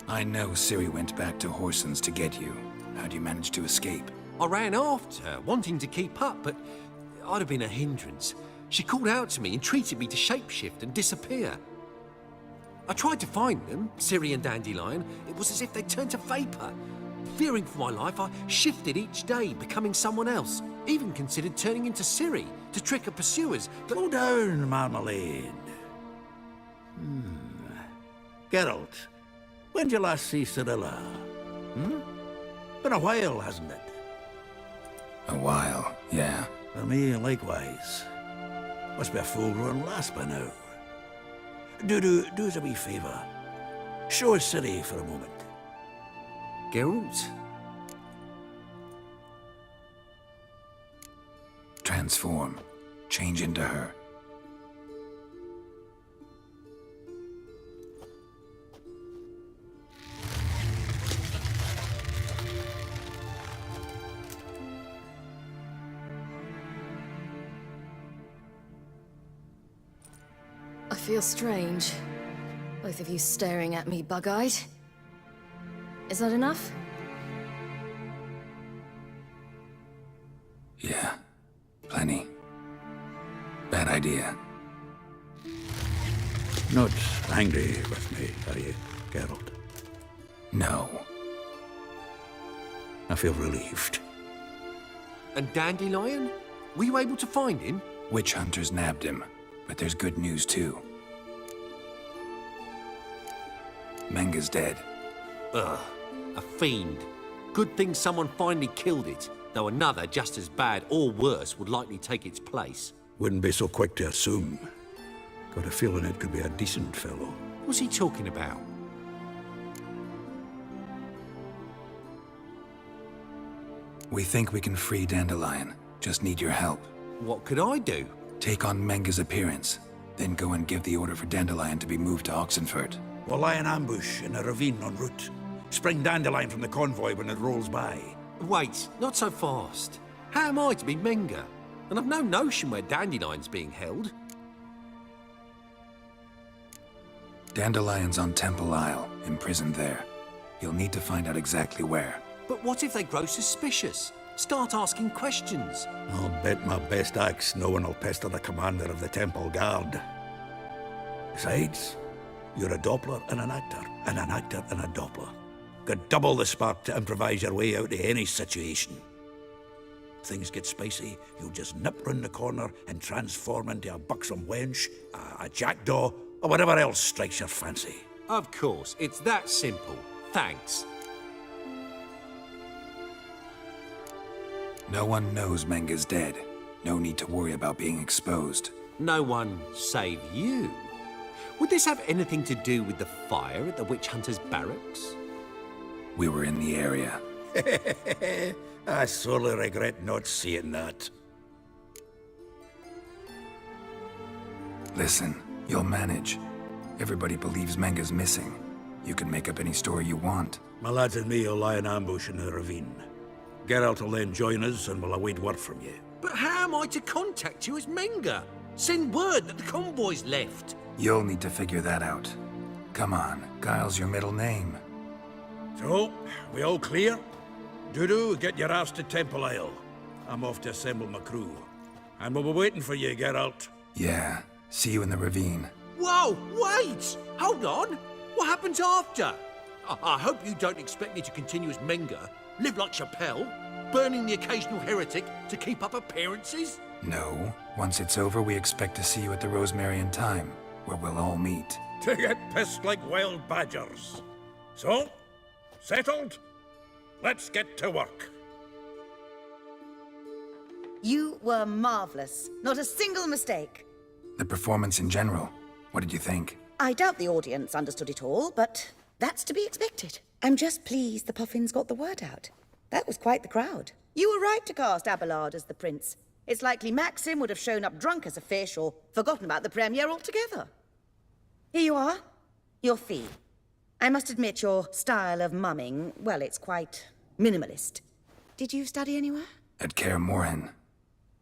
I know Ciri went back to Horson's to get you. How'd you manage to escape? I ran after her, wanting to keep up, but I'd have been a hindrance. She called out to me, entreated me to shapeshift and disappear. I tried to find them, Ciri and Dandelion. It was as if they turned to vapor. Fearing for my life, I shifted each day, becoming someone else. Even considered turning into Ciri to trick her pursuers, but... Slow down, Marmalade. Geralt, when did you last see Cirilla? Been a while, hasn't it? A while, yeah. For me, likewise. Must be a full-grown lass by now. Do us a wee favour. Show us Ciri for a moment. Geralt? Transform. Change into her. I feel strange. Both of you staring at me bug-eyed. Is that enough? Yeah. Plenty. Bad idea. Not angry with me, are you, Geralt? No. I feel relieved. And Dandelion? Were you able to find him? Witch hunters nabbed him, but there's good news too. Menga's dead. Ugh, a fiend. Good thing someone finally killed it, though another just as bad or worse would likely take its place. Wouldn't be so quick to assume. Got a feeling it could be a decent fellow. What's he talking about? We think we can free Dandelion. Just need your help. What could I do? Take on Menga's appearance, then go and give the order for Dandelion to be moved to Oxenfurt. We'll lie in ambush in a ravine en route. Spring Dandelion from the convoy when it rolls by. Wait, not so fast. How am I to be Menga? And I've no notion where Dandelion's being held. Dandelion's on Temple Isle, imprisoned there. You'll need to find out exactly where. But what if they grow suspicious? Start asking questions. I'll bet my best axe no one will pester the commander of the Temple Guard. Besides, you're a Doppler and an actor and a Doppler. Got double the spark to improvise your way out of any situation. If things get spicy, you'll just nip round the corner and transform into a buxom wench, a jackdaw, or whatever else strikes your fancy. Of course, it's that simple. Thanks. No one knows Menga's dead. No need to worry about being exposed. No one save you. Would this have anything to do with the fire at the witch hunter's barracks? We were in the area. I sorely regret not seeing that. Listen, you'll manage. Everybody believes Menga's missing. You can make up any story you want. My lads and me will lie in ambush in the ravine. Geralt will then join us and we'll await word from you. But how am I to contact you as Menga? Send word that the convoy's left. You'll need to figure that out. Come on, Guile's your middle name. So, we all clear? Dudu, get your ass to Temple Isle. I'm off to assemble my crew. And we'll be waiting for you, Geralt. Yeah, see you in the ravine. Whoa, wait! Hold on! What happens after? I hope you don't expect me to continue as Menga, live like Chappelle, burning the occasional heretic to keep up appearances? No. Once it's over, we expect to see you at the Rosemary in Time, where we'll all meet. To get pissed like wild badgers. So, settled? Let's get to work. You were marvelous. Not a single mistake. The performance in general, what did you think? I doubt the audience understood it all, but that's to be expected. I'm just pleased the Puffins got the word out. That was quite the crowd. You were right to cast Abelard as the prince. It's likely Maxim would have shown up drunk as a fish or forgotten about the premiere altogether. Here you are. Your fee. I must admit your style of mumming, well, it's quite minimalist. Did you study anywhere? At Kaer Morhen.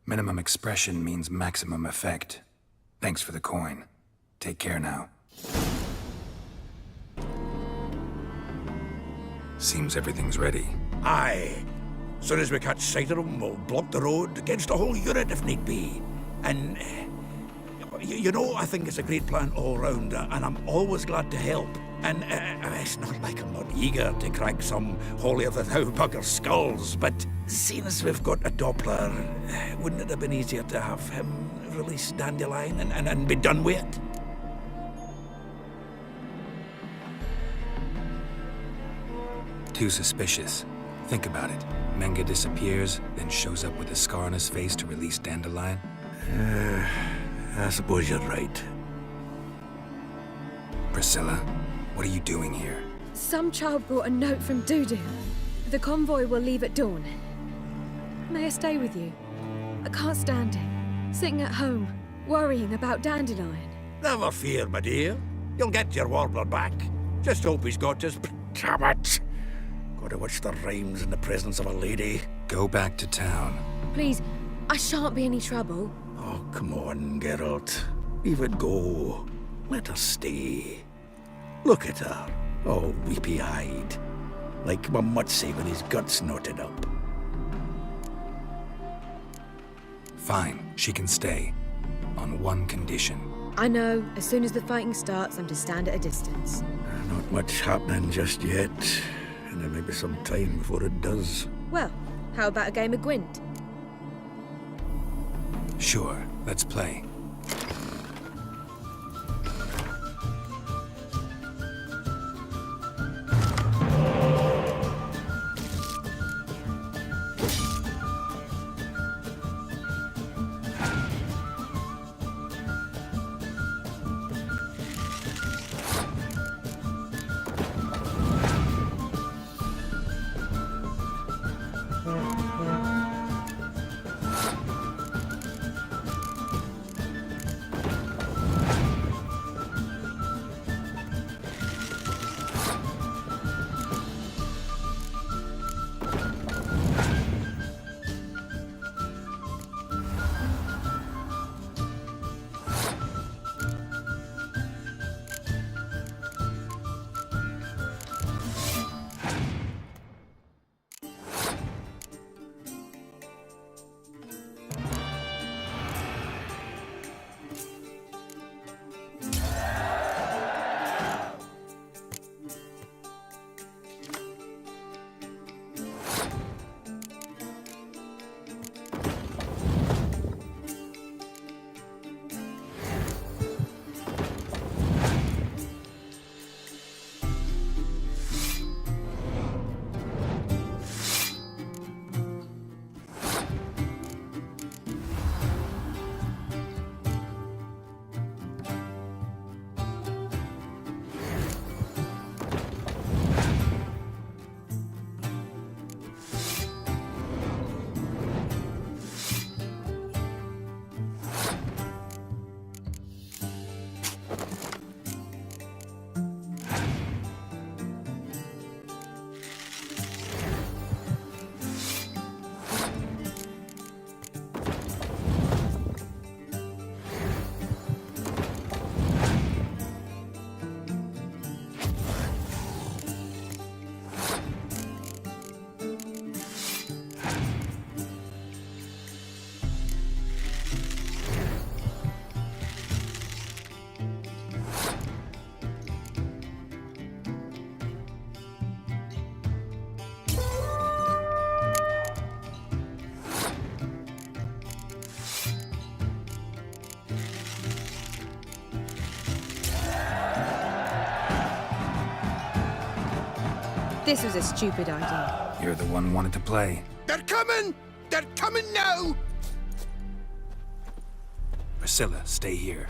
Minimum expression means maximum effect. Thanks for the coin. Take care now. Seems everything's ready. Aye. Soon as we catch sight of them, we'll block the road against a whole unit if need be. And, you know, I think it's a great plan all round, and I'm always glad to help. And it's not like I'm not eager to crack some holier-than-thou bugger's skulls, but seeing as we've got a Doppler, wouldn't it have been easier to have him release Dandelion and be done with it? Too suspicious. Think about it. Menga disappears, then shows up with a scar on his face to release Dandelion. I suppose you're right. Priscilla, what are you doing here? Some child brought a note from Dudu. The convoy will leave at dawn. May I stay with you? I can't stand it. Sitting at home, worrying about Dandelion. Never fear, my dear. You'll get your warbler back. Just hope he's got his... Damn it! Gotta watch the rhymes in the presence of a lady. Go back to town. Please, I shan't be any trouble. Oh, come on, Geralt. Leave it go. Let her stay. Look at her, all weepy-eyed. Like my Mutsy with his guts knotted up. Fine, she can stay. On one condition. I know, as soon as the fighting starts, I'm to stand at a distance. Not much happening just yet. And there may be some time before it does. Well, how about a game of Gwent? Sure, let's play. This was a stupid idea. You're the one wanted to play. They're coming! They're coming now! Priscilla, stay here.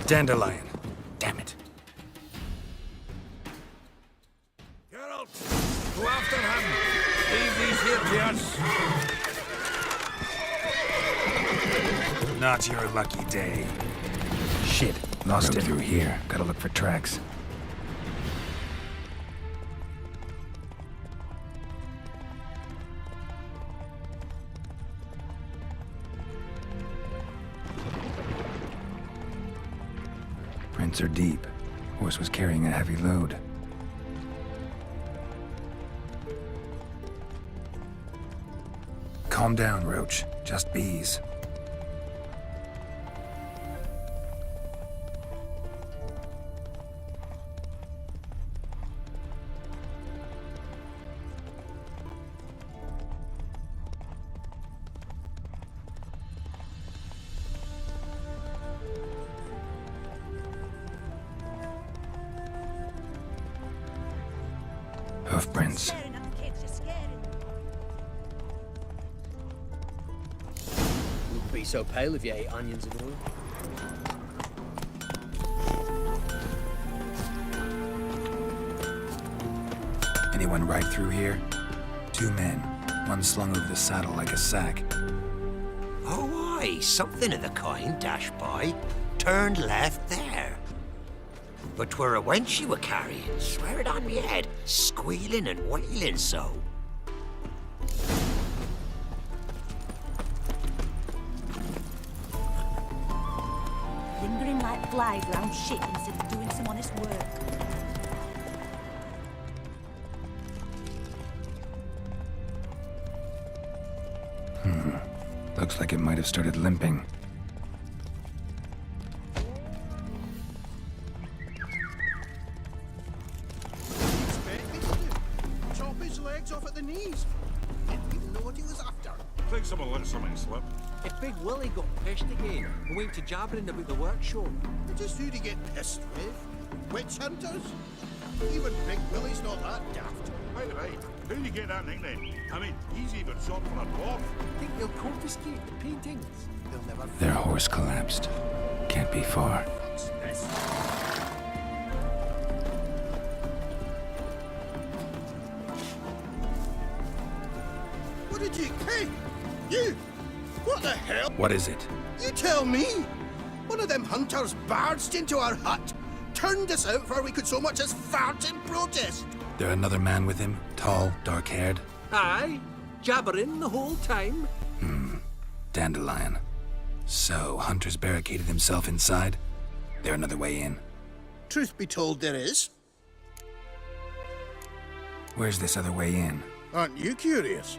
Dandelion. Damn it. Geralt, go after him. Leave these here to us. Not your lucky day. Shit, lost it through here. Gotta look for tracks. Prints are deep. Horse was carrying a heavy load. Calm down, Roach. Just bees. Hoofprints. Wouldn't be so pale if you ate onions and oil. Anyone ride through here? 2 men. One slung over the saddle like a sack. Oh, aye, something of the kind dashed by. Turned left there. But 'twere a wench you were carrying, swear it on me head, squealing and wailing so. Lingering like flies round shit instead of doing some honest work. Looks like it might have started limping. Chop his legs off at the knees. Didn't even know what he was after. Think someone let something slip. If Big Willie got pissed again, we went to jabbering about the workshop. Just who to get pissed with? Witch hunters? Even Big Willie's not that daft. By the way, who'd you get that nickname? I mean, he's even short for a dwarf. Think they'll confiscate the paintings? They'll never... Their horse collapsed. Can't be far. What did you... Hey! You! What the hell? What is it? You tell me! One of them hunters barged into our hut, turned us out before we could so much as fart in protest. There another man with him? Tall, dark-haired? Aye, jabbering the whole time. Dandelion. So, Hunter's barricaded himself inside? There another way in? Truth be told, there is. Where's this other way in? Aren't you curious?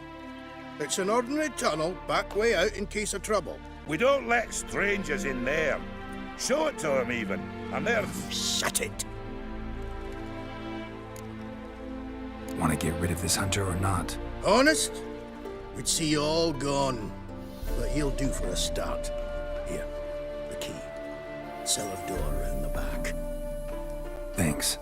It's an ordinary tunnel, back way out in case of trouble. We don't let strangers in there. Show it to them, even. And they're... Shut it! Want to get rid of this hunter or not? Honest? We'd see you all gone. But he'll do for a start. Here, the key. Cellar door round the back. Thanks.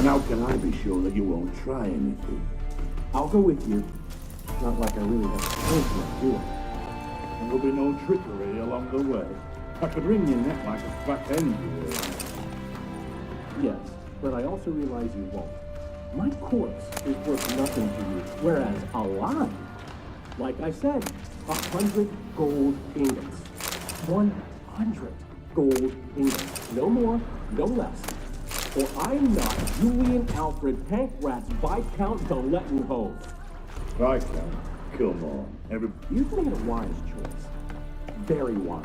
And how can I be sure that you won't try anything? I'll go with you. Not like I really have to choice yet, do I? And there'll be no trickery along the way. I could wring your neck like a fat hen, you will. Yes, but I also realize you won't. My corpse is worth nothing to you, whereas alive, like I said, 100 gold ingots. 100 gold ingots. No more, no less. Or I'm not Julian Alfred Pankratz Viscount Galettenhove. Viscount, kill more. You've made a wise choice. Very wise.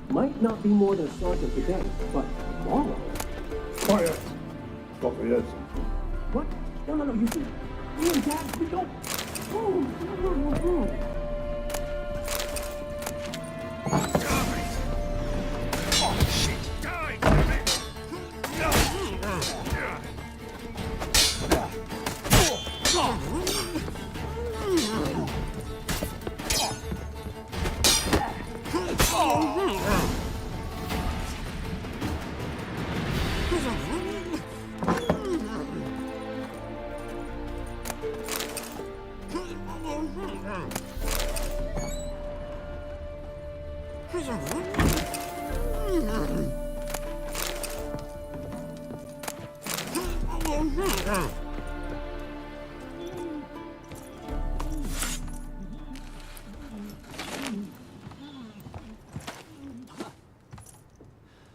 Might not be more than a sergeant today, but tomorrow. Quiet! Coffee is. What? No, you see, me and Dad, we don't. Oh, shit! Die, damn it!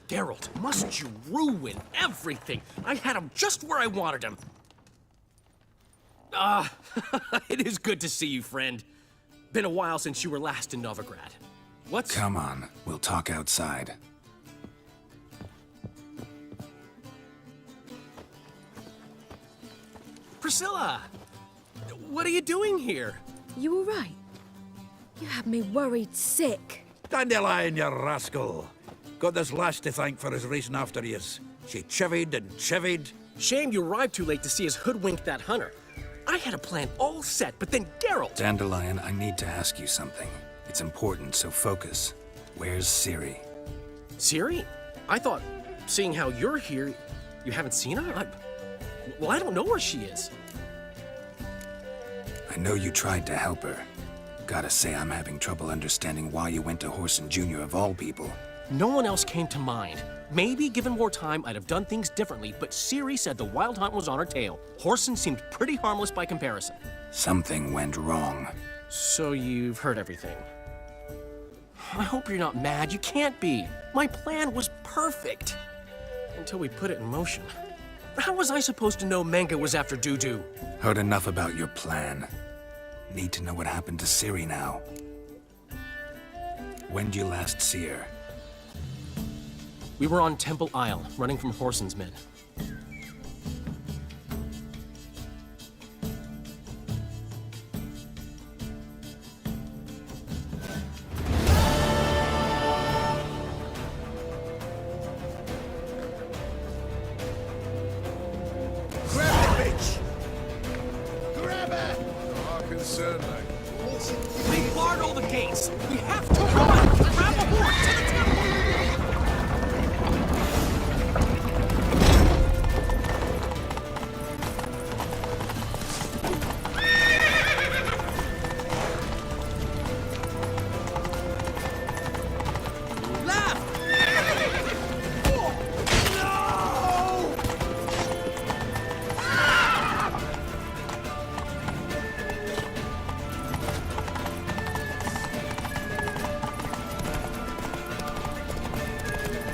Geralt, must you ruin everything? I had him just where I wanted him. It is good to see you, friend. Been a while since you were last in Novigrad. What's... Come on, we'll talk outside. Priscilla! What are you doing here? You all right? You had me worried sick. Dandelion, you rascal. Got this lass to thank for his racing after yous. She chivied and chivied. Shame you arrived too late to see us hoodwink that hunter. I had a plan all set, but then Geralt... Dandelion, I need to ask you something. It's important, so focus. Where's Ciri? Ciri? I thought, seeing how you're here, you haven't seen her? Well, I don't know where she is. I know you tried to help her. Gotta say, I'm having trouble understanding why you went to Whoreson Jr. of all people. No one else came to mind. Maybe, given more time, I'd have done things differently, but Ciri said the Wild Hunt was on her tail. Whoreson seemed pretty harmless by comparison. Something went wrong. So you've heard everything. I hope you're not mad. You can't be. My plan was perfect. Until we put it in motion. How was I supposed to know Menga was after Dudu? Heard enough about your plan. Need to know what happened to Ciri now. When'd you last see her? We were on Temple Isle, running from Whoreson's men. Grab the bitch! Grab her! Our concern, mate. They barred all the gates. We have to run! Grab a horse to the temple!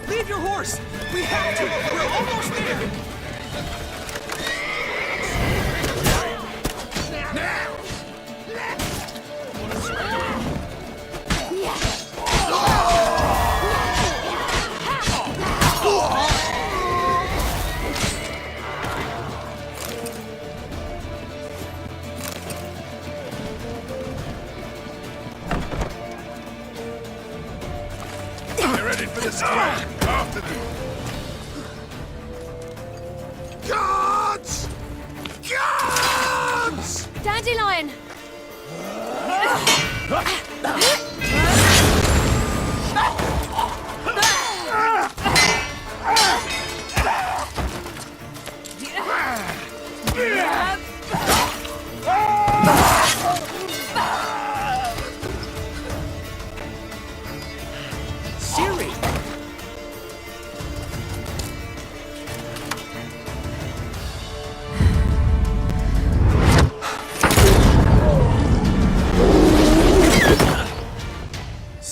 Leave your horse! We have to! We're almost there! Get ready for the strike! After them! Guards! Guards! Dandelion!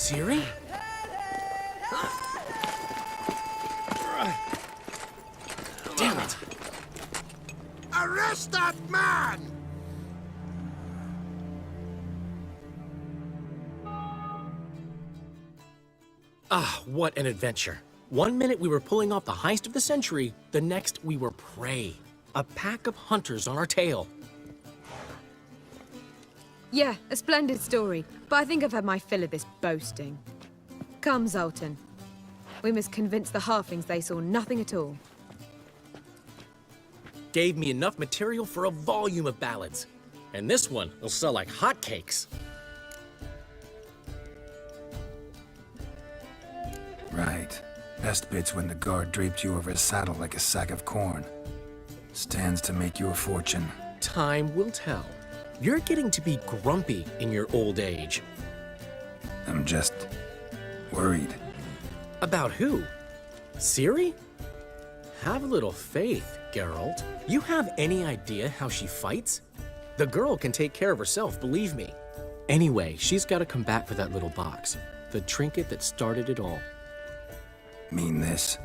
Ciri? Damn it! Arrest that man! Ah, what an adventure. One minute we were pulling off the heist of the century, the next we were prey. A pack of hunters on our tail. Yeah, a splendid story, but I think I've had my fill of this boasting. Come, Zoltan. We must convince the halflings they saw nothing at all. Gave me enough material for a volume of ballads. And this one will sell like hotcakes. Right. Best bit's when the guard draped you over his saddle like a sack of corn. Stands to make you a fortune. Time will tell. You're getting to be grumpy in your old age. I'm just worried. About who? Ciri? Have a little faith, Geralt. You have any idea how she fights? The girl can take care of herself, believe me. Anyway, she's got to come back for that little box. The trinket that started it all. Mean this?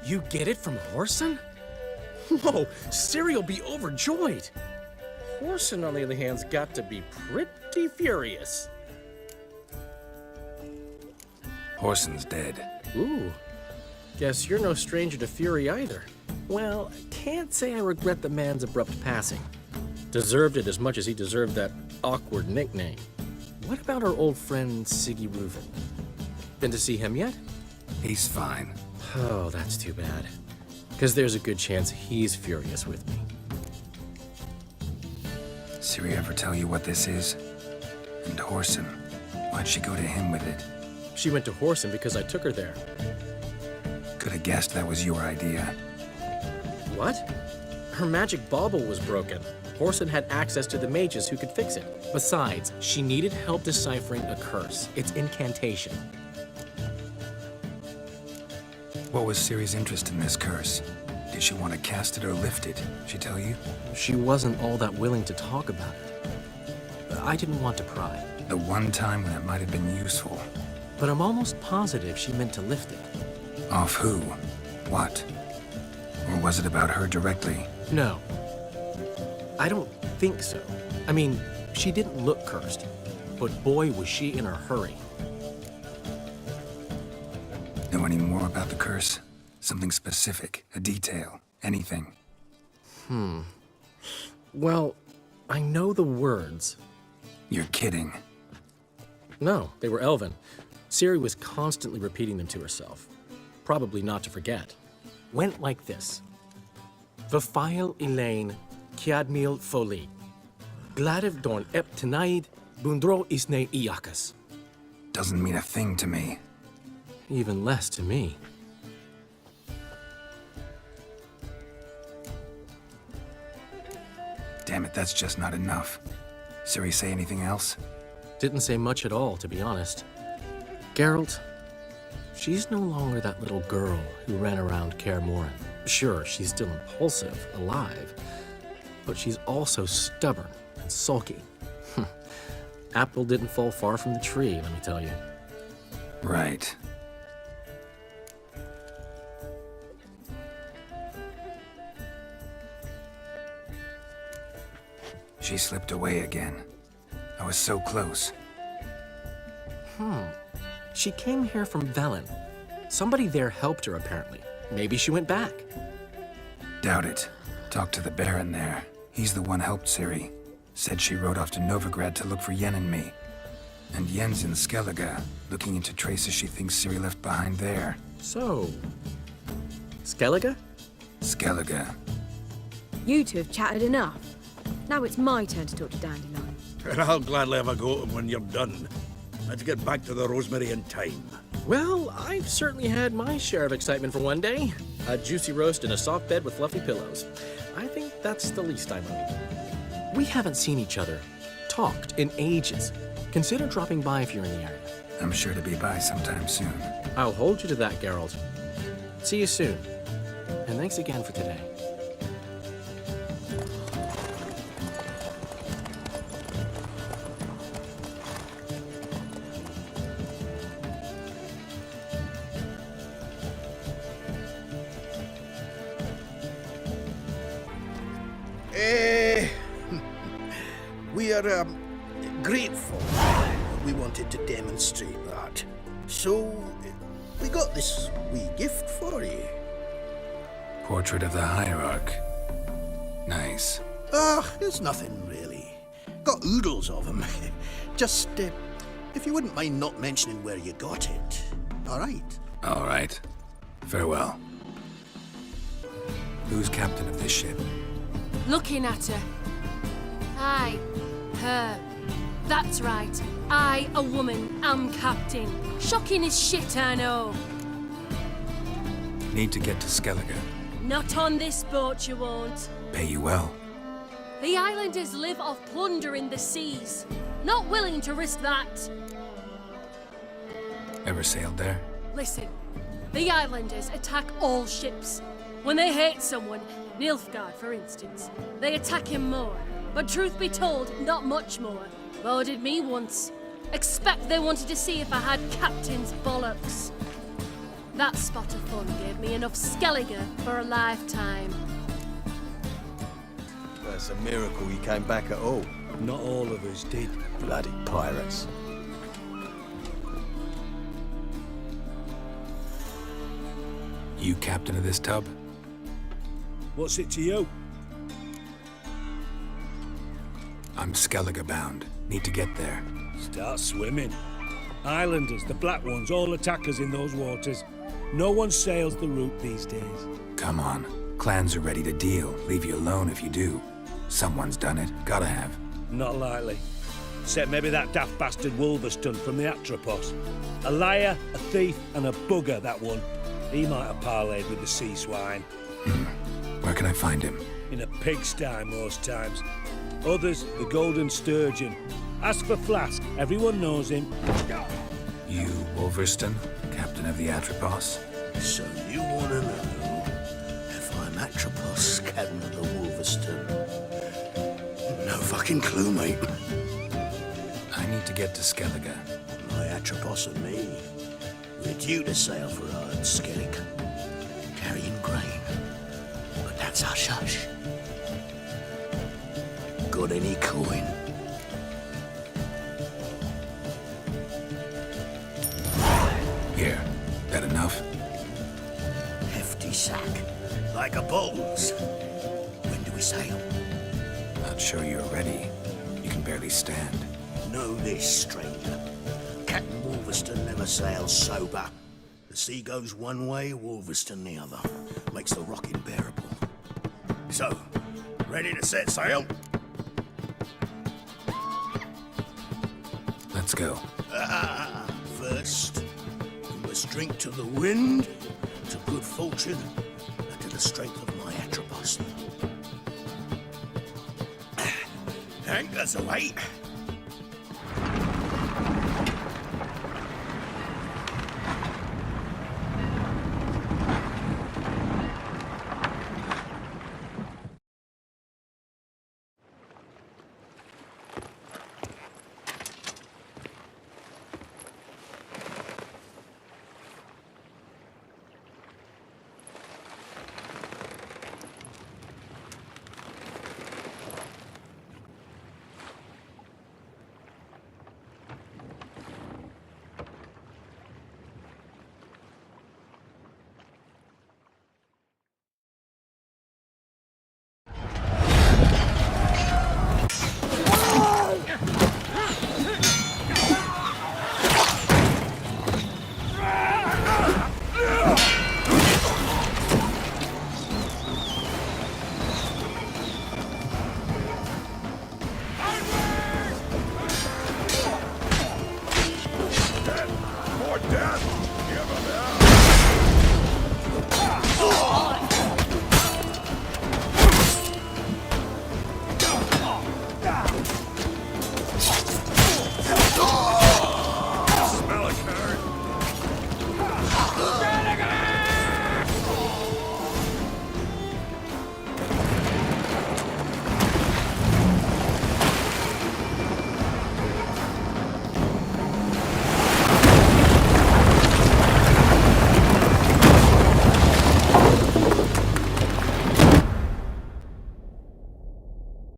You get it from Whoreson? Whoa, Ciri'll be overjoyed. Whoreson, on the other hand's got to be pretty furious. Whoreson's dead. Ooh, guess you're no stranger to fury either. Well, can't say I regret the man's abrupt passing. Deserved it as much as he deserved that awkward nickname. What about our old friend Siggy Reuven? Been to see him yet? He's fine. Oh, that's too bad. Because there's a good chance he's furious with me. Ciri ever tell you what this is? And Whoreson, why'd she go to him with it? She went to Whoreson because I took her there. Could have guessed that was your idea. What? Her magic bauble was broken. Whoreson had access to the mages who could fix it. Besides, she needed help deciphering a curse. It's incantation. What was Ciri's interest in this curse? Did she want to cast it or lift it? She tell you? She wasn't all that willing to talk about it. I didn't want to pry. The one time when it might have been useful. But I'm almost positive she meant to lift it. Off who? What? Or was it about her directly? No. I don't think so. I mean, she didn't look cursed. But boy, was she in a hurry. Know any more about the curse? Something specific, a detail, anything? Well, I know the words. You're kidding. No, they were Elven. Ciri was constantly repeating them to herself. Probably not to forget. Went like this. Vafile Elaine, Kiadmil Foli. Gladiv Dorn Ep Tenaid, Bundro Isne Iakas. Doesn't mean a thing to me. Even less to me. Damn it, that's just not enough. Ciri say anything else? Didn't say much at all, to be honest. Geralt, she's no longer that little girl who ran around Kaer Morhen. Sure, she's still impulsive, alive, but she's also stubborn and sulky. Apple didn't fall far from the tree, let me tell you. Right. She slipped away again. I was so close. She came here from Velen. Somebody there helped her, apparently. Maybe she went back. Doubt it. Talked to the Baron there. He's the one helped Ciri. Said she rode off to Novigrad to look for Yen and me. And Yen's in Skellige, looking into traces she thinks Ciri left behind there. So, Skellige? Skellige. You two have chatted enough. Now it's my turn to talk to Dandelion. And I'll gladly have a go at him when you're done. Let's get back to the Rosemary in time. Well, I've certainly had my share of excitement for one day. A juicy roast in a soft bed with fluffy pillows. I think that's the least I mind. We haven't seen each other, talked in ages. Consider dropping by if you're in the area. I'm sure to be by sometime soon. I'll hold you to that, Geralt. See you soon. And thanks again for today. we're grateful. We wanted to demonstrate that. So, we got this wee gift for you. Portrait of the Hierarch. Nice. It's nothing really. Got oodles of them. Just, if you wouldn't mind not mentioning where you got it. All right? All right. Farewell. Who's captain of this ship? Looking at her. Aye, her. That's right. I, a woman, am captain. Shocking as shit, I know. Need to get to Skellige. Not on this boat, you won't. Pay you well. The islanders live off plunder in the seas. Not willing to risk that. Ever sailed there? Listen, the islanders attack all ships. When they hate someone, Nilfgaard for instance, they attack him more. But truth be told, not much more. Boarded me once. Expect they wanted to see if I had captain's bollocks. That spot of fun gave me enough Skellige for a lifetime. It's a miracle you came back at all. Not all of us did. Bloody pirates. You captain of this tub? What's it to you? I'm Skellige bound. Need to get there. Start swimming. Islanders, the black ones, all attackers in those waters. No one sails the route these days. Come on. Clans are ready to deal. Leave you alone if you do. Someone's done it. Gotta have. Not likely. Except maybe that daft bastard Wolverston from the Atropos. A liar, a thief, and a bugger, that one. He might have parlayed with the sea swine. Where can I find him? In a pigsty most times. Others, the Golden Sturgeon. Ask for Flask. Everyone knows him. You, Wolverston, captain of the Atropos? So you want to know if I'm Atropos, captain of the Wolverston? No fucking clue, mate. I need to get to Skellige. My Atropos and me, we're due to sail for Ard Skellig, carrying grain. But that's hush-hush. Got any coin? Here. That enough? Hefty sack. Like a bull's. When do we sail? Not sure you're ready. You can barely stand. Know this, stranger. Captain Wolverston never sails sober. The sea goes one way, Wolverston the other. Makes the rocking bearable. So, ready to set sail? Let's go. First, we must drink to the wind, to good fortune, and to the strength of my Atropos. Anchors away.